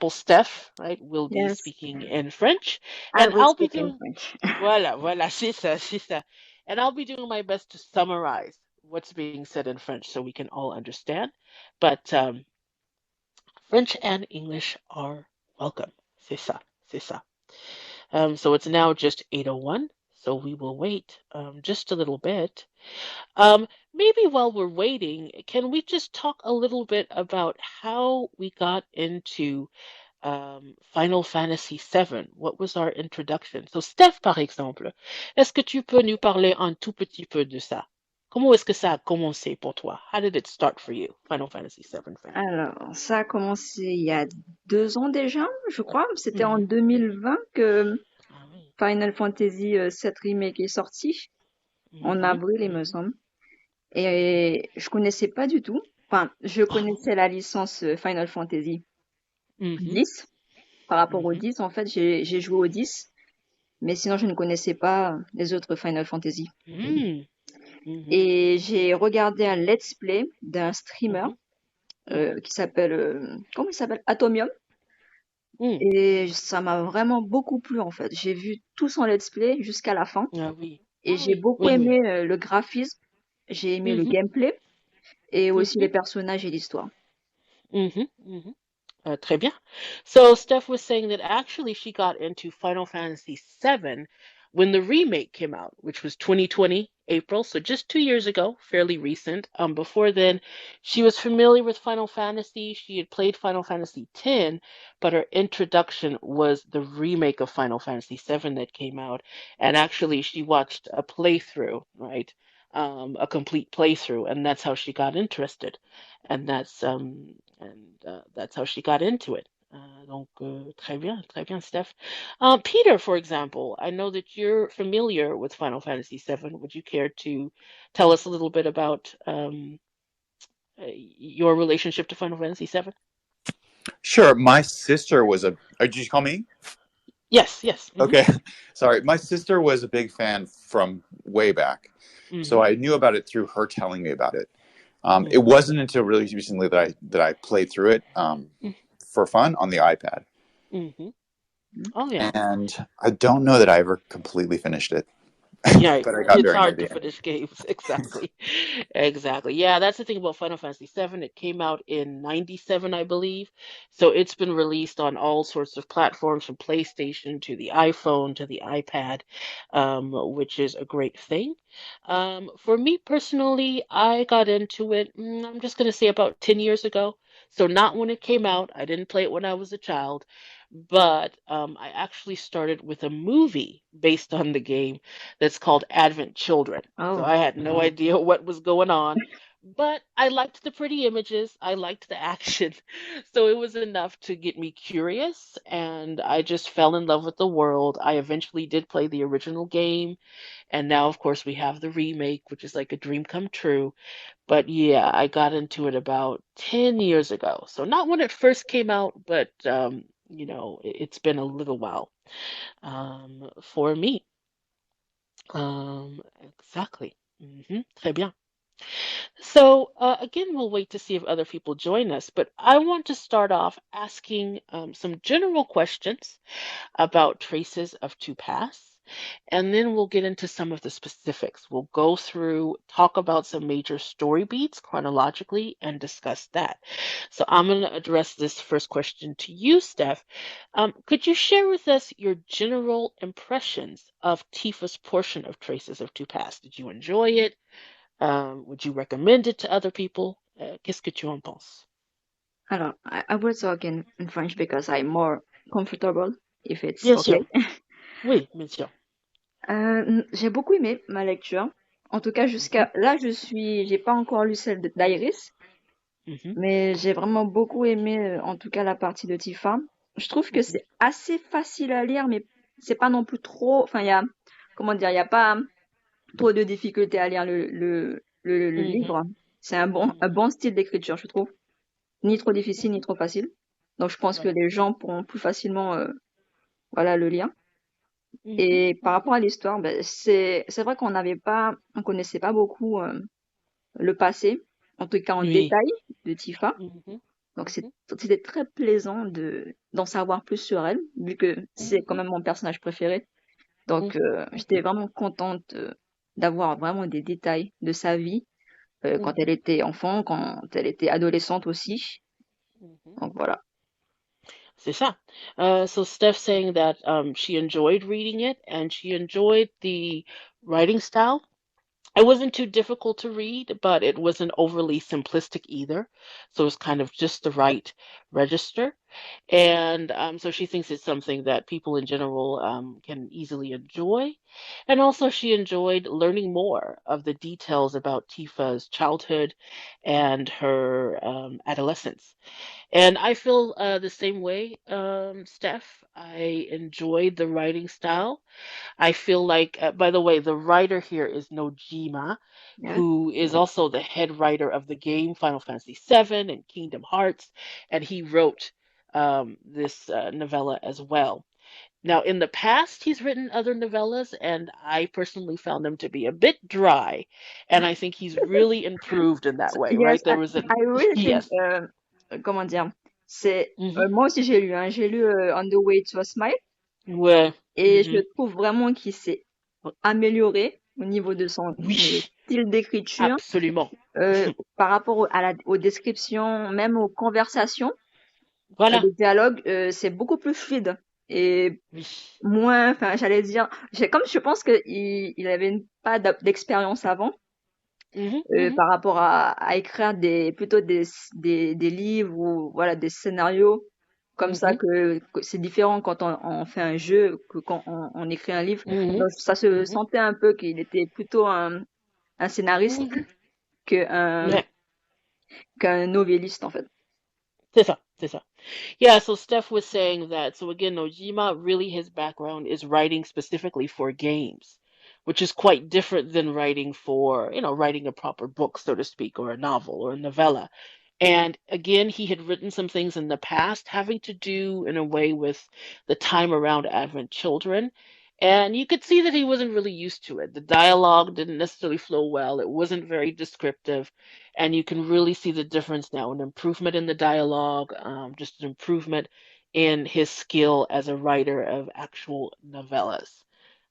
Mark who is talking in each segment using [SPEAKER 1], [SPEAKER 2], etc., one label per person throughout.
[SPEAKER 1] example, Steph, right, will be
[SPEAKER 2] Yes,
[SPEAKER 1] speaking in French,
[SPEAKER 2] I
[SPEAKER 1] and
[SPEAKER 2] will
[SPEAKER 1] I'll be
[SPEAKER 2] speak in
[SPEAKER 1] doing,
[SPEAKER 2] French.
[SPEAKER 1] voilà, c'est ça, c'est ça. And I'll be doing my best to summarize what's being said in French so we can all understand. But French and English are welcome. C'est ça, c'est ça. So it's now just 8:01, so we will wait just a little bit. Maybe while we're waiting, can we just talk a little bit about how we got into Final Fantasy VII? What was our introduction? So, Steph, par exemple, est-ce que tu peux nous parler un tout petit peu de ça? Comment est-ce que ça a commencé pour toi? How did it start for you, Final Fantasy VII fan?
[SPEAKER 2] Alors, ça a commencé il y a 2 ans déjà, je crois. C'était en
[SPEAKER 1] Mhm.
[SPEAKER 2] 2020 que
[SPEAKER 1] Ah oui.
[SPEAKER 2] Final Fantasy VII Remake est sorti, en
[SPEAKER 1] Mhm,
[SPEAKER 2] avril, il me
[SPEAKER 1] mhm.
[SPEAKER 2] semble. Et je connaissais pas du tout. Enfin, je
[SPEAKER 1] Ah bon?
[SPEAKER 2] connaissais la licence Final Fantasy
[SPEAKER 1] Mhm,
[SPEAKER 2] 10. Par rapport au
[SPEAKER 1] mhm,
[SPEAKER 2] 10, en fait, j'ai joué au 10. Mais sinon, je ne connaissais pas les autres Final Fantasy.
[SPEAKER 1] mhm, mhm,
[SPEAKER 2] Et j'ai regardé un let's play d'un streamer
[SPEAKER 1] mhm, mhm,
[SPEAKER 2] qui s'appelle, comment il s'appelle? Atomium.
[SPEAKER 1] mhm.
[SPEAKER 2] Et ça m'a vraiment beaucoup plu en fait. J'ai vu tout son let's play jusqu'à la fin
[SPEAKER 1] Ah oui.
[SPEAKER 2] et
[SPEAKER 1] Ah
[SPEAKER 2] j'ai
[SPEAKER 1] oui,
[SPEAKER 2] beaucoup
[SPEAKER 1] oui, oui.
[SPEAKER 2] aimé le graphisme, j'ai aimé le
[SPEAKER 1] Mhm,
[SPEAKER 2] gameplay et aussi les
[SPEAKER 1] mhm,
[SPEAKER 2] personnages et l'histoire.
[SPEAKER 1] mhm, mhm. Très bien. So Steph was saying that actually she got into Final Fantasy VII when the remake came out, which was 2020 April, so just 2 years ago, fairly recent. Before then, she was familiar with Final Fantasy. She had played Final Fantasy X, but her introduction was the remake of Final Fantasy VII that came out. And actually, she watched a playthrough, right? A complete playthrough, and that's how she got interested. And that's how she got into it. Donc, très bien, Steph. Peter, for example, I know that you're familiar with Final Fantasy VII. Would you care to tell us a little bit about your relationship to Final Fantasy VII?
[SPEAKER 3] Sure. My sister was a. Did you call me?
[SPEAKER 1] Yes, yes. Hmm.
[SPEAKER 3] Okay. Sorry. My sister was a big fan from way back. So
[SPEAKER 1] Hmm.
[SPEAKER 3] I knew about it through her telling me about it. It
[SPEAKER 1] Hmm.
[SPEAKER 3] wasn't until really recently that I played through it for fun on the iPad.
[SPEAKER 1] Hmm. Oh, yeah.
[SPEAKER 3] And I don't know that I ever completely finished it,
[SPEAKER 1] Yeah,
[SPEAKER 3] but I got
[SPEAKER 1] it's
[SPEAKER 3] very near
[SPEAKER 1] hard
[SPEAKER 3] the
[SPEAKER 1] to
[SPEAKER 3] end.
[SPEAKER 1] finish games. Exactly. Exactly. Yeah, that's the thing about Final Fantasy VII. It came out in 97, I believe. So it's been released on all sorts of platforms from PlayStation to the iPhone to the iPad, which is a great thing. For me personally, I got into it, I'm just going to say about 10 years ago. So not when it came out. I didn't play it when I was a child, but I actually started with a movie based on the game that's called Advent Children. So
[SPEAKER 2] Oh,
[SPEAKER 1] I had no idea what was going on, but I liked the pretty images, I liked the action. So it was enough to get me curious, and I just fell in love with the world. I eventually did play the original game, and now, of course, we have the remake, which is like a dream come true. But yeah, I got into it about 10 years ago. So not when it first came out, but it's been a little while for me. Exactly. Très bien. So again, we'll wait to see if other people join us, but I want to start off asking some general questions about traces of two paths, and then we'll get into some of the specifics. We'll go through, talk about some major story beats chronologically, and discuss that. So I'm going to address this first question to you, Steph. Could you share with us your general impressions of Tifa's portion of Traces of Two Paths? Did you enjoy it? Would you recommend it to other people? Qu'est-ce que tu en penses?
[SPEAKER 2] alors, I will talk in French because I'm more comfortable if it's
[SPEAKER 1] Bien
[SPEAKER 2] okay.
[SPEAKER 1] sûr. Oui, bien sûr.
[SPEAKER 2] J'ai beaucoup aimé ma lecture. En tout cas,
[SPEAKER 1] Mhm,
[SPEAKER 2] jusqu'à là, j'ai pas encore lu celle d'Iris,
[SPEAKER 1] mhm,
[SPEAKER 2] mais j'ai vraiment beaucoup aimé, en tout cas, la partie de Tifa. Je trouve que
[SPEAKER 1] mhm,
[SPEAKER 2] c'est assez facile à lire, mais c'est pas non plus trop. Enfin, il y a, comment dire, il y a pas trop de difficultés à lire le
[SPEAKER 1] mhm,
[SPEAKER 2] livre. C'est un
[SPEAKER 1] mhm.
[SPEAKER 2] bon style d'écriture, je trouve. Ni trop difficile, ni trop facile. Donc, je pense que
[SPEAKER 1] Voilà.
[SPEAKER 2] les gens pourront plus facilement, voilà, le lire.
[SPEAKER 1] Mhm,
[SPEAKER 2] Et par
[SPEAKER 1] mhm,
[SPEAKER 2] rapport à l'histoire, ben, c'est vrai on connaissait pas beaucoup le passé, en tout cas en
[SPEAKER 1] oui.
[SPEAKER 2] détail de Tifa.
[SPEAKER 1] Mhm,
[SPEAKER 2] Donc
[SPEAKER 1] Mhm.
[SPEAKER 2] c'était très plaisant d'en savoir plus sur elle, vu que c'est quand
[SPEAKER 1] Mhm.
[SPEAKER 2] même mon personnage préféré. Donc
[SPEAKER 1] Mhm.
[SPEAKER 2] j'étais vraiment contente d'avoir vraiment des détails de sa vie quand elle
[SPEAKER 1] Mhm.
[SPEAKER 2] était enfant, quand elle était adolescente aussi.
[SPEAKER 1] Mhm.
[SPEAKER 2] Donc voilà.
[SPEAKER 1] C'est ça. So Steph saying that she enjoyed reading it and she enjoyed the writing style. It wasn't too difficult to read, but it wasn't overly simplistic either. So it's kind of just the right register. And so she thinks it's something that people in general can easily enjoy. And also, she enjoyed learning more of the details about Tifa's childhood and her adolescence. And I feel the same way, Steph. I enjoyed the writing style. I feel like, by the way, the writer here is Nojima,
[SPEAKER 2] Yes.
[SPEAKER 1] who is also the head writer of the game Final Fantasy VII and Kingdom Hearts, and he wrote this novella as well. Now, in the past, he's written other novellas, and I personally found them to be a bit dry, and I think he's really improved in that way,
[SPEAKER 2] Yes,
[SPEAKER 1] right? There was an
[SPEAKER 2] I really think,
[SPEAKER 1] yes,
[SPEAKER 2] comment dire, c'est,
[SPEAKER 1] hmm
[SPEAKER 2] moi aussi j'ai lu, hein, j'ai lu On the Way to a Smile
[SPEAKER 1] ouais,
[SPEAKER 2] et je
[SPEAKER 1] hmm
[SPEAKER 2] trouve vraiment qu'il s'est amélioré au niveau de son
[SPEAKER 1] oui,
[SPEAKER 2] style d'écriture,
[SPEAKER 1] absolument.
[SPEAKER 2] par rapport aux descriptions, même aux conversations,
[SPEAKER 1] Voilà,
[SPEAKER 2] les dialogues, c'est beaucoup plus fluide et
[SPEAKER 1] oui.
[SPEAKER 2] moins, enfin, j'allais dire, comme je pense qu'il avait pas d'expérience avant,
[SPEAKER 1] Mhm, mhm,
[SPEAKER 2] par rapport à écrire plutôt des livres ou voilà, des scénarios comme ça
[SPEAKER 1] mhm,
[SPEAKER 2] que c'est différent quand on fait un jeu que quand on écrit un livre.
[SPEAKER 1] mhm,
[SPEAKER 2] Donc, ça se
[SPEAKER 1] mhm,
[SPEAKER 2] sentait un peu qu'il était plutôt un scénariste
[SPEAKER 1] mhm.
[SPEAKER 2] qu'un
[SPEAKER 1] Ouais,
[SPEAKER 2] qu'un novelliste, en fait.
[SPEAKER 1] c'est ça, c'est ça. Yeah, so Steph was saying that. So again, Nojima, really his background is writing specifically for games, which is quite different than writing for, writing a proper book, so to speak, or a novel or a novella. And again, he had written some things in the past having to do in a way with the time around Advent children. And you could see that he wasn't really used to it. The dialogue didn't necessarily flow well. It wasn't very descriptive. And you can really see the difference now, an improvement in the dialogue, just an improvement in his skill as a writer of actual novellas.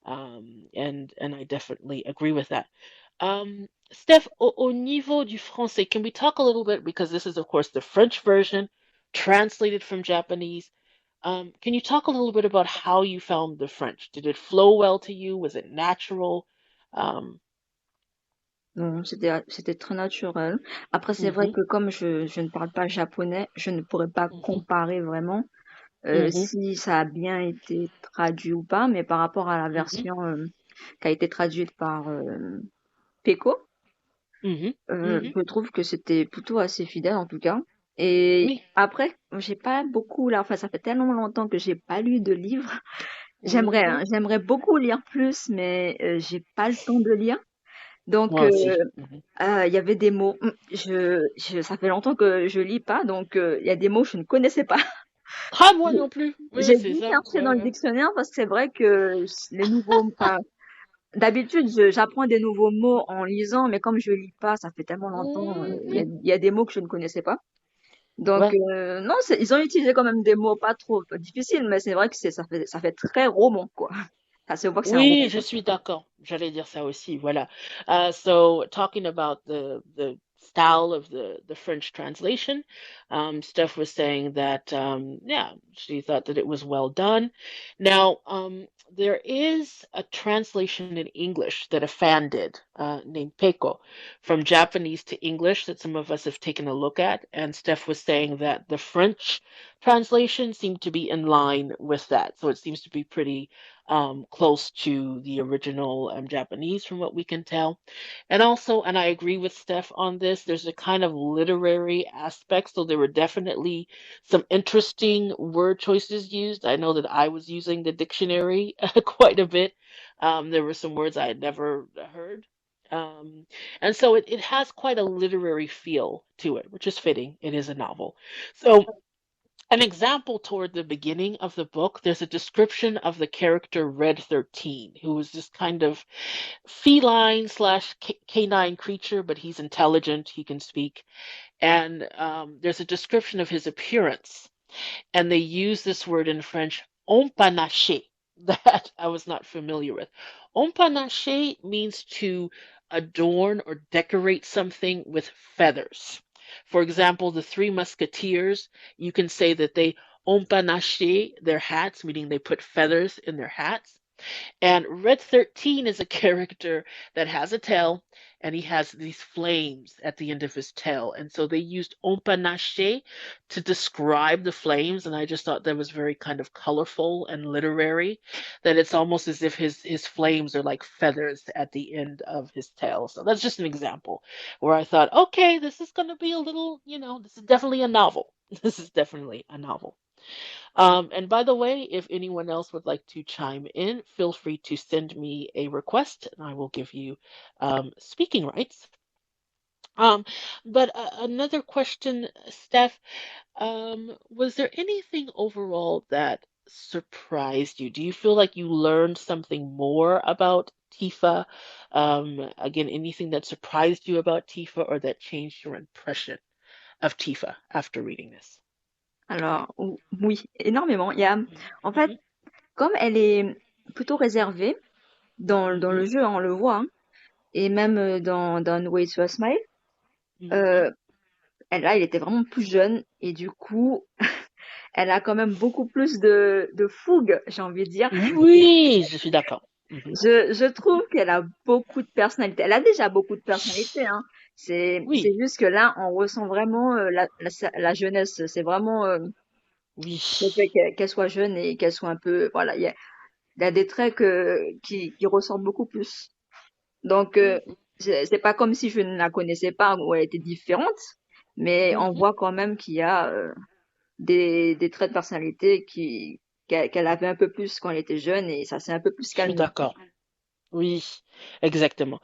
[SPEAKER 1] And I definitely agree with that. Steph, au niveau du français, can we talk a little bit, because this is, of course, the French version translated from Japanese. Can you talk a little bit about how you found the French? Did it flow well to you? Was it natural? Um,
[SPEAKER 2] Non, c'était très naturel. Après, c'est vrai
[SPEAKER 1] mhm,
[SPEAKER 2] que comme je ne parle pas japonais, je ne pourrais pas
[SPEAKER 1] mhm,
[SPEAKER 2] comparer vraiment
[SPEAKER 1] mhm,
[SPEAKER 2] si ça a bien été traduit ou pas, mais par rapport à la
[SPEAKER 1] mhm,
[SPEAKER 2] version qui a été traduite par Peko,
[SPEAKER 1] mhm, mhm.
[SPEAKER 2] je trouve que c'était plutôt assez fidèle en tout cas. Et
[SPEAKER 1] Oui.
[SPEAKER 2] après, j'ai pas beaucoup là, enfin ça fait tellement longtemps que j'ai pas lu de livres. J'aimerais,
[SPEAKER 1] Mhm.
[SPEAKER 2] hein, j'aimerais beaucoup lire plus, mais j'ai pas le temps de lire. Donc
[SPEAKER 1] Moi aussi. Mhm.
[SPEAKER 2] il y avait des mots, ça fait longtemps que je lis pas, donc il y a des mots que je ne connaissais pas.
[SPEAKER 1] Ah, moi non plus. Oui,
[SPEAKER 2] J'ai
[SPEAKER 1] c'est
[SPEAKER 2] dû
[SPEAKER 1] ça.
[SPEAKER 2] chercher
[SPEAKER 1] Ouais,
[SPEAKER 2] dans le
[SPEAKER 1] ouais.
[SPEAKER 2] dictionnaire parce que c'est vrai que les nouveaux, enfin, d'habitude, j'apprends des nouveaux mots en lisant, mais comme je lis pas, ça fait tellement longtemps,
[SPEAKER 1] Mhm.
[SPEAKER 2] il y a des mots que je ne connaissais pas. Donc,
[SPEAKER 1] Ouais.
[SPEAKER 2] non, ils ont utilisé quand même des mots pas trop difficiles, mais c'est vrai que ça fait très roman, quoi. Ça se voit que c'est un
[SPEAKER 1] Oui,
[SPEAKER 2] roman.
[SPEAKER 1] je suis d'accord. J'allais dire ça aussi. Voilà. So talking about the style of the French translation, Steph was saying that yeah, she thought that it was well done. Now, there is a translation in English that a fan did, named Peiko, from Japanese to English that some of us have taken a look at, and Steph was saying that the French translation seemed to be in line with that. So it seems to be pretty close to the original Japanese, from what we can tell. And also, and I agree with Steph on this, there's a kind of literary aspect. So there were definitely some interesting word choices used. I know that I was using the dictionary quite a bit. There were some words I had never heard. Um, and so it has quite a literary feel to it, which is fitting. It is a novel. So an example toward the beginning of the book, there's a description of the character Red 13, who is this kind of feline slash canine creature, but he's intelligent, he can speak. And there's a description of his appearance, and they use this word in French, empanaché, that I was not familiar with. Empanaché means to adorn or decorate something with feathers. For example, the Three Musketeers, you can say that they empanaché their hats, meaning they put feathers in their hats. And Red 13 is a character that has a tail and he has these flames at the end of his tail. And so they used empanaché to describe the flames. And I just thought that was very kind of colorful and literary, that it's almost as if his flames are like feathers at the end of his tail. So that's just an example where I thought, okay, this is going to be a little, this is definitely a novel. This is definitely a novel. And by the way, if anyone else would like to chime in, feel free to send me a request and I will give you speaking rights. Um, but another question, Steph, was there anything overall that surprised you? Do you feel like you learned something more about Tifa? Again, anything that surprised you about Tifa or that changed your impression of Tifa after reading this?
[SPEAKER 2] Alors, oui, énormément. En fait,
[SPEAKER 1] Mhm,
[SPEAKER 2] comme elle est plutôt réservée dans
[SPEAKER 1] mhm,
[SPEAKER 2] le jeu, hein, on le voit, hein, et même dans No Way to a Smile,
[SPEAKER 1] mhm.
[SPEAKER 2] euh, elle était vraiment plus jeune et du coup, elle a quand même beaucoup plus de fougue, j'ai envie de dire.
[SPEAKER 1] Oui, je suis d'accord. Mhm.
[SPEAKER 2] Je trouve qu'elle a beaucoup de personnalité. Elle a déjà beaucoup de personnalité, hein. C'est
[SPEAKER 1] Oui,
[SPEAKER 2] juste que là, on ressent vraiment la jeunesse. C'est vraiment
[SPEAKER 1] oui.
[SPEAKER 2] le fait qu'elle soit jeune et qu'elle soit un peu, voilà, il y a des traits qui ressortent beaucoup plus. Donc,
[SPEAKER 1] Mhm,
[SPEAKER 2] c'est pas comme si je ne la connaissais pas ou elle était différente, mais on
[SPEAKER 1] mhm.
[SPEAKER 2] voit quand même qu'il y a des traits de personnalité qu'elle avait un peu plus quand elle était jeune et ça s'est un peu plus
[SPEAKER 1] Je suis
[SPEAKER 2] calmé.
[SPEAKER 1] d'accord. Oui, exactement.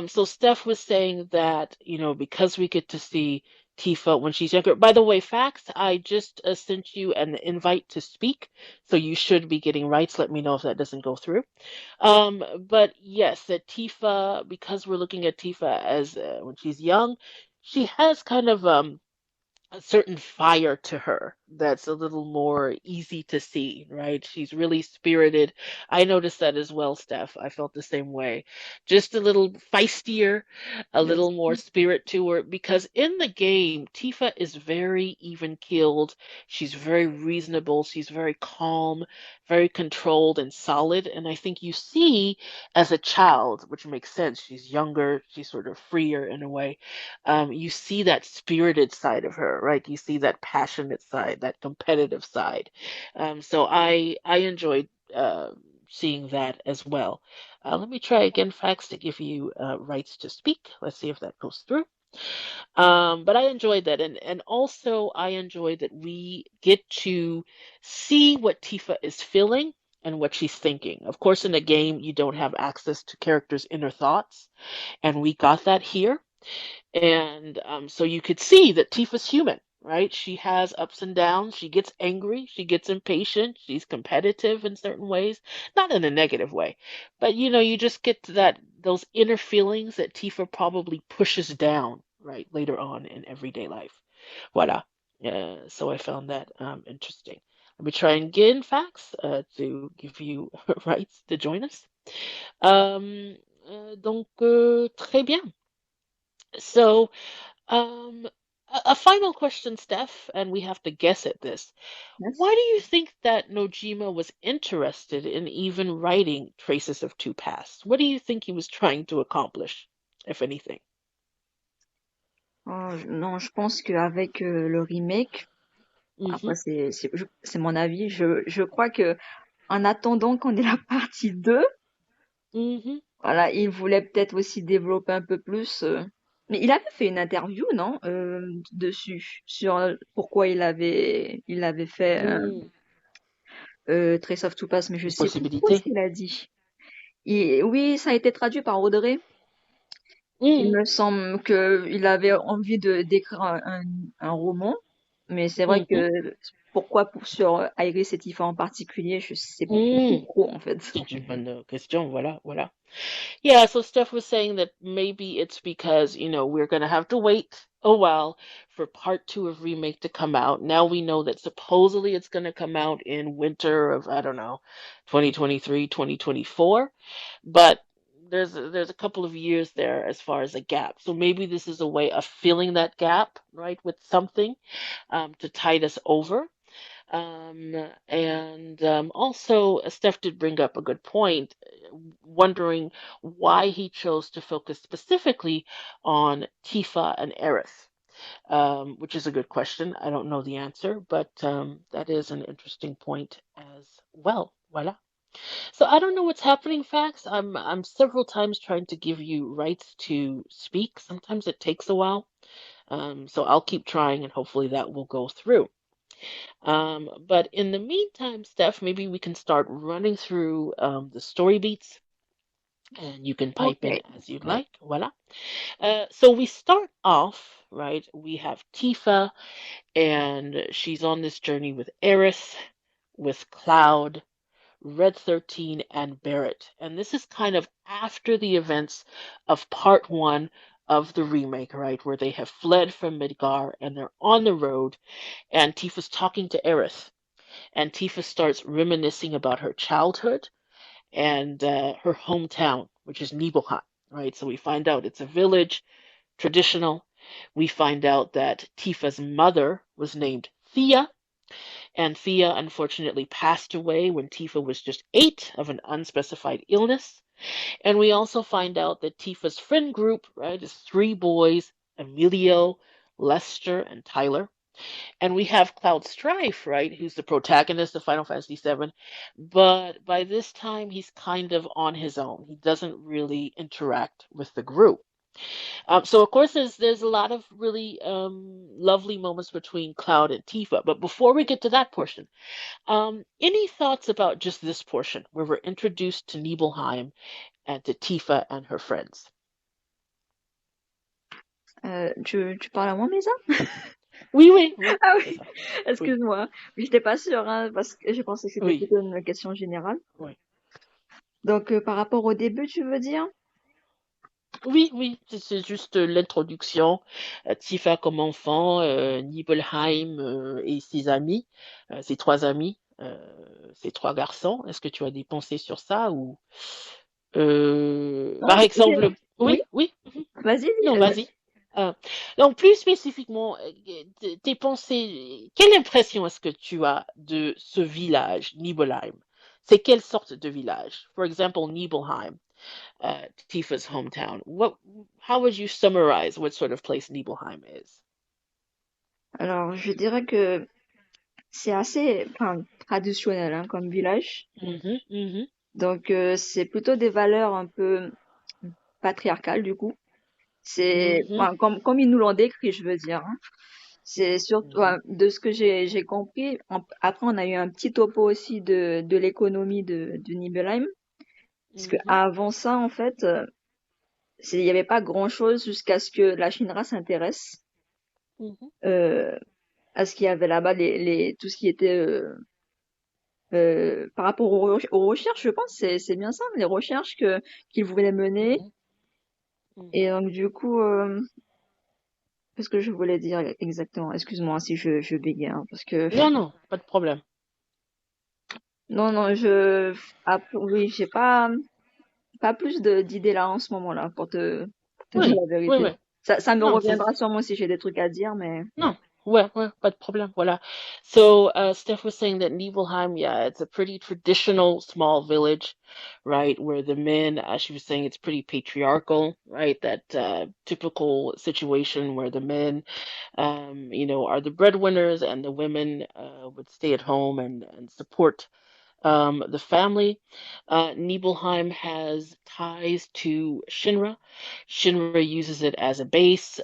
[SPEAKER 1] So Steph was saying that, because we get to see Tifa when she's younger. By the way, Fax, I just sent you an invite to speak, so you should be getting rights. Let me know if that doesn't go through. But yes, that Tifa, because we're looking at Tifa as when she's young, she has kind of a certain fire to her that's a little more easy to see, right? She's really spirited. I noticed that as well, Steph. I felt the same way. Just a little feistier, a
[SPEAKER 2] Yes.
[SPEAKER 1] little more spirit to her, because in the game, Tifa is very even keeled. She's very reasonable. She's very calm, very controlled and solid. And I think you see as a child, which makes sense, she's younger, she's sort of freer in a way, you see that spirited side of her, right? You see that passionate side, that competitive side. So I enjoyed seeing that as well. Let me try again, Fax, to give you rights to speak. Let's see if that goes through. But I enjoyed that, and also I enjoyed that we get to see what Tifa is feeling and what she's thinking. Of course, in a game, you don't have access to characters' inner thoughts, and we got that here. And so you could see that Tifa's human, right? She has ups and downs. She gets angry. She gets impatient. She's competitive in certain ways, not in a negative way. But you just get to those inner feelings that Tifa probably pushes down, right, later on in everyday life. Voila. So I found that interesting. Let me try and get in facts to give you rights to join us. Donc, très bien. So, a final question, Steph, and we have to guess at this.
[SPEAKER 2] Yes.
[SPEAKER 1] Why do you think that Nojima was interested in even writing Traces of Two Paths? What do you think he was trying to accomplish, if anything?
[SPEAKER 2] Oh, non, je pense qu'avec le remake,
[SPEAKER 1] Mm-hmm.
[SPEAKER 2] après c'est mon avis, je crois que en attendant qu'on ait la partie 2,
[SPEAKER 1] Mm-hmm.
[SPEAKER 2] voilà, il voulait peut-être aussi développer un peu plus. Mais il avait fait une interview, non, dessus, sur pourquoi il avait fait
[SPEAKER 1] Mm.
[SPEAKER 2] Trace of Two Pass, mais je
[SPEAKER 1] Une
[SPEAKER 2] sais plus trop ce
[SPEAKER 1] possibilité.
[SPEAKER 2] qu'il a dit. Oui, ça a été traduit par Audrey. Il
[SPEAKER 1] Mm.
[SPEAKER 2] me semble qu'il avait envie de d'écrire un roman, mais c'est vrai
[SPEAKER 1] Mm-hmm.
[SPEAKER 2] que pourquoi sur Iris et Tifa en particulier, je sais pas
[SPEAKER 1] Mm,
[SPEAKER 2] trop en fait.
[SPEAKER 1] c'est une bonne question. Voilà, voilà. Yeah, so Steph was saying that maybe it's because, we're going to have to wait a while for part two of Remake to come out. Now we know that supposedly it's going to come out in winter of, I don't know, 2023, 2024. But there's a couple of years there as far as a gap. So maybe this is a way of filling that gap, right, with something to tide us over. And also, Steph did bring up a good point, wondering why he chose to focus specifically on Tifa and Eris, which is a good question. I don't know the answer, but that is an interesting point as well. Voila. So I don't know what's happening, Fax. I'm several times trying to give you rights to speak. Sometimes it takes a while. So I'll keep trying and hopefully that will go through. But in the meantime, Steph, maybe we can start running through the story beats and you can pipe in
[SPEAKER 2] Ok.
[SPEAKER 1] as you'd like. Voila. So we start off, right? We have Tifa and she's on this journey with Eris, with Cloud, Red 13, and Barrett. And this is kind of after the events of part one of the remake, right? Where they have fled from Midgar and they're on the road and Tifa's talking to Eris. And Tifa starts reminiscing about her childhood and her hometown, which is Nibelheim, right? So we find out it's a village, traditional. We find out that Tifa's mother was named Thea, and Thea unfortunately passed away when Tifa was just 8 of an unspecified illness. And we also find out that Tifa's friend group, right, is 3 boys, Emilio, Lester, and Tyler. And we have Cloud Strife, right, who's the protagonist of Final Fantasy VII, but by this time he's kind of on his own. He doesn't really interact with the group. So of course there's a lot of really lovely moments between Cloud and Tifa. But before we get to that portion, any thoughts about just this portion where we're introduced to Nibelheim and to Tifa and her friends?
[SPEAKER 2] Tu parles à moi, Mesa?
[SPEAKER 1] Oui, oui, oui,
[SPEAKER 2] Ah
[SPEAKER 1] c'est
[SPEAKER 2] oui,
[SPEAKER 1] ça. Oui,
[SPEAKER 2] excuse-moi. J'étais pas sûre, hein, parce que je pensais que c'était
[SPEAKER 1] oui,
[SPEAKER 2] plutôt une question générale.
[SPEAKER 1] oui.
[SPEAKER 2] Donc, par rapport au début, tu veux dire?
[SPEAKER 1] Oui, oui, c'est juste l'introduction. Tifa comme enfant, Nibelheim et ses amis, ses 3 amis, ses 3 garçons. Est-ce que tu as des pensées sur ça ou
[SPEAKER 2] Non,
[SPEAKER 1] par exemple,
[SPEAKER 2] oui,
[SPEAKER 1] oui, oui,
[SPEAKER 2] vas-y,
[SPEAKER 1] non,
[SPEAKER 2] dis.
[SPEAKER 1] vas-y. Donc plus spécifiquement, tes pensées, quelle impression est-ce que tu as de ce village, Nibelheim? C'est quelle sorte de village? For example, Nibelheim. Tifa's hometown. How would you summarize what sort of place Nibelheim is?
[SPEAKER 2] Alors, je dirais que c'est assez, enfin, traditionnel, hein, comme village.
[SPEAKER 1] Mhm, mhm,
[SPEAKER 2] Donc, c'est plutôt des valeurs un peu patriarcales, du coup. C'est,
[SPEAKER 1] mhm,
[SPEAKER 2] enfin, comme ils nous l'ont décrit, je veux dire, hein. C'est surtout,
[SPEAKER 1] mhm,
[SPEAKER 2] ouais, de ce que j'ai compris. Après, on a eu un petit topo aussi de l'économie de Nibelheim. Parce que
[SPEAKER 1] mhm,
[SPEAKER 2] avant ça, en fait, il n'y avait pas grand-chose jusqu'à ce que la Shinra s'intéresse
[SPEAKER 1] mhm,
[SPEAKER 2] euh, à ce qu'il y avait là-bas, tout ce qui était par rapport aux recherches, je pense, c'est bien ça, les recherches qu'ils voulaient mener.
[SPEAKER 1] mhm,
[SPEAKER 2] Et
[SPEAKER 1] mhm.
[SPEAKER 2] donc, du coup, qu'est-ce que je voulais dire exactement? Excuse-moi si je bégaye, hein, parce que
[SPEAKER 1] Non, non, pas de problème.
[SPEAKER 2] non, non, oui, j'ai pas plus d'idées là en ce moment-là pour te dire
[SPEAKER 1] Oui,
[SPEAKER 2] la
[SPEAKER 1] oui,
[SPEAKER 2] vérité.
[SPEAKER 1] oui.
[SPEAKER 2] Ça me
[SPEAKER 1] Non,
[SPEAKER 2] reviendra sûrement si j'ai des trucs à dire, mais
[SPEAKER 1] no, ouais, ouais, pas de problème. Voilà. So, Steph was saying that Nibelheim, yeah, it's a pretty traditional small village, right? Where the men, she was saying it's pretty patriarchal, right? That typical situation where the men are the breadwinners and the women would stay at home and support the family. Nibelheim has ties to Shinra. Shinra uses it as a base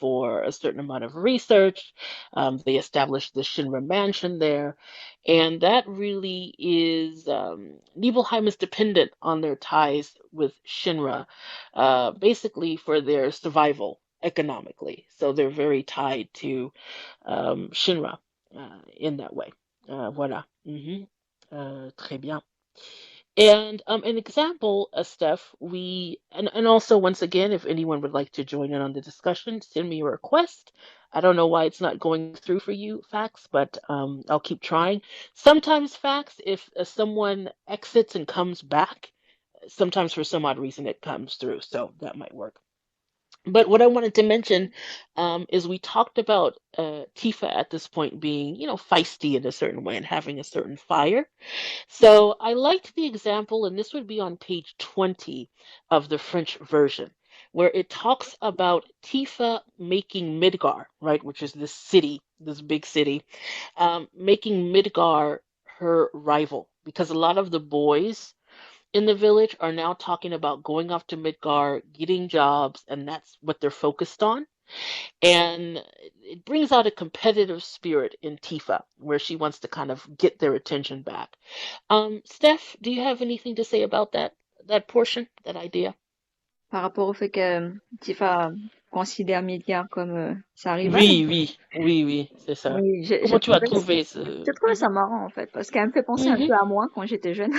[SPEAKER 1] for a certain amount of research. They established the Shinra mansion there. And that really is, Nibelheim is dependent on their ties with Shinra, basically for their survival economically. So they're very tied to Shinra. in that way. Voilà. Très bien. And an example, Steph, and also once again, if anyone would like to join in on the discussion, send me a request. I don't know why it's not going through for you, Fax, but I'll keep trying. Sometimes, Fax, if someone exits and comes back, sometimes for some odd reason it comes through, so that might work. But what I wanted to mention is we talked about Tifa at this point being, feisty in a certain way and having a certain fire. So I liked the example, and this would be on page 20 of the French version, where it talks about Tifa making Midgar, right, which is this city, this big city, making Midgar her rival, because a lot of the boys in the village are now talking about going off to Midgar, getting jobs, and that's what they're focused on. And it brings out a competitive spirit in Tifa, where she wants to kind of get their attention back. Steph, do you have anything to say about that portion, that idea?
[SPEAKER 2] Par rapport au fait que Tifa considère Midgar comme sa rivale.
[SPEAKER 1] Oui, c'est ça.
[SPEAKER 2] Oui,
[SPEAKER 1] Comment tu as trouvé ce...
[SPEAKER 2] j'ai trouvé ça marrant en fait, parce qu'elle me fait penser un peu à moi quand j'étais jeune.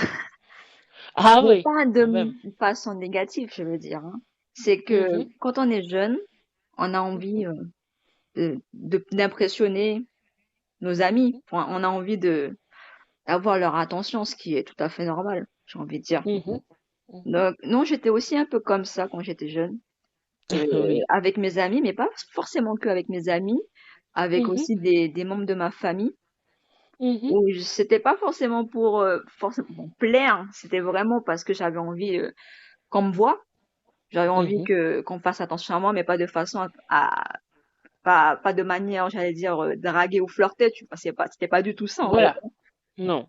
[SPEAKER 1] Ah
[SPEAKER 2] Mais
[SPEAKER 1] oui,
[SPEAKER 2] pas
[SPEAKER 1] quand même.
[SPEAKER 2] de façon négative, je veux dire, hein. C'est que
[SPEAKER 1] Mhm,
[SPEAKER 2] quand on est jeune, on a
[SPEAKER 1] mhm,
[SPEAKER 2] envie d'impressionner nos amis.
[SPEAKER 1] mhm,
[SPEAKER 2] Enfin, on a envie de d'avoir leur attention, ce qui est tout à fait normal, j'ai envie de dire.
[SPEAKER 1] mhm, mhm.
[SPEAKER 2] Donc, non, j'étais aussi un peu comme ça quand j'étais jeune,
[SPEAKER 1] Oui.
[SPEAKER 2] avec mes amis, mais pas forcément que avec mes amis, avec
[SPEAKER 1] Mhm,
[SPEAKER 2] aussi des membres de ma famille,
[SPEAKER 1] mhm,
[SPEAKER 2] où c'était pas forcément pour forcément plaire, c'était vraiment parce que j'avais envie qu'on me voit, j'avais envie
[SPEAKER 1] mhm.
[SPEAKER 2] que qu'on fasse attention à moi, mais pas de façon pas de manière, j'allais dire, draguer ou flirter, tu vois, c'était pas du tout ça, en fait.
[SPEAKER 1] Voilà. Non.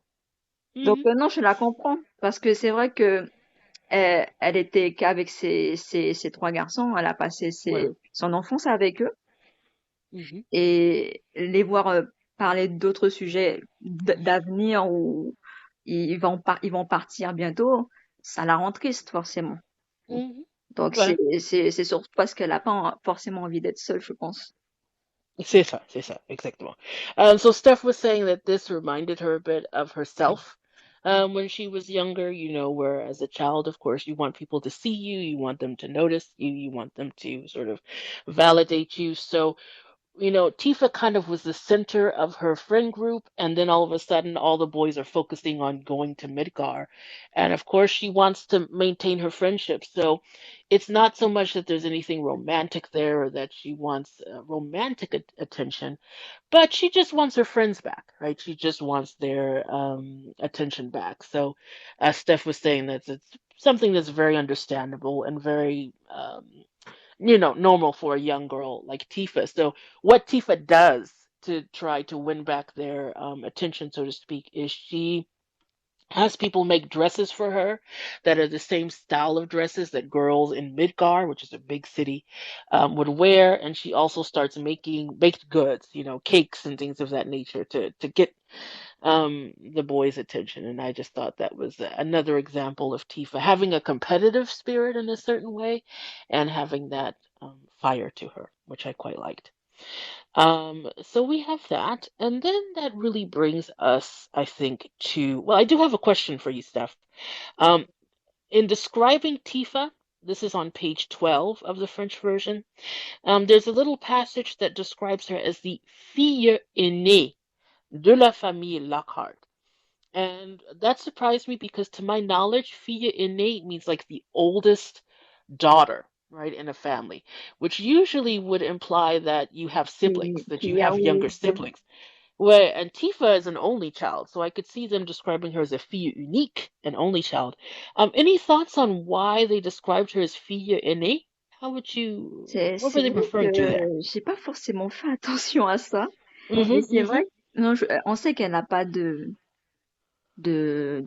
[SPEAKER 2] Donc,
[SPEAKER 1] Mhm.
[SPEAKER 2] non, je la comprends, parce que c'est vrai que elle était qu'avec ses trois garçons, elle a passé
[SPEAKER 1] Voilà.
[SPEAKER 2] son enfance avec eux,
[SPEAKER 1] Mhm,
[SPEAKER 2] et les voir parler d'autres sujets d'avenir où ils vont partir bientôt, ça la rend triste, forcément.
[SPEAKER 1] mhm.
[SPEAKER 2] Donc,
[SPEAKER 1] Voilà.
[SPEAKER 2] c'est surtout parce qu'elle a pas forcément envie d'être seule, je pense.
[SPEAKER 1] C'est ça, exactement. So Steph was saying that this reminded her a bit of herself when she was younger, where as a child, of course, you want people to see you, you want them to notice you, you want them to sort of validate you. So Tifa kind of was the center of her friend group, and then all of a sudden, all the boys are focusing on going to Midgar. And of course, she wants to maintain her friendship. So it's not so much that there's anything romantic there or that she wants romantic attention, but she just wants her friends back, right? She just wants their attention back. So, as Steph was saying, it's something that's very understandable and very normal for a young girl like Tifa. So what Tifa does to try to win back their attention, so to speak, is she has people make dresses for her that are the same style of dresses that girls in Midgar, which is a big city, would wear. And she also starts making baked goods, cakes and things of that nature to get the boys' attention. And I just thought that was another example of Tifa having a competitive spirit in a certain way and having that fire to her, which I quite liked. So we have that. And then that really brings us, I think, well, I do have a question for you, Steph. Um, in describing Tifa, this is on page 12 of the French version. There's a little passage that describes her as the fille aînée de la famille Lockhart. And that surprised me because, to my knowledge, fille aînée means like the oldest daughter, right, in a family, which usually would imply that you have siblings, that you
[SPEAKER 2] Qui a,
[SPEAKER 1] have younger
[SPEAKER 2] oui,
[SPEAKER 1] siblings. Where and Tifa is an only child, so I could see them describing her as a fille unique, an only child. Any thoughts on why they described her as fille aînée? What
[SPEAKER 2] c'est
[SPEAKER 1] were they
[SPEAKER 2] vrai que
[SPEAKER 1] referring to there?
[SPEAKER 2] j'ai pas forcément fait attention à ça, mais
[SPEAKER 1] Mm-hmm,
[SPEAKER 2] c'est vrai
[SPEAKER 1] mm-hmm.
[SPEAKER 2] que non, on sait qu'elle n'a pas de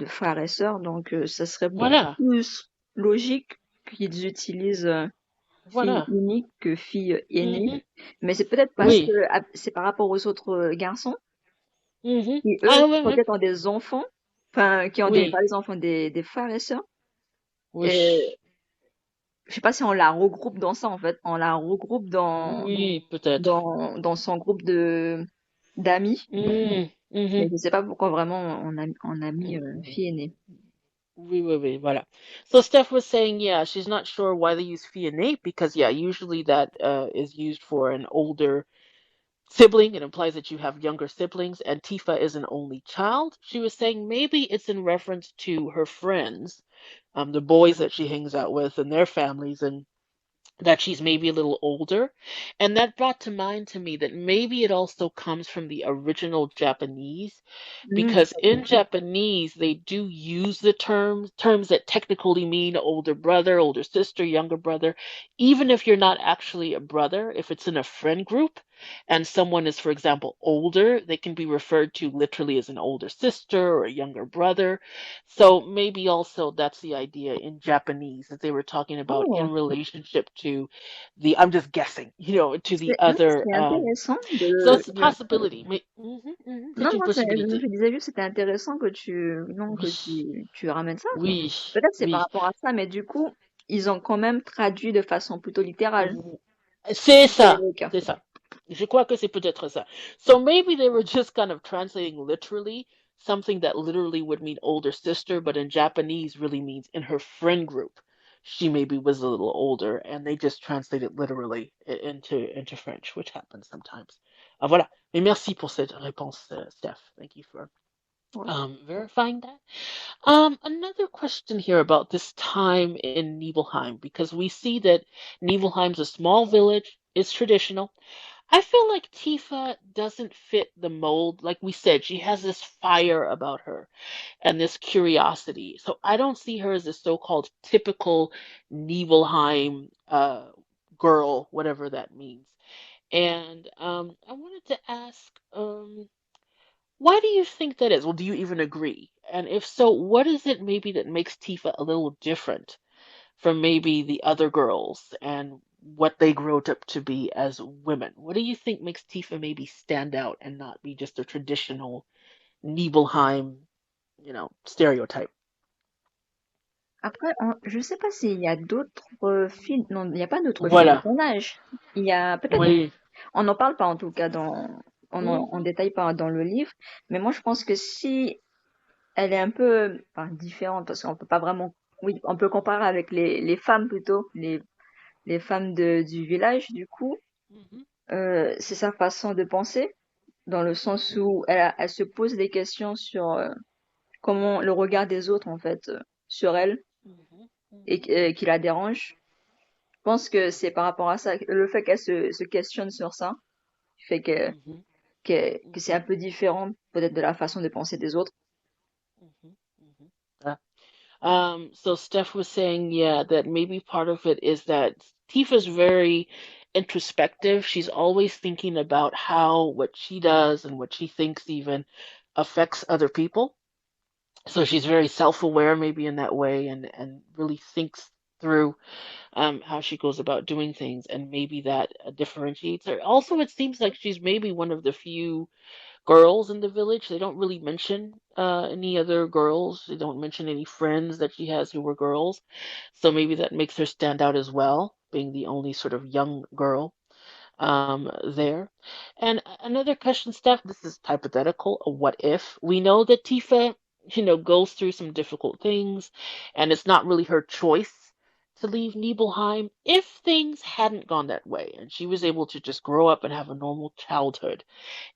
[SPEAKER 2] frères et sœurs, donc ça serait
[SPEAKER 1] Voilà,
[SPEAKER 2] plus logique qu'ils utilisent fille
[SPEAKER 1] voilà.
[SPEAKER 2] unique que fille aînée.
[SPEAKER 1] Mm-hmm.
[SPEAKER 2] Mais c'est peut-être parce que
[SPEAKER 1] Oui.
[SPEAKER 2] c'est par rapport aux autres garçons
[SPEAKER 1] Mm-hmm.
[SPEAKER 2] qui, eux,
[SPEAKER 1] Ah ouais, ouais.
[SPEAKER 2] peut-être ont des enfants, enfin, qui ont
[SPEAKER 1] Oui,
[SPEAKER 2] pas des enfants, des frères et sœurs.
[SPEAKER 1] oui.
[SPEAKER 2] Et je sais pas si on la regroupe dans ça, en fait. On la regroupe
[SPEAKER 1] Oui, peut-être.
[SPEAKER 2] dans son groupe de, d'amis, mais
[SPEAKER 1] Mhm.
[SPEAKER 2] je sais pas pourquoi vraiment on a mis
[SPEAKER 1] Mhm.
[SPEAKER 2] fille aînée.
[SPEAKER 1] Oui, voilà. So Steph was saying, yeah, she's not sure why they use Fianate because, yeah, usually that is used for an older sibling. It implies that you have younger siblings, and Tifa is an only child. She was saying maybe it's in reference to her friends, the boys that she hangs out with and their families, and that she's maybe a little older. And that brought to mind to me that maybe it also comes from the original Japanese, because in Japanese they do use the terms that technically mean older brother, older sister, younger brother, even if you're not actually a brother, if it's in a friend group and someone is, for example, older, they can be referred to literally as an older sister or a younger brother. So maybe also that's the idea in Japanese that they were talking about in
[SPEAKER 2] Oh,
[SPEAKER 1] relationship to the, I'm just guessing, to the
[SPEAKER 2] non,
[SPEAKER 1] other.
[SPEAKER 2] c'est intéressant
[SPEAKER 1] So it's a possibility. C'est
[SPEAKER 2] Non,
[SPEAKER 1] une
[SPEAKER 2] non,
[SPEAKER 1] possibilité.
[SPEAKER 2] je disais juste, c'était intéressant que non, que
[SPEAKER 1] Oui,
[SPEAKER 2] tu ramènes ça.
[SPEAKER 1] oui,
[SPEAKER 2] Peut-être c'est par
[SPEAKER 1] oui.
[SPEAKER 2] rapport à ça, mais du coup, ils ont quand même traduit de façon plutôt littérale,
[SPEAKER 1] C'est
[SPEAKER 2] si c'est
[SPEAKER 1] ça,
[SPEAKER 2] le cas.
[SPEAKER 1] c'est ça. Je crois que c'est peut-être ça. So maybe they were just kind of translating literally something that literally would mean older sister, but in Japanese really means in her friend group. She maybe was a little older, and they just translate it literally into French, which happens sometimes. Voilà. Mais merci pour cette réponse, Steph. Thank you for
[SPEAKER 2] Ouais.
[SPEAKER 1] verifying that. Another question here about this time in Nibelheim, because we see that Nibelheim's a small village, it's traditional. I feel like Tifa doesn't fit the mold. Like we said, she has this fire about her and this curiosity. So I don't see her as a so-called typical Nibelheim girl, whatever that means. And I wanted to ask, why do you think that is? Well, do you even agree? And if so, what is it maybe that makes Tifa a little different from maybe the other girls and what they grew up to be as women? What do you think makes Tifa maybe stand out and not be just a traditional Nibelheim, stereotype?
[SPEAKER 2] Après, je sais pas s'il y a d'autres films. Non, il n'y a pas d'autres films de
[SPEAKER 1] Voilà.
[SPEAKER 2] son âge. Il y a peut-être,
[SPEAKER 1] Oui.
[SPEAKER 2] on n'en parle pas en tout cas en
[SPEAKER 1] Mhm,
[SPEAKER 2] détail pas dans le livre, mais moi je pense que si elle est un peu, enfin, différente, parce qu'on peut pas vraiment, oui, on peut comparer avec les femmes plutôt, les femmes du village du coup.
[SPEAKER 1] mhm,
[SPEAKER 2] C'est sa façon de penser, dans le sens
[SPEAKER 1] mhm,
[SPEAKER 2] où elle se pose des questions sur comment le regard des autres, en fait, sur elle,
[SPEAKER 1] mhm,
[SPEAKER 2] et
[SPEAKER 1] mhm,
[SPEAKER 2] qui la dérange. Je pense que c'est par rapport à ça, le fait qu'elle se questionne sur ça, fait
[SPEAKER 1] mhm,
[SPEAKER 2] que c'est un peu différent, peut-être de la façon de penser des autres.
[SPEAKER 1] mhm, mhm, mhm. So Steph was saying, yeah, that maybe part of it is that Tifa's very introspective. She's always thinking about how what she does and what she thinks even affects other people. So she's very self-aware maybe in that way and really thinks through how she goes about doing things, and maybe that differentiates her. Also, it seems like she's maybe one of the few girls in the village. They don't really mention any other girls. They don't mention any friends that she has who were girls. So maybe that makes her stand out as well, being the only sort of young girl there. And another question, Steph, this is hypothetical, a what if? We know that Tifa, goes through some difficult things, and it's not really her choice to leave Nibelheim. If things hadn't gone that way, and she was able to just grow up and have a normal childhood,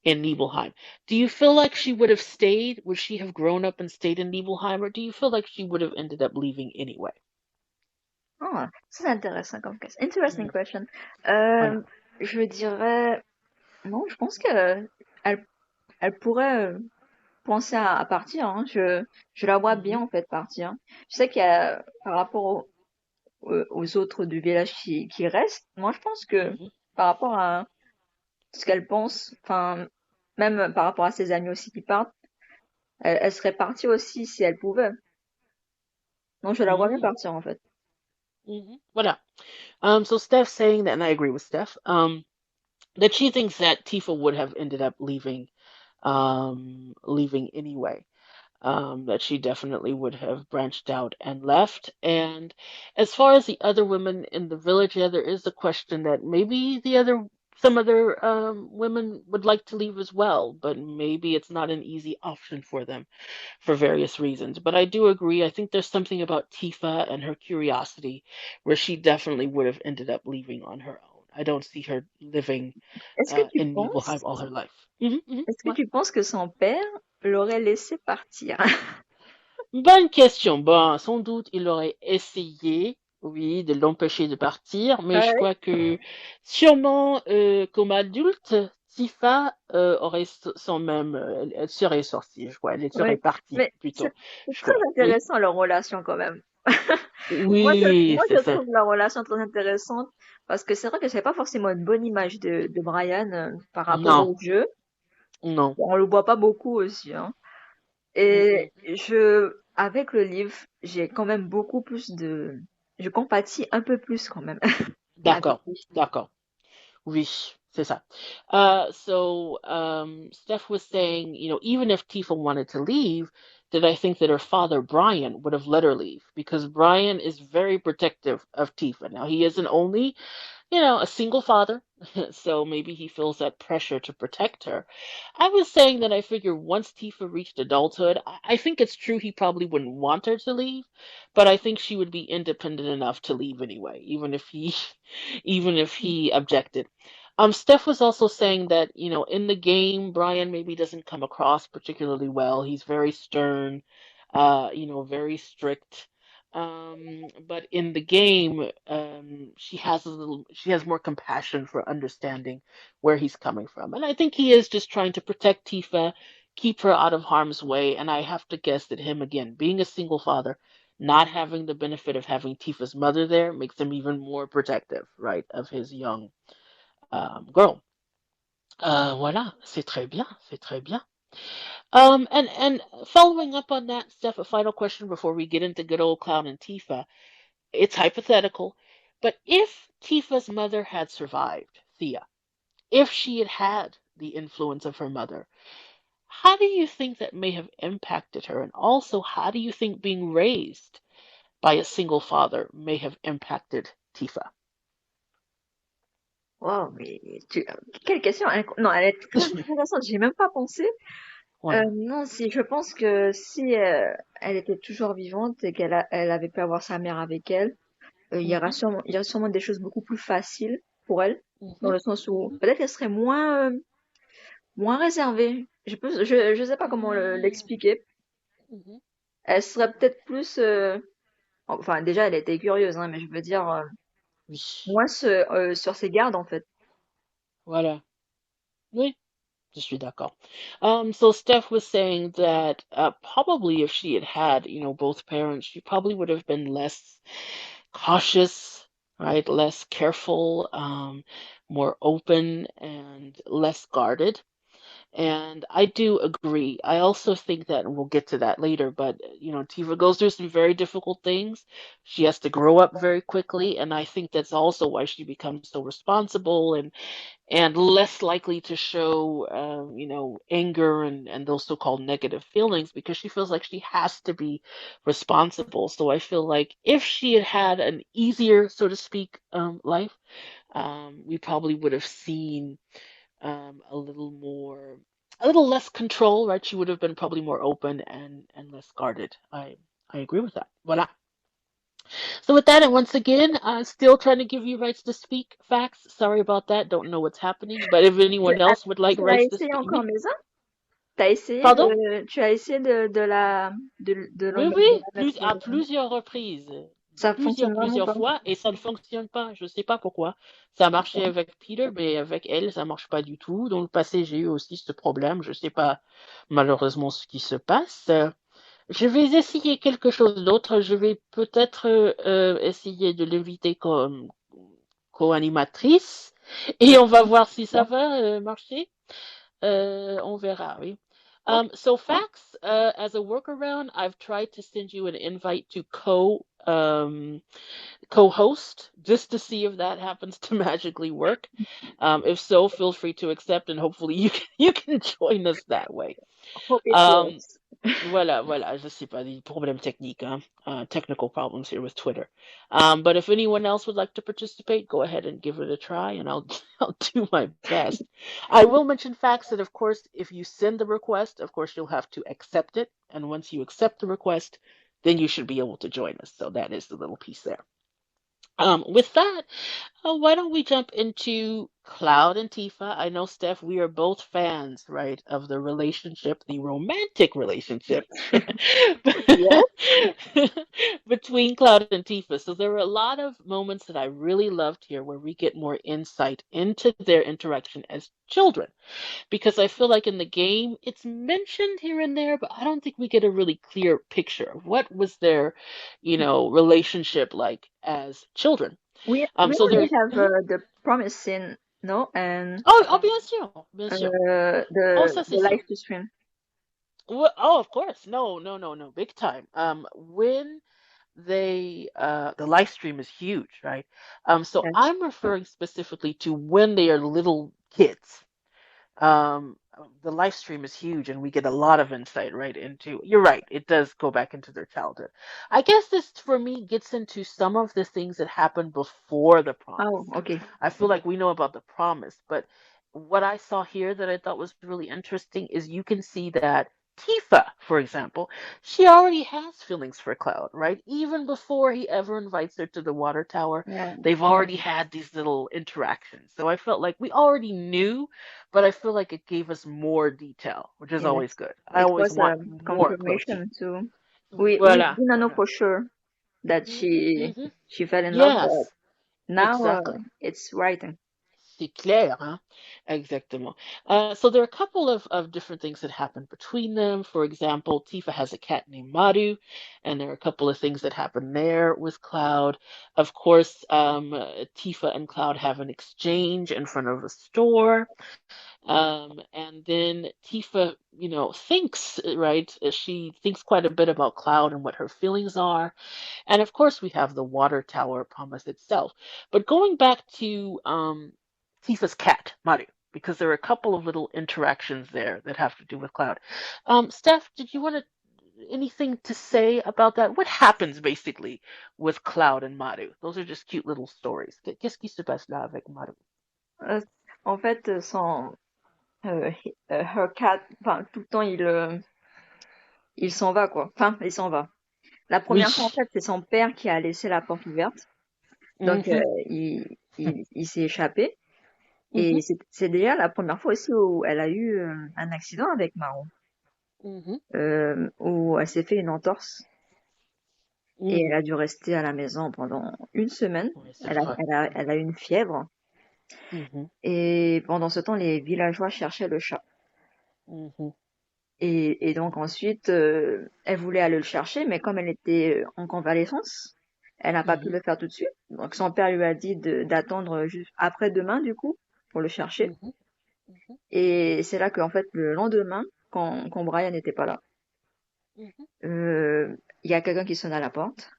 [SPEAKER 1] in Nibelheim. Do you feel like she would have stayed? Would she have grown up and stayed in Nibelheim, or do you feel like she would have ended up leaving anyway?
[SPEAKER 2] Ah, ça, c'est intéressant comme question. Interesting
[SPEAKER 1] Mm,
[SPEAKER 2] question.
[SPEAKER 1] voilà.
[SPEAKER 2] Je dirais, non, je pense que elle, elle pourrait penser à partir, hein. Je la vois bien
[SPEAKER 1] Mhm,
[SPEAKER 2] en fait partir. Je sais qu'il y a, par rapport aux autres du village qui restent, moi je pense que
[SPEAKER 1] mhm,
[SPEAKER 2] par rapport à ce qu'elle pense, enfin, même par rapport à ses amis aussi qui partent, elle serait partie aussi si elle pouvait. Non, je la vois bien
[SPEAKER 1] mm,
[SPEAKER 2] partir en fait.
[SPEAKER 1] Voilà. So Steph's saying that, and I agree with Steph, that she thinks that Tifa would have ended up leaving anyway. That she definitely would have branched out and left. And as far as the other women in the village, yeah, there is a question that maybe the other some other women would like to leave as well, but maybe it's not an easy option for them for various reasons. But I do agree. I think there's something about Tifa and her curiosity where she definitely would have ended up leaving on her own. I don't see her living
[SPEAKER 2] Est-ce que tu
[SPEAKER 1] in Nibelheim
[SPEAKER 2] penses,
[SPEAKER 1] all her life.
[SPEAKER 2] est-ce que
[SPEAKER 1] Ouais.
[SPEAKER 2] tu penses que son père l'aurait laissé partir?
[SPEAKER 1] Bonne question. Bon, sans doute, il aurait essayé, oui, de l'empêcher de partir, mais je
[SPEAKER 2] Ouais,
[SPEAKER 1] crois que sûrement, comme adulte, Tifa aurait sans même, elle serait sortie, je crois, elle serait
[SPEAKER 2] ouais.
[SPEAKER 1] partie
[SPEAKER 2] Mais
[SPEAKER 1] plutôt,
[SPEAKER 2] c'est
[SPEAKER 1] je
[SPEAKER 2] très
[SPEAKER 1] crois. Oui,
[SPEAKER 2] intéressant leur relation quand même.
[SPEAKER 1] oui,
[SPEAKER 2] Moi,
[SPEAKER 1] c'est
[SPEAKER 2] je
[SPEAKER 1] ça.
[SPEAKER 2] trouve leur relation très intéressante parce que c'est vrai que c'est pas forcément une bonne image de Brian par rapport
[SPEAKER 1] Non,
[SPEAKER 2] au jeu.
[SPEAKER 1] non.
[SPEAKER 2] On le voit pas beaucoup aussi, hein.
[SPEAKER 1] Mm, mm.
[SPEAKER 2] Et avec le livre, j'ai quand même beaucoup plus je compatis un peu plus quand même avec
[SPEAKER 1] D'accord,
[SPEAKER 2] lui.
[SPEAKER 1] d'accord. Oui, c'est ça. Steph was saying, even if Tifa wanted to leave, did I think that her father, Brian, would have let her leave? Because Brian is very protective of Tifa. Now, he isn't only a single father, so maybe he feels that pressure to protect her. I was saying that I figure once Tifa reached adulthood, I think it's true he probably wouldn't want her to leave, but I think she would be independent enough to leave anyway, even if he, even if he objected. Steph was also saying that, in the game, Brian maybe doesn't come across particularly well. He's very stern, very strict. But in the game, she has more compassion for understanding where he's coming from. And I think he is just trying to protect Tifa, keep her out of harm's way. And I have to guess that him, again, being a single father, not having the benefit of having Tifa's mother there makes him even more protective, right, of his young girl. Voilà, c'est très bien, c'est très bien. And following up on that, Steph, a final question before we get into good old Clown and Tifa. It's hypothetical, but if Tifa's mother had survived, Thea, if she had had the influence of her mother, how do you think that may have impacted her? And also, how do you think being raised by a single father may have impacted Tifa?
[SPEAKER 2] Wow, mais quelle question! Non, elle est très intéressante. J'y ai même pas pensé.
[SPEAKER 1] Voilà.
[SPEAKER 2] Non, si je pense que si elle était toujours vivante et elle avait pu avoir sa mère avec elle,
[SPEAKER 1] Mhm,
[SPEAKER 2] il y aurait sûrement des choses beaucoup plus faciles pour elle, dans
[SPEAKER 1] mhm,
[SPEAKER 2] le sens où
[SPEAKER 1] mhm,
[SPEAKER 2] peut-être qu'elle serait moins réservée. Je sais pas comment l'expliquer.
[SPEAKER 1] mhm.
[SPEAKER 2] Elle serait peut-être plus, enfin déjà elle était curieuse, hein, mais je veux dire
[SPEAKER 1] Oui,
[SPEAKER 2] moins sur ses gardes en fait.
[SPEAKER 1] voilà. Oui, je suis d'accord. So Steph was saying that probably if she had had, both parents, she probably would have been less cautious, right? Less careful, more open, and less guarded. And I do agree. I also think that, and we'll get to that later, but Tifa goes through some very difficult things. She has to grow up very quickly, and I think that's also why she becomes so responsible and less likely to show, anger and those so-called negative feelings because she feels like she has to be responsible. So I feel like if she had had an easier, so to speak, life, we probably would have seen a little more, a little less control, right? She would have been probably more open and less guarded. I agree with that. Voilà. So with that, and once again, still trying to give you rights to speak facts. Sorry about that. Don't know what's happening, but if anyone else would like
[SPEAKER 2] Tu as
[SPEAKER 1] rights to
[SPEAKER 2] essayé
[SPEAKER 1] speak,
[SPEAKER 2] encore
[SPEAKER 1] oui.
[SPEAKER 2] Mesa?
[SPEAKER 1] Pardon?
[SPEAKER 2] Tu as essayé
[SPEAKER 1] Oui, oui,
[SPEAKER 2] de la mettre,
[SPEAKER 1] à plusieurs reprises,
[SPEAKER 2] ça fonctionne vraiment
[SPEAKER 1] plusieurs
[SPEAKER 2] pas.
[SPEAKER 1] fois, et ça ne fonctionne pas. Je sais pas pourquoi. Ça a marché avec Peter, mais avec elle, ça marche pas du tout. Dans le passé, j'ai eu aussi ce problème. Je sais pas malheureusement ce qui se passe. Je vais essayer quelque chose d'autre. Je vais peut-être essayer de l'inviter comme co-animatrice et on va voir si ça va marcher. On verra, oui.
[SPEAKER 2] Ok.
[SPEAKER 1] So Fax, as a workaround, I've tried to send you an invite to co-host just to see if that happens to magically work. If so, feel free to accept, and hopefully you can join us that way.
[SPEAKER 2] Hope it
[SPEAKER 1] Um,
[SPEAKER 2] works.
[SPEAKER 1] Voilà, voilà, je sais pas, des problèmes techniques, hein? Technical problems here with Twitter. But if anyone else would like to participate, go ahead and give it a try, and I'll I'll do my best. I will mention facts that, of course, if you send the request, of course, you'll have to accept it, and once you accept the request, then you should be able to join us. So that is the little piece there. With that, why don't we jump into Cloud and Tifa? I know, Steph, we are both fans, right, of the relationship, the romantic relationship
[SPEAKER 2] Yes.
[SPEAKER 1] between Cloud and Tifa. So there were a lot of moments that I really loved here where we get more insight into their interaction as children. Because I feel like in the game, it's mentioned here and there, but I don't think we get a really clear picture of what was their, relationship like as children.
[SPEAKER 2] We
[SPEAKER 1] So
[SPEAKER 2] only
[SPEAKER 1] there's
[SPEAKER 2] have
[SPEAKER 1] Mhm.
[SPEAKER 2] the promise scene, no, and
[SPEAKER 1] Oh, bien sûr, bien sûr. Oh, ça
[SPEAKER 2] the
[SPEAKER 1] c'est sûr.
[SPEAKER 2] live to stream.
[SPEAKER 1] Oh, of course. No, no, no, no, big time. When the live stream is huge, right? So
[SPEAKER 2] Yes.
[SPEAKER 1] I'm referring specifically to when they are little kids. The live stream is huge and we get a lot of insight right into, you're right, it does go back into their childhood. I guess this for me gets into some of the things that happened before the promise.
[SPEAKER 2] Oh, okay.
[SPEAKER 1] I feel like we know about the promise, but what I saw here that I thought was really interesting is you can see that Tifa, for example, she already has feelings for Cloud, right? Even before he ever invites her to the water tower,
[SPEAKER 2] Yeah.
[SPEAKER 1] they've already had these little interactions. So I felt like we already knew, but I feel like it gave us more detail, which is always
[SPEAKER 2] Yes.
[SPEAKER 1] good. I
[SPEAKER 2] It
[SPEAKER 1] always
[SPEAKER 2] was
[SPEAKER 1] want
[SPEAKER 2] a
[SPEAKER 1] more Cloud Tifa.
[SPEAKER 2] confirmation too. We
[SPEAKER 1] Voilà,
[SPEAKER 2] didn't know
[SPEAKER 1] voilà.
[SPEAKER 2] for sure that
[SPEAKER 1] Mm-hmm.
[SPEAKER 2] she fell in love, but
[SPEAKER 1] Yes,
[SPEAKER 2] now
[SPEAKER 1] exactly.
[SPEAKER 2] it's writing.
[SPEAKER 1] C'est clair, hein? Exactement. So there are a couple of different things that happen between them. For example, Tifa has a cat named Maru, and there are a couple of things that happen there with Cloud. Of course, Tifa and Cloud have an exchange in front of a store. And then Tifa, thinks, right? She thinks quite a bit about Cloud and what her feelings are. And of course, we have the water tower promise itself. But going back to Tifa's cat, Maru, because there are a couple of little interactions there that have to do with Cloud. Steph, did you want to anything to say about that? What happens basically with Cloud and Maru? Those are just cute little stories. Qu'est-ce qui se passe là avec Maru?
[SPEAKER 2] Euh, En fait, her cat, enfin, tout le temps, il s'en va, quoi. Enfin, il s'en va. La
[SPEAKER 1] Oui.
[SPEAKER 2] première fois, en fait, c'est son père qui a laissé la porte ouverte. Donc,
[SPEAKER 1] Mhm.
[SPEAKER 2] il s'est échappé. Et
[SPEAKER 1] Mhm.
[SPEAKER 2] c'est déjà la première fois aussi où elle a eu un accident avec Marron,
[SPEAKER 1] Mhm.
[SPEAKER 2] où elle s'est fait une entorse et elle
[SPEAKER 1] Mhm.
[SPEAKER 2] a dû rester à la maison pendant une semaine.
[SPEAKER 1] Oui, c'est vrai.
[SPEAKER 2] Elle a eu une fièvre.
[SPEAKER 1] Mhm.
[SPEAKER 2] Et pendant ce temps, les villageois cherchaient le chat.
[SPEAKER 1] Mhm.
[SPEAKER 2] Et donc ensuite, elle voulait aller le chercher, mais comme elle était en convalescence, elle n'a pas pu
[SPEAKER 1] Mhm.
[SPEAKER 2] le faire tout de suite. Donc son père lui a dit d'attendre juste après-demain, du coup, pour le chercher.
[SPEAKER 1] Mhm. Mhm.
[SPEAKER 2] Et c'est là qu'en fait, le lendemain, quand Brian n'était pas là,
[SPEAKER 1] Mhm.
[SPEAKER 2] il y a quelqu'un qui sonne à la porte.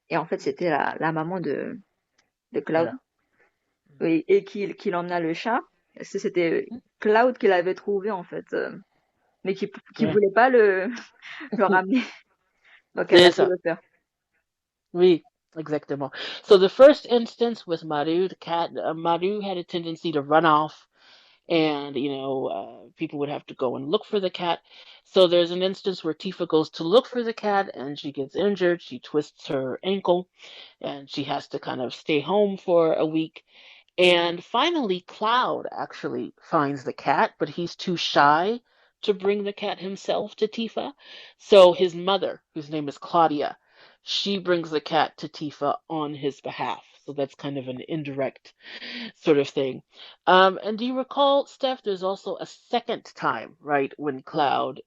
[SPEAKER 2] Et en fait, c'était la maman de Cloud.
[SPEAKER 1] Voilà.
[SPEAKER 2] Et qui l'emmena le chat. C'était Cloud qui l'avait trouvé, en fait, mais qui
[SPEAKER 1] Ouais.
[SPEAKER 2] voulait pas le ramener. Donc elle a
[SPEAKER 1] C'est
[SPEAKER 2] dû
[SPEAKER 1] ça.
[SPEAKER 2] le faire.
[SPEAKER 1] Oui, exactement. So the first instance with Maru, the cat, Maru had a tendency to run off, and people would have to go and look for the cat. So there's an instance where Tifa goes to look for the cat, and she gets injured. She twists her ankle, and she has to kind of stay home for a week. And finally, Cloud actually finds the cat, but he's too shy to bring the cat himself to Tifa. So his mother, whose name is Claudia, she brings the cat to Tifa on his behalf. So that's kind of an indirect sort of thing. And do you recall, Steph, there's also a second time, right, when Cloud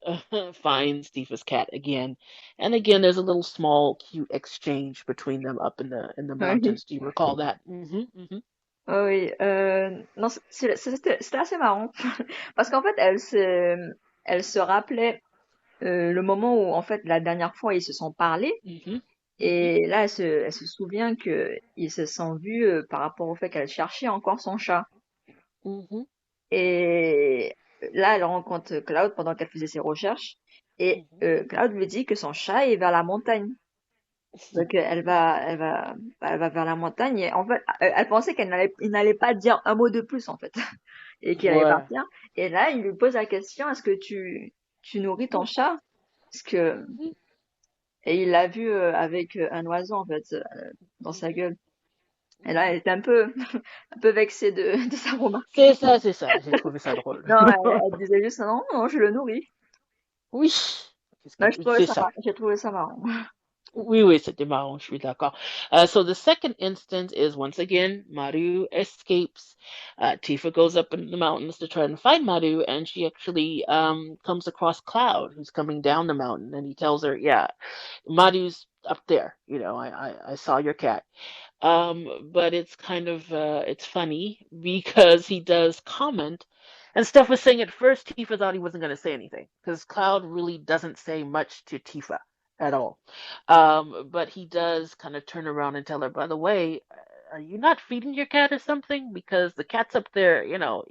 [SPEAKER 1] finds Tifa's cat again. And again, there's a little small cute exchange between them up in the
[SPEAKER 2] Oui.
[SPEAKER 1] mountains. Do you recall that? Hmm.
[SPEAKER 2] Oh oui. Non, c'était assez marrant parce qu'en fait, elle se rappelait le moment où en fait la dernière fois ils se sont parlé.
[SPEAKER 1] Mhm. Mhm.
[SPEAKER 2] Et là, elle se souvient que ils se sont vus par rapport au fait qu'elle cherchait encore son chat.
[SPEAKER 1] Mhm.
[SPEAKER 2] Et là, elle rencontre Cloud pendant qu'elle faisait ses recherches. Et
[SPEAKER 1] Mhm.
[SPEAKER 2] Cloud lui dit que son chat est vers la montagne. Donc elle va vers la montagne et en fait, elle pensait il n'allait pas dire un mot de plus en fait et qu'il allait
[SPEAKER 1] Ouais.
[SPEAKER 2] partir. Et là, il lui pose la question, est-ce que tu nourris ton chat? Parce que
[SPEAKER 1] Mhm.
[SPEAKER 2] et il l'a vu avec un oiseau en fait dans sa
[SPEAKER 1] Mhm.
[SPEAKER 2] gueule. Et là,
[SPEAKER 1] Mhm.
[SPEAKER 2] elle était un peu un peu vexée de sa remarque.
[SPEAKER 1] C'est ça, c'est ça. J'ai trouvé ça drôle.
[SPEAKER 2] Non, elle disait juste non, non, je le nourris.
[SPEAKER 1] Oui. Qu'est-ce que c'est ça.
[SPEAKER 2] J'ai trouvé ça marrant.
[SPEAKER 1] Oui, oui, c'était marrant, je suis d'accord. So the second instance is once again, Maru escapes. Tifa goes up in the mountains to try and find Maru, and she actually comes across Cloud, who's coming down the mountain, and he tells her, "Yeah, Maru's up there. You know, I saw your cat." But it's kind of it's funny because he does comment, and Steph was saying at first Tifa thought he wasn't going to say anything because Cloud really doesn't say much to Tifa at all. But he does kind of turn around and tell her, by the way, are you not feeding your cat or something? Because the cat's up there, you know,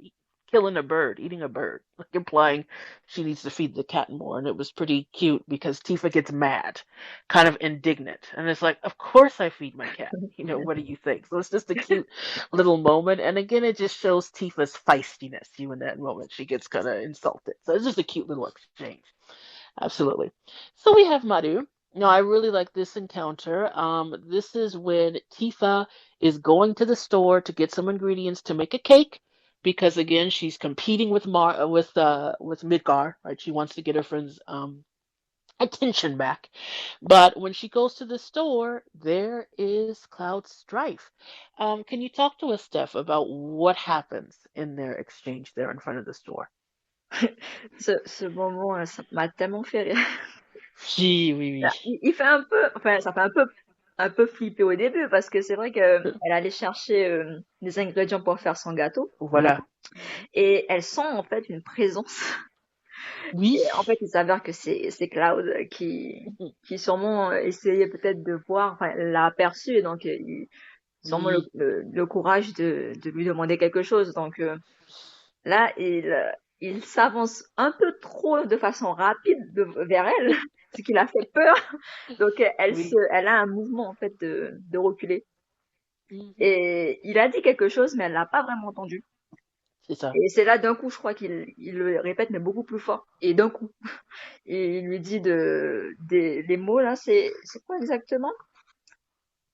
[SPEAKER 1] killing a bird, eating a bird, like implying she needs to feed the cat more. And it was pretty cute because Tifa gets mad, kind of indignant. And it's like, of course I feed my cat. You know, what do you think? So it's just a cute little moment. And again, it just shows Tifa's feistiness, in that moment. She gets kind of insulted. So it's just a cute little exchange. Absolutely. So we have Maru. Now, I really like this encounter. This is when Tifa is going to the store to get some ingredients to make a cake, because again, she's competing with with Midgar, right? She wants to get her friend's attention back. But when she goes to the store, there is Cloud Strife. Can you talk to us, Steph, about what happens in their exchange there in front of the store?
[SPEAKER 2] Ce moment, ça m'a tellement fait rire.
[SPEAKER 1] Oui, oui, oui.
[SPEAKER 2] Il fait un peu, enfin, ça fait un peu flipper au début parce que c'est vrai que elle allait chercher des ingrédients pour faire son gâteau
[SPEAKER 1] Voilà.
[SPEAKER 2] et elle sent en fait une présence.
[SPEAKER 1] Oui,
[SPEAKER 2] Et en fait, il s'avère que c'est Cloud qui sûrement essayait peut-être de voir, enfin, l'a aperçu et donc sûrement
[SPEAKER 1] oui,
[SPEAKER 2] le courage de lui demander quelque chose. Donc là, il s'avance un peu trop de façon rapide vers elle, ce qui l'a fait peur. Donc
[SPEAKER 1] oui.
[SPEAKER 2] elle a un mouvement en fait de reculer.
[SPEAKER 1] Mhm.
[SPEAKER 2] Et il a dit quelque chose, mais elle l'a pas vraiment entendu.
[SPEAKER 1] C'est ça.
[SPEAKER 2] Et c'est là d'un coup, je crois qu'il le répète, mais beaucoup plus fort. Et d'un coup, il lui dit les mots là, c'est quoi exactement?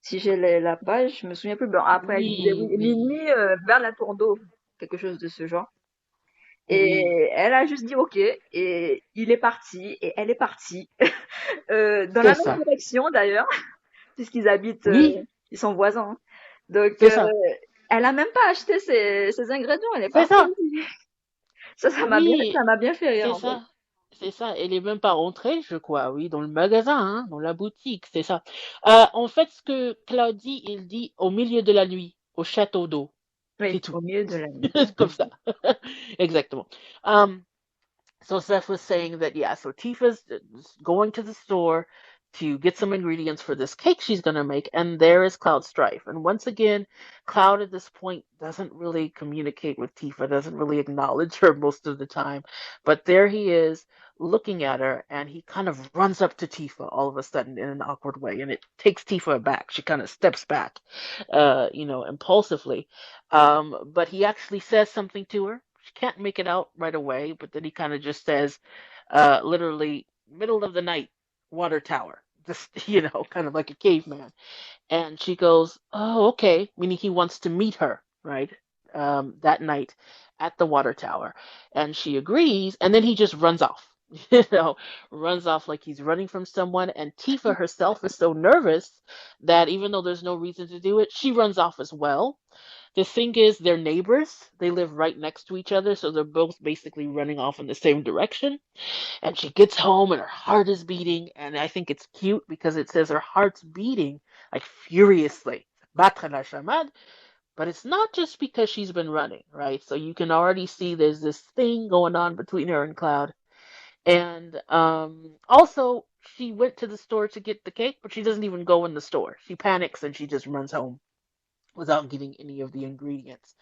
[SPEAKER 2] Si j'ai la page, je me souviens plus. Bon, après, il disait
[SPEAKER 1] Oui,
[SPEAKER 2] oui,
[SPEAKER 1] oui,
[SPEAKER 2] minuit vers la tour d'eau, quelque chose de ce genre.
[SPEAKER 1] oui.
[SPEAKER 2] Et elle a juste dit OK, et il est parti, et elle est partie, dans
[SPEAKER 1] C'est
[SPEAKER 2] la même
[SPEAKER 1] ça.
[SPEAKER 2] direction d'ailleurs, puisqu'ils habitent,
[SPEAKER 1] Oui,
[SPEAKER 2] ils sont voisins, hein. Donc,
[SPEAKER 1] c'est ça.
[SPEAKER 2] elle a même pas acheté ses ingrédients, elle est
[SPEAKER 1] C'est
[SPEAKER 2] partie.
[SPEAKER 1] ça.
[SPEAKER 2] Ça
[SPEAKER 1] Oui,
[SPEAKER 2] m'a bien fait rire
[SPEAKER 1] c'est
[SPEAKER 2] en fait.
[SPEAKER 1] ça. C'est ça. Elle est même pas rentrée, je crois, oui, dans le magasin, hein, dans la boutique, c'est ça. En fait, ce que Claudie, il dit au milieu de la nuit, au château d'eau. C'est
[SPEAKER 2] Oui,
[SPEAKER 1] tout.
[SPEAKER 2] au milieu de la nuit.
[SPEAKER 1] Comme ça. Exactement. Um, So Seth was saying that, yeah, so Tifa's going to the store to get some ingredients for this cake she's going to make, and there is Cloud Strife. And once again, Cloud at this point doesn't really communicate with Tifa, doesn't really acknowledge her most of the time. But there he is looking at her, and he kind of runs up to Tifa all of a sudden in an awkward way, and it takes Tifa aback. She kind of steps back, impulsively. But he actually says something to her. She can't make it out right away, but then he kind of just says, literally, middle of the night, water tower. Just, kind of like a caveman. And she goes, "Oh, okay," meaning he wants to meet her, right? That night at the water tower. And she agrees, and then he just runs off. Runs off like he's running from someone. And Tifa herself is so nervous that even though there's no reason to do it, she runs off as well. The thing is, they're neighbors. They live right next to each other, so they're both basically running off in the same direction. And she gets home and her heart is beating, and I think it's cute because it says her heart's beating like furiously. Battre la chamade. But it's not just because she's been running, right? So you can already see there's this thing going on between her and Cloud. And also, she went to the store to get the cake, but she doesn't even go in the store. She panics and she just runs home without getting any of the ingredients.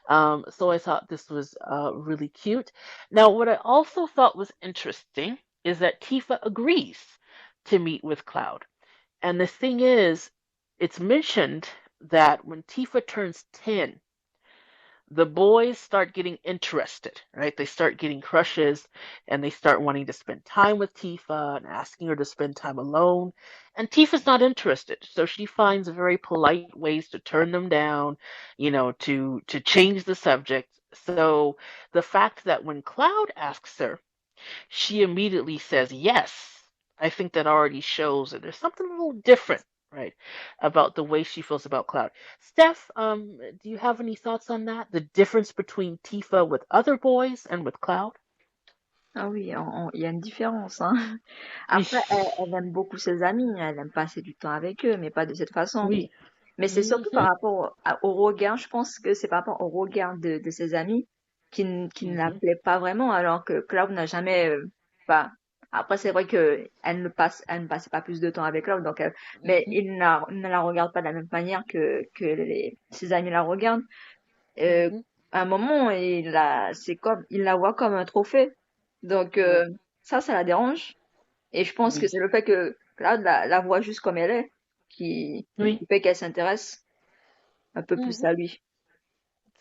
[SPEAKER 1] So I thought this was really cute. Now, what I also thought was interesting is that Tifa agrees to meet with Cloud. And the thing is, it's mentioned that when Tifa turns 10, the boys start getting interested, right? They start getting crushes and they start wanting to spend time with Tifa and asking her to spend time alone. And Tifa's not interested. So she finds very polite ways to turn them down, to change the subject. So the fact that when Cloud asks her, she immediately says yes. I think that already shows that there's something a little different, right, about the way she feels about Cloud. Steph, do you have any thoughts on that? The difference between Tifa with other boys and with Cloud?
[SPEAKER 2] Ah oui, il y a une différence, hein. Après, elle aime beaucoup ses amis, elle aime passer du temps avec eux, mais pas de cette façon.
[SPEAKER 1] Oui.
[SPEAKER 2] Mais c'est surtout par
[SPEAKER 1] Mhm,
[SPEAKER 2] rapport au regard, je pense que c'est par rapport au regard de ses amis qui ne la
[SPEAKER 1] mhm,
[SPEAKER 2] plaît pas vraiment, alors que Cloud n'a jamais, pas. Après, c'est vrai que elle ne passait pas plus de temps avec Cloud, donc mais
[SPEAKER 1] mhm,
[SPEAKER 2] ne la regarde pas de la même manière que ses amis la regardent. Euh,
[SPEAKER 1] mhm.
[SPEAKER 2] à un moment, il la voit comme un trophée. Donc,
[SPEAKER 1] Ouais,
[SPEAKER 2] ça la dérange. Et je pense que
[SPEAKER 1] oui,
[SPEAKER 2] c'est le fait que Cloud la voit juste comme elle est qui
[SPEAKER 1] oui.
[SPEAKER 2] fait qu'elle s'intéresse un peu plus
[SPEAKER 1] Mhm.
[SPEAKER 2] à lui.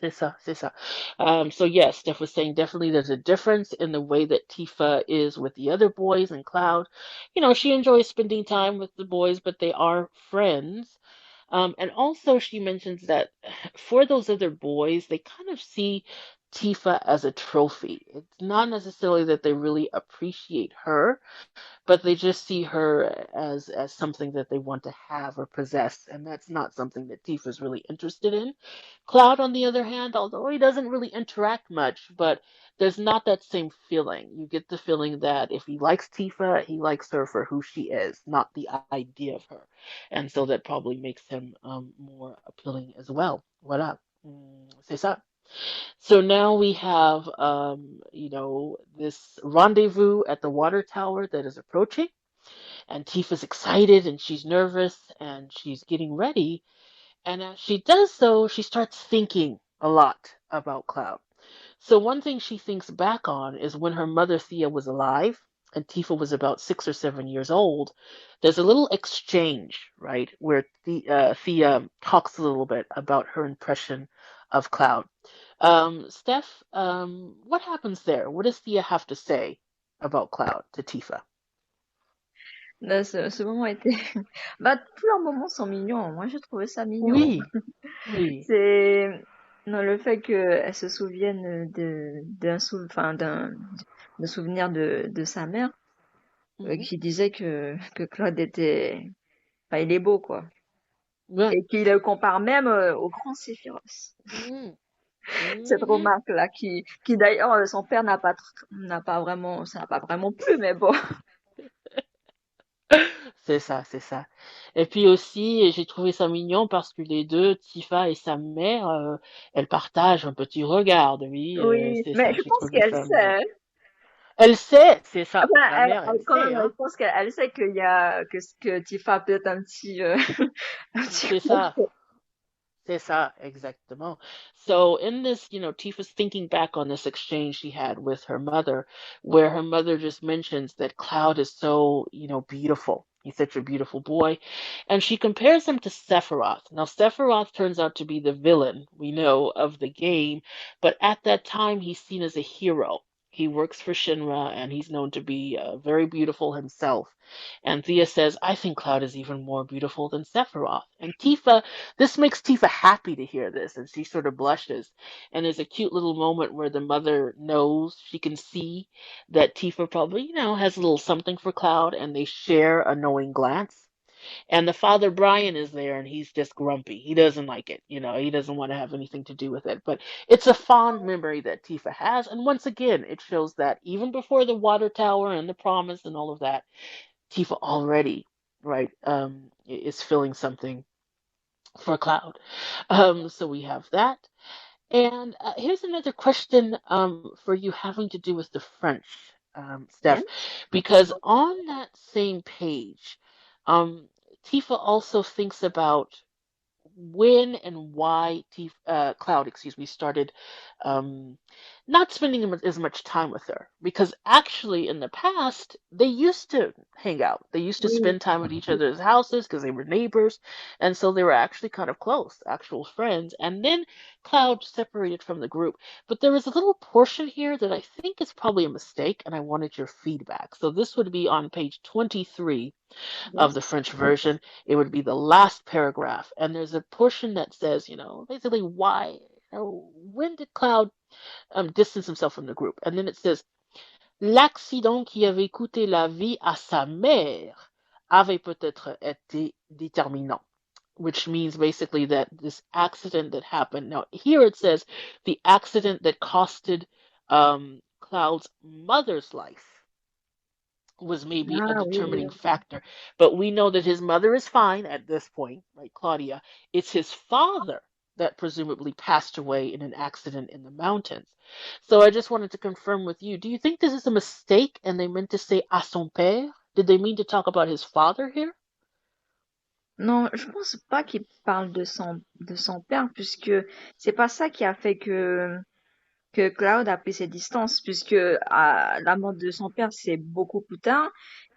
[SPEAKER 1] C'est ça, c'est ça. So yes, Steph was saying definitely there's a difference in the way that Tifa is with the other boys and Cloud. She enjoys spending time with the boys, but they are friends. And also she mentions that for those other boys, they kind of see Tifa as a trophy. It's not necessarily that they really appreciate her, but they just see her as something that they want to have or possess, and that's not something that Tifa's really interested in. Cloud, on the other hand, although he doesn't really interact much, but there's not that same feeling. You get the feeling that if he likes Tifa, he likes her for who she is, not the idea of her, and so that probably makes him more appealing as well. Voilà. C'est ça. So now we have, this rendezvous at the water tower that is approaching, and Tifa's excited and she's nervous and she's getting ready. And as she does so, she starts thinking a lot about Cloud. So one thing she thinks back on is when her mother Thea was alive and Tifa was about 6 or 7 years old. There's a little exchange, right, where Thea talks a little bit about her impression of Cloud. Steph, what happens there? What does Thea have to say about Cloud to Tifa?
[SPEAKER 2] Là, ce moment était, bah, tous leurs moments sont mignons. Moi, j'ai trouvé ça mignon.
[SPEAKER 1] Oui, oui.
[SPEAKER 2] C'est, non, le fait qu'elle se souvienne d'un souvenir de sa mère,
[SPEAKER 1] Mhm.
[SPEAKER 2] qui disait que Claude était, enfin, il est beau, quoi.
[SPEAKER 1] Ouais.
[SPEAKER 2] Et qu'il le compare même au grand Séphiros.
[SPEAKER 1] Mhm.
[SPEAKER 2] Cette
[SPEAKER 1] Mhm.
[SPEAKER 2] remarque-là, qui d'ailleurs, son père ça n'a pas vraiment plu, mais bon.
[SPEAKER 1] C'est ça, c'est ça. Et puis aussi, j'ai trouvé ça mignon parce que les deux, Tifa et sa mère, elles partagent un petit regard. Oui,
[SPEAKER 2] Oui,
[SPEAKER 1] c'est
[SPEAKER 2] mais
[SPEAKER 1] ça,
[SPEAKER 2] je
[SPEAKER 1] j'ai
[SPEAKER 2] pense
[SPEAKER 1] trouvé
[SPEAKER 2] qu'elle
[SPEAKER 1] ça mignon.
[SPEAKER 2] sait.
[SPEAKER 1] Elle sait, c'est ça.
[SPEAKER 2] Enfin,
[SPEAKER 1] La mère, elle
[SPEAKER 2] quand
[SPEAKER 1] sait,
[SPEAKER 2] même, je
[SPEAKER 1] hein.
[SPEAKER 2] pense qu'elle sait que Tifa a peut-être un petit, un petit
[SPEAKER 1] C'est ça.
[SPEAKER 2] crochet.
[SPEAKER 1] C'est ça, exactement. So in this, Tifa's thinking back on this exchange she had with her mother, where her mother just mentions that Cloud is so, beautiful. He's such a beautiful boy. And she compares him to Sephiroth. Now, Sephiroth turns out to be the villain, we know, of the game, but at that time he's seen as a hero. He works for Shinra and he's known to be very beautiful himself. And Thea says, I think Cloud is even more beautiful than Sephiroth. And Tifa, this makes Tifa happy to hear this, and she sort of blushes. And there's a cute little moment where the mother knows, she can see that Tifa probably, has a little something for Cloud, and they share a knowing glance. And the father, Brian, is there, and he's just grumpy. He doesn't like it. He doesn't want to have anything to do with it. But it's a fond memory that Tifa has. And once again, it shows that even before the water tower and the promise and all of that, Tifa already, right, is feeling something for Cloud. So we have that. And here's another question for you having to do with the French,
[SPEAKER 2] Bien.
[SPEAKER 1] Steph, because on that same page, um, Tifa also thinks about when and why Cloud, excuse me, started um, not spending as much time with her because actually in the past they used to hang out. They used to
[SPEAKER 2] Oui,
[SPEAKER 1] spend time at each other's houses because they were neighbors, and so they were actually kind of close, actual friends. And then Cloud separated from the group. But there was a little portion here that I think is probably a mistake, and I wanted your feedback. So this would be on page 23 of
[SPEAKER 2] yes.
[SPEAKER 1] the French version. It would be the last paragraph, and there's a portion that says, basically why. When did Cloud distance himself from the group. And then it says, l'accident qui avait coûté la vie à sa mère avait peut-être été déterminant, which means basically that this accident that happened. Now, here it says the accident that costed Cloud's mother's life was maybe a
[SPEAKER 2] Ah oui,
[SPEAKER 1] determining
[SPEAKER 2] oui.
[SPEAKER 1] factor. But we know that his mother is fine at this point, right, Claudia? It's his father that presumably passed away in an accident in the mountains. So I just wanted to confirm with you, do you think this is a mistake and they meant to say à son père? Did they mean to talk about his father here?
[SPEAKER 2] Non, je pense pas qu'il parle de son père, puisque c'est pas ça qui a fait que Cloud a pris ses distances, puisque la mort de son père, c'est beaucoup plus tard,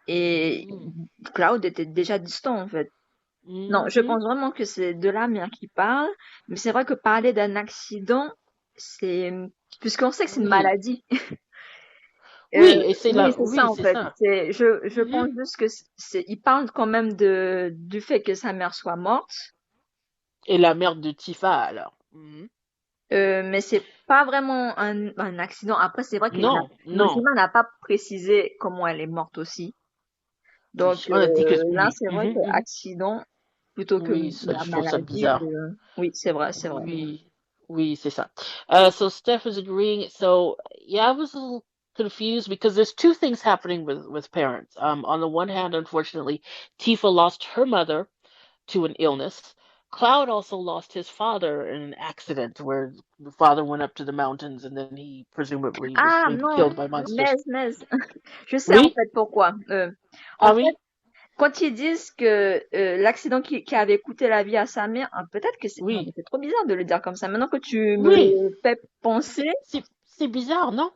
[SPEAKER 2] et
[SPEAKER 1] Mm.
[SPEAKER 2] Cloud était déjà distant, en fait. Non, je
[SPEAKER 1] Mhm.
[SPEAKER 2] pense vraiment que c'est de la mère qui parle, mais c'est vrai que parler d'un accident, c'est, puisqu'on sait que c'est une
[SPEAKER 1] Oui.
[SPEAKER 2] maladie.
[SPEAKER 1] Oui, et c'est
[SPEAKER 2] Oui,
[SPEAKER 1] là.
[SPEAKER 2] c'est ça,
[SPEAKER 1] Oui,
[SPEAKER 2] en
[SPEAKER 1] c'est
[SPEAKER 2] fait.
[SPEAKER 1] ça.
[SPEAKER 2] Je pense
[SPEAKER 1] Mhm.
[SPEAKER 2] juste que il parle quand même du fait que sa mère soit morte.
[SPEAKER 1] Et la mère de Tifa alors. Mhm.
[SPEAKER 2] Mais c'est pas vraiment un accident. Après, c'est vrai que
[SPEAKER 1] Non, non.
[SPEAKER 2] Nojima n'a pas précisé comment elle est morte aussi.
[SPEAKER 1] Oui,
[SPEAKER 2] Donc
[SPEAKER 1] on a dit que
[SPEAKER 2] là,
[SPEAKER 1] oui.
[SPEAKER 2] c'est vrai que
[SPEAKER 1] Mhm, mhm.
[SPEAKER 2] accident plutôt que
[SPEAKER 1] Oui,
[SPEAKER 2] la
[SPEAKER 1] je trouve ça
[SPEAKER 2] maladie.
[SPEAKER 1] bizarre.
[SPEAKER 2] Oui, c'est vrai, c'est vrai.
[SPEAKER 1] Oui, oui, c'est ça. So Steph is agreeing. So yeah, I was a little confused because there's two things happening with parents. On the one hand, unfortunately, Tifa lost her mother to an illness. Cloud also lost his father in an accident where the father went up to the mountains and then he presumably was
[SPEAKER 2] Ah
[SPEAKER 1] maybe
[SPEAKER 2] non,
[SPEAKER 1] killed by monsters.
[SPEAKER 2] Mez. Je sais en
[SPEAKER 1] Oui?
[SPEAKER 2] fait pourquoi. En
[SPEAKER 1] Ah
[SPEAKER 2] fait,
[SPEAKER 1] oui?
[SPEAKER 2] quand ils disent que l'accident qui avait coûté la vie à sa mère, peut-être que c'est... Non, mais
[SPEAKER 1] Oui.
[SPEAKER 2] c'est trop bizarre de le dire comme ça. Maintenant que tu me
[SPEAKER 1] Oui.
[SPEAKER 2] le fais penser,
[SPEAKER 1] C'est bizarre, non?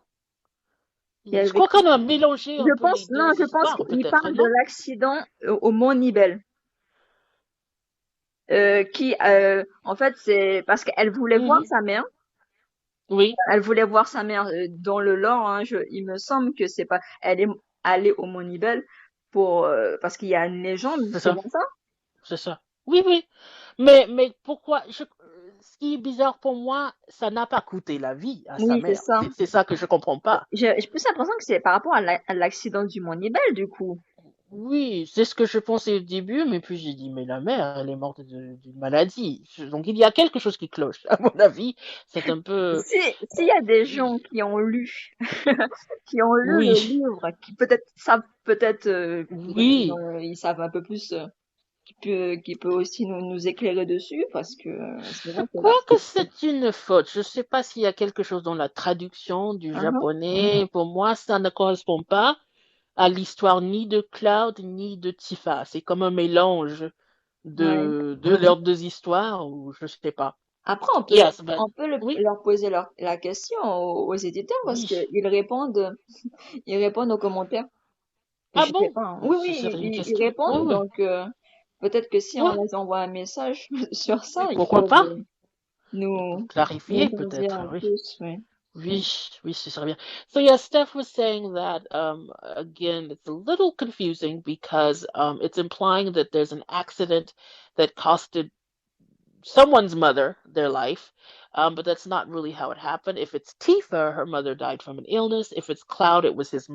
[SPEAKER 2] il y
[SPEAKER 1] Je
[SPEAKER 2] avait...
[SPEAKER 1] crois qu'on a mélangé un peu les
[SPEAKER 2] Non,
[SPEAKER 1] deux
[SPEAKER 2] je pense
[SPEAKER 1] histoires,
[SPEAKER 2] qu'il
[SPEAKER 1] peut-être,
[SPEAKER 2] parle de
[SPEAKER 1] non?
[SPEAKER 2] l'accident au Mont Nibel. En fait, c'est parce qu'elle voulait voir
[SPEAKER 1] Mhm.
[SPEAKER 2] sa mère.
[SPEAKER 1] Oui,
[SPEAKER 2] Elle voulait voir sa mère dans le lore. Hein, il me semble que c'est pas... Elle est allée au Mont Nibel parce qu'il y a une légende.
[SPEAKER 1] c'est
[SPEAKER 2] C'est
[SPEAKER 1] ça,
[SPEAKER 2] bien ça?
[SPEAKER 1] c'est ça. Oui, oui. Mais pourquoi ce qui est bizarre pour moi, ça n'a pas coûté la vie à sa
[SPEAKER 2] Oui, c'est
[SPEAKER 1] mère.
[SPEAKER 2] ça.
[SPEAKER 1] C'est ça que je comprends pas.
[SPEAKER 2] J'ai plus l'impression que c'est par rapport à à l'accident du Mont Nibel, du coup.
[SPEAKER 1] Oui, c'est ce que je pensais au début, mais puis j'ai dit, mais la mère, elle est morte d'une maladie. Donc il y a quelque chose qui cloche. À mon avis, c'est un peu...
[SPEAKER 2] S'il y a des
[SPEAKER 1] Oui,
[SPEAKER 2] gens qui ont lu, qui ont lu
[SPEAKER 1] oui,
[SPEAKER 2] le livre, qui peut-être savent, peut-être,
[SPEAKER 1] oui.
[SPEAKER 2] ils savent un peu plus, qui peut aussi nous éclairer dessus, parce que c'est vrai que là,
[SPEAKER 1] Quoique c'est une faute. Je ne sais pas s'il y a quelque chose dans la traduction du
[SPEAKER 2] uh-huh.
[SPEAKER 1] japonais. Pour moi, ça ne correspond pas à l'histoire ni de Cloud ni de Tifa. C'est comme un mélange
[SPEAKER 2] Ouais.
[SPEAKER 1] de leurs deux histoires ou je sais pas.
[SPEAKER 2] Après,
[SPEAKER 1] Yes, but
[SPEAKER 2] on peut
[SPEAKER 1] oui,
[SPEAKER 2] leur poser la question aux éditeurs parce
[SPEAKER 1] oui.
[SPEAKER 2] qu'ils ils répondent aux commentaires.
[SPEAKER 1] Ah
[SPEAKER 2] Je sais
[SPEAKER 1] bon?
[SPEAKER 2] pas, hein. Oui,
[SPEAKER 1] Ce
[SPEAKER 2] oui,
[SPEAKER 1] serait une
[SPEAKER 2] ils
[SPEAKER 1] question. Oui,
[SPEAKER 2] répondent,
[SPEAKER 1] oui.
[SPEAKER 2] donc peut-être que si on
[SPEAKER 1] Ouais,
[SPEAKER 2] les envoie un message sur ça,
[SPEAKER 1] oui,
[SPEAKER 2] ils
[SPEAKER 1] pourquoi
[SPEAKER 2] peuvent
[SPEAKER 1] pas? Ils peuvent
[SPEAKER 2] nous
[SPEAKER 1] clarifier
[SPEAKER 2] en dire
[SPEAKER 1] peut-être,
[SPEAKER 2] un
[SPEAKER 1] oui.
[SPEAKER 2] plus, oui.
[SPEAKER 1] Oui, oui, ce serait bien. So yeah, Steph was saying that again, it's a little confusing because it's implying that there's an accident that costed someone's mother their life, but that's not really how it happened. If it's Tifa, her mother died from an illness. If it's Cloud, it was his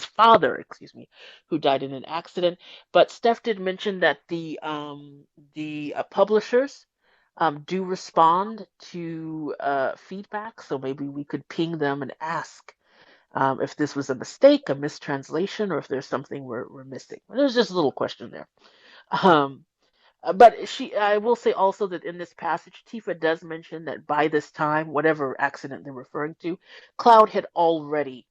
[SPEAKER 1] father, excuse me, who died in an accident. But Steph did mention that the publishers do respond to feedback, so maybe we could ping them and ask if this was a mistake, a mistranslation, or if there's something we're missing. There's just a little question there. Um, but I will say also that in this passage, Tifa does mention that by this time, whatever accident they're referring to, Cloud had already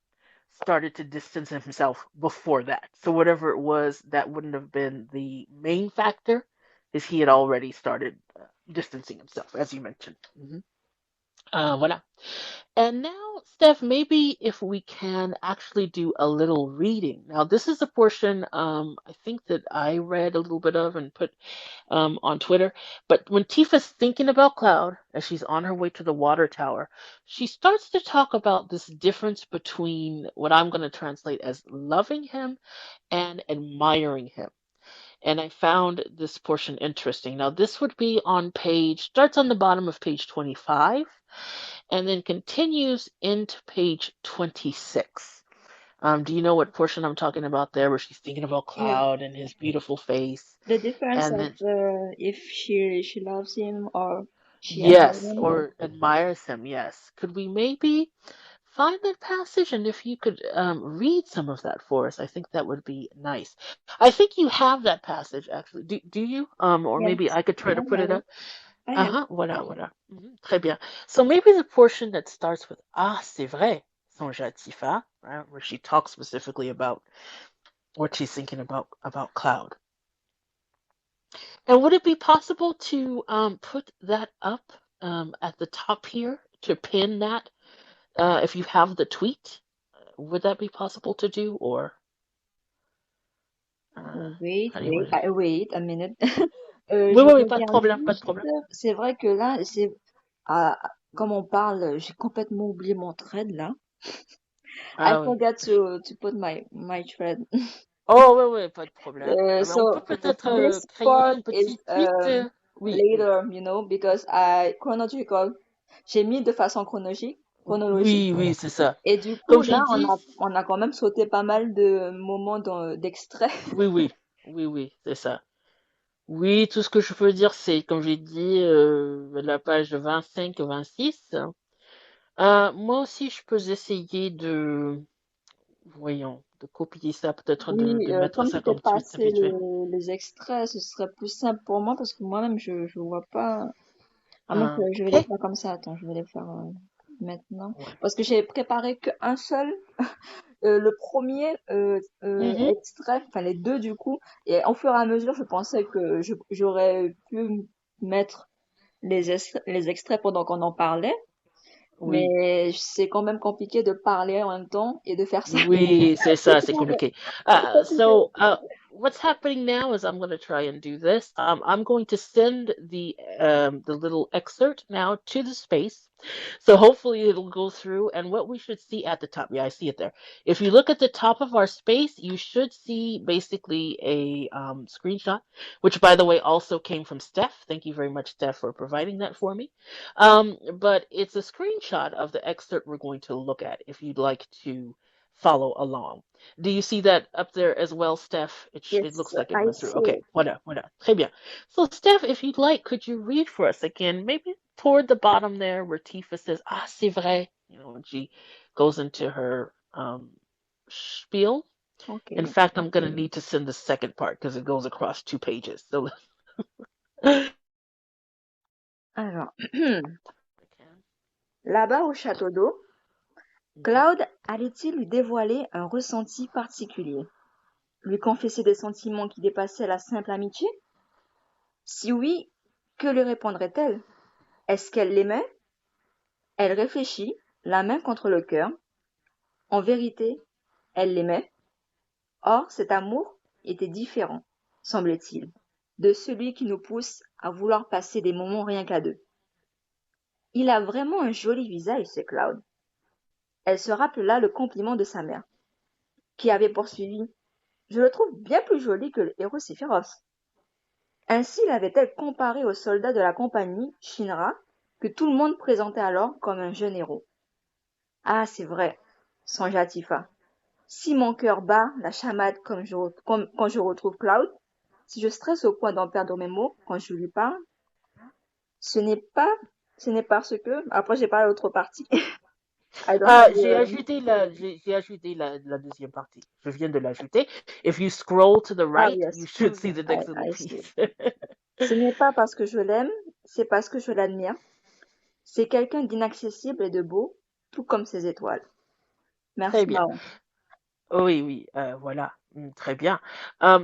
[SPEAKER 1] started to distance himself before that. So whatever it was, that wouldn't have been the main factor, is he had already started distancing himself, as you mentioned. Voilà. And now, Steph, maybe if we can actually do a little reading. Now, this is a portion I think that I read a little bit of and put on Twitter. But when Tifa's thinking about Cloud as she's on her way to the water tower, she starts to talk about this difference between what I'm going to translate as loving him and admiring him. And I found this portion interesting. Now, this would be on starts on the bottom of page 25 and then continues into page 26. Do you know what portion I'm talking about there, where she's thinking about
[SPEAKER 2] Yeah.
[SPEAKER 1] Cloud and his beautiful face?
[SPEAKER 2] The difference
[SPEAKER 1] And
[SPEAKER 2] of
[SPEAKER 1] then,
[SPEAKER 2] if she loves him or she admires
[SPEAKER 1] yes,
[SPEAKER 2] him.
[SPEAKER 1] or admires him, yes. Could we maybe find that passage? And if you could read some of that for us, I think that would be nice. I think you have that passage, actually. Do you? Or maybe
[SPEAKER 2] Yes,
[SPEAKER 1] I could
[SPEAKER 2] I
[SPEAKER 1] try to put
[SPEAKER 2] have
[SPEAKER 1] it
[SPEAKER 2] it.
[SPEAKER 1] up.
[SPEAKER 2] I have.
[SPEAKER 1] Uh-huh, voilà, voilà. Très bien. So maybe the portion that starts with Ah, c'est vrai, songe à Tifa, right, where she talks specifically about what she's thinking about Cloud. And would it be possible to put that up at the top here to pin that if you have the tweet? Would that be possible to do, or
[SPEAKER 2] Wait,
[SPEAKER 1] how do you
[SPEAKER 2] wait,
[SPEAKER 1] want to?
[SPEAKER 2] wait a minute.
[SPEAKER 1] Oui,
[SPEAKER 2] Je
[SPEAKER 1] oui, oui, pas de
[SPEAKER 2] regarde
[SPEAKER 1] problème, pas de
[SPEAKER 2] juste.
[SPEAKER 1] problème.
[SPEAKER 2] C'est vrai que là, ah, comme on parle, j'ai complètement oublié mon thread là. I
[SPEAKER 1] Ah oui.
[SPEAKER 2] forgot to put my thread.
[SPEAKER 1] Oh oui, oui, pas de problème. Ah, mais on peut
[SPEAKER 2] So
[SPEAKER 1] peut-être
[SPEAKER 2] this
[SPEAKER 1] créer
[SPEAKER 2] part
[SPEAKER 1] une
[SPEAKER 2] is
[SPEAKER 1] petite tweet. Oui, oui.
[SPEAKER 2] later, because I chronological. J'ai mis de façon chronologique.
[SPEAKER 1] Oui, oui, c'est ça.
[SPEAKER 2] Et du coup,
[SPEAKER 1] Comme
[SPEAKER 2] là,
[SPEAKER 1] j'ai dit,
[SPEAKER 2] on a quand même sauté pas mal de moments d'extraits.
[SPEAKER 1] oui, oui, oui, oui, c'est ça. Oui, tout ce que je peux dire, c'est, comme j'ai dit, la page 25-26. Moi aussi, je peux essayer voyons, de copier ça, peut-être
[SPEAKER 2] Oui,
[SPEAKER 1] de mettre
[SPEAKER 2] comme
[SPEAKER 1] ça
[SPEAKER 2] tu t'es
[SPEAKER 1] comme tweet
[SPEAKER 2] passé
[SPEAKER 1] habituel.
[SPEAKER 2] les extraits, ce serait plus simple pour moi parce que moi-même, je vois pas. À moins que je vais les
[SPEAKER 1] Ok?
[SPEAKER 2] faire comme ça. Attends, je vais les faire maintenant.
[SPEAKER 1] Ouais.
[SPEAKER 2] Parce que j'ai préparé qu'un seul, le premier
[SPEAKER 1] Mhm.
[SPEAKER 2] extrait, enfin les deux du coup. Et au fur et à mesure, je pensais que j'aurais pu mettre les extraits pendant qu'on en parlait.
[SPEAKER 1] Oui.
[SPEAKER 2] Mais c'est quand même compliqué de parler en même temps et de faire ça.
[SPEAKER 1] Oui, c'est
[SPEAKER 2] Je
[SPEAKER 1] ça, c'est
[SPEAKER 2] trouve
[SPEAKER 1] compliqué.
[SPEAKER 2] compliqué.
[SPEAKER 1] What's happening now is I'm going to try and do this. I'm going to send the little excerpt now to the space. So hopefully it'll go through. And what we should see at the top, yeah, I see it there. If you look at the top of our space, you should see basically a screenshot, which by the way also came from Steph. Thank you very much, Steph, for providing that for me. But it's a screenshot of the excerpt we're going to look at if you'd like to follow along. Do you see that up there as well, Steph? It
[SPEAKER 2] Yes,
[SPEAKER 1] looks like it
[SPEAKER 2] I
[SPEAKER 1] went through.
[SPEAKER 2] see
[SPEAKER 1] Okay,
[SPEAKER 2] it.
[SPEAKER 1] voilà, voilà. Très bien. So, Steph, if you'd like, could you read for us again, maybe toward the bottom there where Tifa says, Ah, c'est vrai, when she goes into her spiel? In
[SPEAKER 2] Ok.
[SPEAKER 1] fact, I'm going to need to send the second part because it goes across 2 pages. So,
[SPEAKER 2] Alors, là-bas au château d'eau, Claude allait-il lui dévoiler un ressenti particulier? Lui confesser des sentiments qui dépassaient la simple amitié? Si oui, que lui répondrait-elle? Est-ce qu'elle l'aimait? Elle réfléchit, la main contre le cœur. En vérité, elle l'aimait. Or, cet amour était différent, semblait-il, de celui qui nous pousse à vouloir passer des moments rien qu'à deux. Il a vraiment un joli visage, ce Claude. Elle se rappela le compliment de sa mère, qui avait poursuivi. Je le trouve bien plus joli que le héros si féroce. Ainsi l'avait-elle comparé au soldat de la compagnie, Shinra, que tout le monde présentait alors comme un jeune héros. Ah, c'est vrai, songea Tifa. Si mon cœur bat la chamade comme quand je retrouve Cloud, si je stresse au point d'en perdre mes mots quand je lui parle, ce n'est pas, ce n'est parce que, après j'ai pas l'autre partie. I don't have
[SPEAKER 1] J'ai ajouté la deuxième partie. Je viens de l'ajouter. If you scroll to the right, you
[SPEAKER 2] yes,
[SPEAKER 1] should see the next little
[SPEAKER 2] I see.
[SPEAKER 1] piece.
[SPEAKER 2] Ce n'est pas parce que je l'aime, c'est parce que je l'admire. C'est quelqu'un d'inaccessible et de beau, tout comme ses étoiles.
[SPEAKER 1] Très
[SPEAKER 2] Merci,
[SPEAKER 1] bien.
[SPEAKER 2] Mao.
[SPEAKER 1] Oui, oui, voilà. Très bien.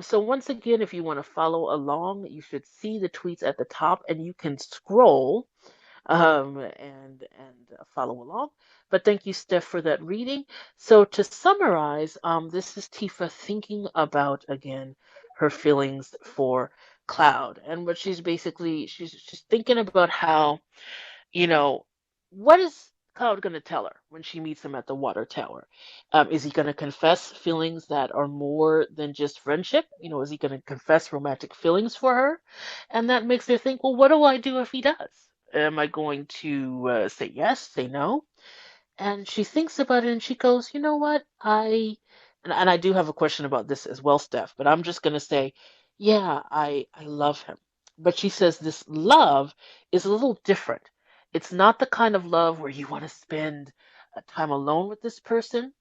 [SPEAKER 1] So once again, if you want to follow along, you should see the tweets at the top and you can scroll and follow along. But thank you, Steph, for that reading. So to summarize, this is Tifa thinking about again her feelings for Cloud, and what she's basically she's thinking about how, you know, what is Cloud going to tell her when she meets him at the water tower? Is he going to confess feelings that are more than just friendship? You know, is he going to confess romantic feelings for her? And that makes her think, well, what do I do if he does? Am I going to say yes, say no? And she thinks about it and she goes, you know what? And I do have a question about this as well, Steph, but I'm just going to say, yeah, I love him. But she says this love is a little different. It's not the kind of love where you want to spend time alone with this person.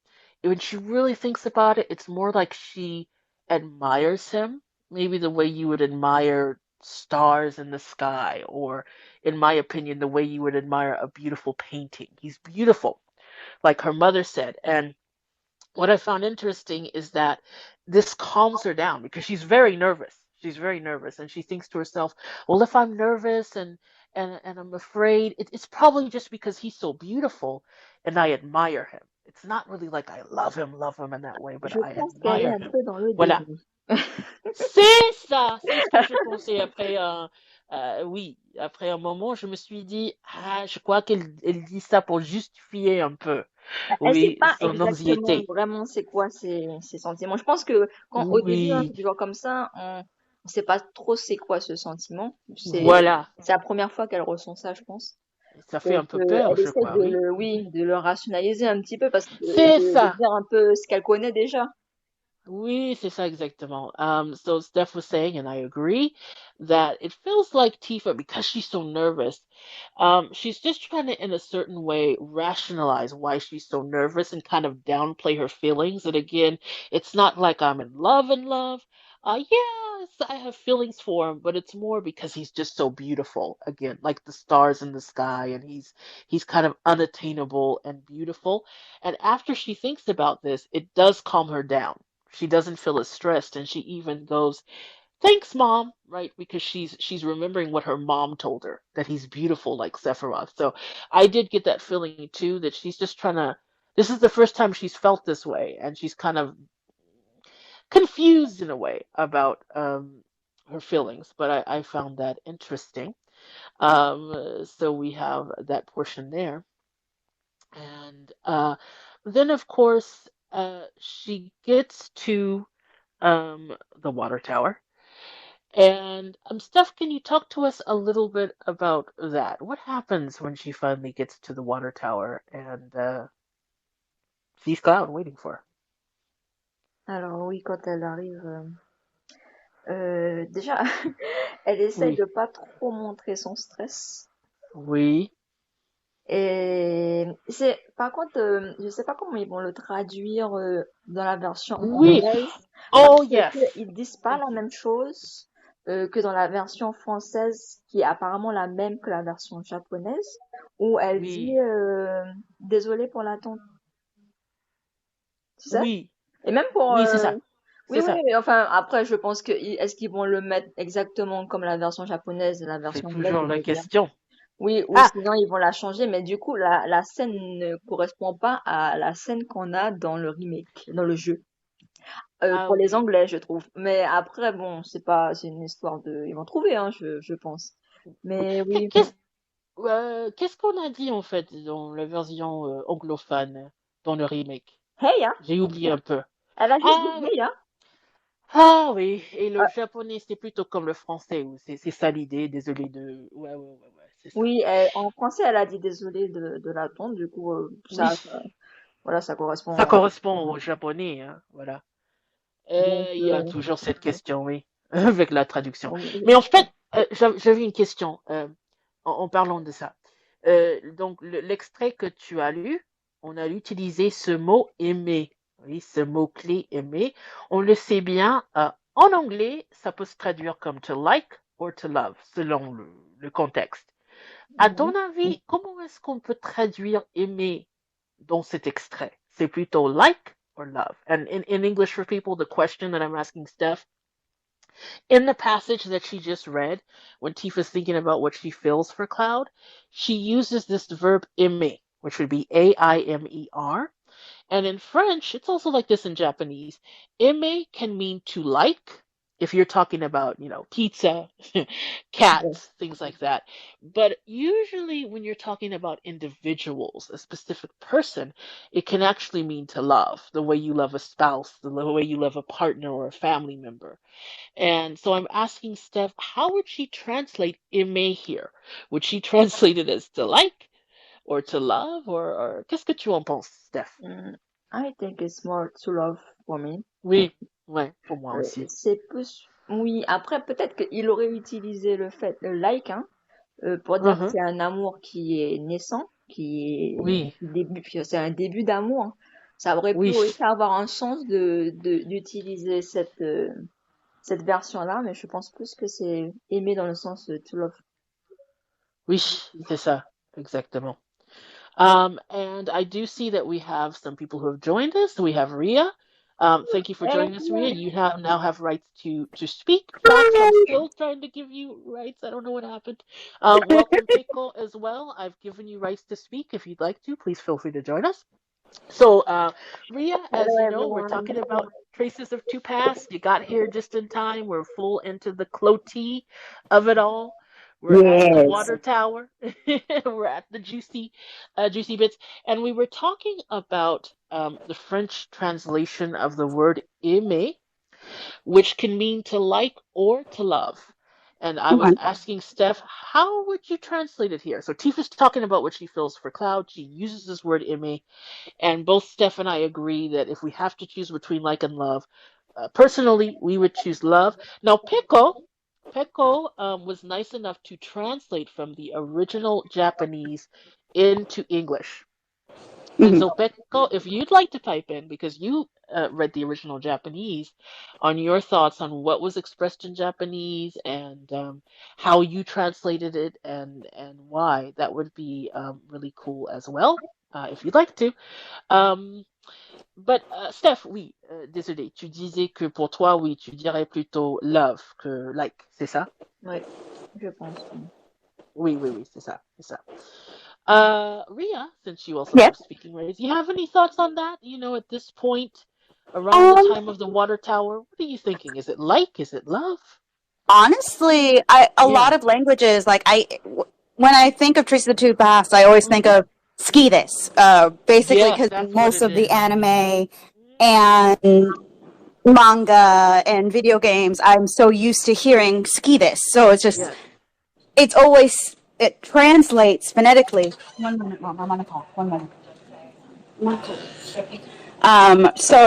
[SPEAKER 1] When she really thinks about it, it's more like she admires him, maybe the way you would admire stars in the sky, or in my opinion, the way you would admire a beautiful painting. He's beautiful, like her mother said. And what I found interesting is that this calms her down because she's very nervous. She's very nervous, and she thinks to herself, "Well, if I'm nervous and I'm afraid, it's probably just because he's so beautiful, and I admire him. It's not really like I love him in that way, but
[SPEAKER 2] Je
[SPEAKER 1] I
[SPEAKER 2] pense qu'elle est
[SPEAKER 1] admire
[SPEAKER 2] un
[SPEAKER 1] him."
[SPEAKER 2] peu dans le
[SPEAKER 1] Voilà,
[SPEAKER 2] déni.
[SPEAKER 1] c'est ce que je pensais après oui, après un moment, je me suis dit, ah, je crois qu'elle dit ça pour justifier un peu,
[SPEAKER 2] Elle sait
[SPEAKER 1] oui,
[SPEAKER 2] pas
[SPEAKER 1] son
[SPEAKER 2] exactement
[SPEAKER 1] anxiété.
[SPEAKER 2] vraiment c'est quoi ses sentiments. Je pense que quand au début un
[SPEAKER 1] Oui,
[SPEAKER 2] truc genre comme ça, on sait pas trop c'est quoi ce sentiment.
[SPEAKER 1] voilà.
[SPEAKER 2] C'est la première fois qu'elle ressent ça, je pense.
[SPEAKER 1] Ça fait
[SPEAKER 2] Donc
[SPEAKER 1] un peu peur,
[SPEAKER 2] elle
[SPEAKER 1] je
[SPEAKER 2] essaie
[SPEAKER 1] crois, oui.
[SPEAKER 2] oui, de le rationaliser un petit peu parce que
[SPEAKER 1] C'est
[SPEAKER 2] de
[SPEAKER 1] ça.
[SPEAKER 2] dire un peu ce qu'elle connaît déjà.
[SPEAKER 1] Oui, c'est ça exactement. So Steph was saying, and I agree, that it feels like Tifa, because she's so nervous, she's just trying to, in a certain way, rationalize why she's so nervous and kind of downplay her feelings. And again, it's not like I'm in love. Yes, I have feelings for him, but it's more because he's just so beautiful. Again, like the stars in the sky, and he's kind of unattainable and beautiful. And after she thinks about this, it does calm her down. She doesn't feel as stressed, and she even goes, "Thanks, Mom," right? Because she's remembering what her mom told her, that he's beautiful like Sephiroth. So I did get that feeling too, that she's just trying to. This is the first time she's felt this way, and she's kind of confused in a way about her feelings. But I found that interesting. So we have that portion there, and then of course she gets to the water tower. And Steph, can you talk to us a little bit about that? What happens when she finally gets to the water tower and sees Cloud waiting for her?
[SPEAKER 2] Alors oui, quand elle arrive, déjà, elle essaye
[SPEAKER 1] Oui,
[SPEAKER 2] de pas trop montrer son stress.
[SPEAKER 1] oui,
[SPEAKER 2] Et c'est, par contre, je sais pas comment ils vont le traduire dans la version
[SPEAKER 1] oui.
[SPEAKER 2] anglaise, parce
[SPEAKER 1] Oh
[SPEAKER 2] que
[SPEAKER 1] yes.
[SPEAKER 2] ils disent pas la
[SPEAKER 1] Thank you.
[SPEAKER 2] même chose que dans la version française, qui est apparemment la même que la version japonaise, où elle dit
[SPEAKER 1] Oui,
[SPEAKER 2] désolé pour l'attente, tu sais?
[SPEAKER 1] oui,
[SPEAKER 2] Et même pour
[SPEAKER 1] oui, c'est ça.
[SPEAKER 2] oui
[SPEAKER 1] C'est
[SPEAKER 2] oui,
[SPEAKER 1] ça.
[SPEAKER 2] enfin après je pense que est-ce qu'ils vont le mettre exactement comme la version japonaise et la
[SPEAKER 1] C'est
[SPEAKER 2] version anglaise,
[SPEAKER 1] toujours
[SPEAKER 2] je
[SPEAKER 1] la
[SPEAKER 2] sais bien.
[SPEAKER 1] question.
[SPEAKER 2] Oui, ou
[SPEAKER 1] Ah,
[SPEAKER 2] sinon ils vont la changer, mais du coup la scène ne correspond pas à la scène qu'on a dans le remake, dans le jeu.
[SPEAKER 1] ah,
[SPEAKER 2] Pour les
[SPEAKER 1] ok.
[SPEAKER 2] Anglais, je trouve. Mais après, bon, c'est une histoire de, ils vont trouver, hein, je pense.
[SPEAKER 1] Oui.
[SPEAKER 2] Mais oui.
[SPEAKER 1] Qu'est-ce qu'on a dit en fait dans la version anglophone, dans le remake?
[SPEAKER 2] Hey, hein?
[SPEAKER 1] J'ai oublié un peu.
[SPEAKER 2] Elle a juste
[SPEAKER 1] Ah,
[SPEAKER 2] dit hey, hein?
[SPEAKER 1] ah oui, et le
[SPEAKER 2] Euh,
[SPEAKER 1] japonais, c'est plutôt comme le français, où c'est ça l'idée, désolé de... Ouais, c'est ça.
[SPEAKER 2] oui, en français, elle a dit désolé de l'attente, du coup,
[SPEAKER 1] Oui,
[SPEAKER 2] voilà, ça
[SPEAKER 1] ça
[SPEAKER 2] correspond.
[SPEAKER 1] correspond au japonais, hein, voilà.
[SPEAKER 2] Donc,
[SPEAKER 1] Il y a toujours cette question, oui, avec la traduction. Mais en
[SPEAKER 2] ouais.
[SPEAKER 1] fait, j'avais une question en parlant de ça. Donc, l'extrait que tu as lu, on a utilisé ce mot aimer, oui, ce mot-clé aimer. On le sait bien, en anglais, ça peut se traduire comme to like or to love, selon le contexte. À ton
[SPEAKER 2] Mhm.
[SPEAKER 1] avis, comment est-ce qu'on peut traduire aimer dans cet extrait? C'est plutôt like or love? And in English for people, the question that I'm asking Steph In the passage that she just read, when Tifa's thinking about what she feels for Cloud, she uses this verb aimer, which would be Aimer. And in French, it's also like this in Japanese. Aimer can mean to like, if you're talking about, pizza,
[SPEAKER 2] Yes.
[SPEAKER 1] cats, things like that. But usually when you're talking about individuals, a specific person, it can actually mean to love, the way you love a spouse, the way you love a partner or a family member. And so I'm asking Steph, how would she translate aimer here? Would she translate it as to like or to love or qu'est-ce que tu en penses, Steph?
[SPEAKER 2] I think it's more to love for me.
[SPEAKER 1] Oui, ouais, pour moi aussi.
[SPEAKER 2] C'est plus, oui, après peut-être qu'il aurait utilisé le like, hein, pour dire que
[SPEAKER 1] Mhm.
[SPEAKER 2] c'est un amour qui est naissant,
[SPEAKER 1] Oui,
[SPEAKER 2] c'est un début d'amour, hein. Ça aurait pu
[SPEAKER 1] oui,
[SPEAKER 2] aussi avoir un sens d'utiliser cette version-là, mais je pense plus que c'est aimer dans le sens de to love.
[SPEAKER 1] oui, c'est ça, exactement. And I do see that we have some people who have joined us. We have Ria. Thank you for joining us, Ria. You now have rights to speak. Max, I'm still trying to give you rights. I don't know what happened. Welcome, Pico, as well. I've given you rights to speak. If you'd like to, please feel free to join us. So, Ria, as
[SPEAKER 2] Hello
[SPEAKER 1] you know, we're
[SPEAKER 2] everyone.
[SPEAKER 1] talking about Traces of Two Paths. You got here just in time. We're full into the clotee of it all. We're at the
[SPEAKER 4] Yes.
[SPEAKER 1] water tower. We're at the juicy bits, and we were talking about the French translation of the word aimer, which can mean to like or to love. And I was asking Steph, how would you translate it here? So Tifa's talking about what she feels for Cloud. She uses this word aimer. And both Steph and I agree that if we have to choose between like and love, personally, we would choose love. Now, Peko was nice enough to translate from the original Japanese into English. And
[SPEAKER 4] Mhm.
[SPEAKER 1] so, Peko, if you'd like to type in, because you read the original Japanese, on your thoughts on what was expressed in Japanese and how you translated it and why, that would be really cool as well, if you'd like to. Um, but Steph, oui, désolé, tu disais que pour toi, oui, tu dirais plutôt love que like, c'est ça?
[SPEAKER 2] Oui, je pense.
[SPEAKER 1] Oui, oui, oui, c'est ça, c'est ça. Ria, since you also
[SPEAKER 4] Yes.
[SPEAKER 1] have speaking rights, you have any thoughts on that? At this point, around the
[SPEAKER 4] Um,
[SPEAKER 1] time of the water tower, what are you thinking? Is it like? Is it love?
[SPEAKER 4] honestly, a
[SPEAKER 1] Yeah.
[SPEAKER 4] lot of languages, when I think of Trace of the Two Paths, I always think
[SPEAKER 1] Mm-hmm.
[SPEAKER 4] of ski this, basically
[SPEAKER 1] Yes,
[SPEAKER 4] because
[SPEAKER 1] that's what
[SPEAKER 4] most
[SPEAKER 1] it
[SPEAKER 4] of the
[SPEAKER 1] is.
[SPEAKER 4] anime
[SPEAKER 1] Mm-hmm.
[SPEAKER 4] and manga and video games, I'm so used to hearing ski this. So
[SPEAKER 1] Yes.
[SPEAKER 4] it translates phonetically. One minute, Mom, I'm on a call. 1 minute. So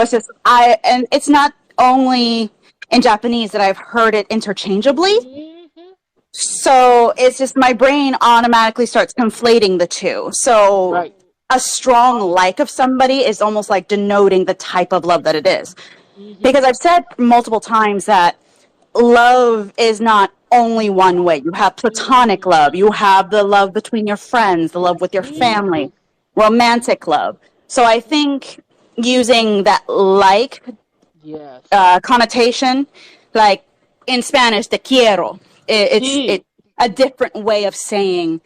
[SPEAKER 4] and it's not only in Japanese that I've heard it interchangeably.
[SPEAKER 1] Mm-hmm.
[SPEAKER 4] So it's just my brain automatically starts conflating the two. So
[SPEAKER 1] Right.
[SPEAKER 4] a strong like of somebody is almost like denoting the type of love that it is.
[SPEAKER 1] Mm-hmm.
[SPEAKER 4] Because I've said multiple times that love is not only one way. You have platonic
[SPEAKER 1] Mm-hmm.
[SPEAKER 4] love, you have the love between your friends, the love with your
[SPEAKER 1] Mm-hmm.
[SPEAKER 4] family, romantic love. So I think using that like
[SPEAKER 1] Yes.
[SPEAKER 4] connotation, like in Spanish, te quiero. It's
[SPEAKER 1] See,
[SPEAKER 4] a different way of saying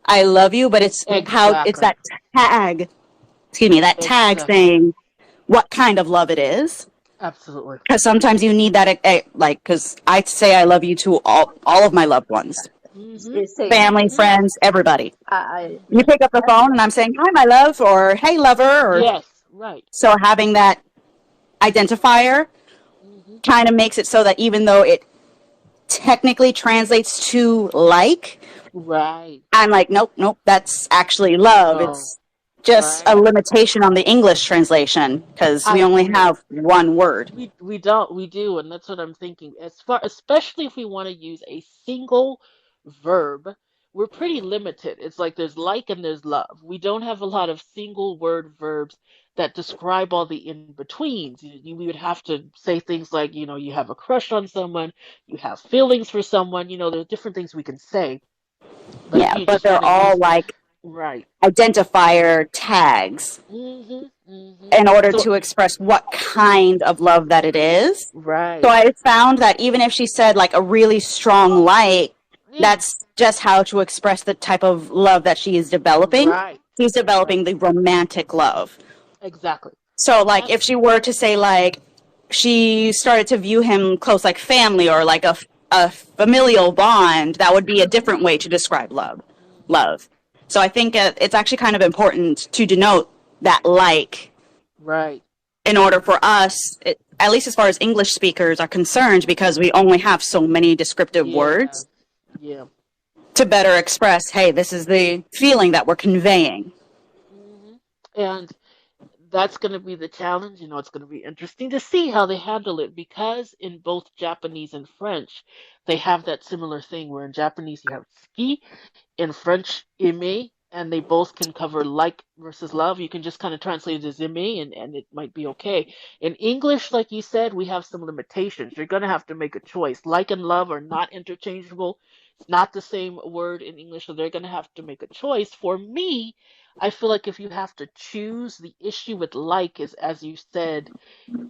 [SPEAKER 4] I love you, but it's
[SPEAKER 1] exactly.
[SPEAKER 4] that tag. Excuse me, that tag
[SPEAKER 1] Exactly.
[SPEAKER 4] saying what kind of love it is.
[SPEAKER 1] Absolutely.
[SPEAKER 4] Because sometimes you need that, because I say I love you to all of my loved ones,
[SPEAKER 1] Mm-hmm.
[SPEAKER 2] Et same.
[SPEAKER 4] family, friends, everybody. You
[SPEAKER 2] Yeah.
[SPEAKER 4] pick up the phone and I'm saying hi, my love, or hey, lover, or
[SPEAKER 1] Yes, right.
[SPEAKER 4] so having that identifier
[SPEAKER 1] Mm-hmm.
[SPEAKER 4] kind of makes it so that even though it technically translates to like,
[SPEAKER 1] Right.
[SPEAKER 4] I'm like, nope, nope, that's actually love.
[SPEAKER 1] No.
[SPEAKER 4] It's just a
[SPEAKER 1] Right.
[SPEAKER 4] limitation on the English translation because we
[SPEAKER 1] I
[SPEAKER 4] only have one word.
[SPEAKER 1] we do, and that's what I'm thinking. Especially if we want to use a single verb, we're pretty limited. It's like there's like and there's love. We don't have a lot of single word verbs that describe all the in-betweens. We would have to say things like, you have a crush on someone, you have feelings for someone, there are different things we can say. But if
[SPEAKER 4] Yeah,
[SPEAKER 1] you
[SPEAKER 4] but
[SPEAKER 1] just want
[SPEAKER 4] they're
[SPEAKER 1] to
[SPEAKER 4] all
[SPEAKER 1] use
[SPEAKER 4] like.
[SPEAKER 1] Right.
[SPEAKER 4] identifier tags
[SPEAKER 1] Mm-hmm.
[SPEAKER 4] in order
[SPEAKER 1] So,
[SPEAKER 4] to express what kind of love that it is. So
[SPEAKER 1] right.
[SPEAKER 4] I found that even if she said like a really strong like,
[SPEAKER 1] Yeah.
[SPEAKER 4] that's just how to express the type of love that she is developing.
[SPEAKER 1] Right.
[SPEAKER 4] She's
[SPEAKER 1] Right.
[SPEAKER 4] developing the romantic love.
[SPEAKER 1] Exactly.
[SPEAKER 4] So like
[SPEAKER 1] And
[SPEAKER 4] if she were to say like she started to view him close like family or like a familial bond, that would be a different way to describe love.
[SPEAKER 1] mhm.
[SPEAKER 4] Love. So I think it's actually kind of important to denote that like
[SPEAKER 1] Right.
[SPEAKER 4] in order for us, at least as far as English speakers are concerned, because we only have so many descriptive
[SPEAKER 1] Yeah.
[SPEAKER 4] words
[SPEAKER 1] Yeah.
[SPEAKER 4] to better express, hey, this is the feeling that we're conveying.
[SPEAKER 1] hmm And that's going to be the challenge. It's going to be interesting to see how they handle it because in both Japanese and French, they have that similar thing where in Japanese you have ski, in French, aimer, and they both can cover like versus love. You can just kind of translate it as aimer and it might be okay. In English, like you said, we have some limitations. You're going to have to make a choice. Like and love are not interchangeable. It's not the same word in English, so they're going to have to make a choice. For me, I feel like if you have to choose, the issue with like is, as you said,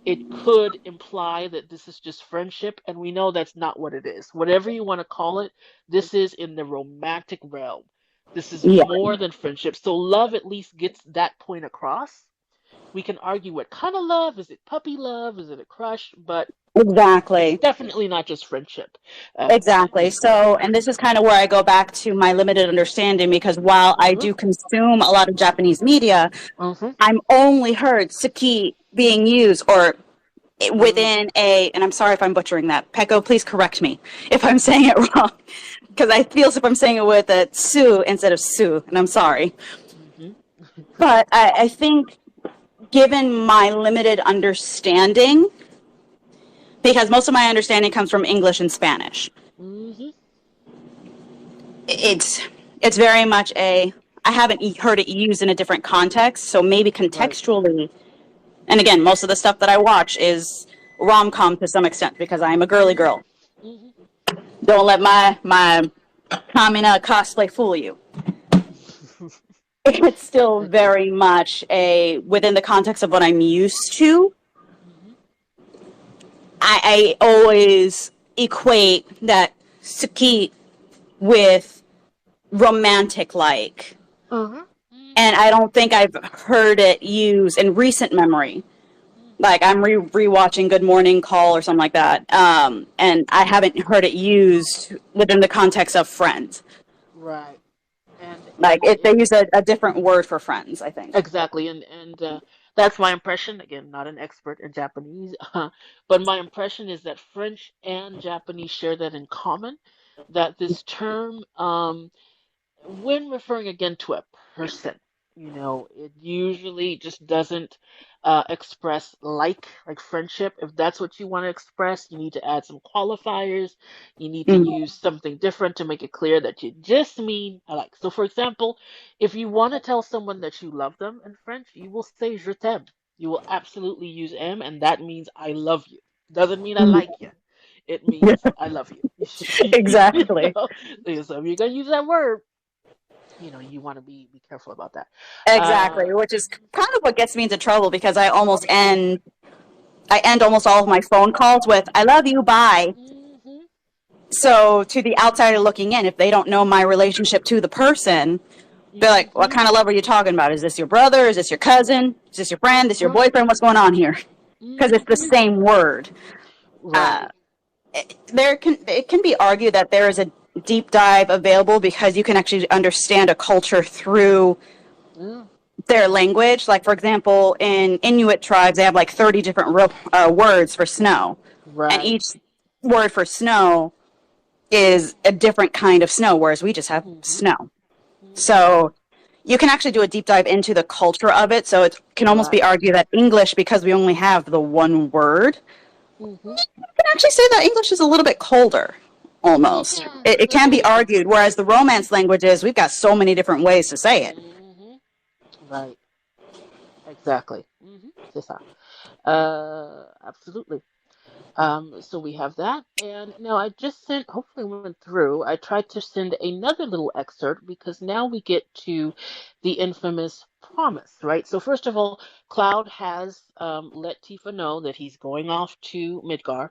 [SPEAKER 1] it could imply that this is just friendship, and we know that's not what it is. Whatever you want to call it, this is in the romantic realm. This is
[SPEAKER 4] Yeah,
[SPEAKER 1] more than friendship. So love at least gets that point across. We can argue what kind of love. Is it puppy love? Is it a crush? But it's
[SPEAKER 4] exactly.
[SPEAKER 1] definitely not just friendship.
[SPEAKER 4] Exactly. So, and this is kind of where I go back to my limited understanding because while I
[SPEAKER 1] Mm-hmm,
[SPEAKER 4] do consume a lot of Japanese media,
[SPEAKER 1] mm-hmm,
[SPEAKER 4] I'm only heard Suki being used or
[SPEAKER 1] mm,
[SPEAKER 4] within a, and I'm sorry if I'm butchering that. Peko, please correct me if I'm saying it wrong because I feel as if I'm saying it with a su instead of su, and I'm sorry.
[SPEAKER 1] mm-hmm,
[SPEAKER 4] But I think given my limited understanding, because most of my understanding comes from English and Spanish,
[SPEAKER 1] mm-hmm.
[SPEAKER 4] it's it's very much a I haven't heard it used in a different context, so maybe
[SPEAKER 1] Right.
[SPEAKER 4] contextually. And again, most of the stuff that I watch is rom-com to some extent because I'm a girly
[SPEAKER 1] Mm-hmm,
[SPEAKER 4] girl.
[SPEAKER 1] mm-hmm.
[SPEAKER 4] Don't let my Kamina cosplay fool you. It's still very much a within the context of what I'm used to.
[SPEAKER 1] Mm-hmm.
[SPEAKER 4] I always equate that Suki with romantic like.
[SPEAKER 1] Uh-huh.
[SPEAKER 4] And I don't think I've heard it used in recent memory. Like I'm rewatching Good Morning Call or something like that, and I haven't heard it used within the context of Friends.
[SPEAKER 1] Right. And
[SPEAKER 4] Like
[SPEAKER 1] and
[SPEAKER 4] they
[SPEAKER 1] it
[SPEAKER 4] use a different word for Friends, I think.
[SPEAKER 1] exactly, and that's my impression. Again, not an expert in Japanese, but my impression is that French and Japanese share that in common. That this term, when referring again to a person, it usually just doesn't express like friendship. If that's what you want to express, you need to add some qualifiers. You need to
[SPEAKER 4] Mm-hmm.
[SPEAKER 1] use something different to make it clear that you just mean I like. So, for example, if you want to tell someone that you love them in French, you will say je t'aime. You will absolutely use M, and that means I love you. Doesn't mean I like you. It means I love you.
[SPEAKER 4] Exactly.
[SPEAKER 1] So if you're gonna use that word, you want to be careful about that.
[SPEAKER 4] Exactly,
[SPEAKER 1] Uh,
[SPEAKER 4] which is kind of what gets me into trouble because I end almost all of my phone calls with "I love you, bye."
[SPEAKER 1] hmm
[SPEAKER 4] So to the outsider looking in, if they don't know my relationship to the person, they're like, "What
[SPEAKER 1] hmm
[SPEAKER 4] kind of love are you talking about? Is this your brother? Is this your cousin? Is this your friend? Is this your
[SPEAKER 1] Right.
[SPEAKER 4] boyfriend? What's going on here?" Because it's the
[SPEAKER 1] hmm
[SPEAKER 4] same word. Uh,
[SPEAKER 1] Right.
[SPEAKER 4] it can be argued that there is a deep dive available because you can actually understand a culture through
[SPEAKER 1] Yeah.
[SPEAKER 4] their language. Like for example, in Inuit tribes, they have like 30 different words for snow, and
[SPEAKER 1] Right.
[SPEAKER 4] each word for snow is a different kind of snow, whereas we just have
[SPEAKER 1] hmm
[SPEAKER 4] snow.
[SPEAKER 1] hmm
[SPEAKER 4] So you can actually do a deep dive into the culture of it. So it can almost be
[SPEAKER 1] Right.
[SPEAKER 4] argued that English, because we only have the one word,
[SPEAKER 1] hmm
[SPEAKER 4] can actually say that English is a little bit colder, almost.
[SPEAKER 1] Yeah.
[SPEAKER 4] It
[SPEAKER 1] Little
[SPEAKER 4] can be
[SPEAKER 1] bit.
[SPEAKER 4] argued, whereas the Romance languages, we've got so many different ways to say it.
[SPEAKER 1] hmm Right. Exactly. C'est ça. Absolutely. So we have that. And now I just sent, hopefully went through, I tried to send another little excerpt because now we get to the infamous promise, right? So first of all, Cloud has let Tifa know that he's going off to Midgar.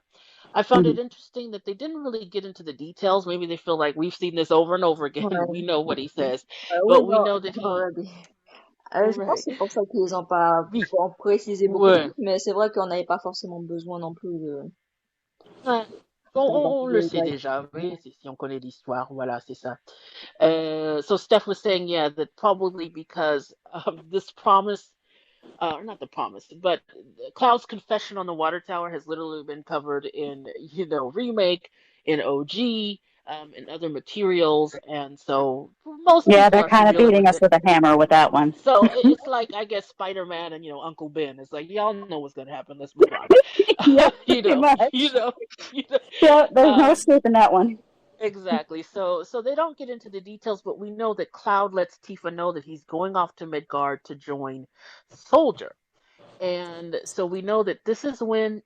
[SPEAKER 1] I found
[SPEAKER 4] Mhm.
[SPEAKER 1] it interesting that they didn't really get into the details. Maybe they feel like we've seen this over and over again. We
[SPEAKER 2] Ouais.
[SPEAKER 1] know what he says,
[SPEAKER 2] Oui,
[SPEAKER 1] but we know that he,
[SPEAKER 2] regardez. Je pense
[SPEAKER 1] right,
[SPEAKER 2] que c'est pour ça qu'ils n'ont pas
[SPEAKER 1] oui,
[SPEAKER 2] précisé beaucoup
[SPEAKER 1] ouais.
[SPEAKER 2] plus, mais c'est vrai qu'on n'avait pas forcément besoin non plus
[SPEAKER 1] Ouais.
[SPEAKER 2] d'avoir plus
[SPEAKER 1] On
[SPEAKER 2] de
[SPEAKER 1] le sait
[SPEAKER 2] détails.
[SPEAKER 1] déjà, oui, si on connaît l'histoire, voilà, c'est ça. So Steph was saying, yeah, that probably because this promise, not the promise, but Cloud's confession on the water tower has literally been covered in, remake, in OG, in other materials, and so most
[SPEAKER 4] Yeah,
[SPEAKER 1] people
[SPEAKER 4] they're
[SPEAKER 1] are
[SPEAKER 4] kind of
[SPEAKER 1] familiar
[SPEAKER 4] beating
[SPEAKER 1] with
[SPEAKER 4] us
[SPEAKER 1] it.
[SPEAKER 4] with a hammer with that one.
[SPEAKER 1] So it's like, I guess, Spider-Man and Uncle Ben. It's like y'all know what's gonna happen. Let's move on.
[SPEAKER 4] Yeah,
[SPEAKER 1] you
[SPEAKER 4] pretty
[SPEAKER 1] know, you
[SPEAKER 4] much.
[SPEAKER 1] know, you know.
[SPEAKER 4] Yeah, there's no
[SPEAKER 1] Um,
[SPEAKER 4] escaping that one.
[SPEAKER 1] Exactly. So they don't get into the details, but we know that Cloud lets Tifa know that he's going off to Midgard to join Soldier. And so we know that this is when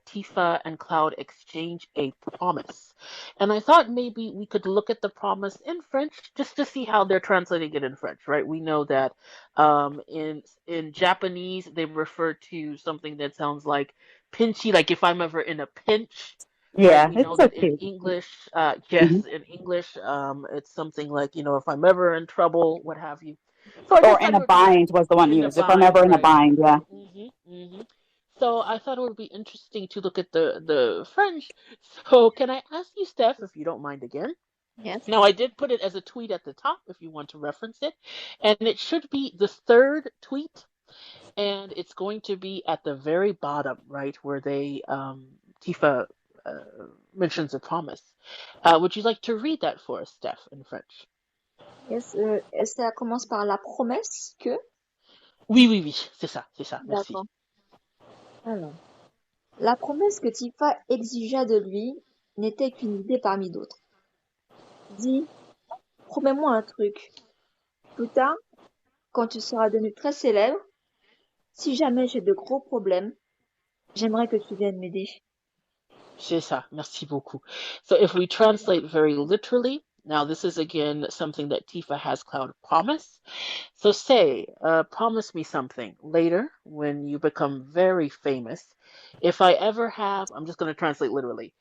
[SPEAKER 1] Tifa and Cloud exchange a promise. And I thought maybe we could look at the promise in French just to see how they're translating it in French, right? We know that in Japanese they refer to something that sounds like pinchy, like if I'm ever in a pinch, right?
[SPEAKER 4] Yeah,
[SPEAKER 1] We know
[SPEAKER 4] it's so
[SPEAKER 1] that in
[SPEAKER 4] cute.
[SPEAKER 1] English,
[SPEAKER 4] Hmm.
[SPEAKER 1] yes, in English, it's something like, if I'm ever in trouble, what have you. So I
[SPEAKER 4] Or
[SPEAKER 1] just
[SPEAKER 4] in
[SPEAKER 1] thought it
[SPEAKER 4] a
[SPEAKER 1] would be
[SPEAKER 4] bind was the one
[SPEAKER 1] in the
[SPEAKER 4] used. If I'm
[SPEAKER 1] bind,
[SPEAKER 4] ever in a
[SPEAKER 1] right?
[SPEAKER 4] bind, yeah.
[SPEAKER 1] Hmm. So I thought it would be interesting to look at the French. So can I ask you, Steph, if you don't mind again?
[SPEAKER 2] Yes.
[SPEAKER 1] Now I did put it as a tweet at the top if you want to reference it, and it should be the third tweet, and it's going to be at the very bottom, right where they Tifa uh, mentions a promise. Would you like to read that for us, Steph, in French?
[SPEAKER 2] Yes, ça commence par la promesse que.
[SPEAKER 1] Oui, oui, oui, c'est ça. Merci.
[SPEAKER 2] D'accord. Alors, la promesse que Tifa exigea de lui n'était qu'une idée parmi d'autres. Dis, promets-moi un truc. Plus tard, quand tu seras devenu très célèbre, si jamais j'ai de gros problèmes, j'aimerais que tu viennes m'aider.
[SPEAKER 1] C'est ça. Merci beaucoup. So if we translate very literally, now this is again something that Tifa has Cloud promise. So say, promise me something later when you become very famous. If I ever have, I'm just going to translate literally,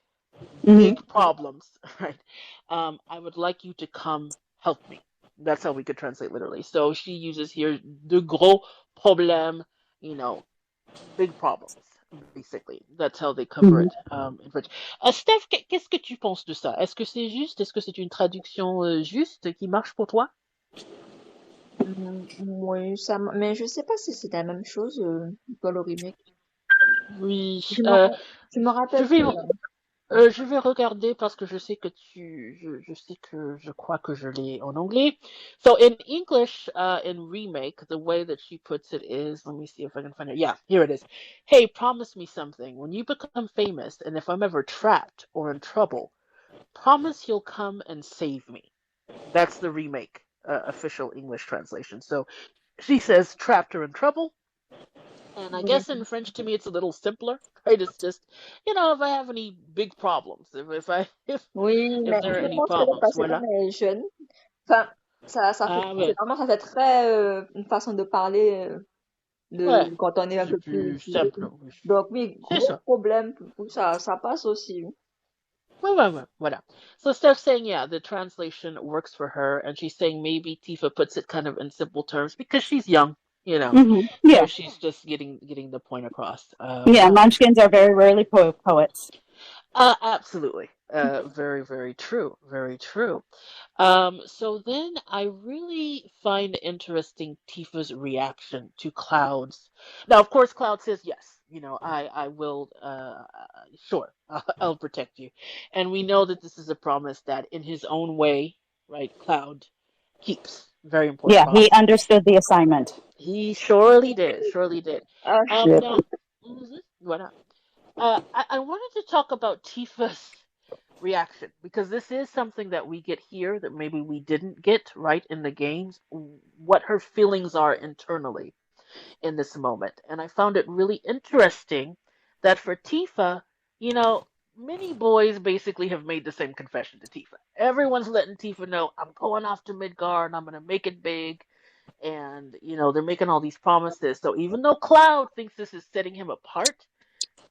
[SPEAKER 4] Hmm.
[SPEAKER 1] big problems, right? I would like you to come help me. That's how we could translate literally. So she uses here de gros problèmes, you know, big problems, basically. That's how they cover
[SPEAKER 4] Hmm.
[SPEAKER 1] it in French. Steph, qu'est-ce que tu penses de ça? Est-ce que c'est juste? Est-ce que c'est une traduction juste qui marche pour toi?
[SPEAKER 2] Oui, mais je sais pas si c'est la même chose dans le remake.
[SPEAKER 1] Oui.
[SPEAKER 2] Je me, ra- je me
[SPEAKER 1] Je
[SPEAKER 2] rappelle
[SPEAKER 1] vais,
[SPEAKER 2] plus.
[SPEAKER 1] je vais regarder parce que je sais que je sais que je crois que je l'ai en anglais. So in English, in remake, the way that she puts it is, let me see if I can find it. Yeah, here it is. Hey, promise me something. When you become famous, and if I'm ever trapped or in trouble, promise you'll come and save me. That's the remake, official English translation. So she says trapped or in trouble. And I guess in French, to me, it's a little simpler, right? It's just, if I have any big problems,
[SPEAKER 2] Oui,
[SPEAKER 1] if
[SPEAKER 2] mais
[SPEAKER 1] there are
[SPEAKER 2] je
[SPEAKER 1] any
[SPEAKER 2] pense que
[SPEAKER 1] problems,
[SPEAKER 2] parce que quand
[SPEAKER 1] voilà.
[SPEAKER 2] elle est jeune, enfin,
[SPEAKER 1] Ah
[SPEAKER 2] c'est
[SPEAKER 1] ouais,
[SPEAKER 2] vraiment, ça fait très une façon de parler
[SPEAKER 1] ouais,
[SPEAKER 2] de quand on est un
[SPEAKER 1] c'est
[SPEAKER 2] peu
[SPEAKER 1] plus
[SPEAKER 2] plus
[SPEAKER 1] simple,
[SPEAKER 2] jeune.
[SPEAKER 1] oui.
[SPEAKER 2] Donc oui,
[SPEAKER 1] C'est
[SPEAKER 2] gros
[SPEAKER 1] ça.
[SPEAKER 2] problème, ça passe aussi. Oui.
[SPEAKER 1] Ouais, ouais, ouais, voilà. So Steph's saying, yeah, the translation works for her, and she's saying maybe Tifa puts it kind of in simple terms because she's young, you know,
[SPEAKER 4] Hmm.
[SPEAKER 1] so
[SPEAKER 4] Yeah.
[SPEAKER 1] she's just getting the point across.
[SPEAKER 4] Yeah,
[SPEAKER 1] Yeah.
[SPEAKER 4] munchkins are very rarely poets.
[SPEAKER 1] Absolutely. Very, very true. Very true. So then I really find interesting Tifa's reaction to Cloud's. Now, of course, Cloud says, yes, I will, sure, I'll protect you. And we know that this is a promise that in his own way, right, Cloud keeps. Very important
[SPEAKER 4] Yeah, he
[SPEAKER 1] promise.
[SPEAKER 4] understood the assignment.
[SPEAKER 1] He surely did, surely did.
[SPEAKER 2] Ah,
[SPEAKER 4] Yep.
[SPEAKER 1] Now, voilà. I wanted to talk about Tifa's reaction because this is something that we get here that maybe we didn't get right in the games, what her feelings are internally in this moment. And I found it really interesting that for Tifa, you know, many boys basically have made the same confession to Tifa. Everyone's letting Tifa know, I'm going off to Midgard and I'm going to make it big. And, they're making all these promises. So even though Cloud thinks this is setting him apart,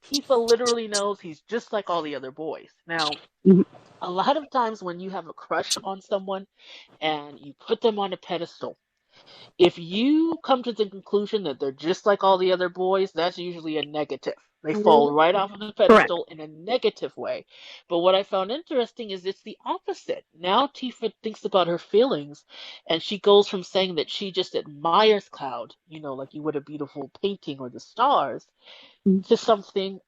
[SPEAKER 1] Tifa literally knows he's just like all the other boys. Now,
[SPEAKER 4] Mhm.
[SPEAKER 1] a lot of times when you have a crush on someone and you put them on a pedestal, if you come to the conclusion that they're just like all the other boys, that's usually a negative. They fall right off of the
[SPEAKER 4] Correct.
[SPEAKER 1] pedestal in a negative way. But what I found interesting is it's the opposite. Now Tifa thinks about her feelings and she goes from saying that she just admires Cloud, like you would a beautiful painting or the stars,
[SPEAKER 4] Mhm.
[SPEAKER 1] to something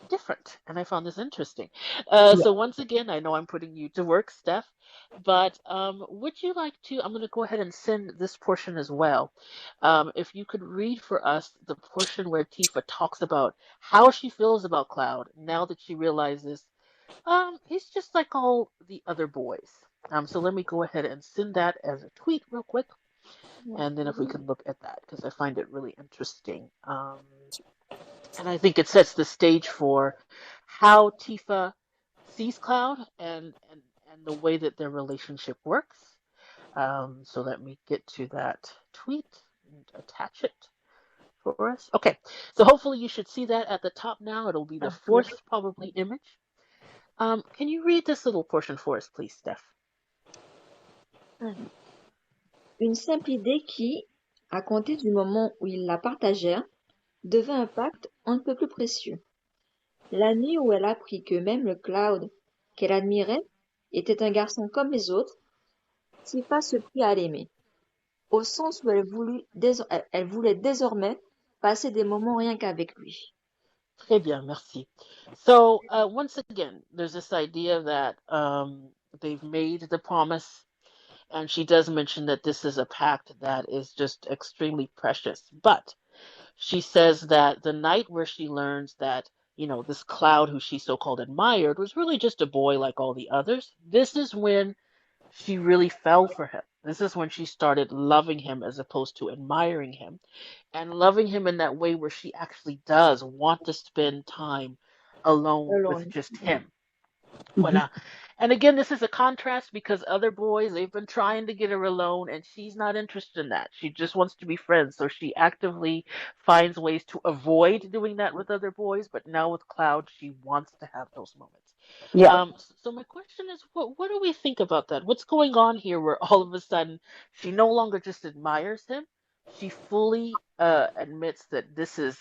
[SPEAKER 1] different. And I found this interesting.
[SPEAKER 4] Yeah.
[SPEAKER 1] So once again, I know I'm putting you to work, Steph, but would you like to? I'm going to go ahead and send this portion as well. If you could read for us the portion where Tifa talks about how she feels about Cloud now that she realizes he's just like all the other boys. So let me go ahead and send that as a tweet real quick, and then if we can look at that because I find it really interesting. And I think it sets the stage for how Tifa sees Cloud and the way that their relationship works. So let me get to that tweet and attach it for us. Okay, so hopefully you should see that at the top now. It'll be the
[SPEAKER 2] Yes.
[SPEAKER 1] fourth probably image. Can you read this little portion for us, please, Steph?
[SPEAKER 2] Une simple idée qui, à compter du moment où ils la partagèrent, devint un pacte on ne peut plus précieux. La nuit où elle apprit que même le Cloud qu'elle admirait était un garçon comme les autres, Tifa se prit à l'aimer, au sens où elle voulait désormais passer des moments rien qu'avec lui.
[SPEAKER 1] Très bien, merci. So once again, there's this idea that they've made the promise. And she does mention that this is a pact that is just extremely precious. But she says that the night where she learns that, this Cloud who she so called admired was really just a boy like all the others, this is when she really fell for him. This is when she started loving him as opposed to admiring him, and loving him in that way where she actually does want to spend time alone with
[SPEAKER 2] Alone.
[SPEAKER 1] just him.
[SPEAKER 4] Mhm.
[SPEAKER 1] Voilà. And again, this is a contrast because other boys, they've been trying to get her alone, and she's not interested in that. She just wants to be friends. So she actively finds ways to avoid doing that with other boys. But now with Cloud, she wants to have those moments.
[SPEAKER 4] Yeah.
[SPEAKER 1] So my question is, what do we think about that? What's going on here where all of a sudden she no longer just admires him? She fully admits that this is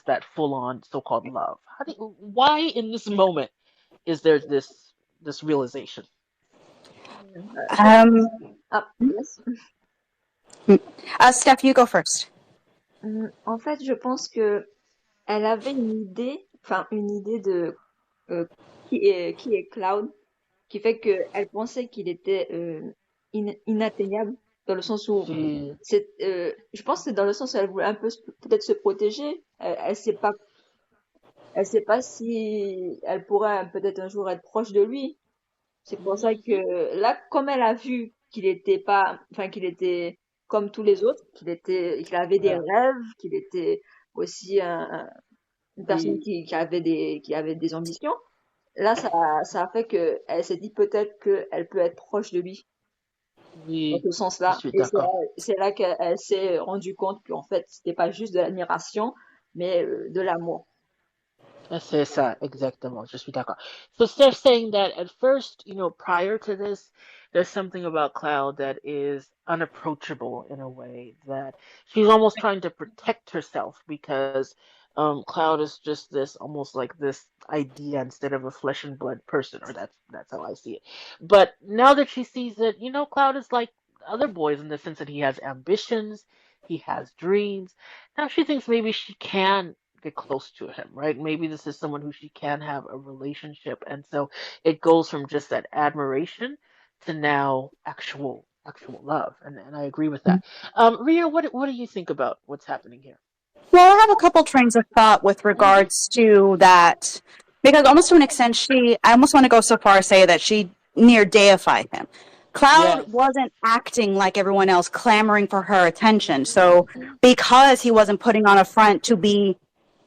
[SPEAKER 1] that full-on so-called love. Why in this moment is there this realization?
[SPEAKER 2] Je
[SPEAKER 4] Um,
[SPEAKER 2] yes.
[SPEAKER 4] Steph, you go first.
[SPEAKER 2] En fait, je pense que elle avait une idée de qui est Cloud, qui fait qu'elle pensait qu'il était inatteignable, dans le sens où
[SPEAKER 1] She,
[SPEAKER 2] je pense que c'est dans le sens où elle voulait un peu peut-être se protéger. Elle sait pas si elle pourrait peut-être un jour être proche de lui. C'est pour ça que là, comme elle a vu qu'il était pas, enfin qu'il était comme tous les autres, qu'il avait des
[SPEAKER 1] yeah,
[SPEAKER 2] rêves, qu'il était aussi une personne
[SPEAKER 1] oui,
[SPEAKER 2] qui avait des ambitions. Là, ça a fait que elle s'est dit peut-être qu'elle peut être proche de lui dans
[SPEAKER 1] oui,
[SPEAKER 2] ce
[SPEAKER 1] je
[SPEAKER 2] sens-là.
[SPEAKER 1] suis
[SPEAKER 2] Et
[SPEAKER 1] d'accord.
[SPEAKER 2] c'est là qu'elle s'est rendue compte qu'en fait, c'était pas juste de l'admiration, mais de l'amour.
[SPEAKER 1] C'est ça, exactement. Je suis d'accord. So Steph's saying that at first, prior to this, there's something about Cloud that is unapproachable in a way that she's almost trying to protect herself because Cloud is just this almost like this idea instead of a flesh and blood person, or that's how I see it. But now that she sees that, Cloud is like other boys in the sense that he has ambitions, he has dreams. Now she thinks maybe she can get close to him, right? Maybe this is someone who she can have a relationship. And so it goes from just that admiration to now actual love. And I agree with that. Ria, what do you think about what's happening here?
[SPEAKER 4] Well, I have a couple trains of thought with regards to that, because almost to an extent, I almost want to go so far as say that she near deified him. Cloud
[SPEAKER 1] Yes.
[SPEAKER 4] wasn't acting like everyone else, clamoring for her attention. So because he wasn't putting on a front to be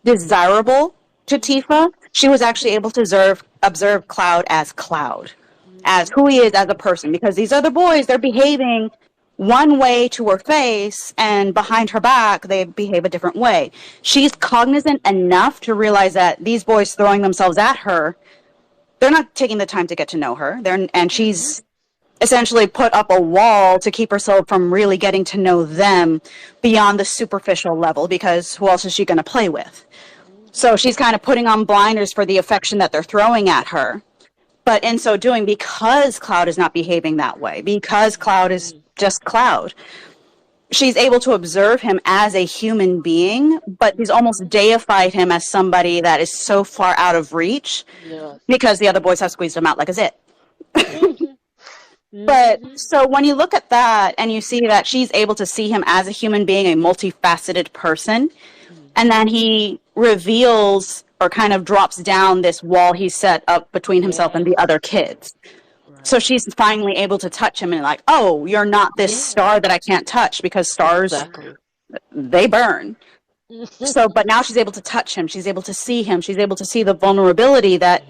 [SPEAKER 4] desirable, to Tifa, she was actually able to observe Cloud, as who he is as a person. Because these other boys, they're behaving one way to her face, and behind her back, they behave a different way. She's cognizant enough to realize that these boys throwing themselves at her, they're not taking the time to get to know her. And she's essentially put up a wall to keep herself from really getting to know them beyond the superficial level, because who else is she going to play with? So she's kind of putting on blinders for the affection that they're throwing at her. But in so doing, because Cloud is not behaving that way, because Cloud is just Cloud, she's able to observe him as a human being, but she's almost deified him as somebody that is so far out of reach, because the other boys have squeezed him out like a zit. But so when you look at that and you see that she's able to see him as a human being, a multifaceted person, and then he reveals or kind of drops down this wall he set up between himself and the other kids. So she's finally able to touch him and like, oh, you're not this star that I can't touch, because stars, they burn. So, but now she's able to touch him. She's able to see him. She's able to see the vulnerability that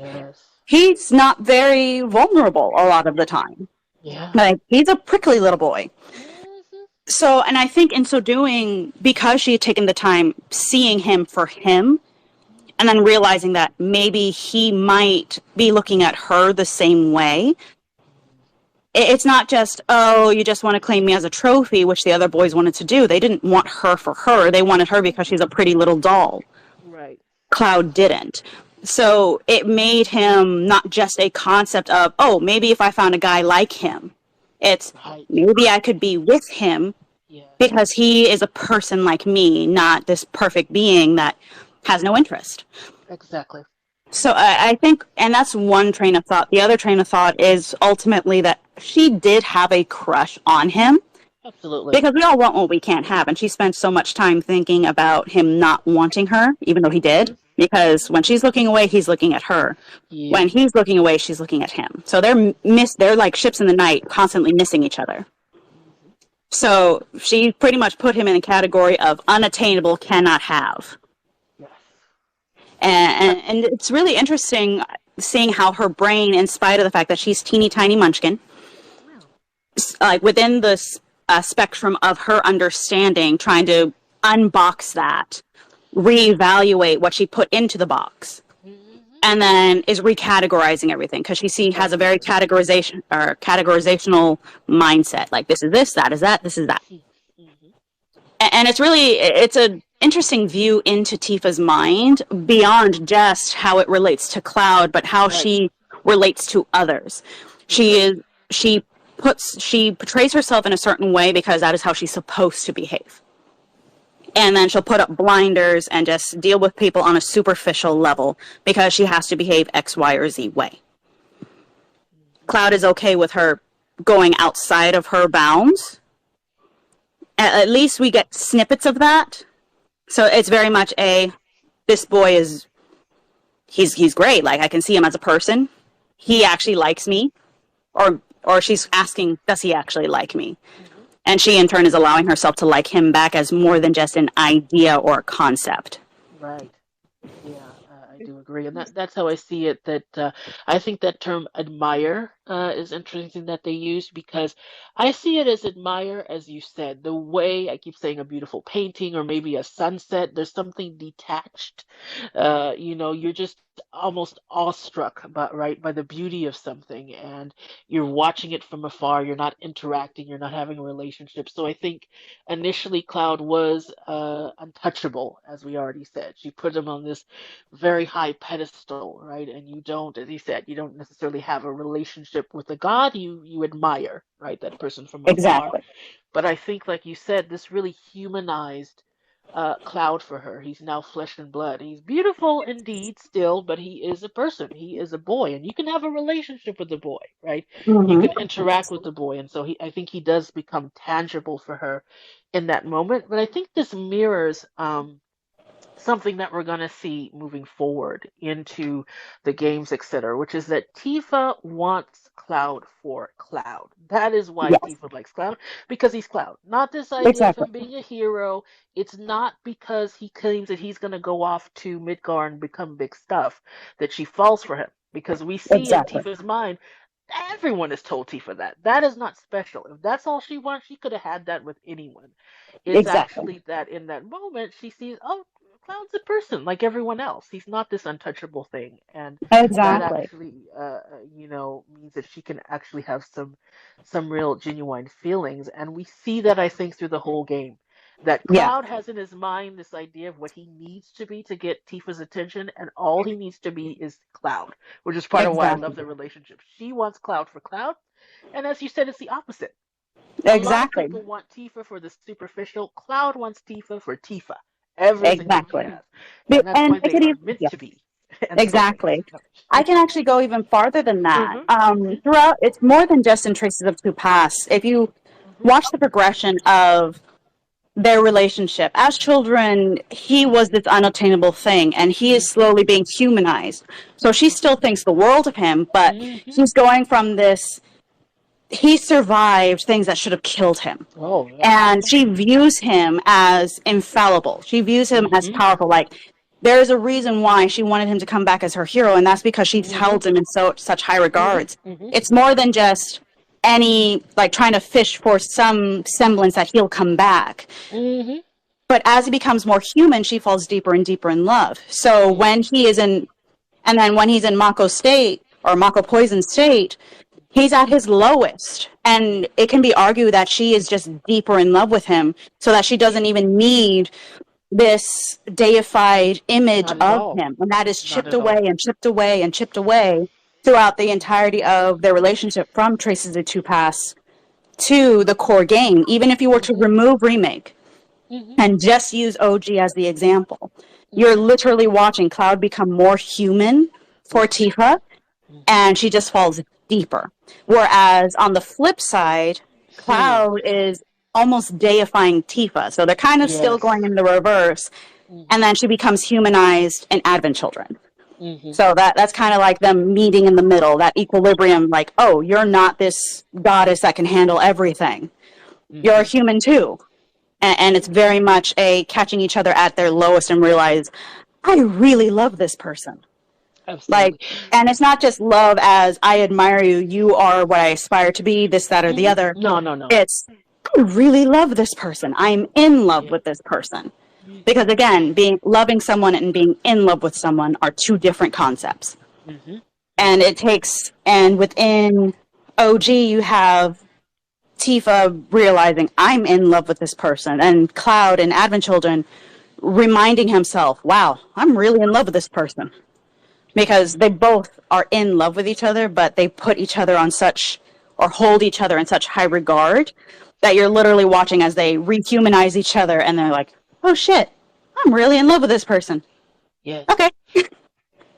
[SPEAKER 4] he's not very vulnerable a lot of the time. Like, he's a prickly little boy. So, and I think in so doing, because she had taken the time seeing him for him, and then realizing that maybe he might be looking at her the same way, it's not just, oh, you just want to claim me as a trophy, which the other boys wanted to do. They didn't want her for her. They wanted her because she's a pretty little doll.
[SPEAKER 1] Right.
[SPEAKER 4] Cloud didn't. So it made him not just a concept of, oh, maybe if I found a guy like him, it's maybe I could be with him because he is a person like me, not this perfect being that has no interest.
[SPEAKER 1] Exactly.
[SPEAKER 4] So I think, and that's one train of thought. The other train of thought is ultimately that she did have a crush on him.
[SPEAKER 1] Absolutely.
[SPEAKER 4] Because we all want what we can't have. And she spent so much time thinking about him not wanting her, even though he did. Because when she's looking away, he's looking at her. When he's looking away, she's looking at him. So they're like ships in the night, constantly missing each other. So she pretty much put him in a category of unattainable, cannot have. And it's really interesting seeing how her brain, in spite of the fact that she's teeny tiny munchkin, like within the spectrum of her understanding, trying to unbox that, reevaluate what she put into the box, and then is recategorizing everything, because she has a very categorizational mindset. Like, this is this, that is that, this is that. And it's an interesting view into Tifa's mind beyond just how it relates to Cloud, but how she relates to others. She portrays herself in a certain way because that is how she's supposed to behave. And then she'll put up blinders and just deal with people on a superficial level because she has to behave X, Y, or Z way. Cloud is okay with her going outside of her bounds. At least we get snippets of that. So it's very much this boy he's great. Like, I can see him as a person. He actually likes me. Or she's asking, does he actually like me? And she, in turn, is allowing herself to like him back as more than just an idea or a concept.
[SPEAKER 1] Right. Yeah, I do agree. And that's how I see it, that I think that term admire is interesting that they use, because I see it as admire, as you said, the way, I keep saying a beautiful painting or maybe a sunset, there's something detached. You're just almost awestruck by the beauty of something, and you're watching it from afar, you're not interacting, you're not having a relationship. So I think initially Cloud was untouchable, as we already said. She put him on this very high pedestal, right? And you don't, as he said, you don't necessarily have a relationship with a god, you admire, right, that person from afar.
[SPEAKER 4] Exactly.
[SPEAKER 1] But I think, like you said, this really humanized Cloud for her. He's now flesh and blood. He's beautiful indeed still, but he is a person. He is a boy, and you can have a relationship with the boy, right? You can interact with the boy, and so I think he does become tangible for her in that moment. But I think this mirrors something that we're going to see moving forward into the games, etc., which is that Tifa wants Cloud for Cloud. That is why
[SPEAKER 4] Yes,
[SPEAKER 1] Tifa likes Cloud, because he's Cloud. Not this idea of
[SPEAKER 4] exactly,
[SPEAKER 1] him being a hero. It's not because he claims that he's going to go off to Midgar and become big stuff that she falls for him. Because we see in
[SPEAKER 4] exactly,
[SPEAKER 1] Tifa's mind, everyone has told Tifa that. That is not special. If that's all she wants, she could have had that with anyone. It's
[SPEAKER 4] exactly,
[SPEAKER 1] actually that in that moment she sees, oh, Cloud's a person like everyone else. He's not this untouchable thing, and that
[SPEAKER 4] exactly.
[SPEAKER 1] actually, means that she can actually have some real genuine feelings, and we see that I think through the whole game. That
[SPEAKER 4] Yeah,
[SPEAKER 1] Cloud has in his mind this idea of what he needs to be to get Tifa's attention, and all he needs to be is Cloud, which is part of why I love
[SPEAKER 4] exactly,
[SPEAKER 1] the relationship. She wants Cloud for Cloud, and as you said, it's the opposite. A lot of
[SPEAKER 4] exactly,
[SPEAKER 1] people want Tifa for the superficial. Cloud wants Tifa for Tifa, everything that she
[SPEAKER 4] exactly.
[SPEAKER 1] has, and that's
[SPEAKER 4] And
[SPEAKER 1] why
[SPEAKER 4] I
[SPEAKER 1] they
[SPEAKER 4] could
[SPEAKER 1] are
[SPEAKER 4] even,
[SPEAKER 1] meant
[SPEAKER 4] yeah,
[SPEAKER 1] to be. And so,
[SPEAKER 4] exactly. I
[SPEAKER 1] yeah.
[SPEAKER 4] can actually go even farther than that.
[SPEAKER 1] Mhm. Mhm.
[SPEAKER 4] Throughout, it's more than just in Traces of Two Paths. If you
[SPEAKER 1] Mhm.
[SPEAKER 4] watch the progression of their relationship as children, he was this unattainable thing, and he is
[SPEAKER 1] Mhm.
[SPEAKER 4] slowly being humanized. So she still thinks the world of him, but
[SPEAKER 1] Mhm.
[SPEAKER 4] he's going from this. He survived things that should have killed him.
[SPEAKER 1] Oh yeah.
[SPEAKER 4] And she views him as infallible. She views him as
[SPEAKER 1] Mhm.
[SPEAKER 4] powerful. Like, there's a reason why she wanted him to come back as her hero, and that's because she's
[SPEAKER 1] Mhm.
[SPEAKER 4] held him in such high
[SPEAKER 1] Mhm.
[SPEAKER 4] regards.
[SPEAKER 1] Mhm.
[SPEAKER 4] It's more than just any, like, trying to fish for some semblance that he'll come back.
[SPEAKER 1] Mhm.
[SPEAKER 4] But as he becomes more human, she falls deeper and deeper in love. So
[SPEAKER 1] Mhm.
[SPEAKER 4] when he is in, and then when he's in Mako state, or Mako poison state, he's at his lowest. And it can be argued that she is just deeper in love with him, so that she doesn't even need this deified image
[SPEAKER 1] Not at
[SPEAKER 4] of
[SPEAKER 1] all.
[SPEAKER 4] him. And that is
[SPEAKER 1] Not
[SPEAKER 4] chipped
[SPEAKER 1] at all.
[SPEAKER 4] away and chipped away and chipped away throughout the entirety of their relationship, from Traces of Two Paths to the core game. Even if you were to
[SPEAKER 1] Mhm.
[SPEAKER 4] remove Remake
[SPEAKER 1] Mhm.
[SPEAKER 4] and just use OG as the example, you're
[SPEAKER 1] Mhm.
[SPEAKER 4] literally watching Cloud become more human for
[SPEAKER 1] Yes.
[SPEAKER 4] Tifa,
[SPEAKER 1] Mhm.
[SPEAKER 4] and she just falls deeper. Whereas on the flip side,
[SPEAKER 1] Hmm.
[SPEAKER 4] Cloud is almost deifying Tifa. So they're kind of still going
[SPEAKER 1] Yes.
[SPEAKER 4] in the reverse. And
[SPEAKER 1] Mhm.
[SPEAKER 4] then she becomes humanized in Advent Children.
[SPEAKER 1] Mhm.
[SPEAKER 4] So that's kind of like them meeting in the middle, that equilibrium, like, oh, you're not this goddess that can handle everything. You're a
[SPEAKER 1] Mhm.
[SPEAKER 4] human too. And it's very much a catching each other at their lowest and realize, I really love this person. Like,
[SPEAKER 1] Absolutely.
[SPEAKER 4] and it's not just love as I admire you, you are what I aspire to be, this, that, or the
[SPEAKER 1] Mhm.
[SPEAKER 4] other.
[SPEAKER 1] No, no, no.
[SPEAKER 4] It's, I really love this person. I'm in love
[SPEAKER 1] Yeah.
[SPEAKER 4] with this person. Because
[SPEAKER 1] Mhm.
[SPEAKER 4] again, being loving someone and being in love with someone are two different concepts.
[SPEAKER 1] Mhm.
[SPEAKER 4] And
[SPEAKER 1] Mhm.
[SPEAKER 4] it takes, and within OG, you have Tifa realizing I'm in love with this person, and Cloud and Advent Children reminding himself, wow, I'm really in love with this person. Because
[SPEAKER 1] Mhm.
[SPEAKER 4] they both are in love with each other, but they put each other on such, or hold each other in such high regard, that you're literally watching as they rehumanize each other, and they're like, oh shit, I'm really in love with this person.
[SPEAKER 1] Yes.
[SPEAKER 4] Okay.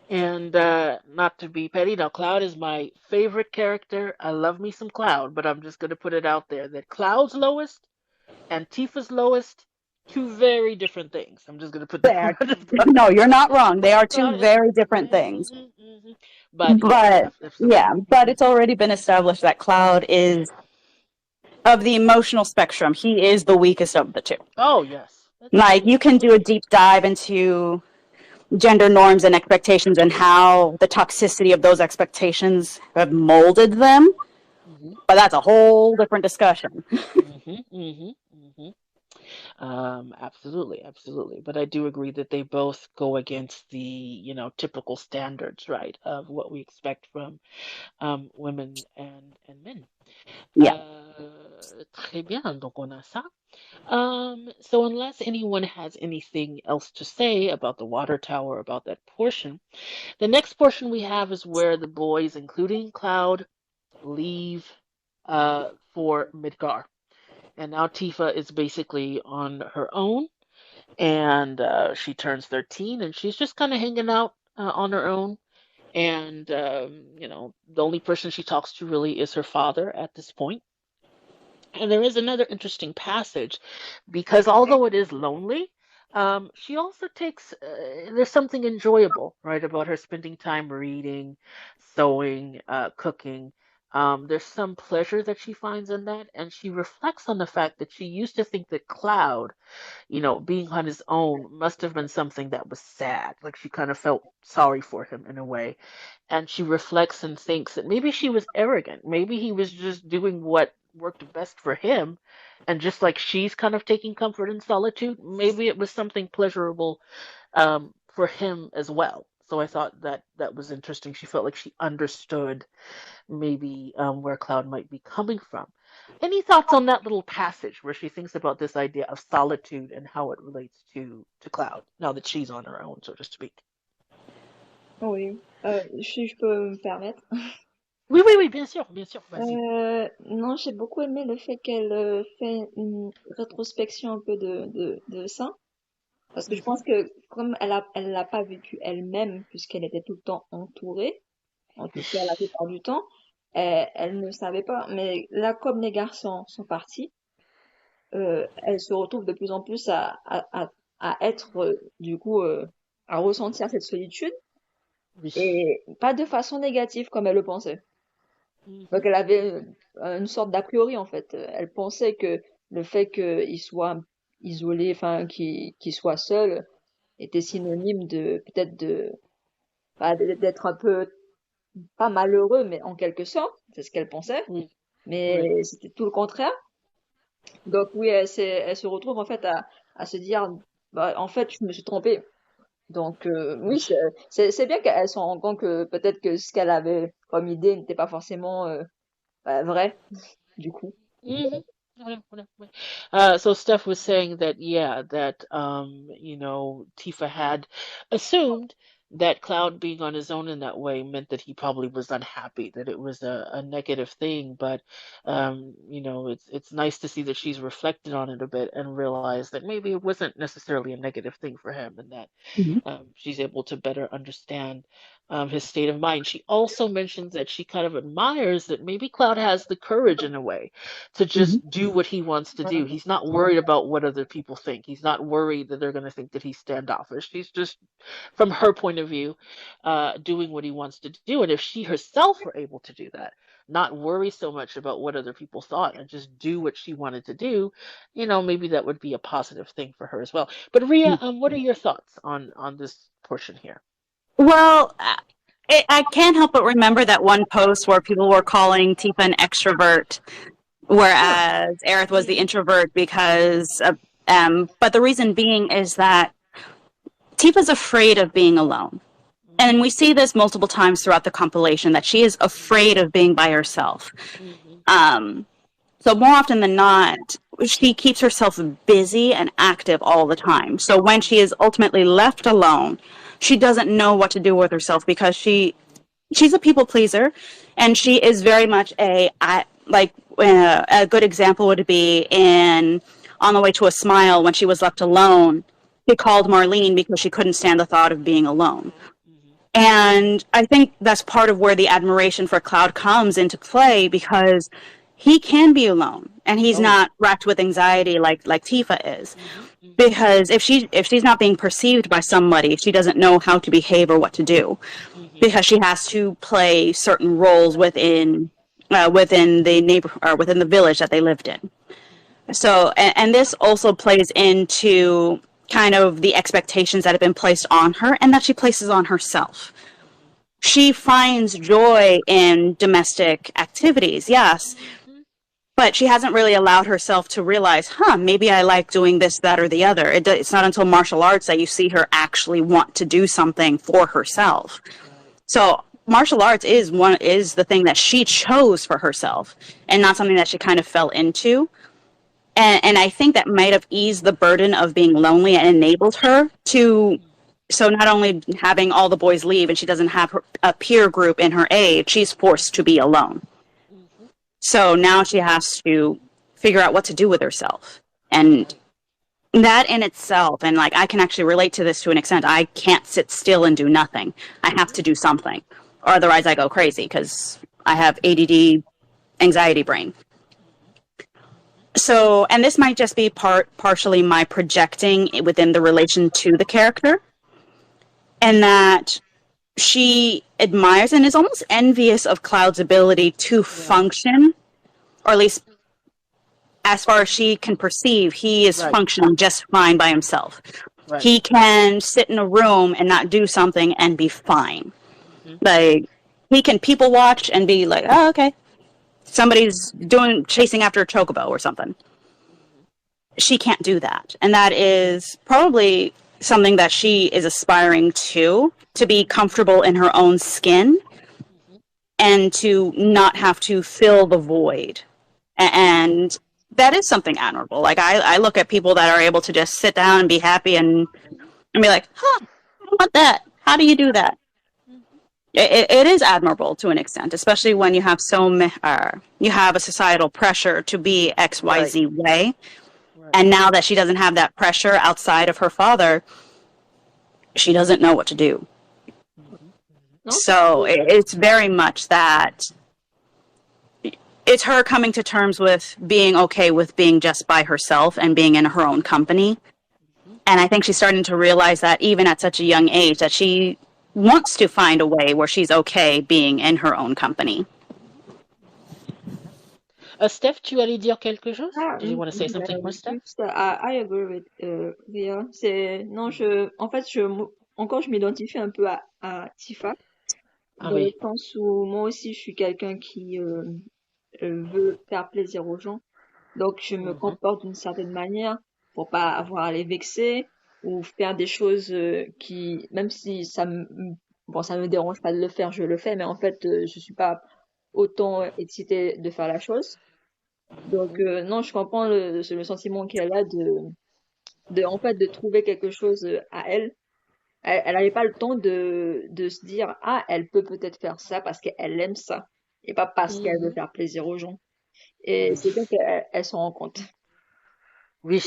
[SPEAKER 1] And not to be petty, now Cloud is my favorite character. I love me some Cloud, but I'm just gonna put it out there that Cloud's lowest and Tifa's lowest, two very different things. I'm just gonna put that
[SPEAKER 4] There.
[SPEAKER 1] right up.
[SPEAKER 4] No, you're not wrong. They are two
[SPEAKER 1] Cloud is,
[SPEAKER 4] very different things.
[SPEAKER 1] mhm, mhm. But yes,
[SPEAKER 4] But yeah,
[SPEAKER 1] absolutely.
[SPEAKER 4] but it's already been established that Cloud is, of the emotional spectrum, he is the weakest of the two.
[SPEAKER 1] Oh yes,
[SPEAKER 4] Like, you can do a
[SPEAKER 1] absolutely.
[SPEAKER 4] deep dive into gender norms and expectations and how the toxicity of those expectations have molded them,
[SPEAKER 1] Mhm,
[SPEAKER 4] but that's a whole different discussion.
[SPEAKER 1] mhm, mhm, mhm. Absolutely, absolutely. But I do agree that they both go against the, typical standards, right, of what we expect from women and men.
[SPEAKER 4] Yeah.
[SPEAKER 1] Très bien, donc on a ça. So unless anyone has anything else to say about the water tower, about that portion, the next portion we have is where the boys, including Cloud, leave for Midgar. And now Tifa is basically on her own, and she turns 13, and she's just kind of hanging out on her own. And, the only person she talks to really is her father at this point. And there is another interesting passage because although it is lonely, She also takes, there's something enjoyable, right, about her spending time reading, sewing, cooking. There's some pleasure that she finds in that, and she reflects on the fact that she used to think that Cloud, being on his own must have been something that was sad. Like she kind of felt sorry for him in a way. And she reflects and thinks that maybe she was arrogant. Maybe he was just doing what worked best for him. And just like she's kind of taking comfort in solitude, maybe it was something pleasurable for him as well. So I thought that that was interesting. She felt like she understood maybe where Cloud might be coming from. Any thoughts on that little passage where she thinks about this idea of solitude and how it relates to Cloud now that she's on her own, so to speak?
[SPEAKER 2] Oui, si je peux me permettre.
[SPEAKER 1] Oui, oui, oui, bien sûr, vas-y.
[SPEAKER 2] Non, j'ai beaucoup aimé le fait qu'elle fait une rétrospection un peu de ça. Parce que je pense que comme elle l'a pas vécu elle-même, puisqu'elle était tout le temps entourée, en tout cas la plupart du temps, elle ne savait pas. Mais là, comme les garçons sont partis, elle se retrouve de plus en plus à être, du coup, à ressentir cette solitude,
[SPEAKER 1] Oui.
[SPEAKER 2] et pas de façon négative comme elle le pensait. Donc elle avait une sorte d'a priori en fait. Elle pensait que le fait qu'il soit isolé, enfin qu'il soit seul, était synonyme de peut-être d'être un peu pas malheureux, mais en quelque sorte, c'est ce qu'elle pensait.
[SPEAKER 1] Oui,
[SPEAKER 2] Mais
[SPEAKER 1] oui.
[SPEAKER 2] c'était tout le contraire. Donc oui, elle se retrouve en fait à se dire, bah en fait je me suis trompée. Donc oui, c'est bien qu'elle se rende compte que peut-être que ce qu'elle avait comme idée n'était pas forcément vrai du coup.
[SPEAKER 1] Mhm. So Steph was saying that, yeah, that Tifa had assumed that Cloud being on his own in that way meant that he probably was unhappy, that it was a negative thing. But it's nice to see that she's reflected on it a bit and realized that maybe it wasn't necessarily a negative thing for him, and that
[SPEAKER 4] Mhm.
[SPEAKER 1] she's able to better understand his state of mind. She also mentions that she kind of admires that maybe Cloud has the courage in a way to
[SPEAKER 4] Mhm.
[SPEAKER 1] just do what he wants to do. He's not worried about what other people think. He's not worried that they're going to think that he's standoffish. He's just, from her point of view, doing what he wants to do. And if she herself were able to do that, not worry so much about what other people thought and just do what she wanted to do, maybe that would be a positive thing for her as well. But Ria, what are your thoughts on this portion here?
[SPEAKER 4] Well, I can't help but remember that one post where people were calling Tifa an extrovert,
[SPEAKER 1] Huh.
[SPEAKER 4] whereas Aerith was the introvert but the reason being is that Tifa's afraid of being alone. And we see this multiple times throughout the compilation that she is afraid of being by herself.
[SPEAKER 1] Mm-hmm.
[SPEAKER 4] Um, so more often than not, she keeps herself busy and active all the time. So when she is ultimately left alone, she doesn't know what to do with herself because she's a people pleaser, and she is very much a good example would be in On the Way to a Smile when she was left alone. She called Marlene because she couldn't stand the thought of being alone.
[SPEAKER 1] Mm-hmm.
[SPEAKER 4] And I think that's part of where the admiration for Cloud comes into play because he can be alone and he's
[SPEAKER 1] Oh yeah.
[SPEAKER 4] not racked with anxiety like Tifa is.
[SPEAKER 1] Mm-hmm. Mm-hmm.
[SPEAKER 4] Because if she's not being perceived by somebody, she doesn't know how to behave or what to do
[SPEAKER 1] Mm-hmm.
[SPEAKER 4] because she has to play certain roles within the neighbor or within the village that they lived in. So, and this also plays into kind of the expectations that have been placed on her and that she places on herself. She finds joy in domestic activities, yes,
[SPEAKER 1] Mm-hmm.
[SPEAKER 4] but she hasn't really allowed herself to realize, maybe I like doing this, that, or the other. It's not until martial arts that you see her actually want to do something for herself.
[SPEAKER 1] Right.
[SPEAKER 4] So martial arts is the thing that she chose for herself and not something that she kind of fell into. And I think that might have eased the burden of being lonely and enabled her to. So not only having all the boys leave and she doesn't have a peer group in her age, she's forced to be alone.
[SPEAKER 1] Mm-hmm.
[SPEAKER 4] So now she has to figure out what to do with herself. And
[SPEAKER 1] Right.
[SPEAKER 4] that in itself, and like I can actually relate to this to an extent, I can't sit still and do nothing. I have to do something. Or otherwise I go crazy because I have ADD anxiety brain.
[SPEAKER 1] Mm-hmm.
[SPEAKER 4] So, and this might just be partially my projecting within the relation to the character, and that she admires and is almost envious of Cloud's ability to function, or at least as far as she can perceive, he is functioning just fine by himself.
[SPEAKER 1] Right.
[SPEAKER 4] He can sit in a room and not do something and be fine. Like, he can people watch and be like, oh, okay, somebody's chasing after a chocobo or something. She can't do that. And that is probably something that she is aspiring to be comfortable in her own skin and to not have to fill the void. And that is something admirable. Like, I look at people that are able to just sit down and be happy and be like, huh, I want that. How do you do that? It is admirable to an extent, especially when you have you have a societal pressure to be XYZ way. And now that she doesn't have that pressure outside of her father, she doesn't know what to do. So it's very much that it's her coming to terms with being okay with being just by herself and being in her own company. And I think she's starting to realize that even at such a young age that she wants to find a way where she's okay being in her own company.
[SPEAKER 1] Steph, tu allais dire quelque chose? Did you want to say something more, Steph?
[SPEAKER 2] I agree with Ria. En fait, encore, je m'identifie un peu à Tifa, dans le sens où moi aussi, je suis quelqu'un qui veut faire plaisir aux gens. Donc, je me comporte d'une certaine manière pour pas avoir à les vexer ou faire des choses qui, même si ça me dérange pas de le faire, je le fais, mais en fait, je suis pas autant excitée de faire la chose. Donc, non, je comprends le sentiment qu'elle a en fait, de trouver quelque chose à elle. Elle n'avait pas le temps de se dire, ah, elle peut peut-être faire ça parce qu'elle aime ça et pas parce qu'elle veut faire plaisir aux gens. Et c'est bien qu'elle s'en rend compte.
[SPEAKER 1] Oui,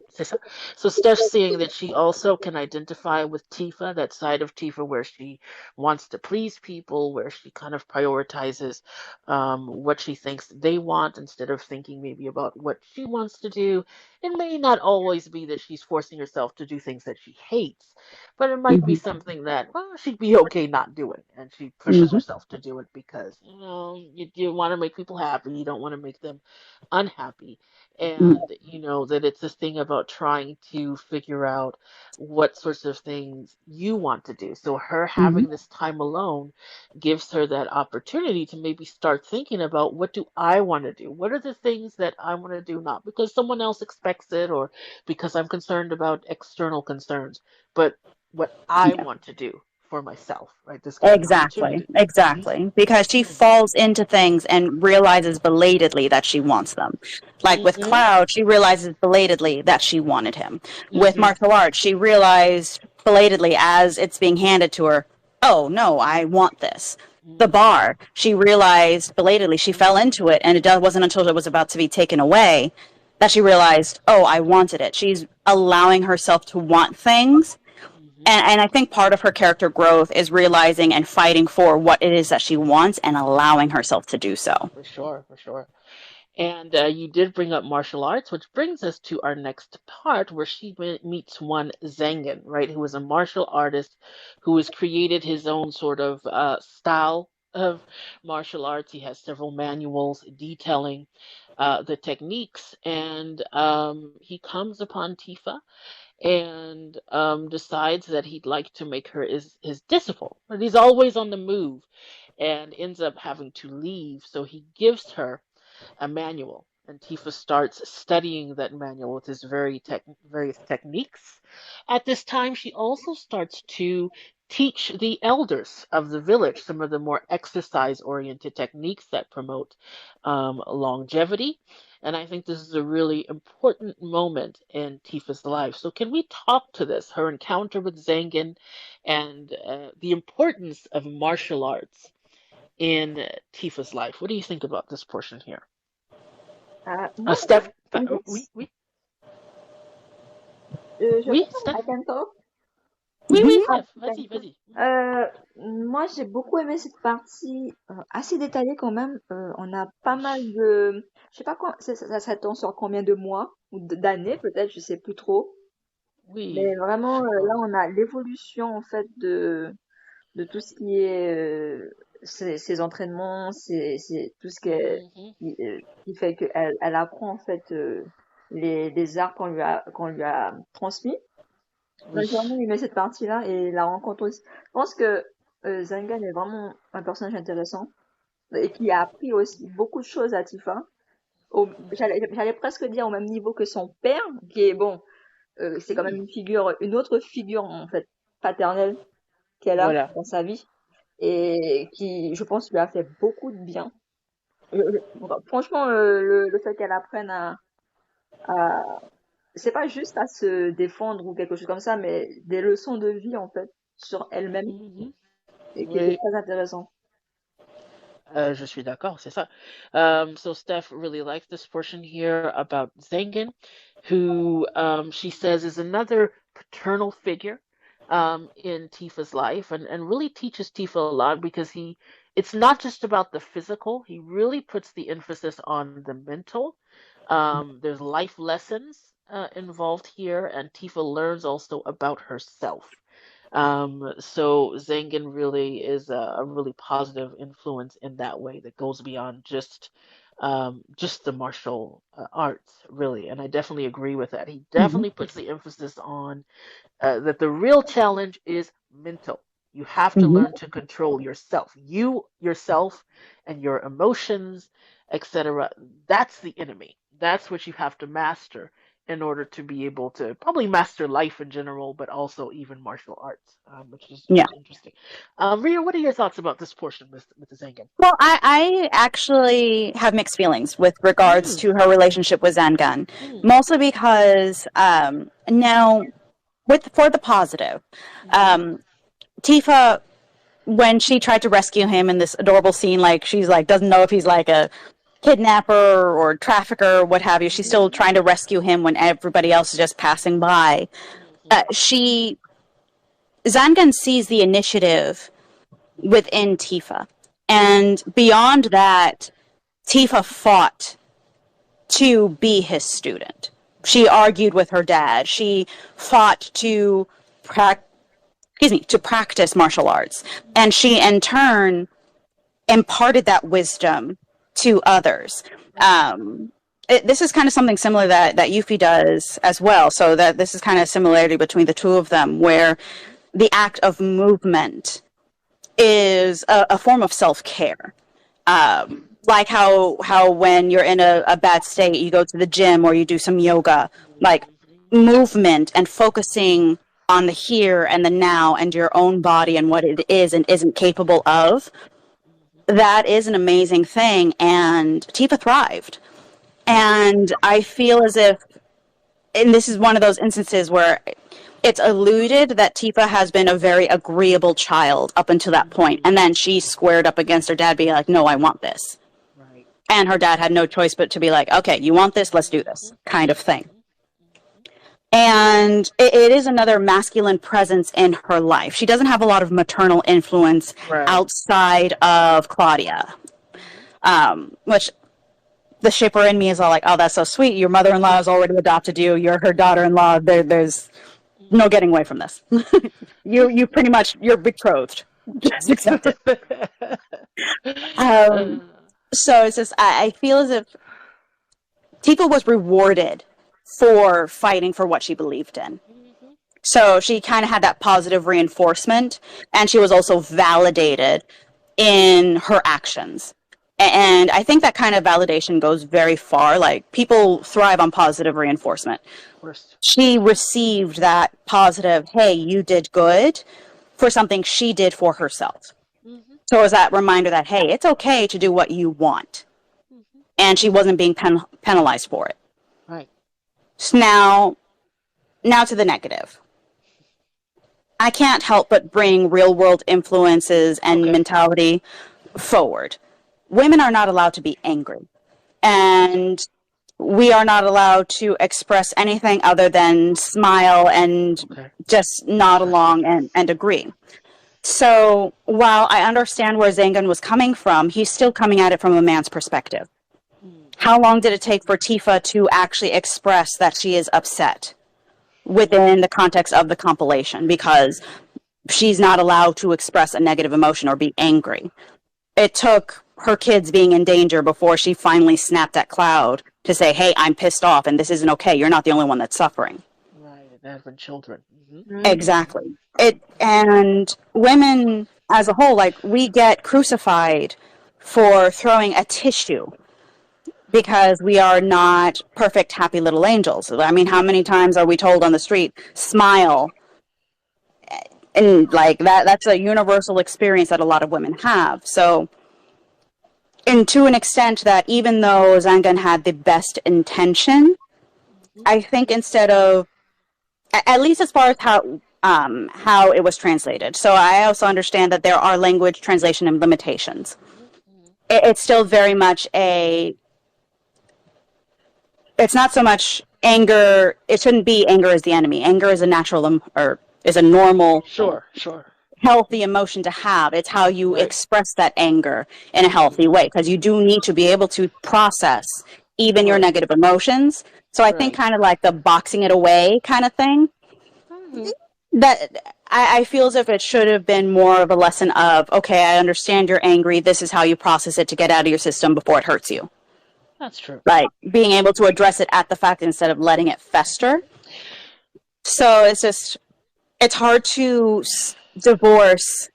[SPEAKER 1] c'est ça. So Steph's saying that she also can identify with Tifa, that side of Tifa where she wants to please people, where she kind of prioritizes what she thinks they want instead of thinking maybe about what she wants to do. It may not always be that she's forcing herself to do things that she hates, but it might be something that, well, she'd be okay not doing, and she pushes herself to do it because, you want to make people happy, you don't want to make them unhappy. And that it's this thing about trying to figure out what sorts of things you want to do. So her having this time alone gives her that opportunity to maybe start thinking about, what do I want to do? What are the things that I want to do, not because someone else expects it or because I'm concerned about external concerns, but what I want to do for myself, right? This kind of opportunity.
[SPEAKER 4] Exactly. Because she falls into things and realizes belatedly that she wants them. Like with Cloud, she realizes belatedly that she wanted him. With martial arts, she realized belatedly as it's being handed to her, oh, no, I want this. The bar, she realized belatedly, she fell into it, and it wasn't until it was about to be taken away that she realized, oh, I wanted it. She's allowing herself to want things. And I think part of her character growth is realizing and fighting for what it is that she wants and allowing herself to do so.
[SPEAKER 1] For sure. And you did bring up martial arts, which brings us to our next part where she meets one Zangan, right, who is a martial artist who has created his own sort of style of martial arts. He has several manuals detailing the techniques, and he comes upon Tifa and decides that he'd like to make her his disciple. But he's always on the move and ends up having to leave, so he gives her a manual, and Tifa starts studying that manual with his various techniques. At this time, she also starts to teach the elders of the village some of the more exercise-oriented techniques that promote longevity. And I think this is a really important moment in Tifa's life. So can we talk to this, her encounter with Zangan, and the importance of martial arts in Tifa's life? What do you think about this portion here? Steph, oui,
[SPEAKER 2] I can talk.
[SPEAKER 1] Oui, oui,
[SPEAKER 2] Ah,
[SPEAKER 1] Steph, vas-y, vas-y.
[SPEAKER 2] moi, j'ai beaucoup aimé cette partie assez détaillée quand même. On a pas mal de, je sais pas quoi, ça s'attend sur combien de mois ou d'années peut-être, je sais plus trop. Mais
[SPEAKER 1] Oui,
[SPEAKER 2] vraiment,
[SPEAKER 1] je
[SPEAKER 2] là,
[SPEAKER 1] crois.
[SPEAKER 2] on a l'évolution en fait de tout ce qui est ses entraînements, tout ce
[SPEAKER 1] Mhm.
[SPEAKER 2] qui fait qu'elle elle apprend en fait les arts qu'on lui a transmis. Donc,
[SPEAKER 1] Oui,
[SPEAKER 2] j'ai vraiment aimé cette partie-là et la rencontre aussi. Je pense que Zangan est vraiment un personnage intéressant et qui a appris aussi beaucoup de choses à Tifa. J'allais presque dire au même niveau que son père, qui est bon, c'est quand même
[SPEAKER 1] oui,
[SPEAKER 2] une autre figure en fait paternelle qu'elle a
[SPEAKER 1] voilà.
[SPEAKER 2] dans sa vie et qui, je pense, lui a fait beaucoup de bien. Franchement, le fait qu'elle apprenne à, c'est pas juste à se défendre ou quelque chose comme ça, mais des leçons de vie en fait sur elle-même
[SPEAKER 1] Mhm.
[SPEAKER 2] et qui était
[SPEAKER 1] Oui.
[SPEAKER 2] très intéressant.
[SPEAKER 1] Je suis d'accord, c'est ça. So Steph really likes this portion here about Zengin, who she says is another paternal figure in Tifa's life and really teaches Tifa a lot because it's not just about the physical, he really puts the emphasis on the mental. There's life lessons involved here, and Tifa learns also about herself. So Zangan really is a really positive influence in that way that goes beyond just the martial arts, really. And I definitely agree with that. He
[SPEAKER 4] Mhm.
[SPEAKER 1] definitely puts the emphasis on that the real challenge is mental. You have to
[SPEAKER 4] Mhm.
[SPEAKER 1] learn to control yourself, yourself, and your emotions, etc. That's the enemy. That's what you have to master in order to be able to probably master life in general, but also even martial arts, which
[SPEAKER 4] Yeah.
[SPEAKER 1] is interesting. Ria, what are your thoughts about this portion with the Zangan?
[SPEAKER 4] Well, I actually have mixed feelings with regards
[SPEAKER 1] Mm,
[SPEAKER 4] to her relationship with Zangun,
[SPEAKER 1] mm,
[SPEAKER 4] mostly because now, with for the positive,
[SPEAKER 1] mm-hmm,
[SPEAKER 4] um, Tifa, when she tried to rescue him in this adorable scene, like she's like doesn't know if he's like a kidnapper or trafficker or what have you. She's still
[SPEAKER 1] mm-hmm,
[SPEAKER 4] trying to rescue him when everybody else is just passing by.
[SPEAKER 1] mm-hmm,
[SPEAKER 4] She Zangun sees the initiative within Tifa, and beyond that, Tifa fought to be his student. She argued with her dad. She fought to to practice martial arts, and she in turn imparted that wisdom to others.
[SPEAKER 1] mm-hmm,
[SPEAKER 4] This is kind of something similar that Yuffie does as well. So that this is kind of similarity between the two of them, where the act of movement is a form of self care. Like how when you're in a bad state, you go to the gym or you do some yoga. Like
[SPEAKER 1] mm-hmm,
[SPEAKER 4] movement and focusing on the here and the now and your own body and what it is and isn't capable of. That is an amazing thing, and Tifa thrived. And I feel as if, and this is one of those instances where it's alluded that Tifa has been a very agreeable child up until that point,
[SPEAKER 1] mm-hmm,
[SPEAKER 4] and then she squared up against her dad, being like, "No, I want this,"
[SPEAKER 1] right.
[SPEAKER 4] and her dad had no choice but to be like, "Okay, you want this? Let's do
[SPEAKER 1] Mm-hmm,
[SPEAKER 4] this," kind of thing.
[SPEAKER 1] mm-hmm,
[SPEAKER 4] And it is another masculine presence in her life. She doesn't have a lot of maternal influence
[SPEAKER 1] right.
[SPEAKER 4] outside of Claudia,
[SPEAKER 1] Mm-hmm.
[SPEAKER 4] which the shipper in me is all like, "Oh, that's so sweet. Your mother-in-law has already adopted you. You're her daughter-in-law. There's no getting away from this. You pretty much you're betrothed. Just accept it." Um,
[SPEAKER 1] Uh,
[SPEAKER 4] so it's just I feel as if Tifa was rewarded for fighting for what she believed in.
[SPEAKER 1] mhm,
[SPEAKER 4] So she kind of had that positive reinforcement, and she was also validated in her actions. And I think that kind of validation goes very far. Like, people thrive on positive reinforcement.
[SPEAKER 1] of course.
[SPEAKER 4] She received that positive, hey, you did good, for something she did for herself.
[SPEAKER 1] Hmm.
[SPEAKER 4] So it was that reminder that, hey, it's okay to do what you want.
[SPEAKER 1] Hmm.
[SPEAKER 4] And she wasn't being penalized for it.
[SPEAKER 1] Right.
[SPEAKER 4] So now to the negative. I can't help but bring real world influences and
[SPEAKER 1] Okay.
[SPEAKER 4] mentality forward. Women are not allowed to be angry. And we are not allowed to express anything other than smile and just nod along and agree. So while I understand where Zangan was coming from, he's still coming at it from a man's perspective. How long did it take for Tifa to actually express that she is upset within the context of the compilation? Because she's not allowed to express a negative emotion or be angry. It took her kids being in danger before she finally snapped at Cloud to say, hey, I'm pissed off and this isn't okay. You're not the only one that's suffering.
[SPEAKER 1] Right, and having children.
[SPEAKER 4] Exactly. And women as a whole, like, we get crucified for throwing a tissue because we are not perfect, happy little angels. I mean, how many times are we told on the street, smile? And like that's a universal experience that a lot of women have. So, and to an extent that even though Zangan had the best intention, I think instead of, at least as far as how it was translated. So I also understand that there are language translation and limitations. It's still very much it's not so much anger. It shouldn't be anger as the enemy. Anger is a natural or is a normal, healthy emotion to have. It's how you express that anger in a healthy way, because you do need to be able to process even your negative emotions. So I think kind of like the boxing it away kind of thing, that I feel as if it should have been more of a lesson of, okay, I understand you're angry. This is how you process it to get out of your system before it hurts you.
[SPEAKER 1] That's true.
[SPEAKER 4] Like being able to address it at the fact instead of letting it fester. So it's hard to divorce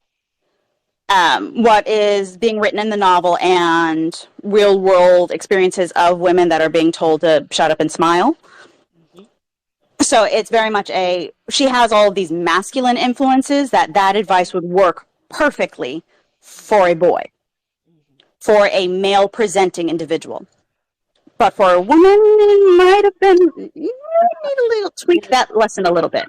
[SPEAKER 4] what is being written in the novel and real world experiences of women that are being told to shut up and smile. So it's very much she has all of these masculine influences that advice would work perfectly for a boy, for a male presenting individual. But for a woman, it might have been, you need a little tweak that lesson a little bit.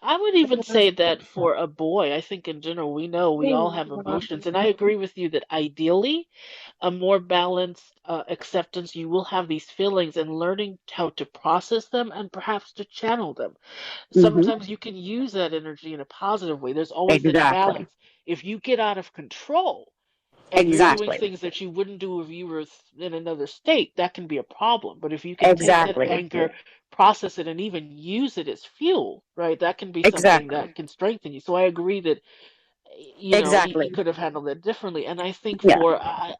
[SPEAKER 1] I would even say that for a boy, I think in general, we know we all have emotions. And I agree with you that ideally, a more balanced acceptance, you will have these feelings and learning how to process them and perhaps to channel them. Sometimes you can use that energy in a positive way. There's always that balance. If you get out of control, and you're doing things that you wouldn't do if you were in another state, that can be a problem. But if you can take that anger, process it, and even use it as fuel, right, that can be something that can strengthen you. So I agree that, he could have handled it differently. And I think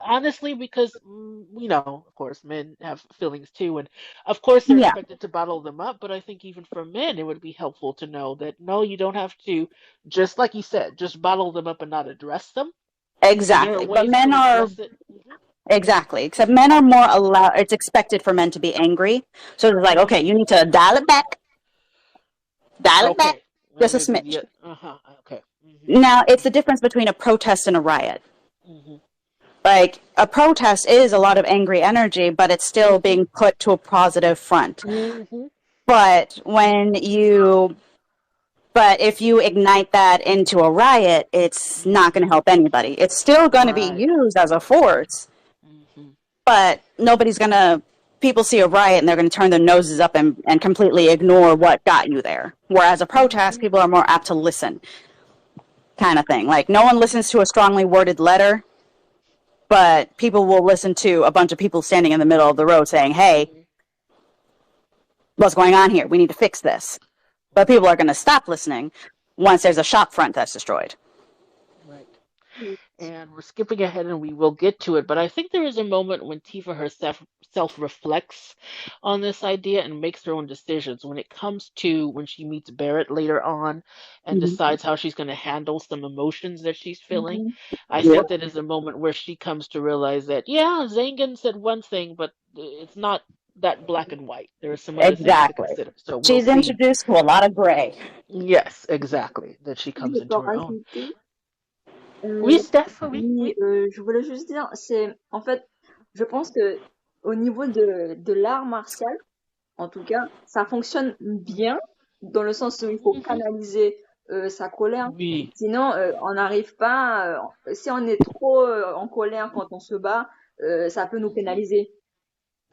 [SPEAKER 1] honestly, because, of course, men have feelings too. And of course, they're expected to bottle them up. But I think even for men, it would be helpful to know that, no, you don't have to, just like you said, just bottle them up and not address them.
[SPEAKER 4] Exactly. But men are except men are more allowed. It's expected for men to be angry. So it's like, okay, you need to dial it back. Just a smidge. Now, it's the difference between a protest and a riot. Like, a protest is a lot of angry energy, but it's still being put to a positive front. But if you ignite that into a riot, it's not going to help anybody. It's still going to be used as a force, but people see a riot and they're going to turn their noses up and completely ignore what got you there. Whereas a protest, people are more apt to listen, kind of thing. Like, no one listens to a strongly worded letter, but people will listen to a bunch of people standing in the middle of the road saying, hey, what's going on here? We need to fix this. But people are going to stop listening once there's a shop front that's destroyed.
[SPEAKER 1] Right. And we're skipping ahead and we will get to it. But I think there is a moment when Tifa herself reflects on this idea and makes her own decisions when it comes to when she meets Barrett later on and decides how she's going to handle some emotions that she's feeling. I think that is a moment where she comes to realize that, Zangan said one thing, but it's not that black and white. There are some other things to consider. So
[SPEAKER 4] she's introduced to a lot of gray.
[SPEAKER 1] Yes, exactly. That she comes into her own. Oui, Steph, oui.
[SPEAKER 2] Je voulais juste dire, en fait, je pense que au niveau de l'art martial, en tout cas, ça fonctionne bien dans le sens où il faut canaliser sa colère.
[SPEAKER 1] Oui.
[SPEAKER 2] Sinon, on n'arrive pas. Si on est trop en colère quand on se bat, ça peut nous pénaliser.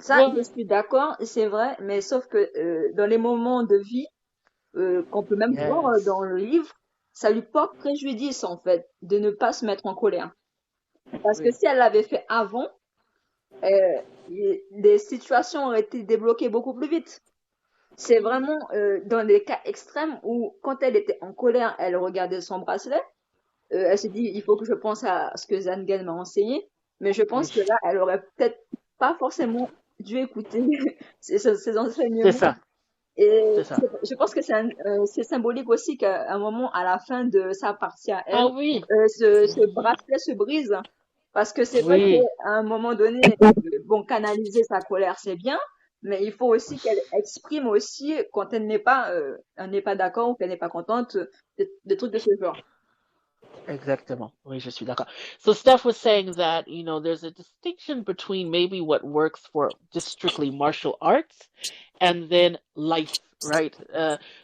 [SPEAKER 2] Ça, je
[SPEAKER 1] Well,
[SPEAKER 2] suis d'accord, c'est vrai, mais sauf que dans les moments de vie qu'on peut même voir dans
[SPEAKER 1] yes.
[SPEAKER 2] le livre, ça lui porte préjudice en fait de ne pas se mettre en colère. Parce que
[SPEAKER 1] Oui.
[SPEAKER 2] si elle l'avait fait avant, les situations auraient été débloquées beaucoup plus vite. C'est
[SPEAKER 1] Mhm.
[SPEAKER 2] vraiment dans des cas extrêmes où quand elle était en colère, elle regardait son bracelet. Elle s'est dit, il faut que je pense à ce que Zangen m'a enseigné. Mais je pense
[SPEAKER 1] Oui.
[SPEAKER 2] que là, elle aurait peut-être pas forcément dû écouter ses
[SPEAKER 1] C'est
[SPEAKER 2] enseignements.
[SPEAKER 1] ça.
[SPEAKER 2] Et
[SPEAKER 1] C'est ça.
[SPEAKER 2] je pense que c'est symbolique aussi qu'à un moment, à la fin de sa partie à elle,
[SPEAKER 1] Ah oui.
[SPEAKER 2] ce
[SPEAKER 1] Mhm.
[SPEAKER 2] bracelet se brise. Parce que c'est vrai
[SPEAKER 1] Oui.
[SPEAKER 2] qu'à un moment donné, bon, canaliser sa colère, c'est bien, mais il faut aussi qu'elle exprime aussi quand elle n'est pas d'accord ou qu'elle n'est pas contente de trucs de ce genre.
[SPEAKER 1] Exactement. Oui, je suis d'accord. So Steph was saying that, there's a distinction between maybe what works for just strictly martial arts and then life, right?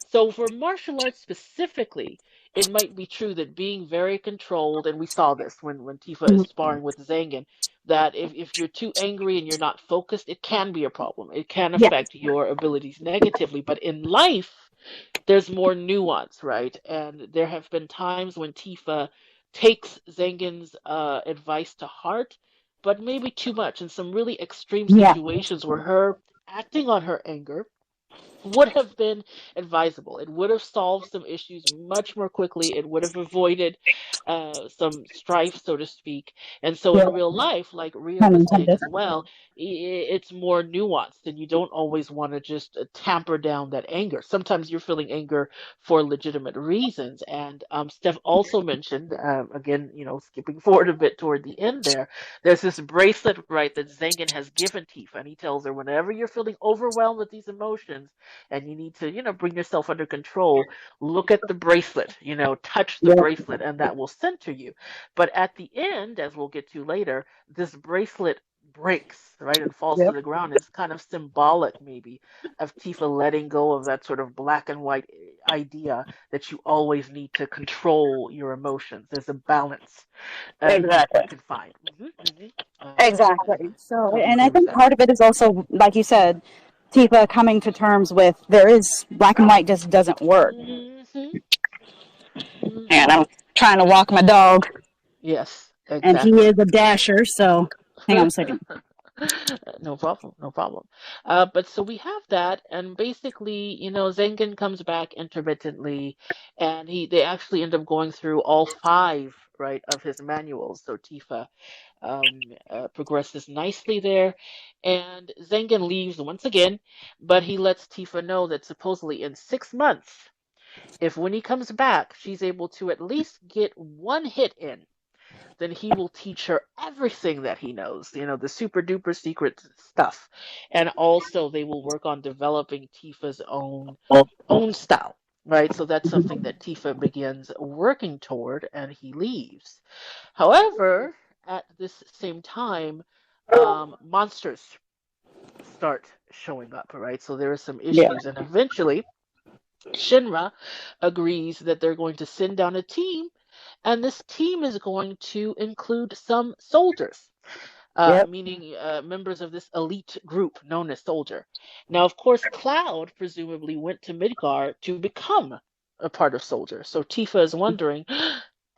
[SPEAKER 1] So for martial arts specifically, it might be true that being very controlled, and we saw this when Tifa is sparring with Zangan, that if you're too angry and you're not focused, it can be a problem. It can
[SPEAKER 4] Yeah.
[SPEAKER 1] affect your abilities negatively. But in life, there's more nuance, right? And there have been times when Tifa takes Zangan's advice to heart, but maybe too much in some really extreme
[SPEAKER 4] Yeah.
[SPEAKER 1] situations where her acting on her anger would have been advisable. It would have solved some issues much more quickly. It would have avoided some strife, so to speak. And so in
[SPEAKER 4] Yeah.
[SPEAKER 1] real life, like Ria
[SPEAKER 4] Pun
[SPEAKER 1] was saying
[SPEAKER 4] intended.
[SPEAKER 1] as well, it's more nuanced, and you don't always want to just tamper down that anger. Sometimes you're feeling anger for legitimate reasons. And Steph also mentioned, again, skipping forward a bit toward the end there, there's this bracelet, right, that Zangan has given Tifa, and he tells her, whenever you're feeling overwhelmed with these emotions, and you need to, bring yourself under control, look at the bracelet, touch the
[SPEAKER 4] Yeah.
[SPEAKER 1] bracelet, and that will center you. But at the end, as we'll get to later, this bracelet breaks, right, and falls to
[SPEAKER 4] Yep.
[SPEAKER 1] the ground. It's kind of symbolic, maybe, of Tifa letting go of that sort of black and white idea that you always need to control your emotions. There's a balance
[SPEAKER 4] Exactly.
[SPEAKER 1] you can find.
[SPEAKER 4] Exactly. So,
[SPEAKER 1] Totally
[SPEAKER 4] and I
[SPEAKER 1] agree with
[SPEAKER 4] think
[SPEAKER 1] that.
[SPEAKER 4] part of it is also, like you said, Tifa coming to terms with there is black and white just doesn't work.
[SPEAKER 1] Hmm.
[SPEAKER 4] And
[SPEAKER 1] Hmm.
[SPEAKER 4] I'm trying to walk my dog,
[SPEAKER 1] Yes,
[SPEAKER 4] and he
[SPEAKER 1] exactly.
[SPEAKER 4] is a dasher. So, hang on a second.
[SPEAKER 1] No problem, no problem. But so we have that, and basically, Zengen comes back intermittently, and they actually end up going through all five, right, of his manuals. So Tifa progresses nicely there, and Zengen leaves once again, but he lets Tifa know that supposedly in 6 months, if when he comes back, she's able to at least get one hit in, then he will teach her everything that he knows, the super duper secret stuff. And also they will work on developing Tifa's own style. Right, so that's something that Tifa begins working toward, and he leaves. However, at this same time, monsters start showing up. Right, so there are some
[SPEAKER 4] Yeah.
[SPEAKER 1] issues, and eventually Shinra agrees that they're going to send down a team, and this team is going to include some soldiers,
[SPEAKER 4] Yep.
[SPEAKER 1] meaning members of this elite group known as Soldier. Now, of course, Cloud presumably went to Midgar to become a part of Soldier. So Tifa is wondering,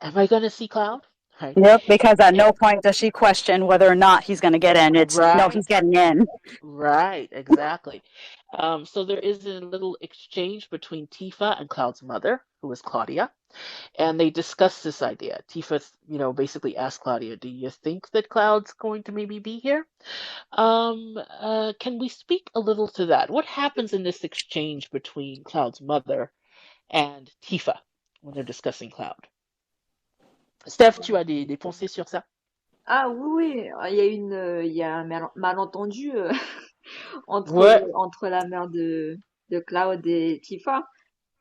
[SPEAKER 1] am I going to see Cloud? Right.
[SPEAKER 4] Yep. Because at
[SPEAKER 1] And,
[SPEAKER 4] no point does she question whether or not he's going to get in. It's no, he's
[SPEAKER 1] right.
[SPEAKER 4] getting in.
[SPEAKER 1] Right, exactly. So there is a little exchange between Tifa and Cloud's mother, who is Claudia, and they discuss this idea. Tifa, basically asks Claudia, "Do you think that Cloud's going to maybe be here?" Can we speak a little to that? What happens in this exchange between Cloud's mother and Tifa when they're discussing Cloud? Steph, tu as des pensées sur ça?
[SPEAKER 2] Ah oui, oui, il y a un malentendu entre,
[SPEAKER 1] Ouais.
[SPEAKER 2] entre la mère de Cloud et Tifa,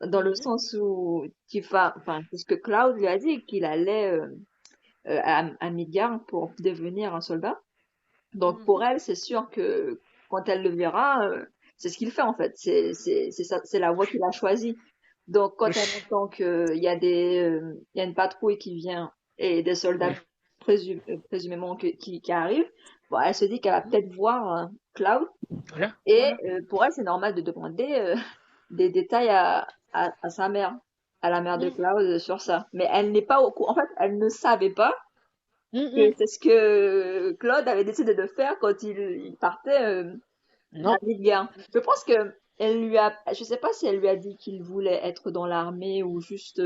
[SPEAKER 2] dans le
[SPEAKER 1] Mhm,
[SPEAKER 2] sens où Tifa, enfin, puisque Cloud lui a dit qu'il allait à Midgard pour devenir un soldat. Donc pour
[SPEAKER 1] mhm,
[SPEAKER 2] elle, c'est sûr que quand elle le verra, c'est ce qu'il fait en fait. C'est la voie qu'il a choisie. Donc quand
[SPEAKER 1] oui,
[SPEAKER 2] elle entend qu'il y a il y a une patrouille qui vient et des soldats
[SPEAKER 1] oui,
[SPEAKER 2] présumément qui arrive, bon, elle se dit qu'elle va peut-être voir Cloud.
[SPEAKER 1] Voilà.
[SPEAKER 2] Et pour elle, c'est normal de demander des détails à sa mère, à la mère de Cloud sur ça. Mais elle n'est pas au courant. En fait, elle ne savait pas que c'est ce que Claude avait décidé de faire quand il partait à
[SPEAKER 1] Non.
[SPEAKER 2] Midgard. Je pense que je sais pas si elle lui a dit qu'il voulait être dans l'armée ou juste.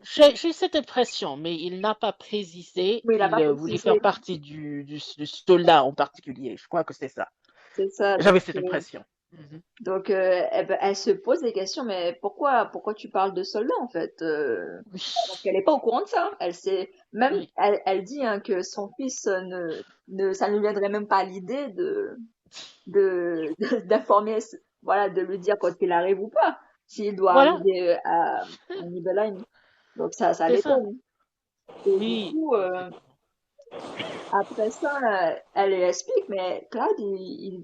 [SPEAKER 1] J'ai cette impression, mais il n'a pas précisé
[SPEAKER 2] Oui, il a pas
[SPEAKER 1] qu'il voulait faire
[SPEAKER 2] précisé.
[SPEAKER 1] partie du soldat en particulier. Je crois que c'est ça.
[SPEAKER 2] C'est ça.
[SPEAKER 1] J'avais cette impression.
[SPEAKER 2] Donc, elle se pose des questions, mais pourquoi tu parles de soldats en fait parce qu'elle n'est pas au courant de ça. Elle sait même,
[SPEAKER 1] Oui.
[SPEAKER 2] elle dit hein, que son fils ça ne lui viendrait même pas à l'idée d'informer, voilà, de lui dire quand il arrive ou pas, s'il doit
[SPEAKER 1] Voilà,
[SPEAKER 2] arriver à Nibelheim. Donc ça
[SPEAKER 1] c'est ça.
[SPEAKER 2] l'étonne. Et du
[SPEAKER 1] Oui,
[SPEAKER 2] coup,
[SPEAKER 1] effectivement.
[SPEAKER 2] après ça, elle lui explique, mais Claude, il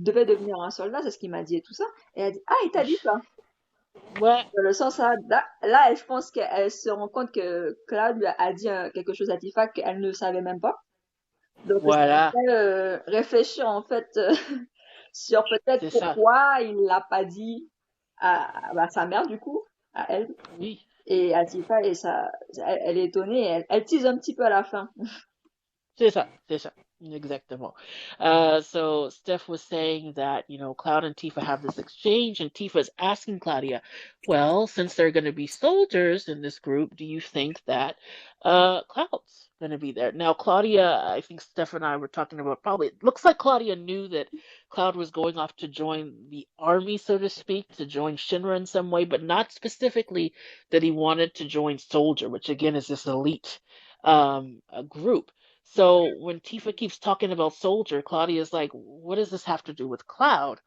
[SPEAKER 2] devait devenir un soldat, c'est ce qu'il m'a dit et tout ça. Et elle dit, ah, il t'a dit ça.
[SPEAKER 1] Ouais,
[SPEAKER 2] Dans le sens, là, je pense qu'elle se rend compte que Claude lui a dit quelque chose à Tifa qu'elle ne savait même pas. Donc, ça
[SPEAKER 1] voilà,
[SPEAKER 2] me fait réfléchir, en fait, sur peut-être
[SPEAKER 1] c'est ça.
[SPEAKER 2] pourquoi il l'a pas dit à sa mère, du coup, à elle.
[SPEAKER 1] Oui.
[SPEAKER 2] Et à Tifa, et elle est étonnée, elle tease un petit peu à la fin.
[SPEAKER 1] C'est ça, c'est ça. Exactement. So Steph was saying that, Cloud and Tifa have this exchange, and Tifa's asking Claudia, well, since they're going to be soldiers in this group, do you think that Cloud's going to be there? Now, Claudia, I think Steph and I were talking about probably, it looks like Claudia knew that Cloud was going off to join the army, so to speak, to join Shinra in some way, but not specifically that he wanted to join Soldier, which again is this elite group. So when Tifa keeps talking about Soldier, Claudia's like, what does this have to do with Cloud?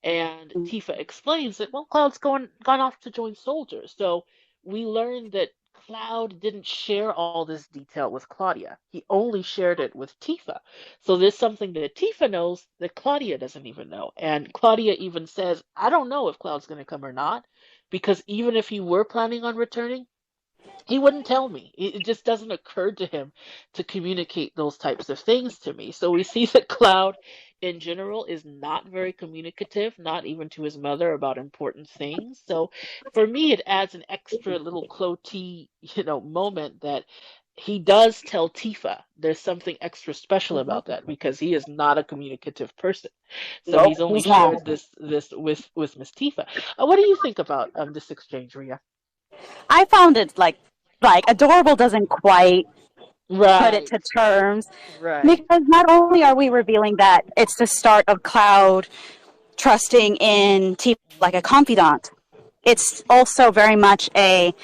[SPEAKER 1] And Tifa explains that, well, Cloud's gone off to join Soldier. So we learned that Cloud didn't share all this detail with Claudia. He only shared it with Tifa. So there's something that Tifa knows that Claudia doesn't even know. And Claudia even says, I don't know if Cloud's going to come or not, because even if he were planning on returning, he wouldn't tell me. It just doesn't occur to him to communicate those types of things to me. So we see that Cloud, in general, is not very communicative, not even to his mother about important things. So for me, it adds an extra little Clotty, moment that he does tell Tifa. There's something extra special about that because he is not a communicative person. So
[SPEAKER 4] Nope,
[SPEAKER 1] he's only
[SPEAKER 4] he's not.
[SPEAKER 1] shared this with Miss Tifa. What do you think about this exchange, Ria?
[SPEAKER 4] I found it like adorable doesn't quite put it
[SPEAKER 1] Right,
[SPEAKER 4] to terms
[SPEAKER 1] right.
[SPEAKER 4] because not only are we revealing that it's the start of Cloud trusting in Tifa like a confidant, it's also very much a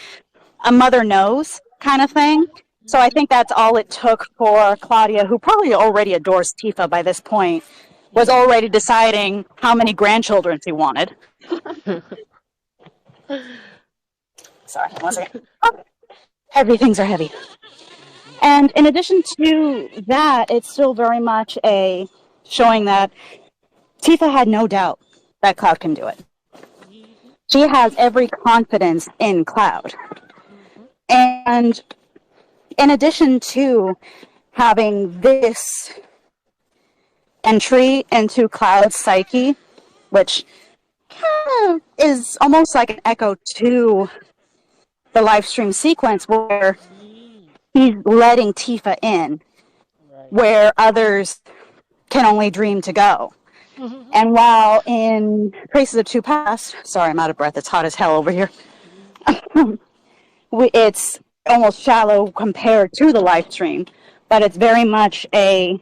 [SPEAKER 4] mother knows kind of thing. So I think that's all it took for Claudia, who probably already adores Tifa by this point, was already deciding how many grandchildren she wanted. Sorry, one second. Oh, heavy things are heavy. And in addition to that, it's still very much a showing that Tifa had no doubt that Cloud can do it. She has every confidence in Cloud. And in addition to having this entry into Cloud's psyche, which kind of is almost like an echo to the live stream sequence where he's letting Tifa in, where others can only dream to go. And while in Traces of Two Past, sorry, I'm out of breath, it's hot as hell over here, it's almost shallow compared to the live stream, but it's very much Tifa's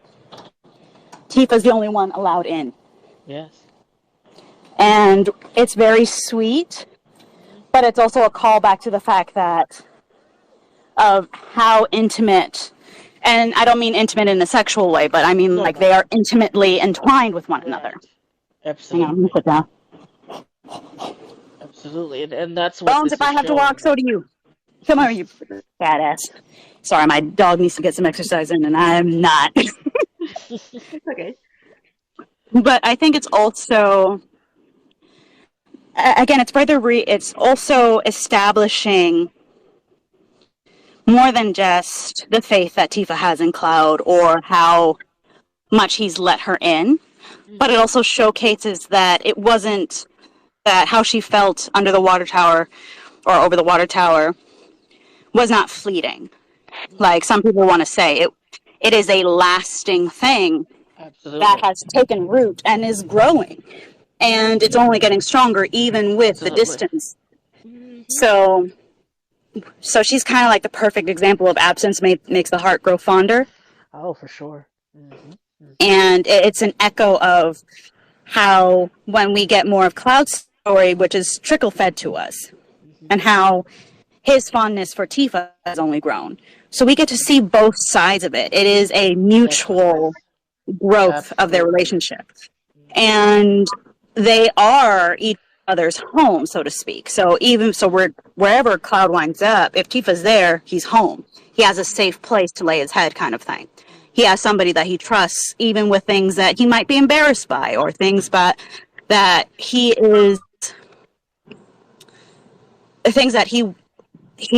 [SPEAKER 4] the only one allowed in.
[SPEAKER 1] Yes.
[SPEAKER 4] And it's very sweet, but it's also a callback to the fact that of how intimate, and I don't mean intimate in a sexual way, but I mean they are intimately entwined with one another.
[SPEAKER 1] Absolutely.
[SPEAKER 4] Hang on, let me put down.
[SPEAKER 1] Absolutely, and that's what
[SPEAKER 4] Bones,
[SPEAKER 1] this
[SPEAKER 4] if I
[SPEAKER 1] is
[SPEAKER 4] have to
[SPEAKER 1] showing.
[SPEAKER 4] walk, so do you. Come on, you badass. Sorry, my dog needs to get some exercise in, and I'm not.
[SPEAKER 2] It's okay.
[SPEAKER 4] But I think it's also, again, it's also establishing more than just the faith that Tifa has in Cloud or how much he's let her in, but it also showcases that it wasn't that how she felt under the water tower or over the water tower was not fleeting. Like some people want to say, it is a lasting thing that
[SPEAKER 1] Absolutely.
[SPEAKER 4] has taken root and is growing. And it's only getting stronger even with the
[SPEAKER 1] Absolutely.
[SPEAKER 4] distance. So she's kind of like the perfect example of absence makes the heart grow fonder.
[SPEAKER 1] Oh, for sure.
[SPEAKER 4] And it's an echo of how when we get more of Cloud's story, which is trickle fed to us, and how his fondness for Tifa has only grown. So we get to see both sides of it. It is a mutual growth of their
[SPEAKER 1] Absolutely.
[SPEAKER 4] relationship. And they are each other's home, so to speak. So wherever Cloud winds up, if Tifa's there, he's home. He has a safe place to lay his head, kind of thing. He has somebody that he trusts, even with things that he might be embarrassed by, or things that he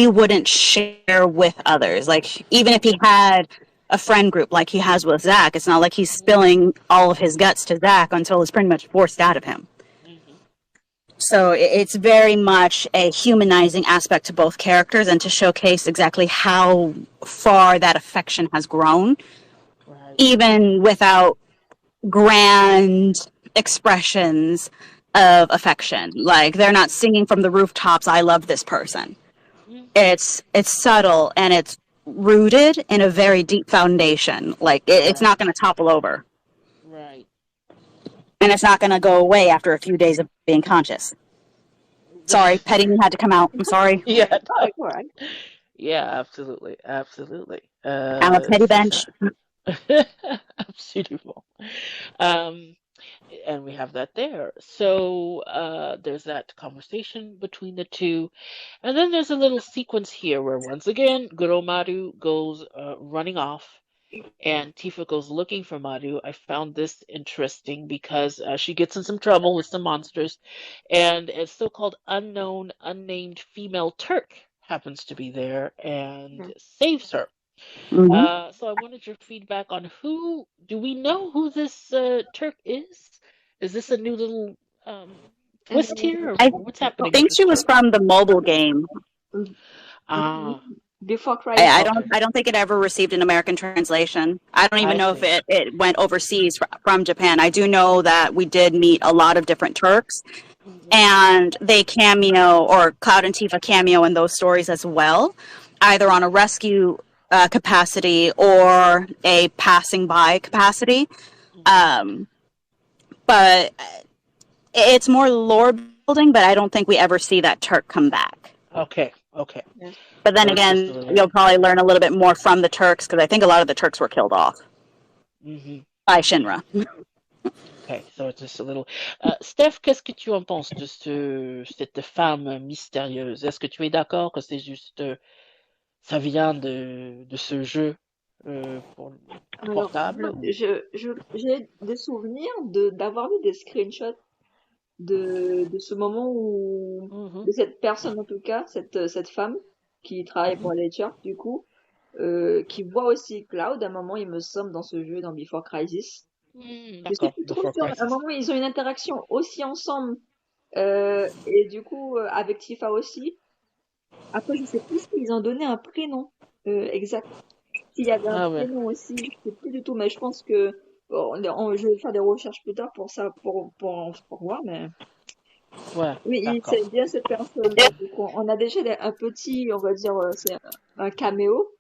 [SPEAKER 4] wouldn't share with others. Like even if he had a friend group like he has with Zach, it's not like he's spilling all of his guts to Zach until it's pretty much forced out of him. So it's very much a humanizing aspect to both characters and to showcase exactly how far that affection has grown, even without grand expressions of affection. Like they're not singing from the rooftops, "I love this person." It's subtle and it's rooted in a very deep foundation. Like it's not going to topple over.
[SPEAKER 1] Right.
[SPEAKER 4] And it's not going to go away after a few days of being conscious. Sorry, petting had to come out. I'm sorry.
[SPEAKER 1] Yeah.
[SPEAKER 2] Oh, all right.
[SPEAKER 1] Yeah, absolutely. Absolutely.
[SPEAKER 4] I'm a petty bench.
[SPEAKER 1] Absolument. Um, and we have that there. So there's that conversation between the two. And then there's a little sequence here where once again, good old Maru goes running off and Tifa goes looking for Maru. I found this interesting because she gets in some trouble with some monsters, and a so-called unknown, unnamed female Turk happens to be there and saves her. So I wanted your feedback on who, do we know who this Turk is? Is this a new little twist here, or
[SPEAKER 4] I
[SPEAKER 1] what's happening with
[SPEAKER 4] think
[SPEAKER 1] this
[SPEAKER 4] she was
[SPEAKER 1] Turk?
[SPEAKER 4] from the mobile game.
[SPEAKER 1] Ah,
[SPEAKER 2] Before Crisis.
[SPEAKER 4] I
[SPEAKER 1] okay.
[SPEAKER 4] don't think it ever received an American translation. I don't even
[SPEAKER 1] I
[SPEAKER 4] know if
[SPEAKER 1] see.
[SPEAKER 4] it went overseas from Japan. I do know that we did meet a lot of different Turks, and they cameo, or Cloud and Tifa cameo in those stories as well, either on a rescue capacity or a passing by capacity. But it's more lore building, but I don't think we ever see that Turk come back.
[SPEAKER 1] Okay, okay.
[SPEAKER 4] But then
[SPEAKER 1] So it's just a
[SPEAKER 4] again,
[SPEAKER 1] little.
[SPEAKER 4] you'll probably learn a little bit more from the Turks, because I think a lot of the Turks were killed off by Shinra.
[SPEAKER 1] Okay, so it's just a little. Steph, qu'est-ce que tu en penses de cette femme mystérieuse? Est-ce que tu es d'accord que c'est juste, ça vient de ce jeu
[SPEAKER 2] Alors,
[SPEAKER 1] portable
[SPEAKER 2] moi,
[SPEAKER 1] ou...
[SPEAKER 2] j'ai des souvenirs d'avoir vu des screenshots de ce moment où, de cette personne en tout cas, cette femme qui travaille pour les Church, du coup, qui voit aussi Cloud à un moment, il me semble, dans ce jeu, dans Before Crisis. Je sais
[SPEAKER 1] D'accord,
[SPEAKER 2] plus trop
[SPEAKER 1] Before
[SPEAKER 2] si à un
[SPEAKER 1] Crisis.
[SPEAKER 2] moment ils ont une interaction aussi ensemble, et du coup, avec Tifa aussi. Après, je sais plus s'ils ont donné un prénom, exact. S'il y avait un
[SPEAKER 1] Ah ouais,
[SPEAKER 2] prénom aussi, je sais plus du tout, mais je pense que bon, je vais faire des recherches plus tard pour ça, pour voir, mais
[SPEAKER 1] ouais,
[SPEAKER 2] oui,
[SPEAKER 1] d'accord,
[SPEAKER 2] c'est bien cette personne-là. Donc, on a déjà un petit, on va dire, c'est un caméo.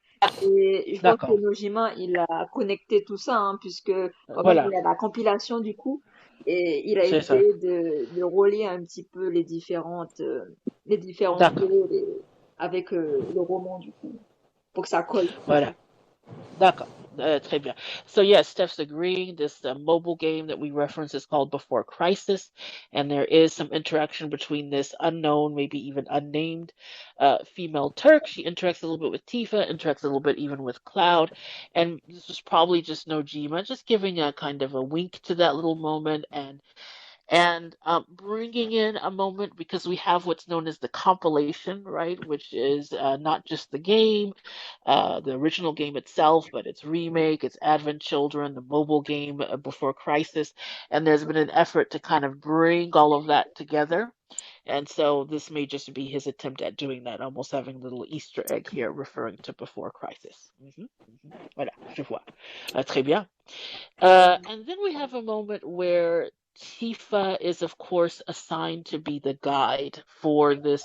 [SPEAKER 2] Et je vois que
[SPEAKER 1] d'accord.
[SPEAKER 2] Nojima, il a connecté tout ça, hein, puisque quand même, il
[SPEAKER 1] Voilà,
[SPEAKER 2] y a la compilation du coup, et il a
[SPEAKER 1] c'est ça.
[SPEAKER 2] essayé de relier un petit peu les différents
[SPEAKER 1] D'accord,
[SPEAKER 2] jeux avec le roman du coup, pour que ça colle.
[SPEAKER 1] voilà. D'accord. Très bien. So yes, Steph's agreeing. This mobile game that we reference is called Before Crisis, and there is some interaction between this unknown, maybe even unnamed, female Turk. She interacts a little bit with Tifa, interacts a little bit even with Cloud, and this was probably just Nojima, just giving a kind of a wink to that little moment, and and bringing in a moment because we have what's known as the compilation, right, which is not just the game, the original game itself, but its remake, its Advent Children, the mobile game Before Crisis, and there's been an effort to kind of bring all of that together. And so this may just be his attempt at doing that, almost having a little Easter egg here referring to Before Crisis. Voilà, je vois. Très bien. And then we have a moment where Tifa is, of course, assigned to be the guide for this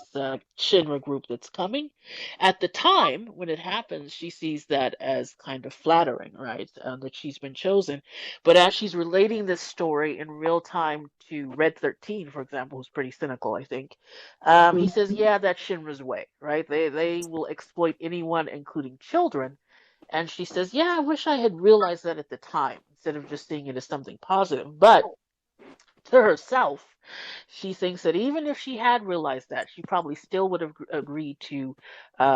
[SPEAKER 1] Shinra group that's coming. At the time when it happens, she sees that as kind of flattering, right? That she's been chosen. But as she's relating this story in real time to Red 13, for example, who's pretty cynical, I think, he says, yeah, that's Shinra's way, right? They will exploit anyone, including children. And she says, yeah, I wish I had realized that at the time instead of just seeing it as something positive. But to herself, she thinks that even if she had realized that, she probably still would have agreed to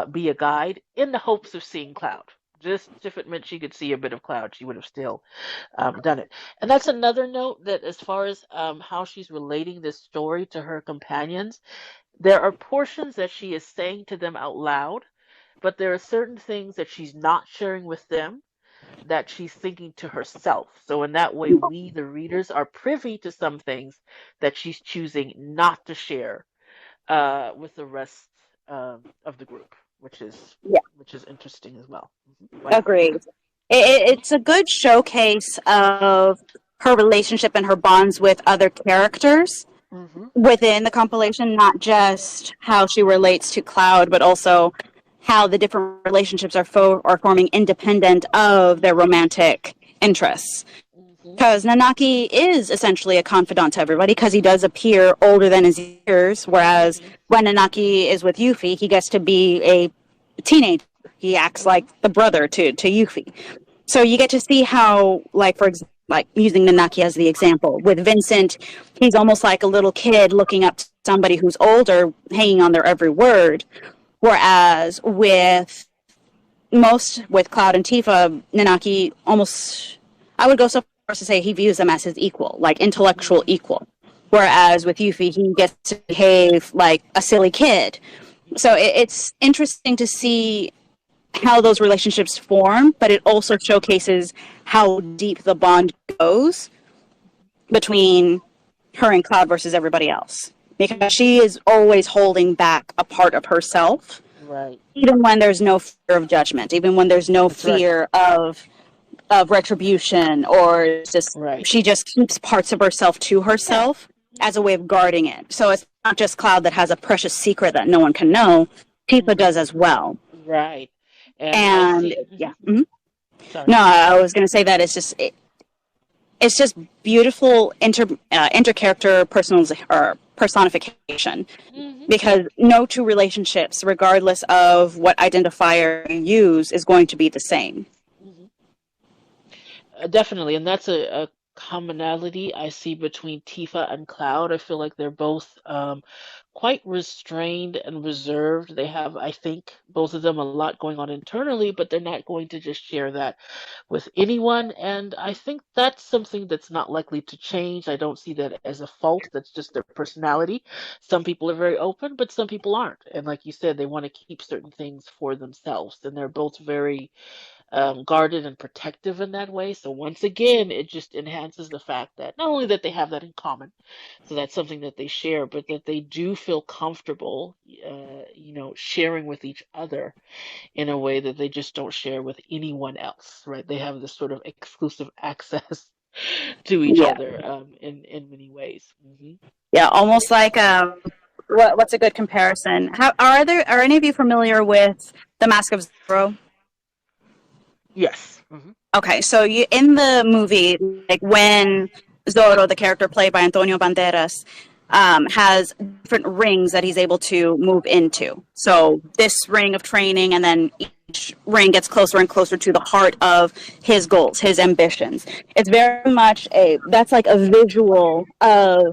[SPEAKER 1] be a guide in the hopes of seeing Cloud. Just if it meant she could see a bit of Cloud, she would have still done it. And that's another note that as far as how she's relating this story to her companions, there are portions that she is saying to them out loud, but there are certain things that she's not sharing with them that she's thinking to herself. So in that way, we, the readers, are privy to some things that she's choosing not to share with the rest of the group, which is
[SPEAKER 4] Yeah,
[SPEAKER 1] interesting as well. Voilà.
[SPEAKER 4] agreed. It's a good showcase of her relationship and her bonds with other characters within the compilation, not just how she relates to Cloud, but also how the different relationships are forming independent of their romantic interests. Because Nanaki is essentially a confidant to everybody because he does appear older than his years, whereas when Nanaki is with Yuffie, he gets to be a teenager. He acts like the brother to Yuffie. So you get to see how, like, for example, like using Nanaki as the example, with Vincent, he's almost like a little kid looking up to somebody who's older, hanging on their every word. Whereas with Cloud and Tifa, Nanaki almost, I would go so far as to say he views them as his equal, like intellectual equal. Whereas with Yuffie, he gets to behave like a silly kid. So it's interesting to see how those relationships form, but it also showcases how deep the bond goes between her and Cloud versus everybody else. Because she is always holding back a part of herself,
[SPEAKER 1] Right.
[SPEAKER 4] even when there's no fear of judgment, even when there's no
[SPEAKER 1] That's right.
[SPEAKER 4] fear of retribution, or just
[SPEAKER 1] Right.
[SPEAKER 4] she just keeps parts of herself to herself as a way of guarding it. So it's not just Cloud that has a precious secret that no one can know. Tifa does as well.
[SPEAKER 1] Right. And I
[SPEAKER 4] And
[SPEAKER 1] see.
[SPEAKER 4] yeah,
[SPEAKER 1] Sorry.
[SPEAKER 4] no, I was going to say that it's just beautiful inter-character personification, because no two relationships, regardless of what identifier you use, is going to be the same.
[SPEAKER 1] Definitely, and that's a commonality I see between Tifa and Cloud. I feel like they're both quite restrained and reserved. They have, I think, both of them a lot going on internally, but they're not going to just share that with anyone. And I think that's something that's not likely to change. I don't see that as a fault. That's just their personality. Some people are very open, but some people aren't. And like you said, they want to keep certain things for themselves. And they're both very guarded and protective in that way. So once again, it just enhances the fact that not only that they have that in common, so that's something that they share, but that they do feel comfortable, sharing with each other in a way that they just don't share with anyone else, right? They have this sort of exclusive access to each other in many ways.
[SPEAKER 4] Yeah, almost like what's a good comparison? Are any of you familiar with The Mask of Zorro?
[SPEAKER 1] Yes.
[SPEAKER 4] Okay, so in the movie, like when Zorro, the character played by Antonio Banderas, has different rings that he's able to move into. So this ring of training, and then each ring gets closer and closer to the heart of his goals, his ambitions. It's very much that's like a visual of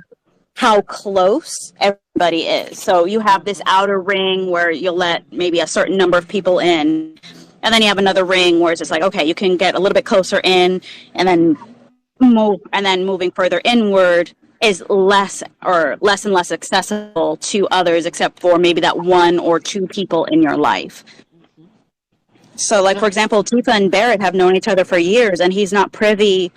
[SPEAKER 4] how close everybody is. So you have this outer ring where you'll let maybe a certain number of people in, and then you have another ring where it's just like, okay, you can get a little bit closer in, and then moving further inward, is less and less accessible to others, except for maybe that one or two people in your life.
[SPEAKER 1] Mm-hmm.
[SPEAKER 4] So, like, for example, Tifa and Barrett have known each other for years, and he's not privy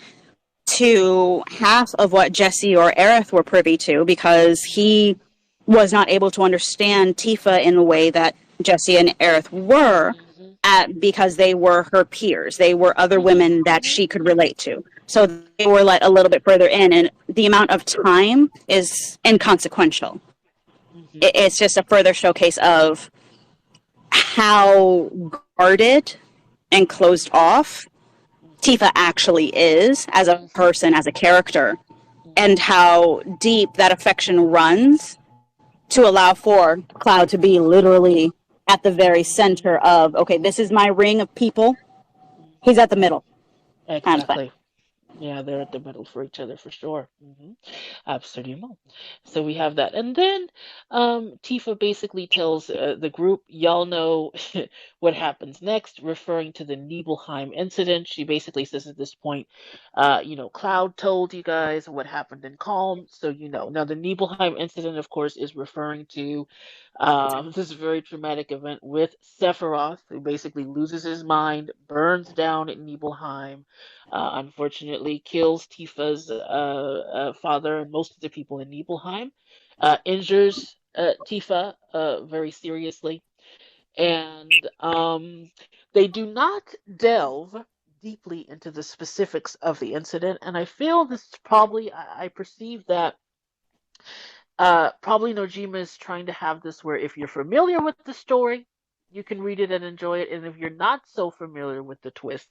[SPEAKER 4] to half of what Jesse or Aerith were privy to because he was not able to understand Tifa in the way that Jesse and Aerith were because they were her peers. They were other women that she could relate to. So they were let a little bit further in, and the amount of time is inconsequential. It's just a further showcase of how guarded and closed off Tifa actually is as a person, as a character, and how deep that affection runs to allow for Cloud to be literally at the very center of, okay, this is my ring of people. He's at the middle.
[SPEAKER 1] Exactly. Yeah, they're at the middle for each other for sure. Absolument. So we have that. And then Tifa basically tells the group, y'all know what happens next, referring to the Nibelheim incident. She basically says at this point, Cloud told you guys what happened in Calm, so you know. Now, the Nibelheim incident, of course, is referring to this very traumatic event with Sephiroth, who basically loses his mind, burns down Nibelheim, unfortunately kills Tifa's father and most of the people in Nibelheim, injures Tifa very seriously, and they do not delve deeply into the specifics of the incident, and I feel this is probably, I perceive that probably Nojima is trying to have this where if you're familiar with the story, you can read it and enjoy it. And if you're not so familiar with the twists,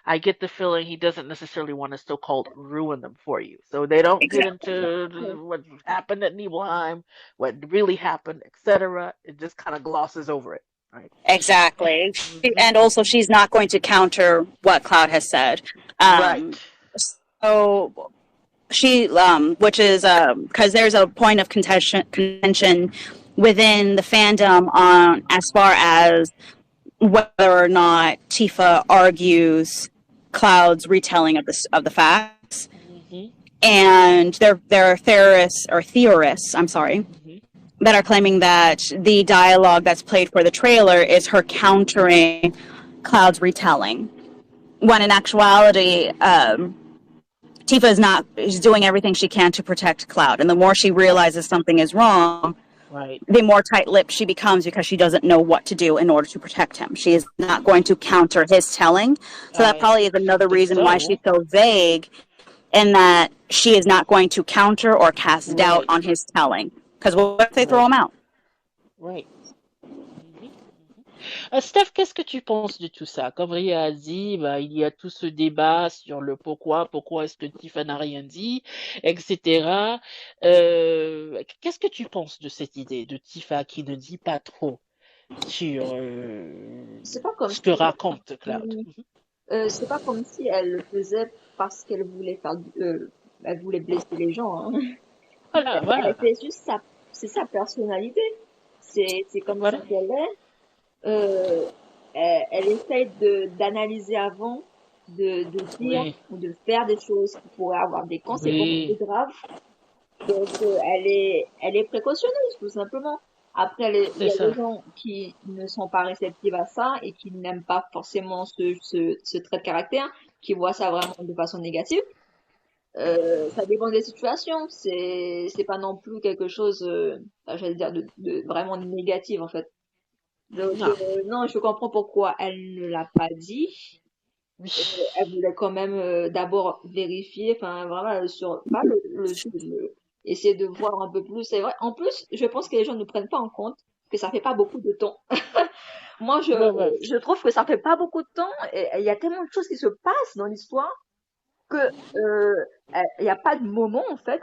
[SPEAKER 1] I get the feeling he doesn't necessarily want to so-called ruin them for you. So they don't get into what happened at Nibelheim, what really happened, etc. It just kind of glosses over it. Right.
[SPEAKER 4] Exactly. And also, she's not going to counter what Cloud has said.
[SPEAKER 1] Right.
[SPEAKER 4] So she, which is because there's a point of contention within the fandom on as far as whether or not Tifa argues Cloud's retelling of the facts, and there are theorists, I'm sorry, that are claiming that the dialogue that's played for the trailer is her countering Cloud's retelling, when in actuality, Tifa is doing everything she can to protect Cloud, and the more she realizes something is wrong, the more tight-lipped she becomes because she doesn't know what to do in order to protect him. She is not going to counter his telling, so that probably is another reason why she's so vague in that she is not going to counter or cast doubt on his telling. Because what if they throw him out?
[SPEAKER 1] Right. Steph, qu'est-ce que tu penses de tout ça? Comme Ria a dit, il y a tout ce débat sur le pourquoi est-ce que Tifa n'a rien dit, etc. Qu'est-ce que tu penses de cette idée de Tifa qui ne dit pas trop sur
[SPEAKER 2] C'est pas comme
[SPEAKER 1] ce que raconte Cloud?
[SPEAKER 2] C'est pas comme si elle le faisait parce qu'elle voulait elle voulait blesser les gens. Hein.
[SPEAKER 1] Voilà.
[SPEAKER 2] C'est juste c'est sa personnalité. C'est comme ça qu'elle est. Elle essaye d'analyser avant, de dire ou de faire des choses qui pourraient avoir des conséquences plus graves. Donc elle est précautionneuse tout simplement. Après, il y a des gens qui ne sont pas réceptifs à ça et qui n'aiment pas forcément ce trait de caractère, qui voient ça vraiment de façon négative. Ça dépend des situations. C'est pas non plus quelque chose, j'allais dire, de vraiment négatif en fait. Donc, non, je comprends pourquoi elle ne l'a pas dit. Elle voulait quand même d'abord vérifier, enfin vraiment essayer de voir un peu plus. C'est vrai. En plus, je pense que les gens ne prennent pas en compte que ça fait pas beaucoup de temps. Moi, je trouve que ça fait pas beaucoup de temps et il y a tellement de choses qui se passent dans l'histoire que il n'y a pas de moment en fait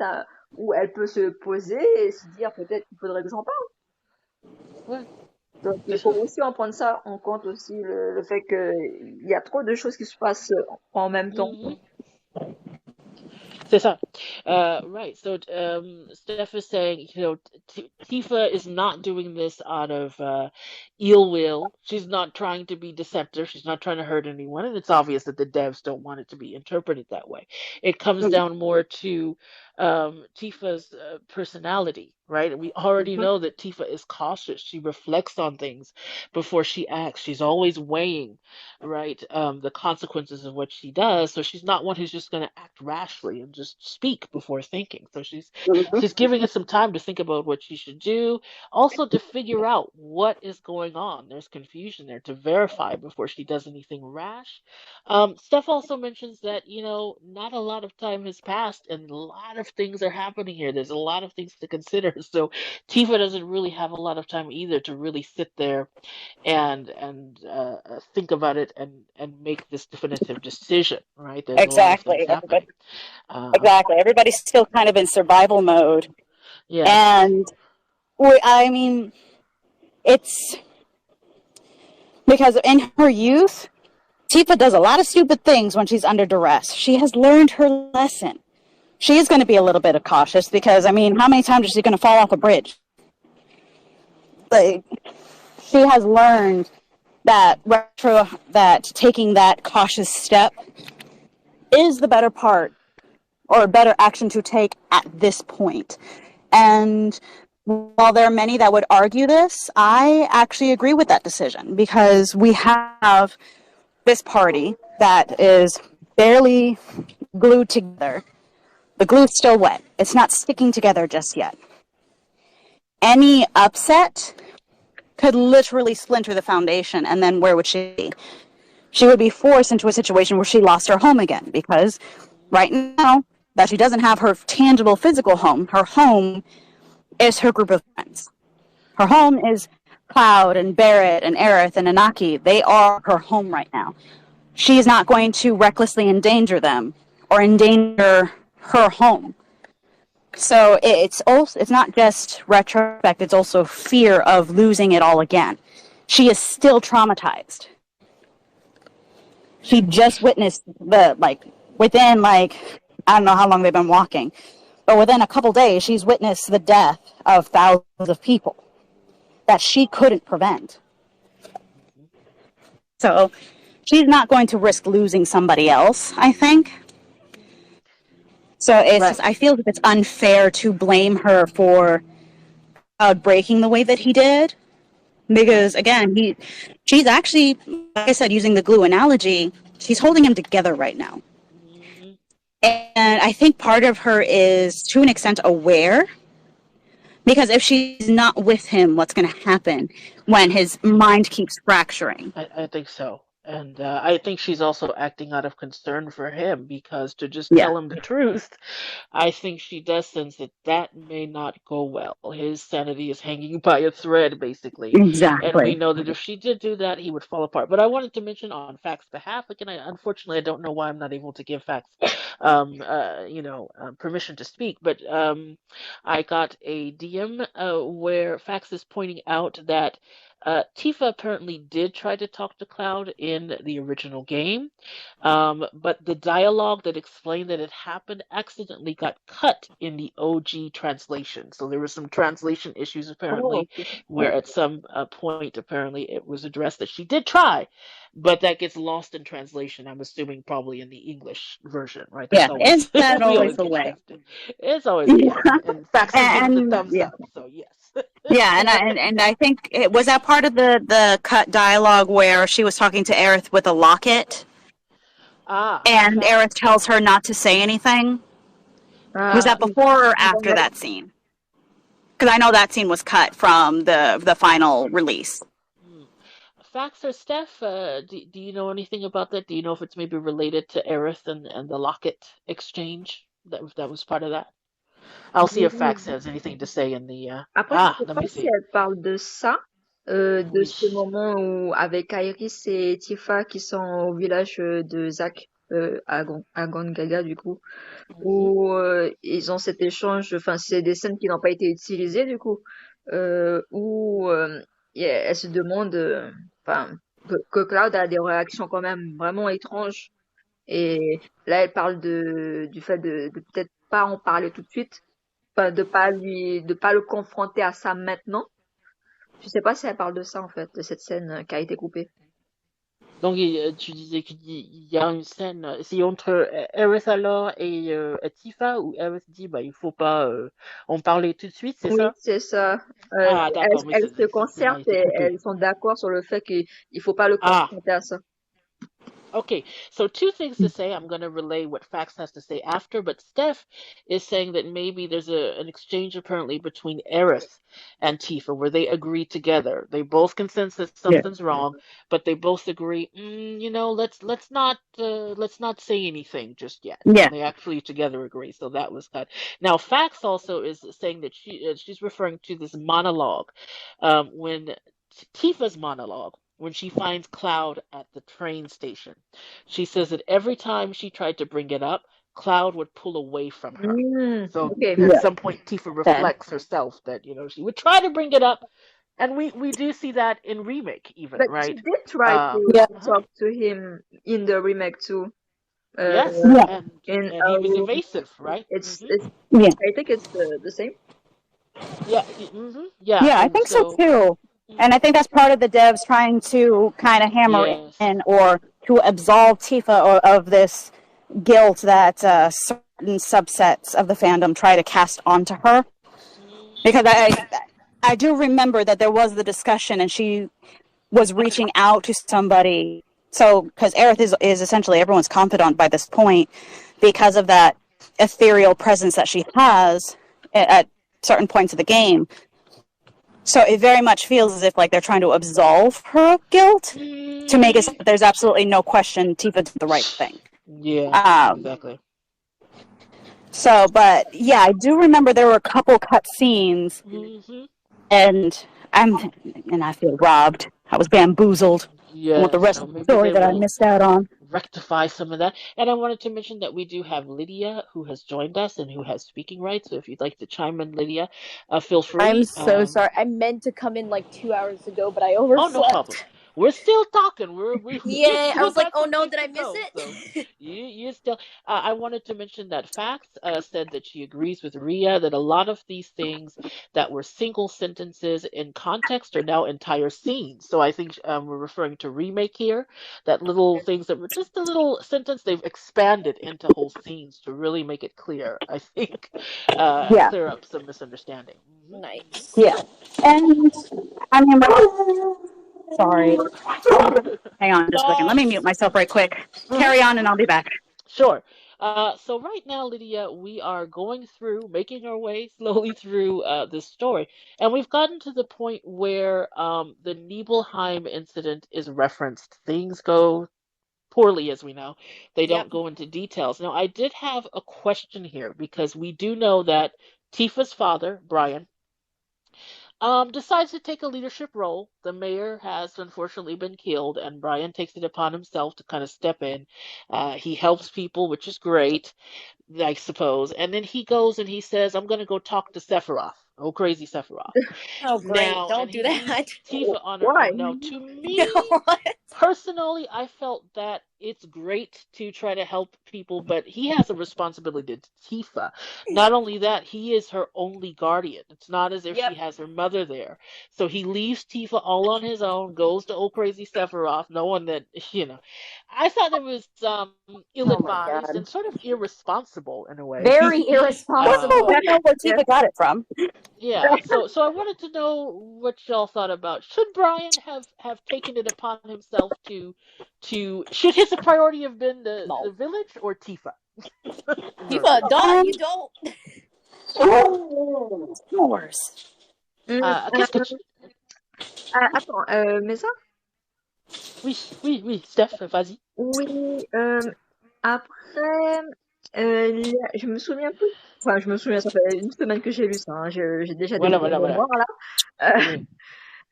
[SPEAKER 2] où elle peut se poser et se dire peut-être qu'il faudrait que j'en parle. Donc, il faut aussi en prendre ça en compte aussi, le fait qu'il y a trop de choses qui se passent en même temps.
[SPEAKER 1] C'est ça. Right. So Steph is saying, Tifa is not doing this out of ill will. She's not trying to be deceptive. She's not trying to hurt anyone. And it's obvious that the devs don't want it to be interpreted that way. It comes down more to Tifa's personality, right? We already know that Tifa is cautious. She reflects on things before she acts. She's always weighing, right, the consequences of what she does. So she's not one who's just going to act rashly and just speak before thinking. So
[SPEAKER 4] Mhm.
[SPEAKER 1] she's giving us some time to think about what she should do, also to figure out what is going on. There's confusion there to verify before she does anything rash. Steph also mentions that, not a lot of time has passed and a lot of things are happening here. There's a lot of things to consider. So Tifa doesn't really have a lot of time either to really sit there and think about it and make this definitive decision, right? There's a lot of things
[SPEAKER 4] Exactly.
[SPEAKER 1] happening. Uh,
[SPEAKER 4] Exactly. Everybody's still kind of in survival mode.
[SPEAKER 1] yes.
[SPEAKER 4] And I mean, it's because in her youth, Tifa does a lot of stupid things when she's under duress. She has learned her lesson. She is going to be a little bit cautious because, I mean, how many times is she going to fall off a bridge? Like, she has learned that taking that cautious step is the better part or a better action to take at this point. And while there are many that would argue this, I actually agree with that decision because we have this party that is barely glued together. The glue's still wet. It's not sticking together just yet. Any upset could literally splinter the foundation, and then where would she be? She would be forced into a situation where she lost her home again because right now that she doesn't have her tangible physical home, her home is her group of friends. Her home is Cloud and Barrett and Aerith and Anaki. They are her home right now. She is not going to recklessly endanger them or endanger her home. So it's not just retrospect, it's also fear of losing it all again. She is still traumatized. She just witnessed within I don't know how long they've been walking, but within a couple days she's witnessed the death of thousands of people that she couldn't prevent. So she's not going to risk losing somebody else, I think. So it's
[SPEAKER 1] Right.
[SPEAKER 4] just, I feel that it's unfair to blame her for breaking the way that he did. Because again, she's actually, like I said, using the glue analogy, she's holding him together right now.
[SPEAKER 1] Mhm.
[SPEAKER 4] And I think part of her is, to an extent, aware. Because if she's not with him, what's going to happen when his mind keeps fracturing?
[SPEAKER 1] I think so. And I think she's also acting out of concern for him because to just
[SPEAKER 4] Yeah,
[SPEAKER 1] tell him the truth, I think she does sense that that may not go well. His sanity is hanging by a thread, basically. And we
[SPEAKER 4] exactly.
[SPEAKER 1] know that if she did do that, he would fall apart. But I wanted to mention on Fact's behalf, again, unfortunately, I don't know why I'm not able to give Facts, permission to speak. But I got a DM where Fax is pointing out that Tifa apparently did try to talk to Cloud in the original game, but the dialogue that explained that it happened accidentally got cut in the OG translation. So there were some translation issues
[SPEAKER 2] Oh,
[SPEAKER 1] apparently,
[SPEAKER 2] ok.
[SPEAKER 1] where at some point apparently it was addressed that she did try, but that gets lost in translation. I'm assuming probably in the English version, right? That's
[SPEAKER 4] Yeah,
[SPEAKER 1] always
[SPEAKER 4] is that
[SPEAKER 1] we
[SPEAKER 4] always
[SPEAKER 1] always
[SPEAKER 4] the
[SPEAKER 1] get
[SPEAKER 4] way?
[SPEAKER 1] shafted. It's always the
[SPEAKER 4] Yeah,
[SPEAKER 1] case, and Faxes gives the thumbs
[SPEAKER 4] yeah,
[SPEAKER 1] up. So yes.
[SPEAKER 4] yeah, and I think it was that part of the cut dialogue where she was talking to Aerith with a locket,
[SPEAKER 1] Ah,
[SPEAKER 4] and
[SPEAKER 1] Fax.
[SPEAKER 4] Aerith tells her not to say anything. Was
[SPEAKER 2] Ah,
[SPEAKER 4] that before or after
[SPEAKER 2] ouais.
[SPEAKER 4] that scene? Because I know that scene was cut from the final release.
[SPEAKER 1] Hmm. Fax or Steph, do you know anything about that? Do you know if it's maybe related to Aerith and the locket exchange that was part of that? I'll see if Fax has anything to say in the.
[SPEAKER 2] Après, je sais
[SPEAKER 1] Let
[SPEAKER 2] pas
[SPEAKER 1] me
[SPEAKER 2] si
[SPEAKER 1] see.
[SPEAKER 2] elle parle de ça, de
[SPEAKER 1] Oui.
[SPEAKER 2] ce moment où avec Iris et Tifa qui sont au village de Zack à Gongaga du coup,
[SPEAKER 1] Mhm.
[SPEAKER 2] où ils ont cet échange, enfin c'est des scènes qui n'ont pas été utilisées du coup, où elle se demande, enfin que Cloud a des réactions quand même vraiment étranges et là elle parle du fait de peut-être pas en parler tout de suite, enfin de pas le confronter à ça maintenant. Je sais pas si elle parle de ça en fait, de cette scène qui a été coupée.
[SPEAKER 1] Donc, tu disais qu'il y a une scène, c'est entre Eris alors et Tifa, où Eris dit, bah, il faut pas en parler tout de suite, c'est
[SPEAKER 2] Oui,
[SPEAKER 1] ça?
[SPEAKER 2] c'est ça.
[SPEAKER 1] Ah,
[SPEAKER 2] Elles,
[SPEAKER 1] d'accord, mais
[SPEAKER 2] elles se
[SPEAKER 1] ça a
[SPEAKER 2] concertent
[SPEAKER 1] été
[SPEAKER 2] et
[SPEAKER 1] coupé.
[SPEAKER 2] elles sont d'accord sur le fait qu'il faut pas le
[SPEAKER 1] Ah,
[SPEAKER 2] confronter à ça.
[SPEAKER 1] okay, so two things to say. I'm going to relay what Fax has to say after, but Steph is saying that maybe there's an exchange apparently between Eris and Tifa where they agree together. They both can sense that
[SPEAKER 4] Yeah.
[SPEAKER 1] something's wrong, but they both agree, let's not say anything just yet.
[SPEAKER 4] Yeah.
[SPEAKER 1] And they actually together agree. So that was cut. Now Fax also is saying that she's referring to this monologue, when Tifa's monologue when she finds Cloud at the train station. She says that every time she tried to bring it up, Cloud would pull away from her. So
[SPEAKER 2] Okay.
[SPEAKER 1] at
[SPEAKER 4] Yeah.
[SPEAKER 1] some point, Tifa
[SPEAKER 4] Then.
[SPEAKER 1] reflects herself that, she would try to bring it up. And we do see that in remake even,
[SPEAKER 2] But she
[SPEAKER 1] right?
[SPEAKER 2] did try
[SPEAKER 4] Yeah.
[SPEAKER 2] to talk to him in the remake too. Uh,
[SPEAKER 1] Yes,
[SPEAKER 4] Yeah.
[SPEAKER 2] in
[SPEAKER 1] and
[SPEAKER 2] a
[SPEAKER 1] he was
[SPEAKER 2] room.
[SPEAKER 1] evasive, right?
[SPEAKER 2] It's
[SPEAKER 4] Yeah.
[SPEAKER 2] I think it's the same.
[SPEAKER 1] Yeah, yeah,
[SPEAKER 4] Yeah, I
[SPEAKER 1] and
[SPEAKER 4] think so
[SPEAKER 1] so
[SPEAKER 4] too. And I think that's part of the devs trying to kind of hammer
[SPEAKER 1] yes.
[SPEAKER 4] in or to absolve Tifa of this guilt that certain subsets of the fandom try to cast onto her. Because I do remember that there was the discussion and she was reaching out to somebody. So, because Aerith is essentially everyone's confidant by this point because of that ethereal presence that she has at certain points of the game. So it very much feels as if like they're trying to absolve her of guilt to make it so that there's absolutely no question Tifa did the right thing.
[SPEAKER 1] Yeah,
[SPEAKER 4] Um,
[SPEAKER 1] exactly.
[SPEAKER 4] but yeah, I do remember there were a couple cut scenes,
[SPEAKER 1] hmm
[SPEAKER 4] and I feel robbed. I was bamboozled. I want the
[SPEAKER 1] Yes,
[SPEAKER 4] rest
[SPEAKER 1] so
[SPEAKER 4] of the
[SPEAKER 1] maybe
[SPEAKER 4] story
[SPEAKER 1] they
[SPEAKER 4] that I
[SPEAKER 1] will
[SPEAKER 4] missed out on.
[SPEAKER 1] rectify some of that. And I wanted to mention that we do have Lydia who has joined us and who has speaking rights. So if you'd like to chime in, Lydia, feel
[SPEAKER 5] I'm
[SPEAKER 1] free.
[SPEAKER 5] so sorry. I meant to come in like 2 hours ago, but I
[SPEAKER 1] Oh, no problem.
[SPEAKER 5] overslept.
[SPEAKER 1] We're still talking. We
[SPEAKER 5] Yeah, I
[SPEAKER 1] still
[SPEAKER 5] was like,
[SPEAKER 1] got
[SPEAKER 5] oh
[SPEAKER 1] some
[SPEAKER 5] no,
[SPEAKER 1] ways
[SPEAKER 5] did I
[SPEAKER 1] to
[SPEAKER 5] miss
[SPEAKER 1] go. So
[SPEAKER 5] it?
[SPEAKER 1] you still. I wanted to mention that Fax said that she agrees with Ria that a lot of these things that were single sentences in context are now entire scenes. So I think we're referring to remake here. That little things that were just a little sentence they've expanded into whole scenes to really make it clear. I think
[SPEAKER 4] Yeah,
[SPEAKER 1] clear up some misunderstanding.
[SPEAKER 5] Nice.
[SPEAKER 4] yeah. And I mean, sorry. Hang on just a second. Let me mute myself right quick.
[SPEAKER 1] Mhm.
[SPEAKER 4] Carry on, and I'll be back.
[SPEAKER 1] Sure. So right now, Lydia, we are going through, making our way slowly through this story, and we've gotten to the point where the Nibelheim incident is referenced. Things go poorly, as we know. They
[SPEAKER 5] Yep.
[SPEAKER 1] don't go into details. Now, I did have a question here because we do know that Tifa's father, Brian, decides to take a leadership role. The mayor has unfortunately been killed, and Brian takes it upon himself to kind of step in. He helps people, which is great, I suppose. And then he goes and he says, I'm going to go talk to Sephiroth. Oh, crazy Sephiroth.
[SPEAKER 5] Oh great,
[SPEAKER 1] Now,
[SPEAKER 5] don't
[SPEAKER 1] and
[SPEAKER 5] do
[SPEAKER 1] he leaves
[SPEAKER 5] that.
[SPEAKER 1] Tifa on her
[SPEAKER 2] Why?
[SPEAKER 1] own. Now, to me, personally, I felt that it's great to try to help people, but he has a responsibility to Tifa. Not only that, he is her only guardian. It's not as if she
[SPEAKER 5] Yep.
[SPEAKER 1] has her mother there. So he leaves Tifa all on his own, goes to old crazy Sephiroth, knowing that, I thought it was
[SPEAKER 2] Oh my
[SPEAKER 1] ill-advised
[SPEAKER 2] god.
[SPEAKER 1] and sort of irresponsible in a way.
[SPEAKER 5] Very
[SPEAKER 4] Well,
[SPEAKER 1] um,
[SPEAKER 5] irresponsible.
[SPEAKER 4] I know where
[SPEAKER 2] Yeah.
[SPEAKER 4] Tifa got it from.
[SPEAKER 1] yeah, so I wanted to know what y'all thought about should Brian have taken it upon himself to should his priority have been the
[SPEAKER 5] No.
[SPEAKER 1] village or Tifa? In your
[SPEAKER 5] Tifa,
[SPEAKER 1] opinion.
[SPEAKER 5] duh,
[SPEAKER 4] Um,
[SPEAKER 5] you don't.
[SPEAKER 4] s'mores.
[SPEAKER 1] Qu'est-ce que tu...
[SPEAKER 2] Attends, Mezza?
[SPEAKER 1] Oui, Steph, vas-y.
[SPEAKER 2] Oui, après, je me souviens plus. Enfin, je me souviens, ça fait une semaine que j'ai lu ça, hein, j'ai déjà des
[SPEAKER 1] Voilà,
[SPEAKER 2] trous de
[SPEAKER 1] voilà, voilà.
[SPEAKER 2] mémoire là.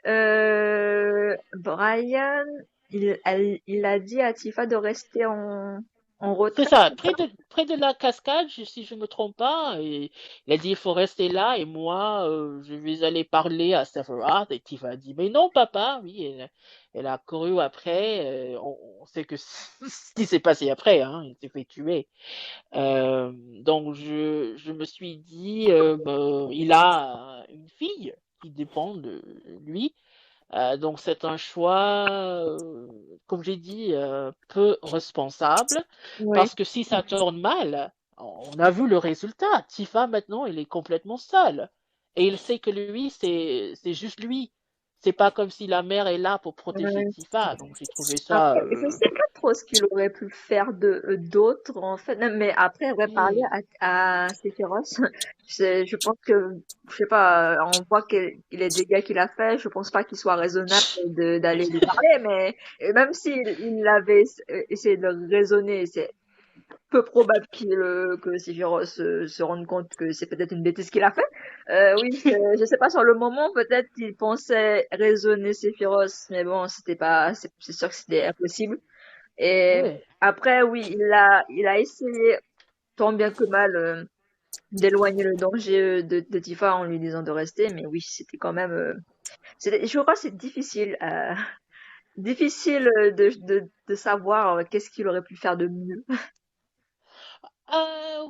[SPEAKER 2] Euh,
[SPEAKER 1] Oui.
[SPEAKER 2] Brian, il a dit à Tifa de rester en
[SPEAKER 1] C'est
[SPEAKER 2] retrait,
[SPEAKER 1] ça,
[SPEAKER 2] c'est ça?
[SPEAKER 1] près de la cascade, si je me trompe pas, et il a dit il faut rester là et moi je vais aller parler à Sephiroth et Tifa a dit mais non papa, oui, elle a couru après, on sait que ce qui s'est passé après, hein, il s'est fait tuer. Donc je me suis dit il a une fille qui dépend de lui. Donc c'est un choix, comme j'ai dit, peu responsable,
[SPEAKER 2] Oui,
[SPEAKER 1] parce que si ça tourne mal, on a vu le résultat. Tifa maintenant, il est complètement seul. Et il sait que lui, c'est juste lui. C'est pas comme si la mère est là pour protéger
[SPEAKER 2] oui.
[SPEAKER 1] Tifa. Donc j'ai trouvé ça.
[SPEAKER 2] Après, je sais pas trop ce qu'il aurait pu faire de d'autre en fait, non, mais après avoir parlé
[SPEAKER 1] Hmm,
[SPEAKER 2] à Sephiroth, je pense que je sais pas, on voit les dégâts qu'il a fait, je pense pas qu'il soit raisonnable de d'aller lui parler, mais même s'il il avait essayé de raisonner, c'est peu probable que Sephiroth se rende compte que c'est peut-être une bêtise qu'il a fait. Oui, je sais pas sur le moment, peut-être qu'il pensait raisonner Sephiroth, mais bon, c'était pas, c'est sûr que c'était impossible. Et
[SPEAKER 1] oui.
[SPEAKER 2] après, oui, il a essayé tant bien que mal d'éloigner le danger de Tifa en lui disant de rester, mais oui, c'était quand même, je crois que c'est difficile, difficile de savoir qu'est-ce qu'il aurait pu faire de mieux.
[SPEAKER 1] Uh,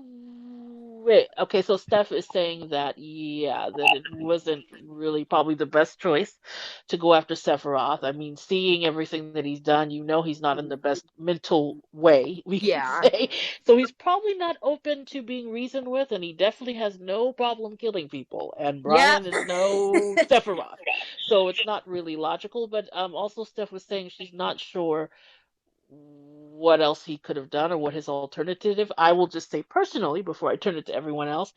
[SPEAKER 1] wait. Okay, so Steph is saying that, yeah, that it wasn't really probably the best choice to go after Sephiroth. I mean, seeing everything that he's done, you know he's not in the best mental way, we can
[SPEAKER 2] Yeah.
[SPEAKER 1] say. So he's probably not open to being reasoned with, and he definitely has no problem killing people. And
[SPEAKER 5] Yeah.
[SPEAKER 1] Brian is no Sephiroth. So it's not really logical, but also Steph was saying she's not sure what else he could have done or what his alternative. I will just say personally, before I turn it to everyone else,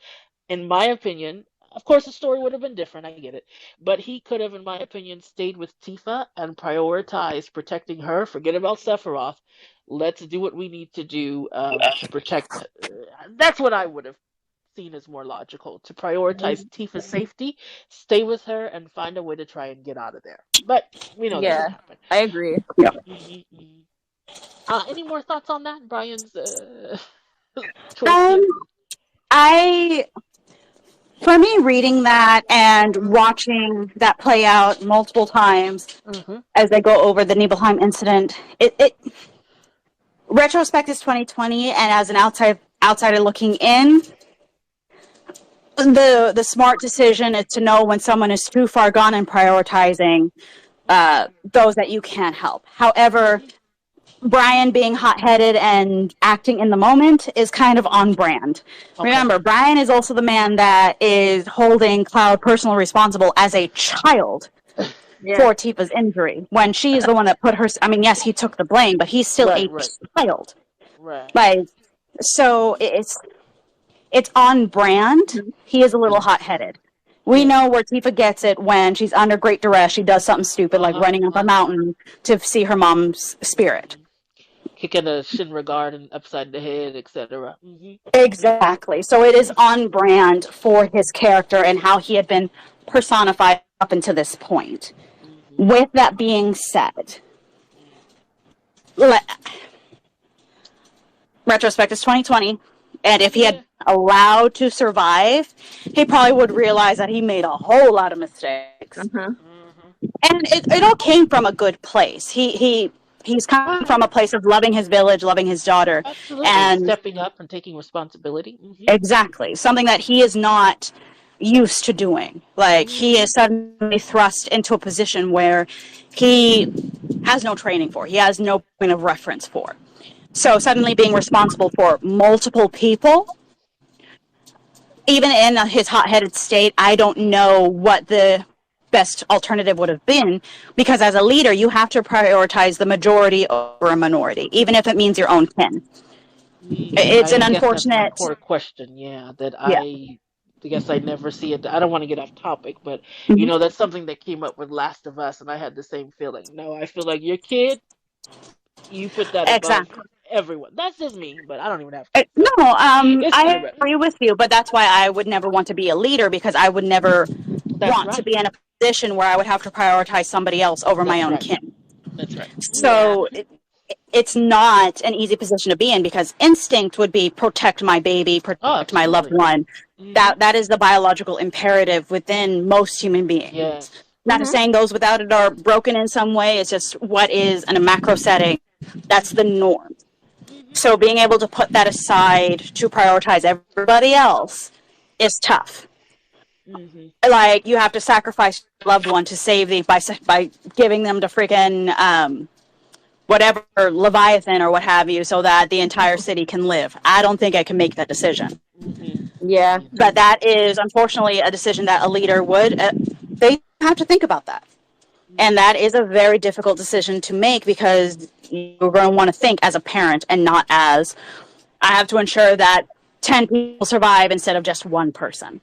[SPEAKER 1] in my opinion, of course the story would have been different, I get it. But he could have, in my opinion, stayed with Tifa and prioritized protecting her. Forget about Sephiroth. Let's do what we need to do to protect. That's what I would have seen as more logical. To prioritize Tifa's safety, stay with her, and find a way to try and get out of there. But we know that
[SPEAKER 5] Yeah,
[SPEAKER 1] didn't happen.
[SPEAKER 5] I agree.
[SPEAKER 1] Mm-hmm. Any more thoughts on that, Brian's choice
[SPEAKER 4] Um,
[SPEAKER 1] here?
[SPEAKER 4] I, for me, reading that and watching that play out multiple times
[SPEAKER 1] Mm-hmm.
[SPEAKER 4] as they go over the Nibelheim incident, it retrospect is 2020, and as an outsider looking in, the smart decision is to know when someone is too far gone and prioritizing those that you can't help. However,
[SPEAKER 1] Mm-hmm.
[SPEAKER 4] Brian being hot-headed and acting in the moment is kind of on brand.
[SPEAKER 1] Okay.
[SPEAKER 4] Remember, Brian is also the man that is holding Cloud personally responsible as a child
[SPEAKER 2] Yeah.
[SPEAKER 4] for Tifa's injury when she is the one that put her. I mean, yes, he took the blame, but he's still
[SPEAKER 1] Right,
[SPEAKER 4] a
[SPEAKER 1] right,
[SPEAKER 4] child.
[SPEAKER 1] right.
[SPEAKER 4] Like, so it's on brand. He is a little hot-headed. We
[SPEAKER 1] Yeah.
[SPEAKER 4] know where Tifa gets it when she's under great duress. She does something stupid like
[SPEAKER 1] Uh-huh.
[SPEAKER 4] running up a mountain to see her mom's spirit.
[SPEAKER 1] Mm-hmm. Kicking a Shinra and upside the head, etc. Mm-hmm.
[SPEAKER 4] Exactly. So it is on brand for his character and how he had been personified up until this point.
[SPEAKER 1] Mm-hmm.
[SPEAKER 4] With that being said, retrospect is 2020, and if he
[SPEAKER 1] Yeah.
[SPEAKER 4] had allowed to survive, he probably would realize that he made a whole lot of mistakes.
[SPEAKER 2] Uh-huh.
[SPEAKER 1] Mm-hmm.
[SPEAKER 4] And it all came from a good place. He's coming from a place of loving his village, loving his daughter,
[SPEAKER 1] Absolutely.
[SPEAKER 4] and
[SPEAKER 1] Stepping up and taking responsibility. Mm-hmm.
[SPEAKER 4] exactly something that he is not used to doing. Like he
[SPEAKER 1] Mm-hmm.
[SPEAKER 4] is suddenly thrust into a position where he has no training for, he has no point of reference for. So suddenly being responsible for multiple people, even in his hot-headed state, I don't know what the best alternative would have been, because as a leader you have to prioritize the majority over a minority, even if it means your own kin. It's an
[SPEAKER 1] I guess that's my
[SPEAKER 4] unfortunate.
[SPEAKER 1] core question. Yeah, that
[SPEAKER 4] Yeah.
[SPEAKER 1] I guess I never see it. I don't want to get off topic, but
[SPEAKER 4] Mhm.
[SPEAKER 1] that's something that came up with Last of Us, and I had the same feeling. No, I feel like your kid, you put that above
[SPEAKER 4] Exactly.
[SPEAKER 1] everyone. That's just me, but I don't even have kids,
[SPEAKER 4] No,
[SPEAKER 1] so it's
[SPEAKER 4] I
[SPEAKER 1] irrelevant.
[SPEAKER 4] agree with you, but that's why I would never want to be a leader, because I would never
[SPEAKER 1] That's
[SPEAKER 4] want to
[SPEAKER 1] right.
[SPEAKER 4] be in a position where I would have to prioritize somebody else over my
[SPEAKER 1] That's
[SPEAKER 4] own
[SPEAKER 1] right.
[SPEAKER 4] kin.
[SPEAKER 1] That's right.
[SPEAKER 5] Yeah.
[SPEAKER 4] So it's not an easy position to be in, because instinct would be protect my baby,
[SPEAKER 1] Oh,
[SPEAKER 4] protect my loved
[SPEAKER 1] absolutely.
[SPEAKER 4] one.
[SPEAKER 1] Hmm.
[SPEAKER 4] That is the biological imperative within most human beings.
[SPEAKER 1] Yes.
[SPEAKER 4] Not saying those without it are broken in some way. It's just what is in a macro setting. That's the norm.
[SPEAKER 1] Hmm.
[SPEAKER 4] So being able to put that aside to prioritize everybody else is tough. Like you have to sacrifice your loved one to save the by giving them to freaking whatever Leviathan or what have you, so that the entire city can live. I don't think I can make that decision.
[SPEAKER 5] Yeah.
[SPEAKER 4] But that is unfortunately a decision that a leader would. They have to think about that, and that is a very difficult decision to make because you're going to want to think as a parent and not as I have to ensure that 10 people survive instead of just one person.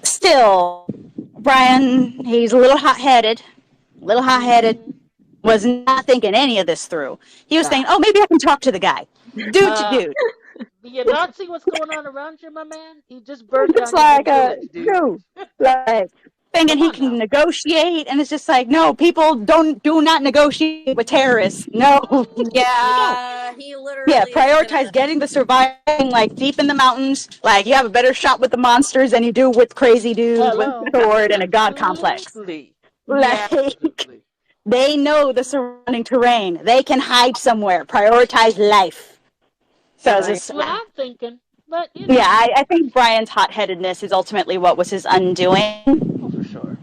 [SPEAKER 4] Still, Brian, he's a little hot-headed, was not thinking any of this through. He was saying, oh, maybe I can talk to the guy. Dude to dude.
[SPEAKER 1] Do you not see what's going on around you, my man? He just burned down
[SPEAKER 4] It's
[SPEAKER 1] your whole
[SPEAKER 4] like,
[SPEAKER 1] village, dude.
[SPEAKER 4] dude, like, thinking he can negotiate, and it's just like, no, people do not negotiate with terrorists. No.
[SPEAKER 5] Yeah, he literally.
[SPEAKER 4] Yeah, prioritize getting the surviving, like, deep in the mountains. Like, you have a better shot with the monsters than you do with crazy dudes with a sword and a god complex. Like, they know the surrounding terrain. They can hide somewhere. Prioritize life. So
[SPEAKER 1] That's what I'm thinking. But, you know.
[SPEAKER 4] Yeah, I think Brian's hot-headedness is ultimately what was his undoing.
[SPEAKER 1] Oh, for sure.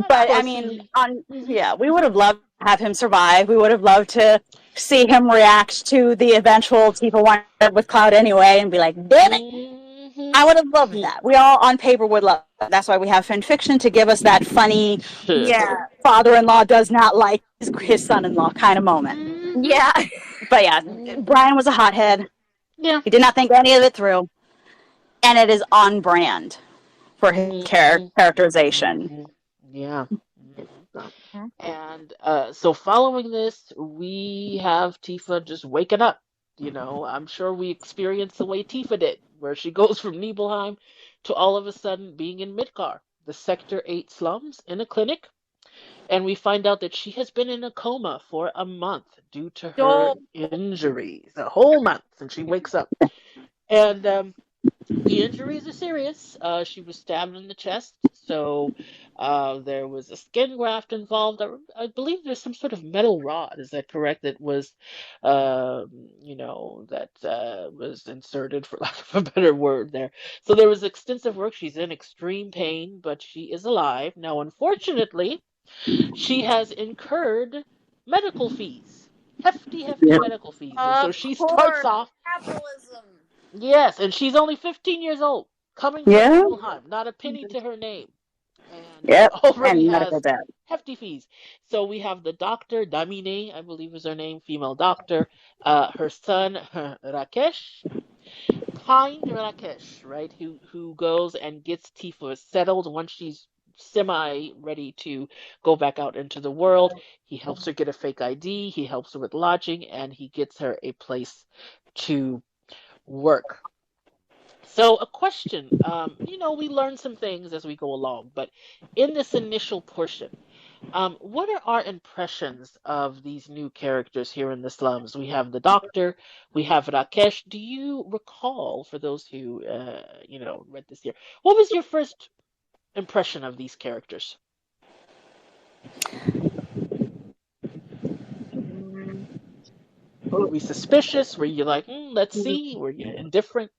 [SPEAKER 4] But I mean, we would have loved to have him survive. We would have loved to see him react to the eventual Tifa wind with Cloud anyway, and be like, "Damn it!" I would have loved that. We all, on paper, would love that. That's why we have fan fiction to give us that funny, father-in-law does not like his son-in-law kind of moment.
[SPEAKER 5] Yeah.
[SPEAKER 4] But yeah, Brian was a hothead.
[SPEAKER 1] Yeah.
[SPEAKER 4] He did not think any of it through. And it is on brand for his characterization.
[SPEAKER 1] Yeah. And so following this, we have Tifa just waking up. You know, I'm sure we experienced the way Tifa did, where she goes from Nibelheim to all of a sudden being in Midgar, the Sector 8 slums, in a clinic. And we find out that she has been in a coma for a month due to her injuries. A whole month, and she wakes up. And the injuries are serious. She was stabbed in the chest, so there was a skin graft involved. I believe there's some sort of metal rod. Is that correct? That was, was inserted, for lack of a better word there. So there was extensive work. She's in extreme pain, but she is alive. Now, unfortunately, she has incurred medical fees. Hefty medical fees. And so she starts off.
[SPEAKER 5] Capitalism.
[SPEAKER 1] Yes, and she's only 15 years old, coming from Nibelheim, not a penny to her name. And already has hefty fees. So we have the doctor, Damine, I believe is her name, female doctor, her son, Rakesh, kind Rakesh, right, who goes and gets Tifa settled once she's semi-ready to go back out into the world. He helps her get a fake ID, he helps her with lodging, and he gets her a place to work. So a question, we learn some things as we go along, but in this initial portion, what are our impressions of these new characters here in the slums? We have the doctor, we have Rakesh. Do you recall, for those who, read this here, what was your first impression of these characters? Were we suspicious? Were you like, let's see? Were you indifferent?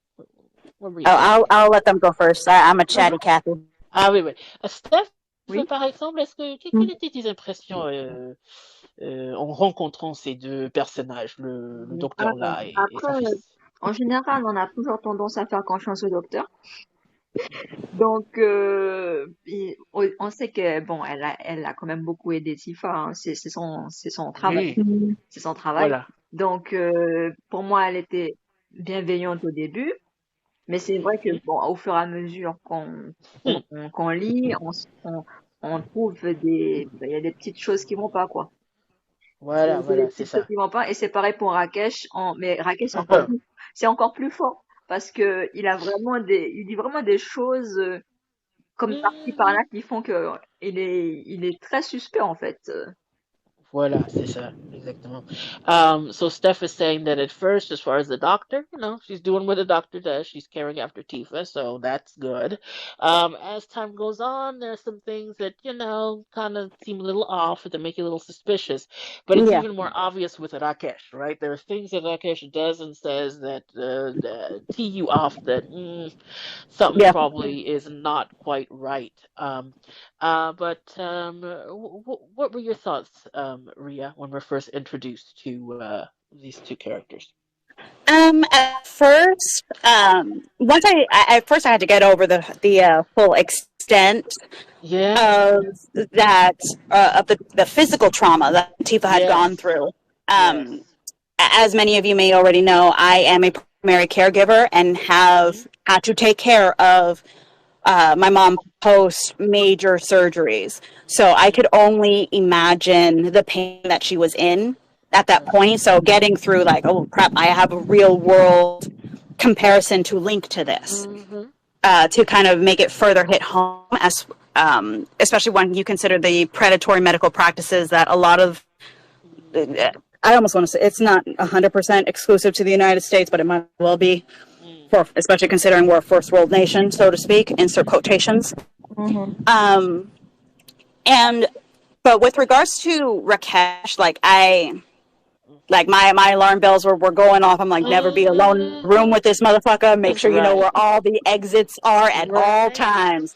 [SPEAKER 4] I'll let them go first. I'm a chatty Cathy.
[SPEAKER 1] Ah oui. Steph, par exemple, quelles étaient tes impressions en rencontrant ces deux personnages, le docteur là et son fils?
[SPEAKER 2] En général, on a toujours tendance à faire confiance au docteur. Donc, on sait que bon, elle a quand même beaucoup aidé Tifa. Hein. C'est son travail.
[SPEAKER 1] Oui.
[SPEAKER 2] C'est son travail.
[SPEAKER 1] Voilà.
[SPEAKER 2] Donc, pour moi, elle était bienveillante au début. Mais c'est vrai que bon, au fur et à mesure qu'on lit, on trouve il y a des petites choses qui vont pas, quoi.
[SPEAKER 1] Voilà, c'est ça.
[SPEAKER 2] Qui vont pas. Et c'est pareil pour Rakesh. Mais Rakesh, c'est encore plus fort. Parce que il dit vraiment des choses comme par-ci par-là qui font que il est très suspect, en fait.
[SPEAKER 1] Voilà, c'est ça, exactement. So Steph is saying that at first, as far as the doctor, she's doing what a doctor does. She's caring after Tifa, so that's good. As time goes on, there's some things that, kind of seem a little off, that make you a little suspicious. But it's
[SPEAKER 4] Yeah.
[SPEAKER 1] even more obvious with Rakesh, right? There are things that Rakesh does and says that tee you off that something
[SPEAKER 4] Yeah.
[SPEAKER 1] probably is not quite right. But what were your thoughts, Ria, when we're first introduced to these two characters?
[SPEAKER 4] At first, once at first I had to get over the full extent
[SPEAKER 1] Yeah.
[SPEAKER 4] of that of the physical trauma that Tifa had gone
[SPEAKER 1] Yes.
[SPEAKER 4] through.
[SPEAKER 1] Yes.
[SPEAKER 4] Um, as many of you may already know, I am a primary caregiver and
[SPEAKER 1] Hmm.
[SPEAKER 4] have had to take care of my mom post major surgeries. So I
[SPEAKER 1] Hmm.
[SPEAKER 4] could only imagine the pain that she was in at that point. So getting through like, oh crap, I have a real world comparison to link to this,
[SPEAKER 1] Hmm.
[SPEAKER 4] to kind of make it further hit home, as especially when you consider the predatory medical practices that a lot of I almost want to say it's not 100% exclusive to the United States, but it might well be, for especially considering we're a first world nation, so to speak, insert quotations.
[SPEAKER 2] Mhm.
[SPEAKER 4] And but with regards to Rakesh, like my alarm bells were going off. I'm like, never be alone in the room with this motherfucker. Make
[SPEAKER 1] That's
[SPEAKER 4] sure you know
[SPEAKER 1] right.
[SPEAKER 4] where all the exits are at all
[SPEAKER 1] Right.
[SPEAKER 4] times.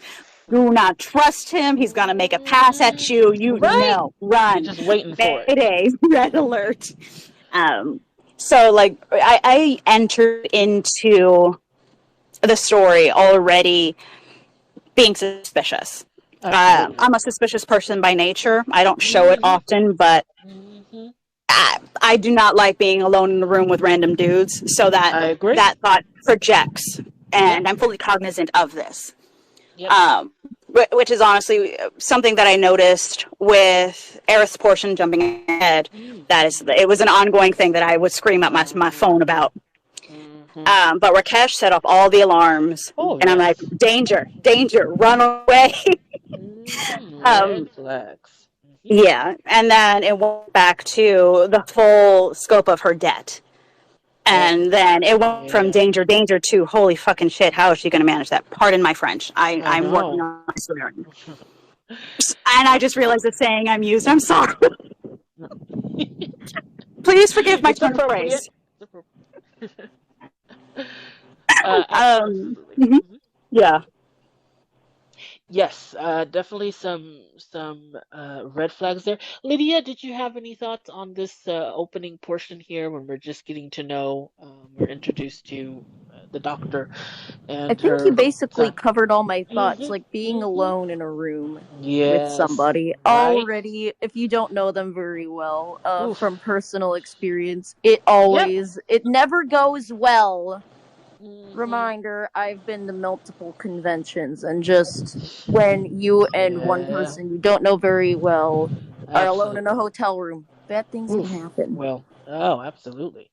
[SPEAKER 4] Do not trust him. He's gonna make a pass at you. You
[SPEAKER 2] Right.
[SPEAKER 4] know,
[SPEAKER 1] You're
[SPEAKER 4] run.
[SPEAKER 1] just waiting for it.
[SPEAKER 4] Mayday, red alert. Um, so like I entered into the story already being suspicious.
[SPEAKER 1] Absolutely.
[SPEAKER 4] I'm a suspicious person by nature. I don't show it
[SPEAKER 1] Hmm.
[SPEAKER 4] often, but
[SPEAKER 1] Hmm.
[SPEAKER 4] I do not like being alone in a room with random dudes. So
[SPEAKER 1] I agree.
[SPEAKER 4] that thought projects,
[SPEAKER 1] Yep.
[SPEAKER 4] and I'm fully cognizant of this.
[SPEAKER 1] Yep.
[SPEAKER 4] Um, which is honestly something that I noticed with Aerith's portion jumping ahead.
[SPEAKER 1] Mm.
[SPEAKER 4] It was an ongoing thing that I would scream at my phone about.
[SPEAKER 1] Hmm.
[SPEAKER 4] But Rakesh set off all the alarms,
[SPEAKER 1] Oh,
[SPEAKER 4] and I'm like,
[SPEAKER 1] yes.
[SPEAKER 4] danger, danger, run away.
[SPEAKER 1] Red
[SPEAKER 4] um,
[SPEAKER 1] flags. Hmm.
[SPEAKER 4] yeah, and then it went back to the full scope of her debt.
[SPEAKER 1] Yep.
[SPEAKER 4] And then it went from
[SPEAKER 1] Yeah.
[SPEAKER 4] danger, danger to holy fucking shit, how is she going to manage that? Pardon my French.
[SPEAKER 1] I
[SPEAKER 4] I'm working
[SPEAKER 1] know.
[SPEAKER 4] on my swearing. And I just realized the saying I'm used. I'm sorry. Please forgive my
[SPEAKER 1] It's
[SPEAKER 4] turn of
[SPEAKER 1] appropriate.
[SPEAKER 4] phrase.
[SPEAKER 1] It's appropriate. Absolutely.
[SPEAKER 4] Mhm.
[SPEAKER 1] Mhm.
[SPEAKER 4] Yeah.
[SPEAKER 1] Yes, definitely some red flags there. Lydia, did you have any thoughts on this opening portion here when we're just getting to know, we're introduced to the doctor
[SPEAKER 5] I
[SPEAKER 1] and
[SPEAKER 5] think you
[SPEAKER 1] her
[SPEAKER 5] basically
[SPEAKER 1] son?
[SPEAKER 5] covered all my thoughts,
[SPEAKER 1] Hmm.
[SPEAKER 5] like being
[SPEAKER 1] Hmm.
[SPEAKER 5] alone in a room with
[SPEAKER 1] Yes,
[SPEAKER 5] somebody
[SPEAKER 1] right?
[SPEAKER 5] already, if you don't know them very well, from
[SPEAKER 1] Oof.
[SPEAKER 5] personal experience,
[SPEAKER 1] Yep.
[SPEAKER 5] it never goes well.
[SPEAKER 1] Hmm.
[SPEAKER 5] Reminder, I've been to multiple conventions, and just when you and one
[SPEAKER 1] Yeah,
[SPEAKER 5] person you don't know very well are alone in a
[SPEAKER 1] absolutely.
[SPEAKER 5] hotel room, bad things can
[SPEAKER 1] Oof.
[SPEAKER 5] happen.
[SPEAKER 1] Well, oh, absolutely.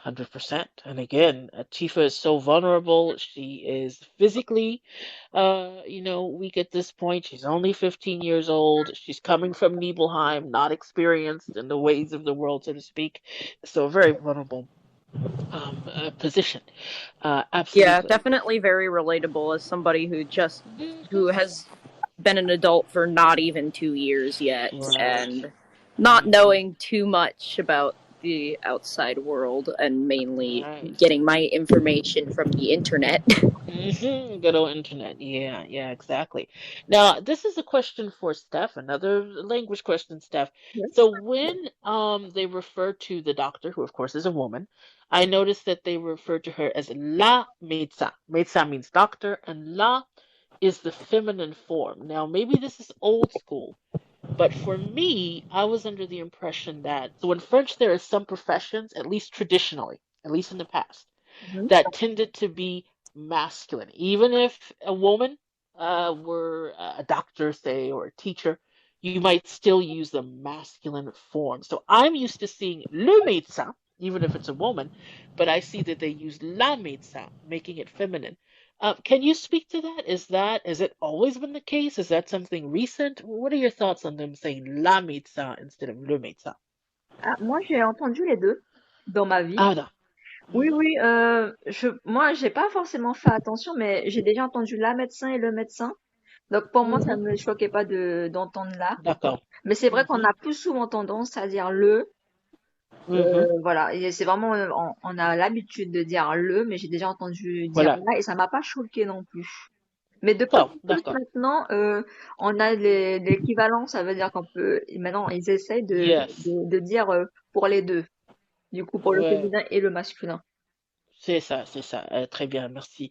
[SPEAKER 1] 100%. And again, Tifa is so vulnerable. She is physically, weak at this point. She's only 15 years old. She's coming from Nibelheim, not experienced in the ways of the world, so to speak. So a very vulnerable position.
[SPEAKER 6] Yeah,
[SPEAKER 1] Absolutely.
[SPEAKER 6] definitely very relatable as somebody who
[SPEAKER 1] Hmm.
[SPEAKER 6] has been an adult for not even 2 years yet,
[SPEAKER 1] Right.
[SPEAKER 6] and not knowing too much about the outside world, and mainly
[SPEAKER 1] Right.
[SPEAKER 6] getting my information from the internet.
[SPEAKER 1] Good old internet. Yeah, yeah, exactly. Now, this is a question for Steph, another language question, Steph. So when they refer to the doctor, who of course is a woman, I noticed that they refer to her as la Mezza. Mezza means doctor, and la is the feminine form. Now, maybe this is old school, but for me, I was under the impression that so in French there are some professions, at least traditionally, at least in the past, that tended to be masculine. Even if a woman were a doctor, say, or a teacher, you might still use the masculine form. So I'm used to seeing le médecin, even if it's a woman, but I see that they use la médecin, making it feminine. Can you speak to that? Has it always been the case? Is that something recent? What are your thoughts on them saying la médecin instead of le médecin?
[SPEAKER 2] Ah, moi, j'ai entendu les deux dans ma vie.
[SPEAKER 1] Ah, non.
[SPEAKER 2] Oui,
[SPEAKER 1] Mhm,
[SPEAKER 2] oui, moi, j'ai pas forcément fait attention, mais j'ai déjà entendu la médecin et le médecin. Donc, pour moi, ça
[SPEAKER 1] mhm.
[SPEAKER 2] me choquait pas d'entendre là.
[SPEAKER 1] D'accord.
[SPEAKER 2] Mais c'est vrai qu'on
[SPEAKER 1] Mhm,
[SPEAKER 2] a plus souvent tendance à dire le.
[SPEAKER 1] mhm.
[SPEAKER 2] Voilà, et c'est vraiment, on a l'habitude de dire le, mais j'ai déjà entendu dire
[SPEAKER 1] Voilà.
[SPEAKER 2] là et ça m'a pas choqué non plus. Mais de plus
[SPEAKER 1] D'accord,
[SPEAKER 2] en plus
[SPEAKER 1] d'accord.
[SPEAKER 2] maintenant, on a l'équivalent, ça veut dire qu'on peut, maintenant ils essayent
[SPEAKER 1] Yes.
[SPEAKER 2] de dire pour les deux, du coup pour le
[SPEAKER 1] Ouais.
[SPEAKER 2] féminin et le masculin.
[SPEAKER 1] C'est ça, c'est ça. Très bien, merci.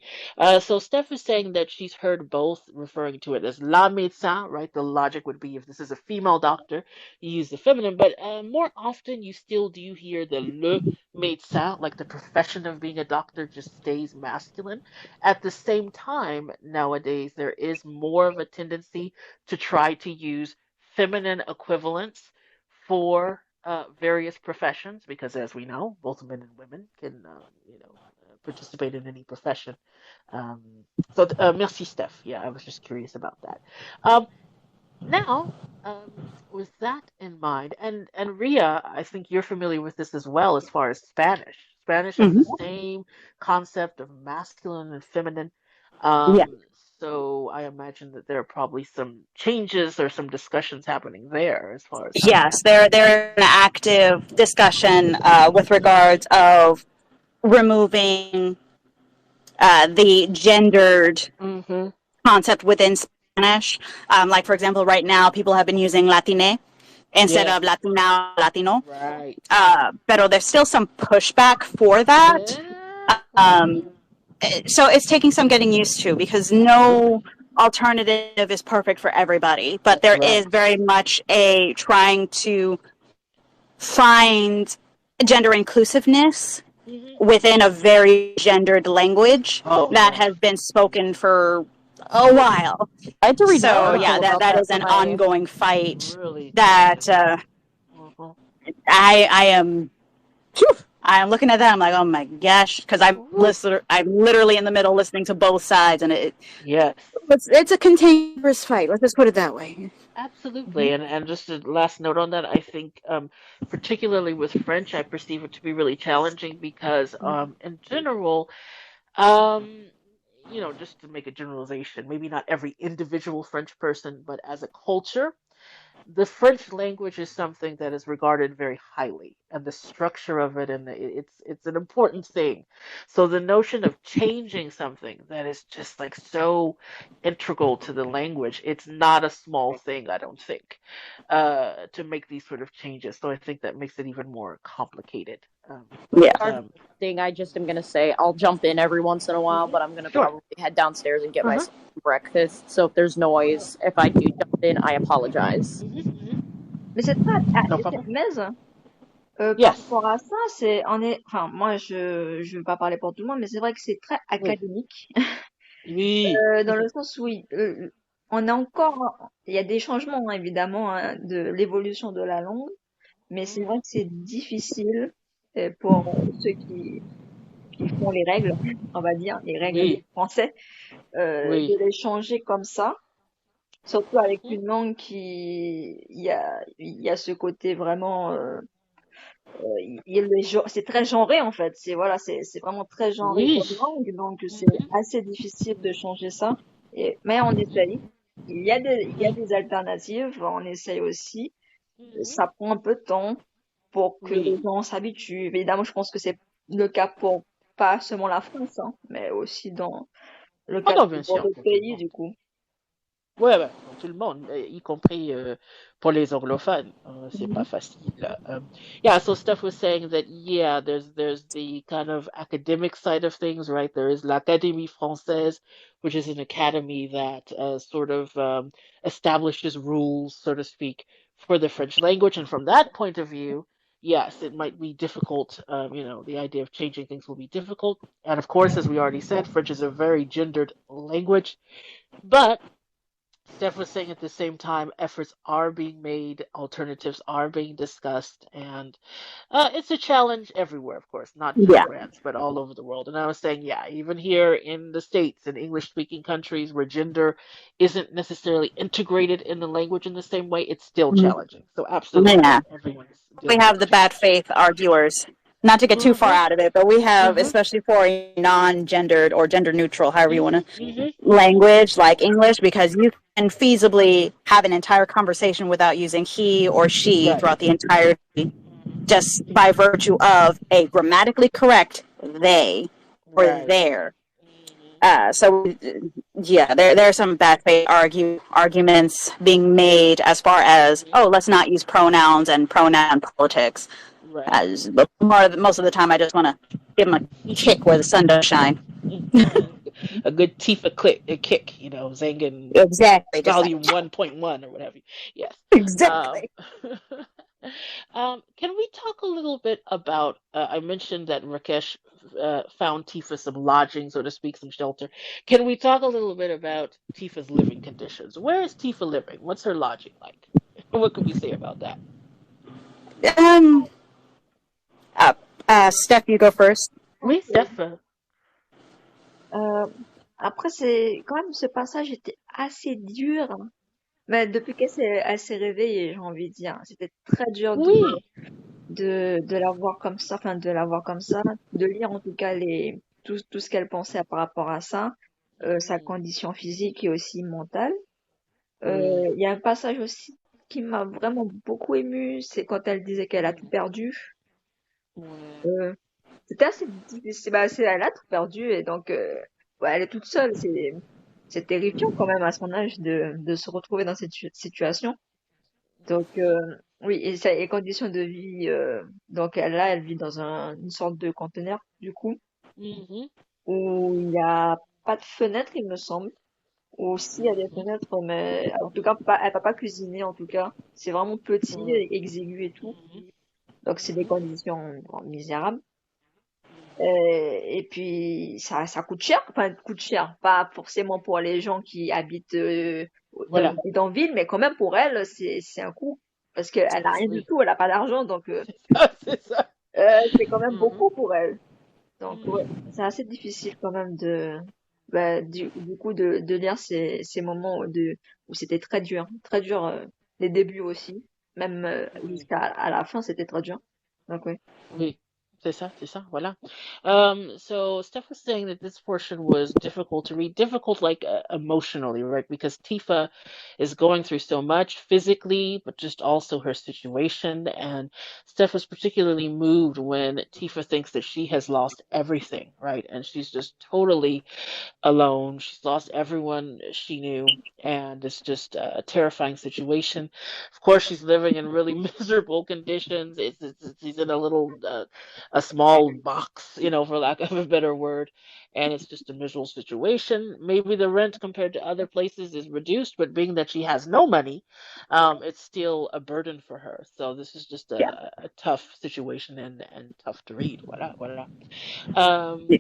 [SPEAKER 1] So Steph is saying that she's heard both referring to it as la médecin, right? The logic would be if this is a female doctor, you use the feminine, but more often you still do hear the le médecin, like the profession of being a doctor just stays masculine. At the same time, nowadays, there is more of a tendency to try to use feminine equivalents for various professions because, as we know, both men and women can, participate in any profession. Um, merci, Steph. Yeah, I was just curious about that. Um, now, with that in mind, and Ria, I think you're familiar with this as well as far as Spanish. Spanish has the
[SPEAKER 4] Hmm.
[SPEAKER 1] same concept of masculine and feminine.
[SPEAKER 4] Yeah.
[SPEAKER 1] Um, so I imagine that there are probably some changes or some discussions happening there as far as how that.
[SPEAKER 4] Yes, there an active discussion with regards of removing the gendered
[SPEAKER 1] Mm-hmm.
[SPEAKER 4] concept within Spanish. Like, for example, right now, people have been using Latine instead
[SPEAKER 1] Yeah.
[SPEAKER 4] of Latina, Latino.
[SPEAKER 1] Right.
[SPEAKER 4] But there's still some pushback for that.
[SPEAKER 1] Yeah.
[SPEAKER 4] Um, so it's taking some getting used to because no alternative is perfect for everybody. But
[SPEAKER 1] That's
[SPEAKER 4] there is
[SPEAKER 1] right.
[SPEAKER 4] very much a trying to find gender inclusiveness
[SPEAKER 1] Hmm.
[SPEAKER 4] within a very gendered language
[SPEAKER 1] Oh
[SPEAKER 4] that
[SPEAKER 1] yes.
[SPEAKER 4] has been spoken for a while.
[SPEAKER 5] I had to read an
[SPEAKER 4] So
[SPEAKER 1] Yeah.
[SPEAKER 4] yeah,
[SPEAKER 5] article about
[SPEAKER 4] that
[SPEAKER 5] that
[SPEAKER 4] is
[SPEAKER 5] for
[SPEAKER 4] an
[SPEAKER 5] my.
[SPEAKER 4] ongoing fight
[SPEAKER 1] Really.
[SPEAKER 4] that
[SPEAKER 1] Uh-huh.
[SPEAKER 4] I am. I'm looking at that. I'm like, oh my gosh, because
[SPEAKER 1] Woo.
[SPEAKER 4] I'm literally in the middle listening to both sides, and
[SPEAKER 1] Yes.
[SPEAKER 4] it's a continuous fight. Let's just put it that way.
[SPEAKER 1] Absolutely.
[SPEAKER 2] Mhm.
[SPEAKER 1] And just a last note on that, I think particularly with French, I perceive it to be really challenging because in general, um, just to make a generalization, maybe not every individual French person, but as a culture, the French language is something that is regarded very highly, and the structure of it, and it's an important thing. So the notion of changing something that is just like so integral to the language, it's not a small thing, I don't think, to make these sort of changes. So I think that makes it even more complicated. But
[SPEAKER 4] Yeah.
[SPEAKER 6] Regarding thing, I just am gonna say I'll jump in every once in a while,
[SPEAKER 1] mhm,
[SPEAKER 6] but I'm gonna
[SPEAKER 1] sure.
[SPEAKER 6] probably head downstairs and get
[SPEAKER 1] Uh-huh.
[SPEAKER 6] myself some breakfast. So if there's noise, if I do jump in, I apologize.
[SPEAKER 1] Mhm.
[SPEAKER 2] Mais c'est très,
[SPEAKER 1] No problem.
[SPEAKER 2] mais par
[SPEAKER 1] Yes.
[SPEAKER 2] rapport à ça, enfin, moi je veux pas parler pour tout le monde, mais c'est vrai que c'est très
[SPEAKER 1] Oui.
[SPEAKER 2] académique.
[SPEAKER 1] Oui.
[SPEAKER 2] Dans le sens où on est encore, il y a des changements hein, évidemment hein, de l'évolution de la langue, mais c'est vrai
[SPEAKER 1] Mhm.
[SPEAKER 2] que c'est difficile pour ceux qui font les règles, on va dire, les règles du
[SPEAKER 1] Oui.
[SPEAKER 2] français,
[SPEAKER 1] Oui.
[SPEAKER 2] de les changer comme ça, surtout avec
[SPEAKER 1] Mhm.
[SPEAKER 2] une langue il y a ce côté vraiment, c'est très genré en fait, voilà, c'est vraiment très genré
[SPEAKER 1] Oui.
[SPEAKER 2] comme langue, donc c'est
[SPEAKER 1] Mhm.
[SPEAKER 2] assez difficile de changer ça. Mais on
[SPEAKER 1] Mhm.
[SPEAKER 2] essaye. Il y a
[SPEAKER 1] Mhm.
[SPEAKER 2] des alternatives, on essaye aussi.
[SPEAKER 1] Mhm.
[SPEAKER 2] Ça prend un peu de temps pour que les
[SPEAKER 1] Oui.
[SPEAKER 2] gens s'habituent. Évidemment, je pense que c'est le cas pour pas seulement la France, hein, mais aussi dans le
[SPEAKER 1] Oh
[SPEAKER 2] cas
[SPEAKER 1] non,
[SPEAKER 2] de
[SPEAKER 1] bien sûr,
[SPEAKER 2] d'autres
[SPEAKER 1] pour tout le
[SPEAKER 2] pays,
[SPEAKER 1] monde.
[SPEAKER 2] du coup.
[SPEAKER 1] Ouais, ouais, pour tout le monde, y compris pour les anglophones. C'est pas
[SPEAKER 2] Mhm.
[SPEAKER 1] facile. Yeah, so Steph was saying that, yeah, there's the kind of academic side of things, right? There is l'Académie Française, which is an academy that sort of establishes rules, so to speak, for the French language. And from that point of view, yes, it might be difficult. The idea of changing things will be difficult. And of course, as we already said, French is a very gendered language. But Steph was saying at the same time, efforts are being made, alternatives are being discussed, and it's a challenge everywhere, of course, not just
[SPEAKER 4] Yeah.
[SPEAKER 1] France, but all over the world. And I was saying, yeah, even here in the States, in English-speaking countries where gender isn't necessarily integrated in the language in the same way, it's still
[SPEAKER 4] Mhm.
[SPEAKER 1] challenging. So
[SPEAKER 4] Yeah.
[SPEAKER 1] absolutely, everyone's
[SPEAKER 4] We
[SPEAKER 1] dealing with
[SPEAKER 4] have
[SPEAKER 1] the
[SPEAKER 4] the bad
[SPEAKER 1] challenge.
[SPEAKER 4] faith arguers. Not to get too far
[SPEAKER 1] Mm-hmm,
[SPEAKER 4] out of it, but we have,
[SPEAKER 1] mm-hmm,
[SPEAKER 4] especially for a non-gendered or gender neutral, however you want to,
[SPEAKER 1] mm-hmm, mm-hmm, mm-hmm.
[SPEAKER 4] language like English, because you can feasibly have an entire conversation without using he or she
[SPEAKER 1] Right.
[SPEAKER 4] throughout the entire,
[SPEAKER 1] Mm-hmm,
[SPEAKER 4] just by virtue of a grammatically correct they or
[SPEAKER 1] right.
[SPEAKER 4] their.
[SPEAKER 1] Mm-hmm,
[SPEAKER 4] So yeah, there are some bad faith arguments being made as far as,
[SPEAKER 1] mm-hmm,
[SPEAKER 4] oh, let's not use pronouns and pronoun politics.
[SPEAKER 1] right.
[SPEAKER 4] As most of the time, I just want to give them a kick where the sun does shine.
[SPEAKER 1] A good Tifa click, a kick, Zangan
[SPEAKER 4] Exactly, just like
[SPEAKER 1] volume 1.1 or whatever. Yes. Um,
[SPEAKER 4] exactly.
[SPEAKER 1] can we talk a little bit about? I mentioned that Rakesh found Tifa some lodging, so to speak, some shelter. Can we talk a little bit about Tifa's living conditions? Where is Tifa living? What's her lodging like? What can we say about that?
[SPEAKER 4] Um, uh, Steph, you go first.
[SPEAKER 1] Oui,
[SPEAKER 2] Ok.
[SPEAKER 1] Steph.
[SPEAKER 2] Euh, Après, c'est quand même ce passage était assez dur. Mais depuis elle s'est réveillée, j'ai envie de dire, c'était très dur
[SPEAKER 1] Oui.
[SPEAKER 2] de la voir comme ça, enfin de la voir comme ça, de lire en tout cas tout ce qu'elle pensait par rapport à ça, sa
[SPEAKER 1] Mhm.
[SPEAKER 2] condition physique et aussi mentale.
[SPEAKER 1] Oui.
[SPEAKER 2] Il y a un passage aussi qui m'a vraiment beaucoup émue, c'est quand elle disait qu'elle a tout
[SPEAKER 1] Mhm.
[SPEAKER 2] perdu.
[SPEAKER 1] Ouais.
[SPEAKER 2] Euh, C'était assez difficile, bah, elle a tout perdu et donc ouais, elle est toute seule. C'est terrifiant quand même à son âge de se retrouver dans cette situation. Donc oui, et les conditions de vie, donc elle vit dans une sorte de conteneur du coup,
[SPEAKER 1] Mhm.
[SPEAKER 2] où il n'y a pas de fenêtre, il me semble. Ou s'il y a des
[SPEAKER 1] Mhm.
[SPEAKER 2] fenêtres, mais en tout cas, elle peut pas cuisiner en tout cas. C'est vraiment petit,
[SPEAKER 1] Ouais.
[SPEAKER 2] exigu et tout.
[SPEAKER 1] Mhm.
[SPEAKER 2] Donc c'est des
[SPEAKER 1] Mhm.
[SPEAKER 2] conditions bon, misérables.
[SPEAKER 1] Mhm.
[SPEAKER 2] Et puis ça coûte cher, enfin coûte cher, pas forcément pour les gens qui habitent dans les
[SPEAKER 1] Voilà.
[SPEAKER 2] bidonvilles, mais quand même pour elle, c'est un coût parce qu'elle a rien du
[SPEAKER 1] Oui.
[SPEAKER 2] tout, elle a pas d'argent, donc
[SPEAKER 1] C'est ça.
[SPEAKER 2] c'est quand même
[SPEAKER 1] Mhm.
[SPEAKER 2] beaucoup pour elle. Donc ouais,
[SPEAKER 1] Mhm.
[SPEAKER 2] c'est assez difficile quand même du coup de lire ces moments où c'était très dur les débuts aussi, même
[SPEAKER 1] Oui.
[SPEAKER 2] jusqu'à à la fin c'était très dur. Donc ouais.
[SPEAKER 1] Oui, c'est ça, voilà. So Steph was saying that this portion was difficult to read, difficult like emotionally, right? Because Tifa is going through so much physically, but just also her situation. And Steph was particularly moved when Tifa thinks that she has lost everything, right? And she's just totally alone. She's lost everyone she knew, and it's just a terrifying situation. Of course, she's living in really miserable conditions. She's in a little, a small box, for lack of a better word, and it's just a miserable situation. Maybe the rent compared to other places is reduced, but being that she has no money, it's still a burden for her. So this is just
[SPEAKER 4] Yeah.
[SPEAKER 1] a tough situation and tough to read. Voilà, voilà. Um,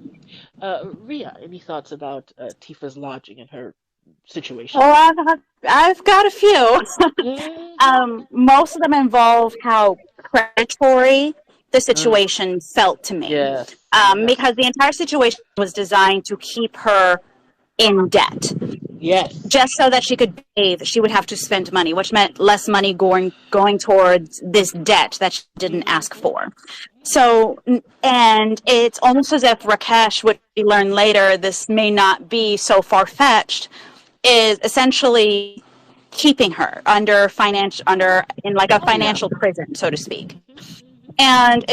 [SPEAKER 1] Ria, any thoughts about Tifa's lodging and her situation?
[SPEAKER 4] Well, I've got a few.
[SPEAKER 1] Hmm.
[SPEAKER 4] Most of them involve how predatory the
[SPEAKER 1] Mm,
[SPEAKER 4] situation felt to me,
[SPEAKER 1] yes, yes,
[SPEAKER 4] because the entire situation was designed to keep her in debt.
[SPEAKER 1] yes.
[SPEAKER 4] Just so that she could bathe, she would have to spend money, which meant less money going towards this debt that she didn't ask
[SPEAKER 1] Hmm.
[SPEAKER 4] for. So, and it's almost as if Rakesh, which we learn later, this may not be so far fetched, is essentially keeping her under in like a
[SPEAKER 1] Oh yeah.
[SPEAKER 4] financial prison, so to speak.
[SPEAKER 1] Hmm. Hmm.
[SPEAKER 4] And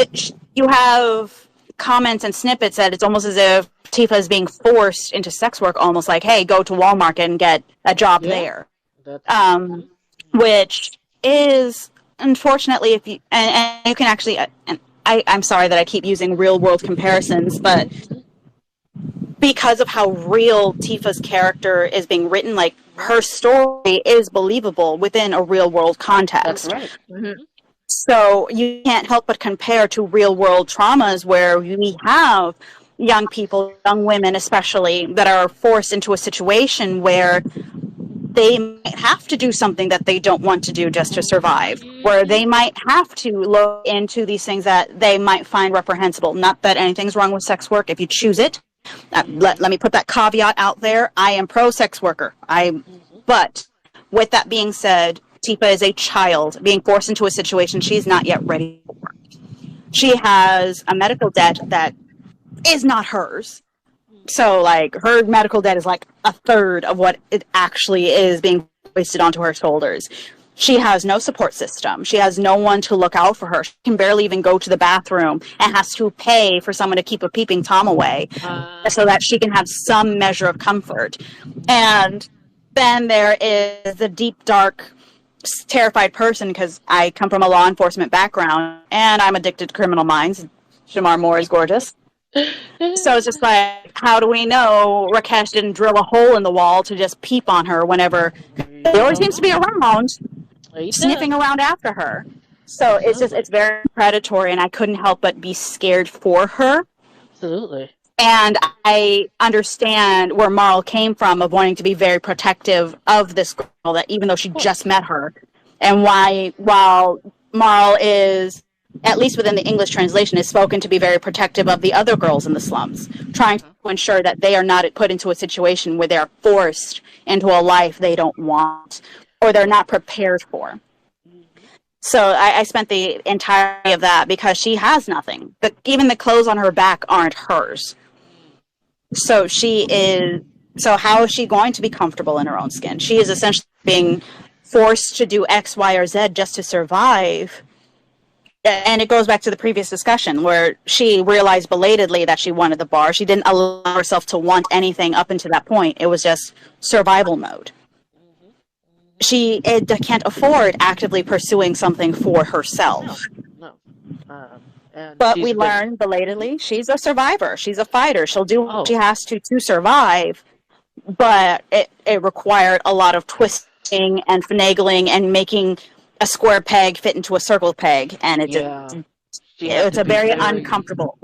[SPEAKER 4] you have comments and snippets that it's almost as if Tifa is being forced into sex work, almost like, hey, go to Walmart and get a job
[SPEAKER 1] Yeah,
[SPEAKER 4] there.
[SPEAKER 1] that's.
[SPEAKER 4] Um,
[SPEAKER 1] Hmm.
[SPEAKER 4] which is unfortunately, if you and you can actually, and I'm sorry that I keep using real world comparisons, but
[SPEAKER 1] Hmm.
[SPEAKER 4] because of how real Tifa's character is being written, like
[SPEAKER 1] Yeah,
[SPEAKER 4] her story is believable within a real world
[SPEAKER 1] that's
[SPEAKER 4] context.
[SPEAKER 1] right.
[SPEAKER 2] Mhm.
[SPEAKER 4] So you can't help but compare to real world traumas where we have young people, young women especially, that are forced into a situation where they might have to do something that they don't want to do just to survive, where they might have to look into these things that they might find reprehensible. Not that anything's wrong with sex work if you choose it. Let me put that caveat out there. I am pro sex worker. But with that being said, Tifa is a child being forced into a situation she's not yet ready for. She has a medical debt that is not hers. So, like, her medical debt is like a third of what it actually is being wasted onto her shoulders. She has no support system. She has no one to look out for her. She can barely even go to the bathroom and has to pay for someone to keep a peeping Tom away so that she can have some measure of comfort. And then there is the deep, dark, terrified person, because I come from a law enforcement background and I'm addicted to Criminal Minds. Shamar Moore is gorgeous. So it's just like, how do we know Rakesh didn't drill a hole in the wall to just peep on her whenever he always seems to be around, sniffing around after her? So it's very predatory, and I couldn't help but be scared for her.
[SPEAKER 1] Absolutely.
[SPEAKER 4] And I understand where Marl came from of wanting to be very protective of this girl, that even though she just met her, and while Marl is, at least within the English translation, is spoken to be very protective of the other girls in the slums, trying to ensure that they are not put into a situation where they're forced into a life they don't want or they're not prepared for. So I spent the entirety of that because she has nothing. But even the clothes on her back aren't hers. So how is she going to be comfortable in her own skin? She is essentially being forced to do X, Y, or Z just to survive. And it goes back to the previous discussion where she realized belatedly that she wanted the bar. She didn't allow herself to want anything up until that point. It was just survival mode. She can't afford actively pursuing something for herself.
[SPEAKER 1] No.
[SPEAKER 4] But we learn belatedly she's a survivor. She's a fighter. She'll do what she has to survive. But it required a lot of twisting and finagling and making a square peg fit into a circle peg, and it's a very uncomfortable.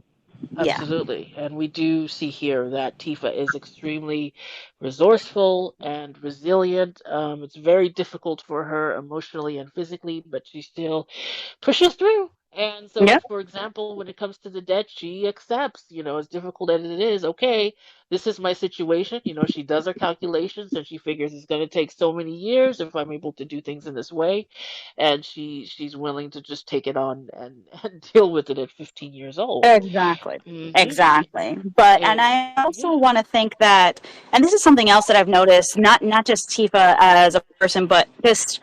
[SPEAKER 1] Absolutely. And we do see here that Tifa is extremely resourceful and resilient. It's very difficult for her emotionally and physically, but she still pushes through. And so, for example, when it comes to the debt, she accepts, as difficult as it is, okay, this is my situation. She does her calculations and she figures it's going to take so many years if I'm able to do things in this way. And she's willing to just take it on and deal with it at 15 years old.
[SPEAKER 4] Exactly. Exactly. But, and I also want to think that, and this is something else that I've noticed, not just Tifa as a person, but just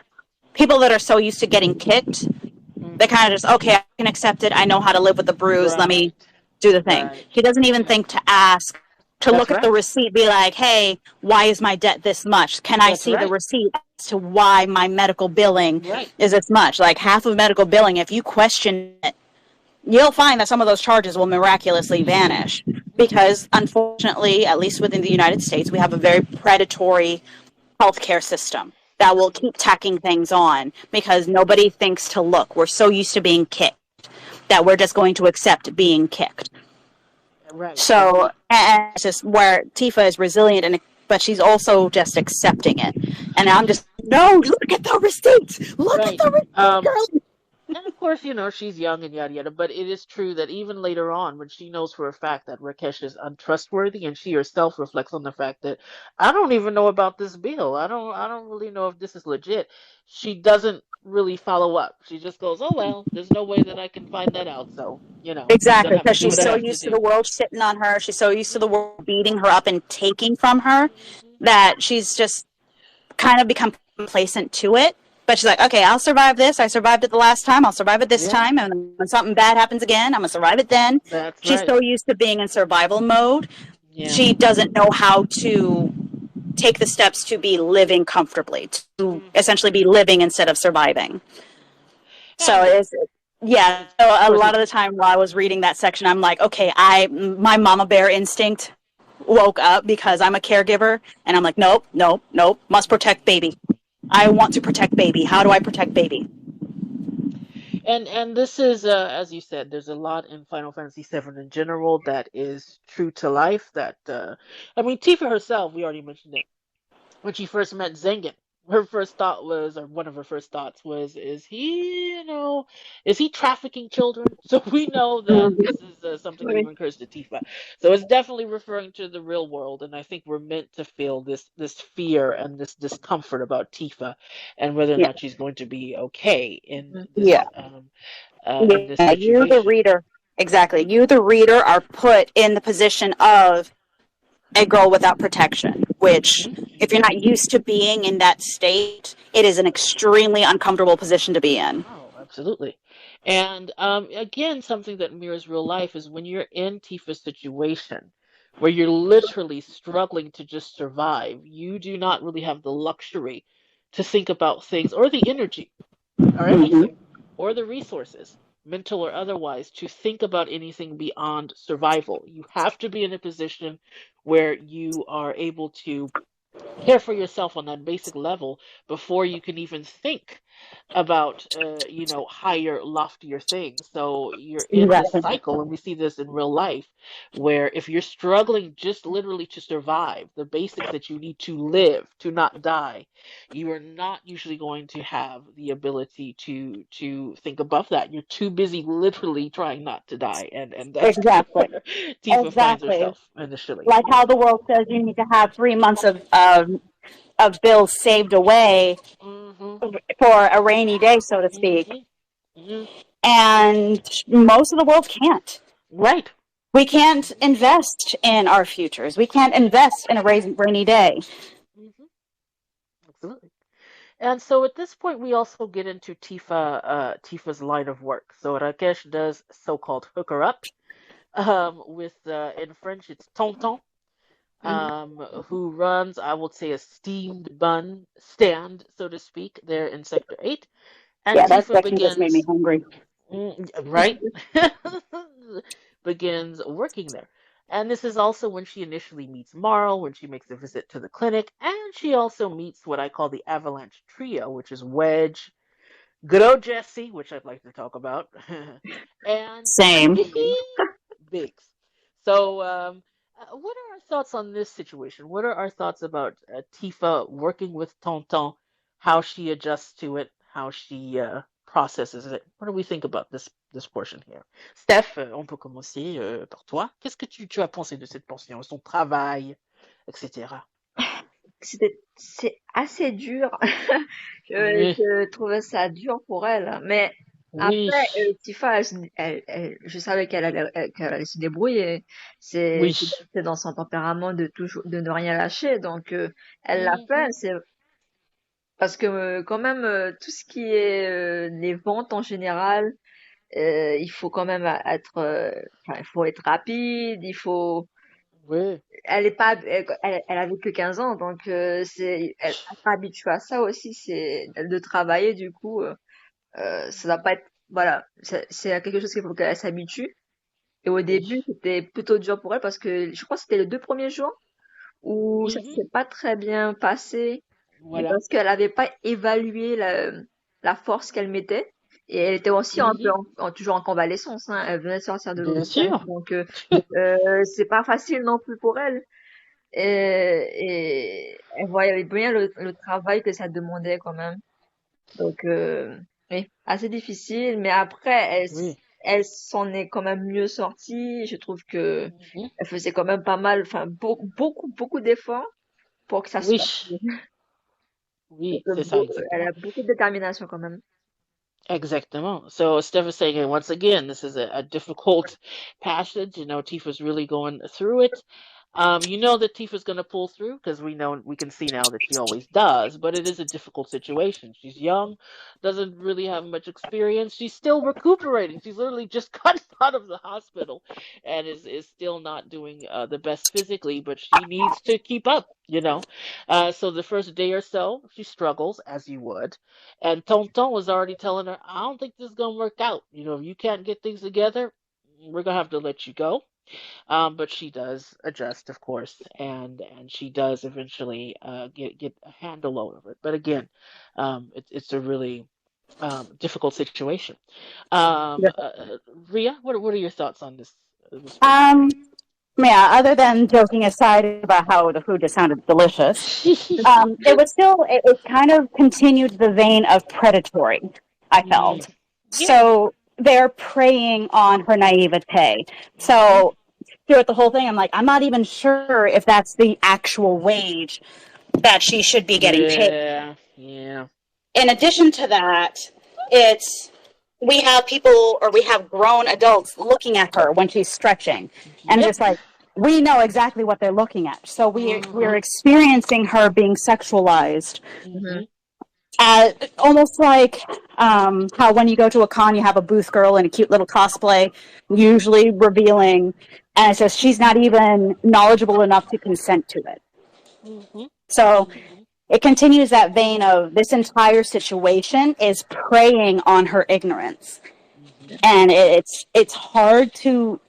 [SPEAKER 4] people that are so used to getting kicked. They kind of just, okay, I can accept it. I know how to live with the bruise. Let me do the thing. She doesn't even think to ask, to look at the receipt, be like, hey, why is my debt this much? Can I see the receipt as to why my medical billing is this much? Like half of medical billing, if you question it, you'll find that some of those charges will miraculously vanish. Because unfortunately, at least within the United States, we have a very predatory healthcare system that will keep tacking things on because nobody thinks to look. We're so used to being kicked that we're just going to accept being kicked. So, and it's just where Tifa is resilient, but she's also just accepting it. And I'm just, no, look at the receipts! Look at the receipts, girl!
[SPEAKER 1] And of course, she's young and yada yada, but it is true that even later on, when she knows for a fact that Rakesh is untrustworthy, and she herself reflects on the fact that I don't even know about this bill. I don't really know if this is legit. She doesn't really follow up. She just goes, oh well, there's no way that I can find that out. So,
[SPEAKER 4] Exactly, because she's so used to the world sitting on her. She's so used to the world beating her up and taking from her that she's just kind of become complacent to it. But she's like, okay, I'll survive this. I survived it the last time. I'll survive it this time. And when something bad happens again, I'm going to survive it then. She's so used to being in survival mode. She doesn't know how to take the steps to be living comfortably, to essentially be living instead of surviving. So so a lot of the time while I was reading that section, I'm like, okay, my mama bear instinct woke up because I'm a caregiver. And I'm like, nope, must protect baby. I want to protect baby. How do I protect baby?
[SPEAKER 1] And this is, as you said, there's a lot in Final Fantasy VII in general that is true to life. That Tifa herself, we already mentioned it, when she first met Zengen. Her first thought was, or one of her first thoughts was, is he trafficking children? So we know that
[SPEAKER 4] Mhm.
[SPEAKER 1] this is something that
[SPEAKER 2] Oui.
[SPEAKER 1] even occurs to Tifa. So it's definitely referring to the real world, and I think we're meant to feel this fear and this discomfort about Tifa, and whether or
[SPEAKER 4] Yeah.
[SPEAKER 1] not she's going to be okay
[SPEAKER 2] Mhm.
[SPEAKER 4] Yeah.
[SPEAKER 1] in this
[SPEAKER 4] Yeah. You, the
[SPEAKER 1] situation.
[SPEAKER 4] reader, exactly. You, the reader, are put in the position of a girl without protection, which,
[SPEAKER 1] Hmm.
[SPEAKER 4] if you're not used to being in that state, it is an extremely uncomfortable position to be in.
[SPEAKER 1] Oh, absolutely. And again, something that mirrors real life is when you're in Tifa's situation, where you're literally struggling to just survive, you do not really have the luxury to think about things or the energy or
[SPEAKER 4] Mm-hmm.
[SPEAKER 1] anything or the resources, mental or otherwise, to think about anything beyond survival. You have to be in a position where you are able to care for yourself on that basic level before you can even think about higher loftier things. So you're in this
[SPEAKER 4] Exactly.
[SPEAKER 1] cycle, and we see this in real life, where if you're struggling just literally to survive the basics that you need to live, to not die, you are not usually going to have the ability to think above that. You're too busy literally trying not to die, and that's kind of
[SPEAKER 4] Exactly.
[SPEAKER 1] where Tifa finds
[SPEAKER 4] Exactly.
[SPEAKER 1] herself initially.
[SPEAKER 4] Like how the world says you need to have 3 months of bills saved away
[SPEAKER 1] Hmm.
[SPEAKER 4] for a rainy day, so to speak.
[SPEAKER 1] Hmm. Hmm.
[SPEAKER 4] And most of the world can't.
[SPEAKER 1] Right.
[SPEAKER 4] We can't invest in our futures. We can't invest in a rainy day.
[SPEAKER 1] Hmm. Absolutely. And so at this point, we also get into Tifa's line of work. So Rakesh does so-called hook her up with, in French, it's Tonton,
[SPEAKER 2] Mhm.
[SPEAKER 1] who runs, I would say, a steamed bun stand, so to speak, there in Sector 8. And
[SPEAKER 4] Yeah, that
[SPEAKER 1] Tifa
[SPEAKER 4] section just made me
[SPEAKER 1] begins,
[SPEAKER 4] hungry.
[SPEAKER 1] right? Begins working there. And this is also when she initially meets Marl, when she makes a visit to the clinic, and she also meets what I call the Avalanche Trio, which is Wedge, good old Jesse, which I'd like to talk about, and
[SPEAKER 4] Same.
[SPEAKER 1] Biggs. So, what are our thoughts on this situation? What are our thoughts about Tifa working with Tonton, how she adjusts to it, how she processes it? What do we think about this portion here? Steph, on peut commencer par toi. Qu'est-ce que tu as pensé de cette portion, son travail, etc.
[SPEAKER 2] C'est assez dur.
[SPEAKER 1] Oui,
[SPEAKER 2] Je trouvais ça dur pour elle. Mais
[SPEAKER 1] oui,
[SPEAKER 2] après, Tifa, je savais qu'elle allait se débrouiller.
[SPEAKER 1] oui.
[SPEAKER 2] C'est dans son tempérament de toujours, de ne rien lâcher. Donc, elle l'a fait.
[SPEAKER 1] Mhm.
[SPEAKER 2] C'est parce que quand même, tout ce qui est les ventes en général, il faut quand même être, enfin, il faut être rapide. Il faut
[SPEAKER 1] Oui,
[SPEAKER 2] elle est pas, elle avait que 15 ans, donc elle n'est pas habituée à ça aussi, c'est de travailler du coup, ça va pas être, voilà, c'est quelque chose qu'il faut qu'elle s'habitue. Et au
[SPEAKER 1] oui.
[SPEAKER 2] début, c'était plutôt dur pour elle parce que je crois que c'était les 2 premiers jours où ça
[SPEAKER 1] Mhm.
[SPEAKER 2] s'est pas très bien passé, mais
[SPEAKER 1] Voilà.
[SPEAKER 2] parce qu'elle avait pas évalué la force qu'elle mettait. Et elle était aussi un peu
[SPEAKER 1] Mhm.
[SPEAKER 2] toujours en convalescence, hein. Elle venait de sortir de
[SPEAKER 1] Bien
[SPEAKER 2] l'hôpital,
[SPEAKER 1] sûr.
[SPEAKER 2] donc c'est pas facile non plus pour elle. Et elle voyait bien le travail que ça demandait quand même. Donc, oui, assez difficile. Mais après,
[SPEAKER 1] Oui.
[SPEAKER 2] elle s'en est quand même mieux sortie. Je trouve que
[SPEAKER 1] Mhm.
[SPEAKER 2] elle faisait quand même pas mal, enfin, beaucoup d'efforts pour que ça se
[SPEAKER 1] Oui.
[SPEAKER 2] passe. Donc,
[SPEAKER 1] Oui, c'est ça
[SPEAKER 2] elle
[SPEAKER 1] exactement.
[SPEAKER 2] a beaucoup de détermination quand même.
[SPEAKER 1] Exactement. So Steph is saying, and once again, this is a difficult passage. Tifa's really going through it. You know that Tifa's going to pull through because we can see now that she always does, but it is a difficult situation. She's young, doesn't really have much experience. She's still recuperating. She's literally just gotten out of the hospital and is still not doing the best physically, but she needs to keep up. So the first day or so, she struggles, as you would. And Tonton was already telling her, I don't think this is going to work out. If you can't get things together, we're going to have to let you go. But she does adjust, of course, and she does eventually get a handle over it. But again, it's a really difficult situation. Um,
[SPEAKER 4] Yeah.
[SPEAKER 1] uh, Ria, what are your thoughts on this portion
[SPEAKER 4] Um,
[SPEAKER 1] here?
[SPEAKER 4] Yeah, other than joking aside about how the food just sounded delicious, it was still, it kind of continued the vein of predatory, I felt.
[SPEAKER 1] Yeah.
[SPEAKER 4] So they're preying on her naivete.
[SPEAKER 1] Mhm.
[SPEAKER 4] So throughout the whole thing, I'm like, I'm not even sure if that's the actual wage that she should be getting paid.
[SPEAKER 1] Yeah. Yeah.
[SPEAKER 4] In addition to that, it's we have people or we have grown adults looking at her when she's stretching, and
[SPEAKER 1] Yep.
[SPEAKER 4] just like we know exactly what they're looking at. So we're
[SPEAKER 1] Mhm.
[SPEAKER 4] experiencing her being sexualized,
[SPEAKER 1] Mhm.
[SPEAKER 4] almost like how when you go to a con, you have a booth girl in a cute little cosplay, usually revealing, and it's just she's not even knowledgeable enough to consent to it.
[SPEAKER 1] Mhm.
[SPEAKER 4] So
[SPEAKER 1] Mhm.
[SPEAKER 4] it continues that vein of this entire situation is preying on her ignorance,
[SPEAKER 1] Mhm.
[SPEAKER 4] and it's hard to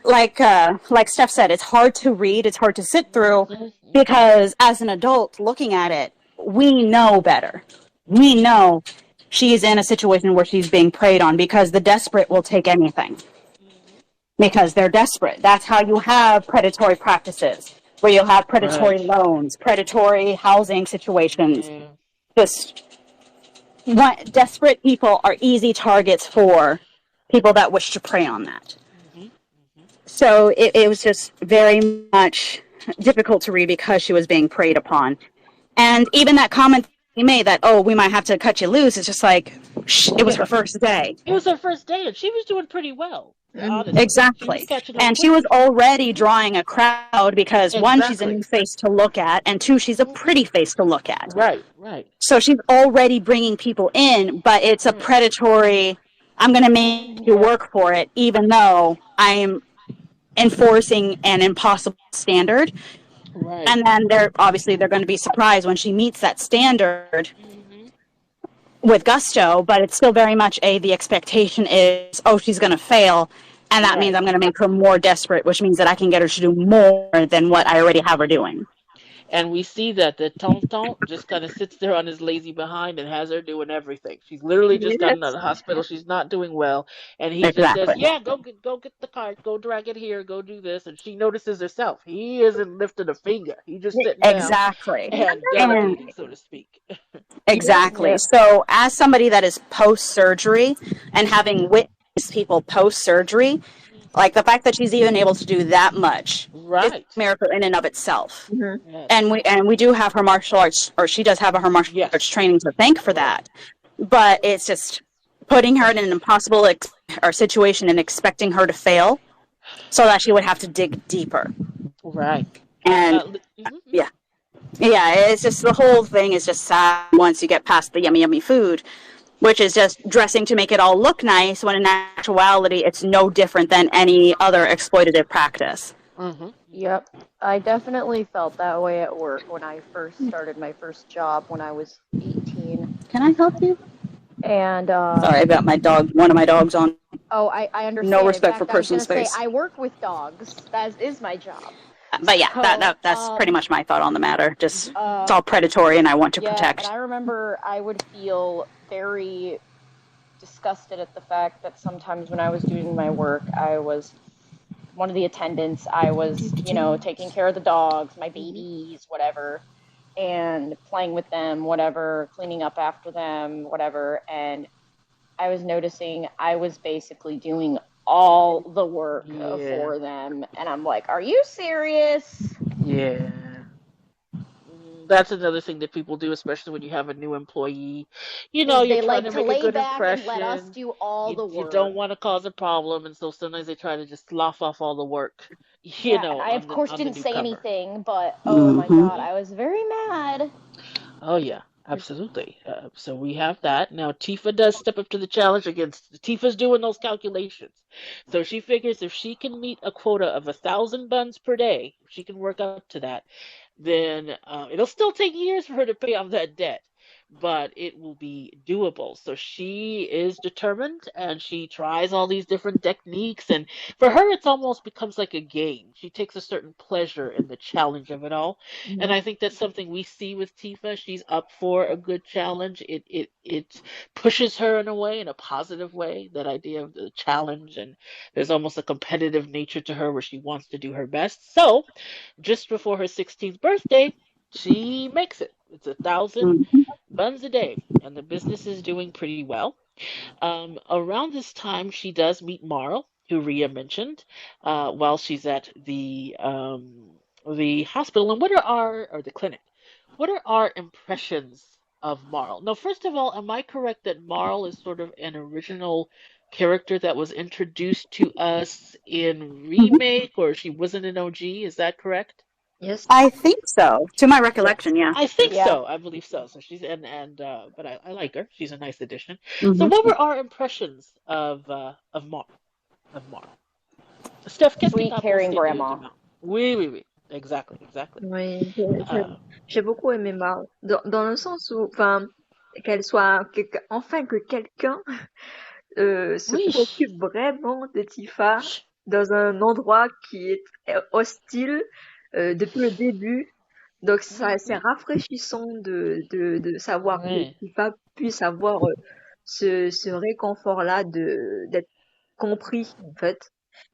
[SPEAKER 4] like Steph said, it's hard to read, it's hard to sit through
[SPEAKER 1] Mhm. Mhm.
[SPEAKER 4] because as an adult looking at it, we know better. We know she's in a situation where she's being preyed on because the desperate will take anything
[SPEAKER 1] Mhm.
[SPEAKER 4] because they're desperate. That's how you have predatory practices where you'll have
[SPEAKER 1] Right.
[SPEAKER 4] predatory loans, predatory housing situations.
[SPEAKER 1] Yeah.
[SPEAKER 4] Just desperate people are easy targets for people that wish to prey on that.
[SPEAKER 1] Mhm. Mhm.
[SPEAKER 4] So it was just very much difficult to read because she was being preyed upon. And even that comment he made that, oh, we might have to cut you loose, it's just like, it was her first day.
[SPEAKER 1] It was her first day, and she was doing pretty well. Honestly, she was
[SPEAKER 4] Exactly.
[SPEAKER 1] catching on
[SPEAKER 4] And she was
[SPEAKER 1] quickly.
[SPEAKER 4] already drawing a crowd because one, she's a
[SPEAKER 1] Exactly.
[SPEAKER 4] new face to look at, and two, she's a pretty face to look at.
[SPEAKER 1] Right. Right.
[SPEAKER 4] So she's already bringing people in, but it's a predatory, I'm going to make you
[SPEAKER 1] Yeah.
[SPEAKER 4] work for it, even though I'm enforcing an impossible standard.
[SPEAKER 1] Right.
[SPEAKER 4] And then they're going to be surprised when she meets that standard
[SPEAKER 1] Mhm.
[SPEAKER 4] with gusto, but it's still very much the expectation is, oh, she's going to fail. And that means
[SPEAKER 1] Right.
[SPEAKER 4] I'm going to make her more desperate, which means that I can get her to do more than what I already have her doing.
[SPEAKER 1] And we see that the tonton just kind of sits there on his lazy behind and has her doing everything. She's literally just gotten out
[SPEAKER 2] Yes.
[SPEAKER 1] of the hospital. She's not doing well, and he just says,
[SPEAKER 4] Exactly.
[SPEAKER 1] "Yeah, go get the cart, go drag it here, go do this." And she notices herself. He isn't lifting a finger. He's just sitting down
[SPEAKER 4] Exactly.
[SPEAKER 1] and
[SPEAKER 4] And
[SPEAKER 1] delegating, so to speak.
[SPEAKER 4] exactly.
[SPEAKER 2] Yes.
[SPEAKER 4] So, as somebody that is post surgery and having witnessed people post surgery, like the fact that she's even able to do that much is
[SPEAKER 1] Right.
[SPEAKER 4] a miracle in and of itself.
[SPEAKER 2] Mhm.
[SPEAKER 1] Yes.
[SPEAKER 4] And we do have her martial arts, or she does have her martial arts
[SPEAKER 1] Yes.
[SPEAKER 4] training to thank for
[SPEAKER 1] Right.
[SPEAKER 4] that. But it's just putting her in an impossible or situation and expecting her to fail, so that she would have to dig deeper.
[SPEAKER 1] Right.
[SPEAKER 4] And
[SPEAKER 1] Mhm.
[SPEAKER 4] yeah, yeah, it's just the whole thing is just sad once you get past the yummy yummy food, which is just dressing to make it all look nice, when in actuality it's no different than any other exploitative practice.
[SPEAKER 1] Mhm.
[SPEAKER 5] Yep. I definitely felt that way at work when I first started my first job when I was 18.
[SPEAKER 4] Can I help you?
[SPEAKER 5] And
[SPEAKER 4] Sorry, I've got my dog, one of my dogs on.
[SPEAKER 5] oh, I understand.
[SPEAKER 4] No
[SPEAKER 5] In
[SPEAKER 4] respect for
[SPEAKER 5] fact, I was
[SPEAKER 4] personal
[SPEAKER 5] gonna say
[SPEAKER 4] space.
[SPEAKER 5] I work with dogs. That is my job.
[SPEAKER 4] But yeah,
[SPEAKER 5] So,
[SPEAKER 4] that's pretty much my thought on the matter. Just it's
[SPEAKER 5] uh,
[SPEAKER 4] all predatory, and I want to
[SPEAKER 5] yeah,
[SPEAKER 4] protect.
[SPEAKER 5] and I remember I would feel very disgusted at the fact that sometimes when I was doing my work, I was one of the attendants. I was, taking care of the dogs, my babies, whatever, and playing with them, whatever, cleaning up after them, whatever. And I was noticing I was basically doing all the work
[SPEAKER 1] Yeah.
[SPEAKER 5] for them. And I'm like, are you serious?
[SPEAKER 1] Yeah. That's another thing that people do, especially when you have a new employee.
[SPEAKER 5] Is
[SPEAKER 1] You're
[SPEAKER 5] they
[SPEAKER 1] trying
[SPEAKER 5] like
[SPEAKER 1] to
[SPEAKER 5] to
[SPEAKER 1] make a
[SPEAKER 5] lay
[SPEAKER 1] good
[SPEAKER 5] back and let us
[SPEAKER 1] impression.
[SPEAKER 5] do all the
[SPEAKER 1] You
[SPEAKER 5] work.
[SPEAKER 1] don't want to cause a problem, and so sometimes they try to just slough off all the work,
[SPEAKER 5] Yeah, and I, of
[SPEAKER 1] on the
[SPEAKER 5] course, didn't say
[SPEAKER 1] newcomer.
[SPEAKER 5] anything, but oh my
[SPEAKER 4] Mm-hmm.
[SPEAKER 5] god, I was very mad.
[SPEAKER 1] Oh yeah, absolutely. So we have that. Now Tifa does step up to the challenge against Tifa's doing those calculations. So she figures if she can meet a quota of 1,000 buns per day, if she can work up to that, then it'll still take years for her to pay off that debt. but it will be doable. So she is determined and she tries all these different techniques. And for her, it's almost becomes like a game. She takes a certain pleasure in the challenge of it all. And I think that's something we see with Tifa. She's up for a good challenge. It pushes her in a way, in a positive way, that idea of the challenge. And there's almost a competitive nature to her where she wants to do her best. So just before her 16th birthday, she makes it. It's 1,000
[SPEAKER 4] Mhm.
[SPEAKER 1] buns a day, and the business is doing pretty well. Around this time, she does meet Marl, who Ria mentioned, while she's at the hospital. And what are our, or the clinic? What are our impressions of Marl? Now, first of all, am I correct that Marl is sort of an original character that was introduced to us in remake, or she wasn't an OG? Is that correct?
[SPEAKER 2] Yes.
[SPEAKER 4] I think so. To my
[SPEAKER 1] Yeah,
[SPEAKER 4] recollection, yeah.
[SPEAKER 1] I think
[SPEAKER 5] Yeah.
[SPEAKER 1] so. I believe so. So she's but I like her. She's a nice addition. So
[SPEAKER 4] Hmm.
[SPEAKER 1] what were our impressions of Mar of Mar? Steph, qu'est-ce que
[SPEAKER 5] Sweet,
[SPEAKER 1] t'as
[SPEAKER 5] caring
[SPEAKER 1] pensé de
[SPEAKER 5] grandma.
[SPEAKER 1] Mar? Oui, oui, oui. Exactly, exactly.
[SPEAKER 2] Oui,
[SPEAKER 1] Uh,
[SPEAKER 2] j'ai beaucoup aimé Marle, dans le sens où, enfin, qu'elle soit, enfin que quelqu'un se
[SPEAKER 1] oui.
[SPEAKER 2] préoccupe vraiment de Tifa dans un endroit qui est hostile depuis le début. Donc ça, c'est rafraîchissant de savoir que
[SPEAKER 1] Oui.
[SPEAKER 2] Tifa puisse avoir ce réconfort-là d'être compris, en fait.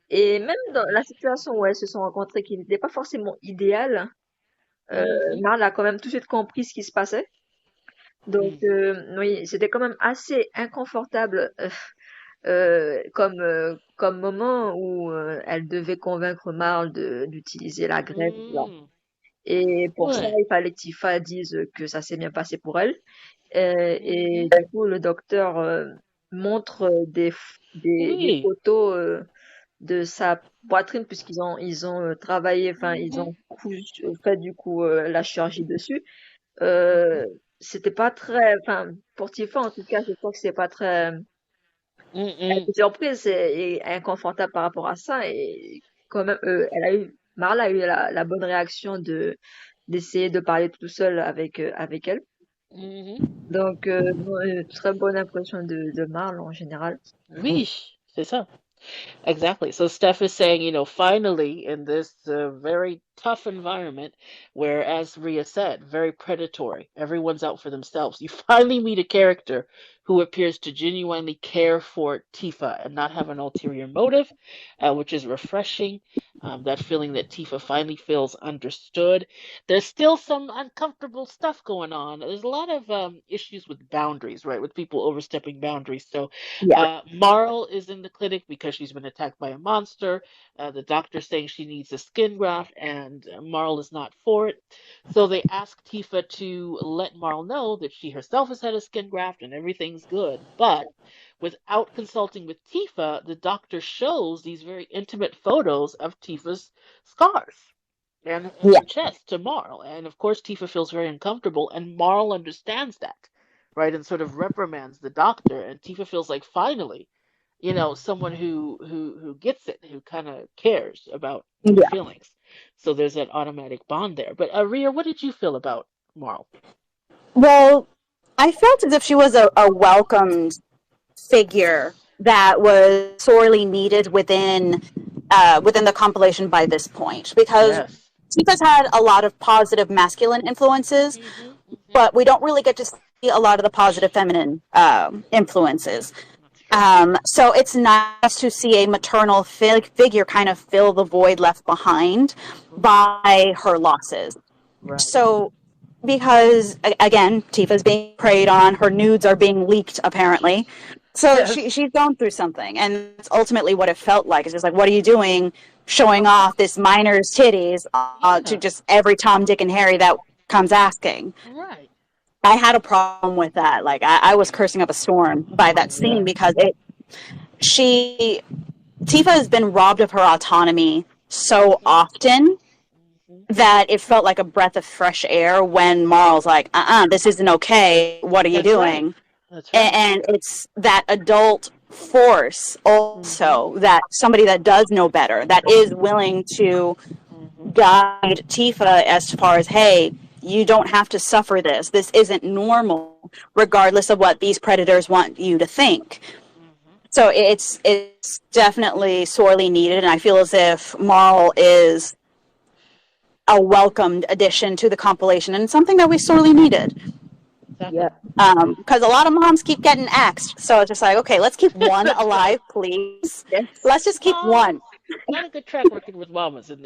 [SPEAKER 2] Et même dans la situation où elles se sont rencontrées, qui n'était pas forcément idéale,
[SPEAKER 1] Mhm.
[SPEAKER 2] Marl a quand même tout de suite compris ce qui se passait. Donc
[SPEAKER 1] Mhm.
[SPEAKER 2] oui, c'était quand même assez inconfortable comme moment où elle devait convaincre Marl d'utiliser la greffe. Là.
[SPEAKER 1] Mhm.
[SPEAKER 2] Et pour ça,
[SPEAKER 1] Ouais.
[SPEAKER 2] il fallait que Tifa dise que ça s'est bien passé pour elle. Et
[SPEAKER 1] Mhm.
[SPEAKER 2] du coup, le docteur montre des
[SPEAKER 1] Oui.
[SPEAKER 2] photos de sa poitrine puisqu'ils ont travaillé, enfin ils
[SPEAKER 1] Mhm.
[SPEAKER 2] ont fait du coup la chirurgie dessus.
[SPEAKER 1] Mhm.
[SPEAKER 2] Euh, C'était pas très, enfin pour Tifa en tout cas, je crois que c'est pas très. Elle
[SPEAKER 1] Mhm.
[SPEAKER 2] était surprise et inconfortable par rapport à ça et quand même, Marla a eu la bonne réaction d'essayer de parler tout seul avec elle.
[SPEAKER 1] Mhm.
[SPEAKER 2] Donc, non, très bonne impression de Marle en général.
[SPEAKER 1] Oui, c'est ça. Exactly. So Steph is saying, finally in this very tough environment where, as Ria said, very predatory, everyone's out for themselves, you finally meet a character who appears to genuinely care for Tifa and not have an ulterior motive, which is refreshing. That feeling that Tifa finally feels understood. There's still some uncomfortable stuff going on. There's a lot of issues with boundaries, right? With people overstepping boundaries. So
[SPEAKER 4] Yeah.
[SPEAKER 1] Marl is in the clinic because she's been attacked by a monster. The doctor's saying she needs a skin graft, and Marl is not for it. So they ask Tifa to let Marl know that she herself has had a skin graft and everything's good. But without consulting with Tifa, the doctor shows these very intimate photos of Tifa's scars and
[SPEAKER 4] Yeah.
[SPEAKER 1] her chest to Marl. And of course, Tifa feels very uncomfortable, and Marl understands that, right? And sort of reprimands the doctor. And Tifa feels like finally, someone who gets it, who kind of cares about her
[SPEAKER 4] Yeah.
[SPEAKER 1] feelings. So there's that automatic bond there. But Rhea, what did you feel about Marl?
[SPEAKER 4] Well, I felt as if she was a welcomed figure that was sorely needed within the compilation by this point because
[SPEAKER 1] Yes.
[SPEAKER 4] Tifa's had a lot of positive masculine influences,
[SPEAKER 1] Mhm. Mhm.
[SPEAKER 4] but we don't really get to see a lot of the positive feminine influences.
[SPEAKER 1] That's true.
[SPEAKER 4] So it's nice to see a maternal figure kind of fill the void left behind
[SPEAKER 1] Right.
[SPEAKER 4] by her losses.
[SPEAKER 1] Right.
[SPEAKER 4] So, because again, Tifa's being preyed on, her nudes are being leaked apparently. So
[SPEAKER 1] Yes.
[SPEAKER 4] she's gone through something, and that's ultimately what it felt like. It's just like, what are you doing, showing off this minor's titties to
[SPEAKER 1] Yeah.
[SPEAKER 4] just every Tom, Dick, and Harry that comes asking?
[SPEAKER 1] Right.
[SPEAKER 4] I had a problem with that. Like I was cursing up a storm by that scene
[SPEAKER 1] Yeah.
[SPEAKER 4] because she Tifa has been robbed of her autonomy so
[SPEAKER 1] Mhm.
[SPEAKER 4] often
[SPEAKER 1] Mhm.
[SPEAKER 4] that it felt like a breath of fresh air when Marl's like, this isn't okay. What are you
[SPEAKER 1] That's right.
[SPEAKER 4] doing?
[SPEAKER 1] That's right.
[SPEAKER 4] And it's that adult force
[SPEAKER 1] Mhm.
[SPEAKER 4] also, that somebody that does know better, that is willing to
[SPEAKER 1] Mhm.
[SPEAKER 4] guide Tifa as far as, hey, you don't have to suffer this. This isn't normal. regardless of what these predators want you to think. So it's definitely sorely needed, and I feel as if Marl is a welcomed addition to the compilation and something that we sorely needed.
[SPEAKER 1] Exactly.
[SPEAKER 2] Yeah.
[SPEAKER 4] Because a lot of moms keep getting axed, so it's just like, okay, let's keep one
[SPEAKER 1] That's
[SPEAKER 4] alive, please.
[SPEAKER 2] Yes.
[SPEAKER 4] Let's just keep one.
[SPEAKER 1] Not a good track record with mamas, and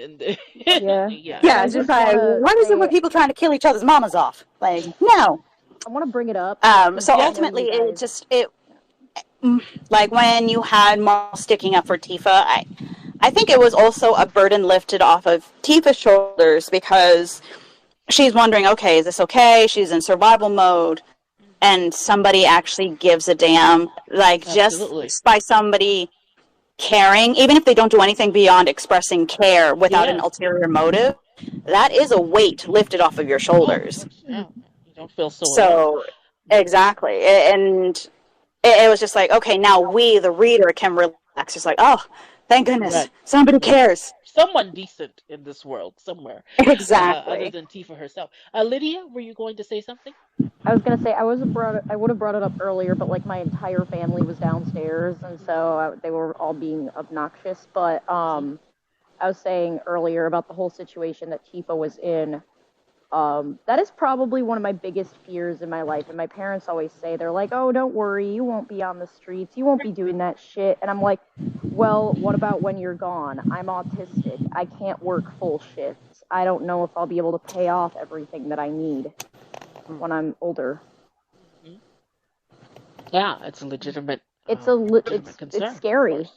[SPEAKER 5] Yeah.
[SPEAKER 1] yeah.
[SPEAKER 4] Yeah,
[SPEAKER 5] I
[SPEAKER 4] it's just
[SPEAKER 5] just
[SPEAKER 4] like,
[SPEAKER 5] wanna
[SPEAKER 4] what is it with
[SPEAKER 5] say
[SPEAKER 4] people trying to kill each other's mamas off? Like, no.
[SPEAKER 5] I want to bring it up.
[SPEAKER 4] So
[SPEAKER 1] Yeah.
[SPEAKER 4] ultimately, like when you had Marl sticking up for Tifa, I think it was also a burden lifted off of Tifa's shoulders because she's wondering, okay, is this okay? She's in survival mode, and somebody actually gives a damn. Like,
[SPEAKER 1] Absolutely.
[SPEAKER 4] just by somebody caring, even if they don't do anything beyond expressing care without an ulterior motive, that is a weight lifted off of your shoulders.
[SPEAKER 1] Yeah. You don't feel so alone.
[SPEAKER 4] So, exactly. And it was just like, okay, now we, the reader, can relax. It's like, oh, thank goodness,
[SPEAKER 1] Right.
[SPEAKER 4] somebody cares.
[SPEAKER 1] Someone decent in this world somewhere,
[SPEAKER 4] Exactly.
[SPEAKER 1] other than Tifa herself. Lydia, were you going to say something?
[SPEAKER 5] I was gonna say I would have brought it up earlier, but like my entire family was downstairs, and so they were all being obnoxious. But I was saying earlier about the whole situation that Tifa was in. That is probably one of my biggest fears in my life. And my parents always say, they're like, oh, don't worry, you won't be on the streets, you won't be doing that shit. And I'm like, well, what about when you're gone? I'm autistic. I can't work full shifts. I don't know if I'll be able to pay off everything that I need when I'm older.
[SPEAKER 1] Yeah, it's a legitimate.
[SPEAKER 5] It's
[SPEAKER 1] concern.
[SPEAKER 5] it's scary.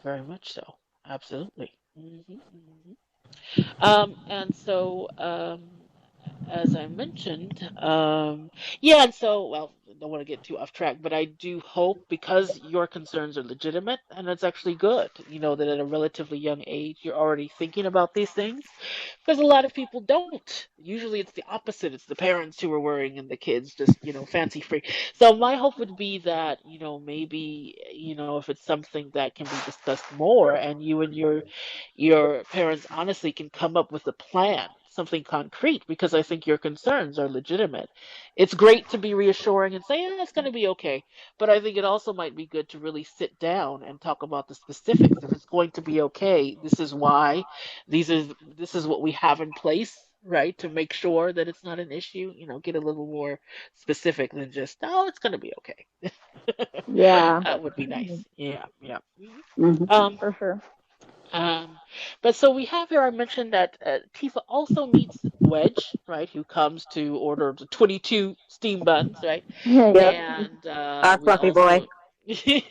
[SPEAKER 1] Very much so. Absolutely. And so, as I mentioned, yeah, and so, well, I don't want to get too off track, but I do hope because your concerns are legitimate, and it's actually good, that at a relatively young age you're already thinking about these things, because a lot of people don't. Usually it's the opposite. It's the parents who are worrying and the kids just, fancy free. So my hope would be that, maybe, if it's something that can be discussed more and you and your parents honestly can come up with a plan, something concrete, because I think your concerns are legitimate. It's great to be reassuring and say, yeah, it's going to be okay. But I think it also might be good to really sit down and talk about the specifics. If it's going to be okay, this is why. This is what we have in place, right, to make sure that it's not an issue. Get a little more specific than just, oh, it's going to be okay.
[SPEAKER 5] Yeah.
[SPEAKER 1] That would be nice. Yeah, yeah.
[SPEAKER 5] For sure.
[SPEAKER 1] But so we have here, I mentioned that Tifa also meets Wedge, right, who comes to order the 22 steam buns, right?
[SPEAKER 5] Yeah.
[SPEAKER 1] And
[SPEAKER 4] Our
[SPEAKER 1] we
[SPEAKER 4] fluffy boy.
[SPEAKER 1] also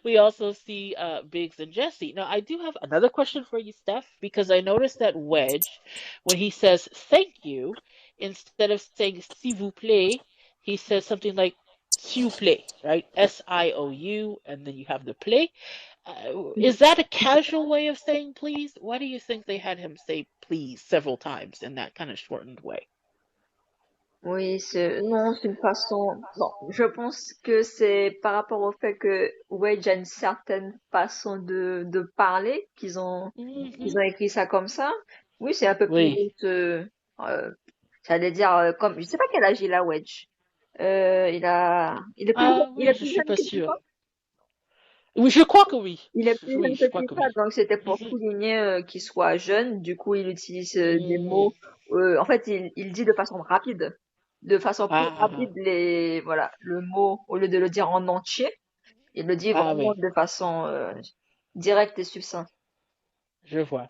[SPEAKER 1] we also see Biggs and Jesse. Now, I do have another question for you, Steph, because I noticed that Wedge, when he says thank you, instead of saying s'il vous plaît, he says something like s'il vous plaît, right? SIOU, and then you have the play. Is that a casual way of saying please? Why do you think they had him say please several times in that kind of shortened way?
[SPEAKER 2] Oui, non, c'est une façon. Non, je pense que c'est par rapport au fait que Wedge a une certaine façon de parler qu'ils ont écrit ça comme ça. Oui, c'est un peu
[SPEAKER 1] Oui.
[SPEAKER 2] plus, j'allais dire comme, je sais pas quel âge il a Wedge. Il est plus, il
[SPEAKER 1] Oui,
[SPEAKER 2] est
[SPEAKER 1] je
[SPEAKER 2] plus
[SPEAKER 1] suis
[SPEAKER 2] jeune
[SPEAKER 1] pas
[SPEAKER 2] que
[SPEAKER 1] sûre.
[SPEAKER 2] Tifa.
[SPEAKER 1] Oui, je crois que oui.
[SPEAKER 2] Il est plus
[SPEAKER 1] Oui,
[SPEAKER 2] jeune que
[SPEAKER 1] je crois que
[SPEAKER 2] Tifa,
[SPEAKER 1] oui.
[SPEAKER 2] donc c'était pour souligner qu'il soit jeune. Du coup, il utilise des
[SPEAKER 1] Mm.
[SPEAKER 2] mots. En fait, il dit de façon rapide, de façon plus
[SPEAKER 1] Ah,
[SPEAKER 2] rapide voilà, le mot au lieu de le dire en entier. Il le dit vraiment
[SPEAKER 1] oui,
[SPEAKER 2] de façon directe et succincte.
[SPEAKER 1] je vois.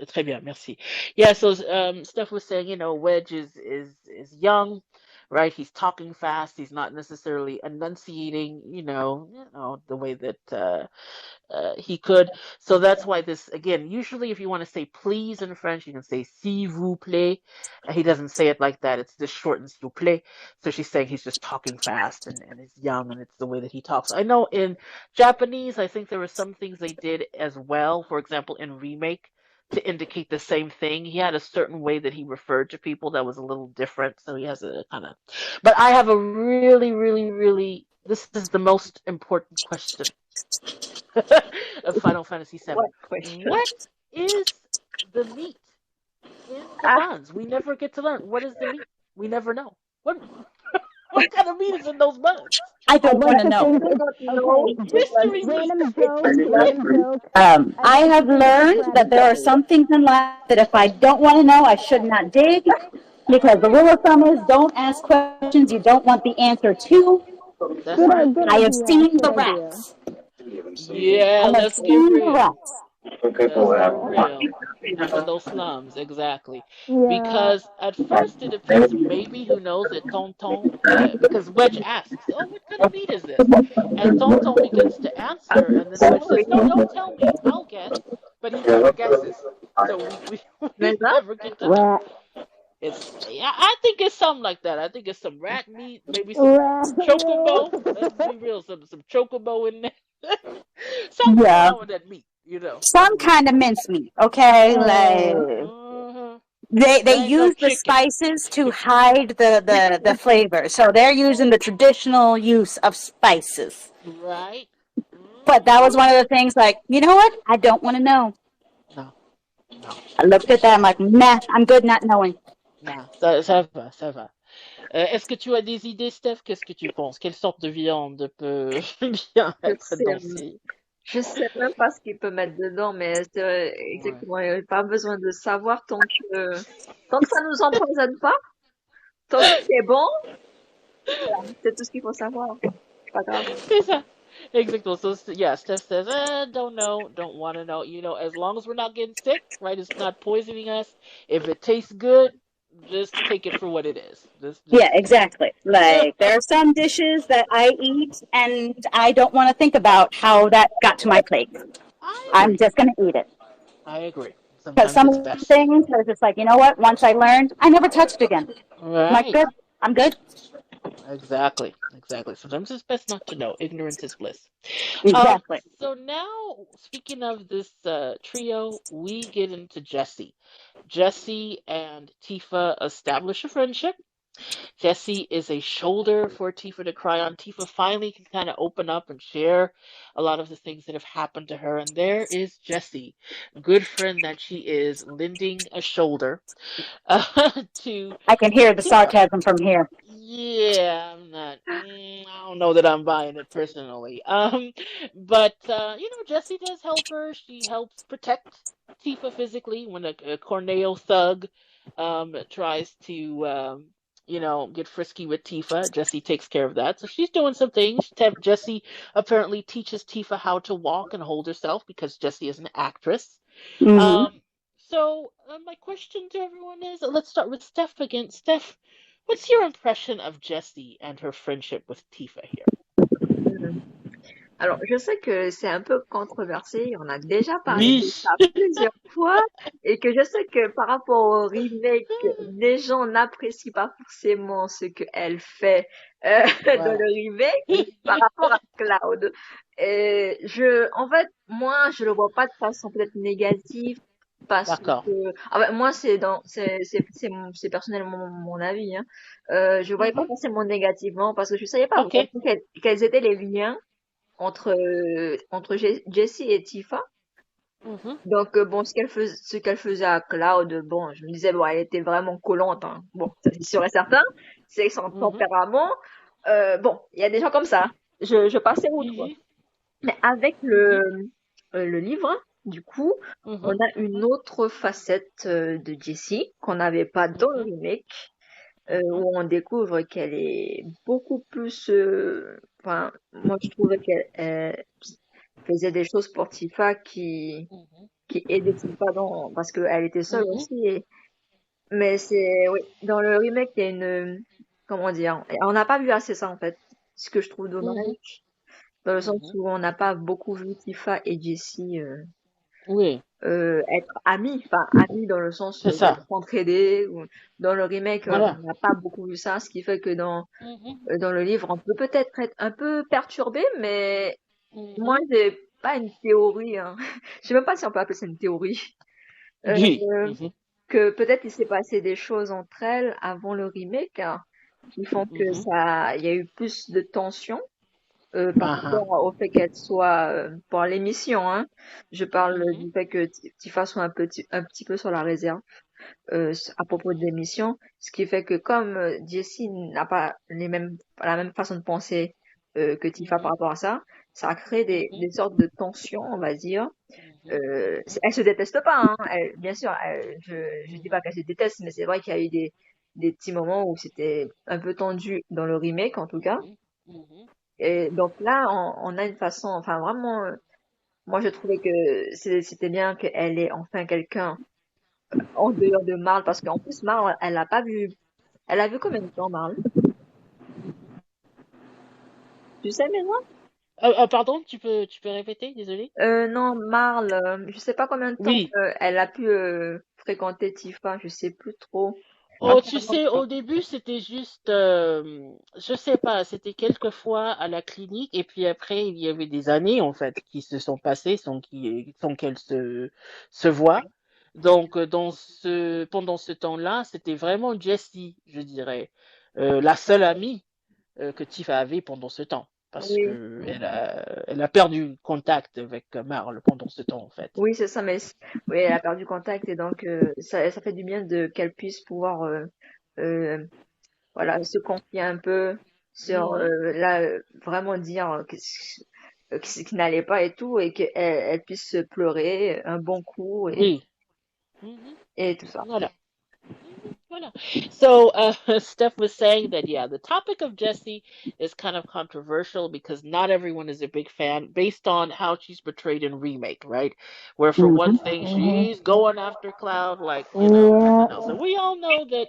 [SPEAKER 1] Très bien, merci. Yeah, so Steph was saying, Wedge is young, right? He's talking fast. He's not necessarily enunciating, the way that he could. So that's why this, again, usually if you want to say please in French, you can say s'il vous plaît. He doesn't say it like that. It's just shortened s'il vous plaît. So she's saying he's just talking fast and is young, and it's the way that he talks. I know in Japanese, I think there were some things they did as well. For example, in Remake, to indicate the same thing. He had a certain way that he referred to people that was a little different. So he has a kind of. But I have a really, really, really. This is the most important question of Final Fantasy VII.
[SPEAKER 2] What question?
[SPEAKER 1] What is the meat in the
[SPEAKER 2] Ah,
[SPEAKER 1] buns? We never get to learn. What is the meat? We never know. What kind of meat is in those bugs?
[SPEAKER 4] I don't want to
[SPEAKER 2] I
[SPEAKER 4] know.
[SPEAKER 2] do not know because
[SPEAKER 1] Mystery meat.
[SPEAKER 4] I have learned that there are some things in life that if I don't want to know, I should not dig, because the rule of thumb is don't ask questions you don't want the answer to.
[SPEAKER 1] That's right.
[SPEAKER 4] I have seen the rats.
[SPEAKER 1] Yeah,
[SPEAKER 4] I have
[SPEAKER 1] let's get
[SPEAKER 4] seen the
[SPEAKER 1] real.
[SPEAKER 4] rats.
[SPEAKER 1] Let's get real. Up in those slums, exactly. Because at first it appears maybe, who knows, that Tonton, because Wedge asks, "Oh, what kind of meat is this?" And Tonton begins to answer, and then Wedge says, "No, don't tell me. I'll guess." But he never guesses, so we
[SPEAKER 2] Mezza?
[SPEAKER 1] never get to know. It's, yeah, I think it's something like that. I think it's some rat meat, maybe some chocobo. Let's be real, some chocobo in there. Something going
[SPEAKER 4] Yeah.
[SPEAKER 1] on with that meat,
[SPEAKER 4] Some
[SPEAKER 1] some meat.
[SPEAKER 4] kind of mincemeat, okay? Like
[SPEAKER 1] Uh-huh.
[SPEAKER 4] they
[SPEAKER 1] That ain't no
[SPEAKER 4] use the
[SPEAKER 1] chicken.
[SPEAKER 4] spices to hide the flavor. So they're using the traditional use of spices.
[SPEAKER 1] Right?
[SPEAKER 4] But that was
[SPEAKER 1] Hmm.
[SPEAKER 4] one of the things, like, you know what? I don't want to know.
[SPEAKER 1] No, no,
[SPEAKER 4] I looked at that, I'm like, nah, I'm good not knowing.
[SPEAKER 1] non. Ça va, ça va. Est-ce que tu as des idées, Steph? Qu'est-ce que tu penses? Quelle sorte de viande peut bien
[SPEAKER 2] Je
[SPEAKER 1] être
[SPEAKER 2] sais,
[SPEAKER 1] dans ces...
[SPEAKER 2] je sais même pas ce qu'il peut mettre dedans, mais c'est
[SPEAKER 1] Ouais.
[SPEAKER 2] exactement, il n'y a pas besoin de savoir tant que ça nous empoisonne pas, tant que c'est bon, c'est tout ce qu'il faut savoir. C'est pas grave.
[SPEAKER 1] C'est ça. Exactly. So, yeah, Steph says, don't know, don't want to know. As long as we're not getting sick, right? It's not poisoning us. If it tastes good, just take it for what it is.
[SPEAKER 4] Yeah,
[SPEAKER 1] Just take
[SPEAKER 4] exactly.
[SPEAKER 1] it.
[SPEAKER 4] Like, there are some dishes that I eat, and I don't want to think about how that got to my plate.
[SPEAKER 1] I
[SPEAKER 4] I'm
[SPEAKER 1] agree.
[SPEAKER 4] just going to eat it.
[SPEAKER 1] I agree.
[SPEAKER 4] Because
[SPEAKER 1] Sometimes
[SPEAKER 4] some
[SPEAKER 1] it's
[SPEAKER 4] of the
[SPEAKER 1] best.
[SPEAKER 4] things are just like, you know what? Once I learned, I never touched again. I'm like,
[SPEAKER 1] Right.
[SPEAKER 4] good. I'm good.
[SPEAKER 1] Exactly. Exactly. Sometimes it's best not to know. Ignorance is bliss. Um,
[SPEAKER 4] Exactly.
[SPEAKER 1] so now, speaking of this trio, we get into Jesse. Jesse and Tifa establish a friendship. Jesse is a shoulder for Tifa to cry on. Tifa finally can kind of open up and share a lot of the things that have happened to her. And there is Jesse, good friend that she is, lending a shoulder to
[SPEAKER 4] I can hear the
[SPEAKER 1] Tifa.
[SPEAKER 4] sarcasm from here.
[SPEAKER 1] Yeah, I'm not. I don't know that I'm buying it personally. But Jessie does help her. She helps protect Tifa physically when a Corneo thug tries to get frisky with Tifa. Jessie takes care of that, so she's doing some things. Jessie apparently teaches Tifa how to walk and hold herself because Jessie is an actress.
[SPEAKER 4] Hmm.
[SPEAKER 1] So my question to everyone is, let's start with Steph again. Steph, what's your impression of Jessie and her friendship with Tifa here?
[SPEAKER 2] Hmm. Alors, je sais que c'est un peu controversé, on a déjà parlé de
[SPEAKER 1] Oui.
[SPEAKER 2] ça plusieurs fois, et que je sais que par rapport au remake, les gens n'apprécient pas forcément ce qu'elle fait dans
[SPEAKER 1] Voilà.
[SPEAKER 2] le remake par rapport à Cloud. Et en fait, moi, je le vois pas de façon peut-être négative, parce
[SPEAKER 1] D'accord.
[SPEAKER 2] que, moi, c'est personnellement mon avis, hein. Je voyais pas
[SPEAKER 1] Mhm.
[SPEAKER 2] forcément négativement, parce que je savais pas
[SPEAKER 1] Ok.
[SPEAKER 2] vraiment quels étaient les liens entre Jessie et Tifa.
[SPEAKER 1] Mhm.
[SPEAKER 2] Donc bon, ce qu'elle faisait à Cloud, bon, je me disais bon, elle était vraiment collante, hein. Bon, ça c'est sûr et certain. C'est son
[SPEAKER 1] Mhm.
[SPEAKER 2] tempérament. Bon, il y a des gens comme ça. Je passais outre.
[SPEAKER 1] Mhm.
[SPEAKER 2] Mais avec
[SPEAKER 1] Mhm.
[SPEAKER 2] le livre, du coup, on
[SPEAKER 1] Mhm.
[SPEAKER 2] a une autre facette de Jessie qu'on n'avait pas dans le
[SPEAKER 1] Mhm.
[SPEAKER 2] remake,
[SPEAKER 1] Mhm.
[SPEAKER 2] où on découvre qu'elle est beaucoup plus. Enfin, moi je trouvais qu'elle faisait des choses pour Tifa
[SPEAKER 1] Mhm.
[SPEAKER 2] qui aidait Tifa parce qu'elle était seule
[SPEAKER 1] Mhm.
[SPEAKER 2] aussi. Mais oui, dans le remake, il y a comment dire, on n'a pas vu assez ça en fait. Ce que je trouve
[SPEAKER 1] Mhm.
[SPEAKER 2] dommage, dans le sens
[SPEAKER 1] Mhm.
[SPEAKER 2] où on n'a pas beaucoup vu Tifa et Jessie
[SPEAKER 1] Oui,
[SPEAKER 2] être amis, enfin amis dans le sens
[SPEAKER 1] c'est
[SPEAKER 2] de
[SPEAKER 1] ça.
[SPEAKER 2] s'entraider. Dans le remake,
[SPEAKER 1] Voilà.
[SPEAKER 2] on n'a pas beaucoup vu ça, ce qui fait que
[SPEAKER 1] Mhm.
[SPEAKER 2] dans le livre, on peut peut-être être un peu perturbé, mais moi,
[SPEAKER 1] Mhm.
[SPEAKER 2] j'ai pas une théorie, hein. Je sais même pas si on peut appeler ça une théorie.
[SPEAKER 1] Oui.
[SPEAKER 2] Euh,
[SPEAKER 1] Mhm.
[SPEAKER 2] que peut-être il s'est passé des choses entre elles avant le remake, hein, qui font que
[SPEAKER 1] Mhm.
[SPEAKER 2] il y a eu plus de tension par
[SPEAKER 1] Ah ah.
[SPEAKER 2] rapport au fait qu'elle soit pour l'émission, hein. Je parle
[SPEAKER 1] Mhm.
[SPEAKER 2] du fait que Tifa soit un petit peu sur la réserve. à propos de l'émission, ce qui fait que comme Jessie n'a pas la même façon de penser que Tifa par
[SPEAKER 1] Mhm,
[SPEAKER 2] rapport à ça, ça a créé
[SPEAKER 1] mhm,
[SPEAKER 2] des sortes de tensions, on va dire.
[SPEAKER 1] mhm, mhm,
[SPEAKER 2] Elle se déteste pas, hein. Bien sûr, je dis pas
[SPEAKER 1] mhm,
[SPEAKER 2] qu'elle se déteste, mais c'est vrai qu'il y a eu des petits moments où c'était un peu tendu dans le remake en tout cas.
[SPEAKER 1] mhm, mhm.
[SPEAKER 2] Et donc là, on a une façon, enfin vraiment, moi je trouvais que c'était bien qu'elle ait enfin quelqu'un en dehors de Marle, parce qu'en plus Marle, elle a vu combien de temps Marle? Tu sais maintenant?
[SPEAKER 1] Pardon, tu peux répéter, désolé?
[SPEAKER 2] Non, Marle, je sais pas combien de temps
[SPEAKER 1] Oui.
[SPEAKER 2] elle a pu fréquenter Tifa, je sais plus trop.
[SPEAKER 1] Oh, tu sais, au début, c'était juste, je sais pas, c'était quelques fois à la clinique, et puis après, il y avait des années, en fait, qui se sont passées sans qu'elle se voit. Donc, pendant ce temps-là, c'était vraiment Jessie, je dirais, la seule amie que Tifa avait pendant ce temps, parce
[SPEAKER 2] Oui,
[SPEAKER 1] que elle a perdu contact avec Marle pendant ce temps, en fait.
[SPEAKER 2] oui, c'est ça, mais oui, elle a perdu contact et donc ça fait du bien de qu'elle puisse pouvoir euh, voilà, se confier un peu sur
[SPEAKER 1] Mhm.
[SPEAKER 2] là vraiment dire ce qui n'allait pas et tout et qu'elle elle puisse pleurer un bon coup
[SPEAKER 1] Oui. Mhm.
[SPEAKER 2] et tout ça.
[SPEAKER 1] Voilà. Voilà. So Steph was saying that yeah, the topic of Jessie is kind of controversial because not everyone is a big fan based on how she's portrayed in remake, right? Where for one
[SPEAKER 4] Mhm.
[SPEAKER 1] thing she's going after Cloud like
[SPEAKER 4] Yeah.
[SPEAKER 1] nothing else, and we all know that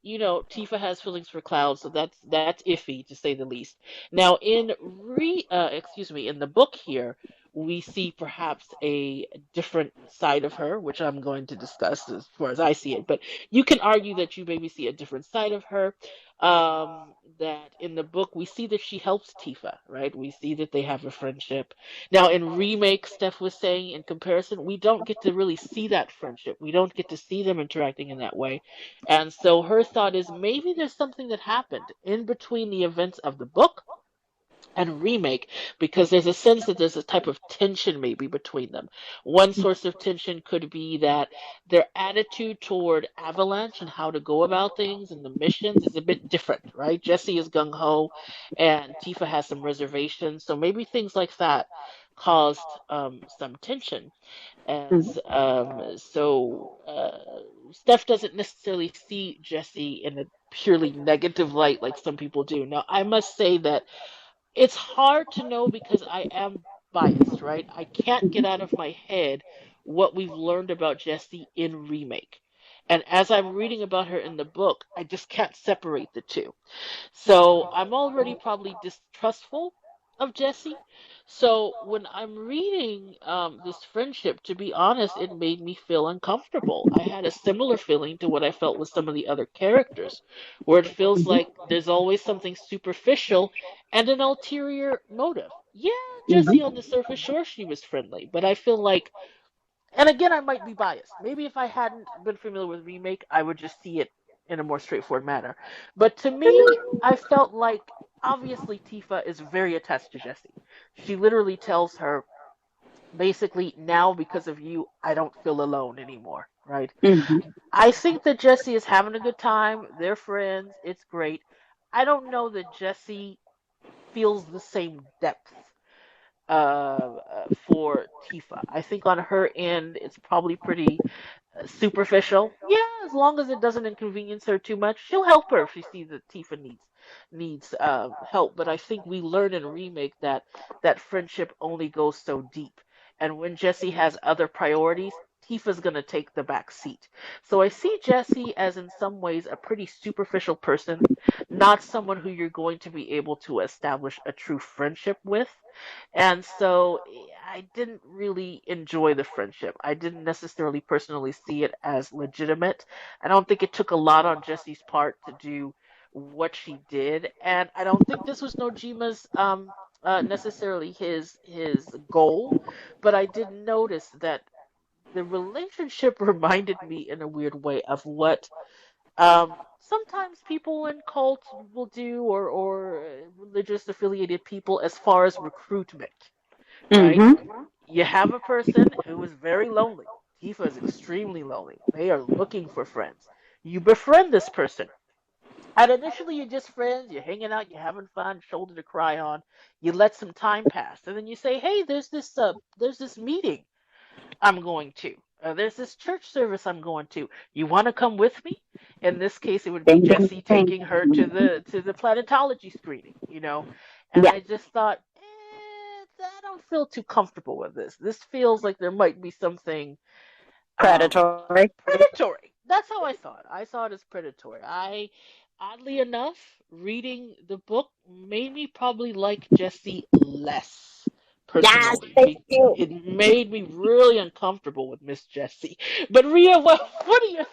[SPEAKER 1] Tifa has feelings for Cloud, so that's iffy to say the least. Now in the book here. We see perhaps a different side of her, which I'm going to discuss as far as I see it. But you can argue that you maybe see a different side of her. That in the book we see that she helps Tifa, right? We see that they have a friendship. Now in remake, Steph was saying in comparison, we don't get to really see that friendship. We don't get to see them interacting in that way. And so her thought is maybe there's something that happened in between the events of the book and remake because there's a sense that there's a type of tension maybe between them. One source of tension could be that their attitude toward Avalanche and how to go about things and the missions is a bit different, right? Jesse is gung ho and Tifa has some reservations. So maybe things like that caused some tension. And
[SPEAKER 4] Mhm.
[SPEAKER 1] Steph doesn't necessarily see Jesse in a purely negative light like some people do. Now, I must say that it's hard to know because I am biased, right? I can't get out of my head what we've learned about Jessie in remake. And as I'm reading about her in the book, I just can't separate the two. So I'm already probably distrustful of Jesse. So when I'm reading this friendship, to be honest, it made me feel uncomfortable. I had a similar feeling to what I felt with some of the other characters, where it feels like there's always something superficial and an ulterior motive. Yeah, Jesse on
[SPEAKER 4] Mhm.
[SPEAKER 1] the surface, sure, she was friendly, but I feel like and again, I might be biased. Maybe if I hadn't been familiar with Remake, I would just see it in a more straightforward manner. But to me, I felt like obviously Tifa is very attached to Jesse. She literally tells her, basically, now because of you, I don't feel alone anymore, right?
[SPEAKER 4] Mhm.
[SPEAKER 1] I think that Jesse is having a good time. They're friends. It's great. I don't know that Jesse feels the same depth for Tifa. I think on her end, it's probably pretty superficial. Yeah, as long as it doesn't inconvenience her too much, she'll help her if she sees that Tifa needs help. But I think we learn in remake that that friendship only goes so deep, and when Jesse has other priorities. Tifa's gonna take the back seat. So I see Jesse as in some ways a pretty superficial person, not someone who you're going to be able to establish a true friendship with. And so I didn't really enjoy the friendship. I didn't necessarily personally see it as legitimate. I don't think it took a lot on Jesse's part to do what she did, and I don't think this was Nojima's necessarily his goal, but I did notice that the relationship reminded me in a weird way of what sometimes people in cults will do or religious affiliated people as far as recruitment, right?
[SPEAKER 4] Mhm.
[SPEAKER 1] You have a person who is very lonely. Tifa is extremely lonely. They are looking for friends. You befriend this person. And initially you're just friends, you're hanging out, you're having fun, shoulder to cry on. You let some time pass, and then you say, "Hey, there's this meeting I'm going to. There's this church service I'm going to. You want to come with me?" In this case, it would be
[SPEAKER 4] Ding, ding,
[SPEAKER 1] Jesse
[SPEAKER 4] ding.
[SPEAKER 1] taking her to the planetology screening, you know. And
[SPEAKER 4] Yeah.
[SPEAKER 1] I just thought, I don't feel too comfortable with this. This feels like there might be something
[SPEAKER 4] Predatory.
[SPEAKER 1] predatory. That's how I saw it. I saw it as predatory. Oddly enough, reading the book made me probably like Jesse less
[SPEAKER 4] Yes,
[SPEAKER 1] personally.
[SPEAKER 4] thank you.
[SPEAKER 1] It made me really uncomfortable with Miss Jessie. But Ria, what are your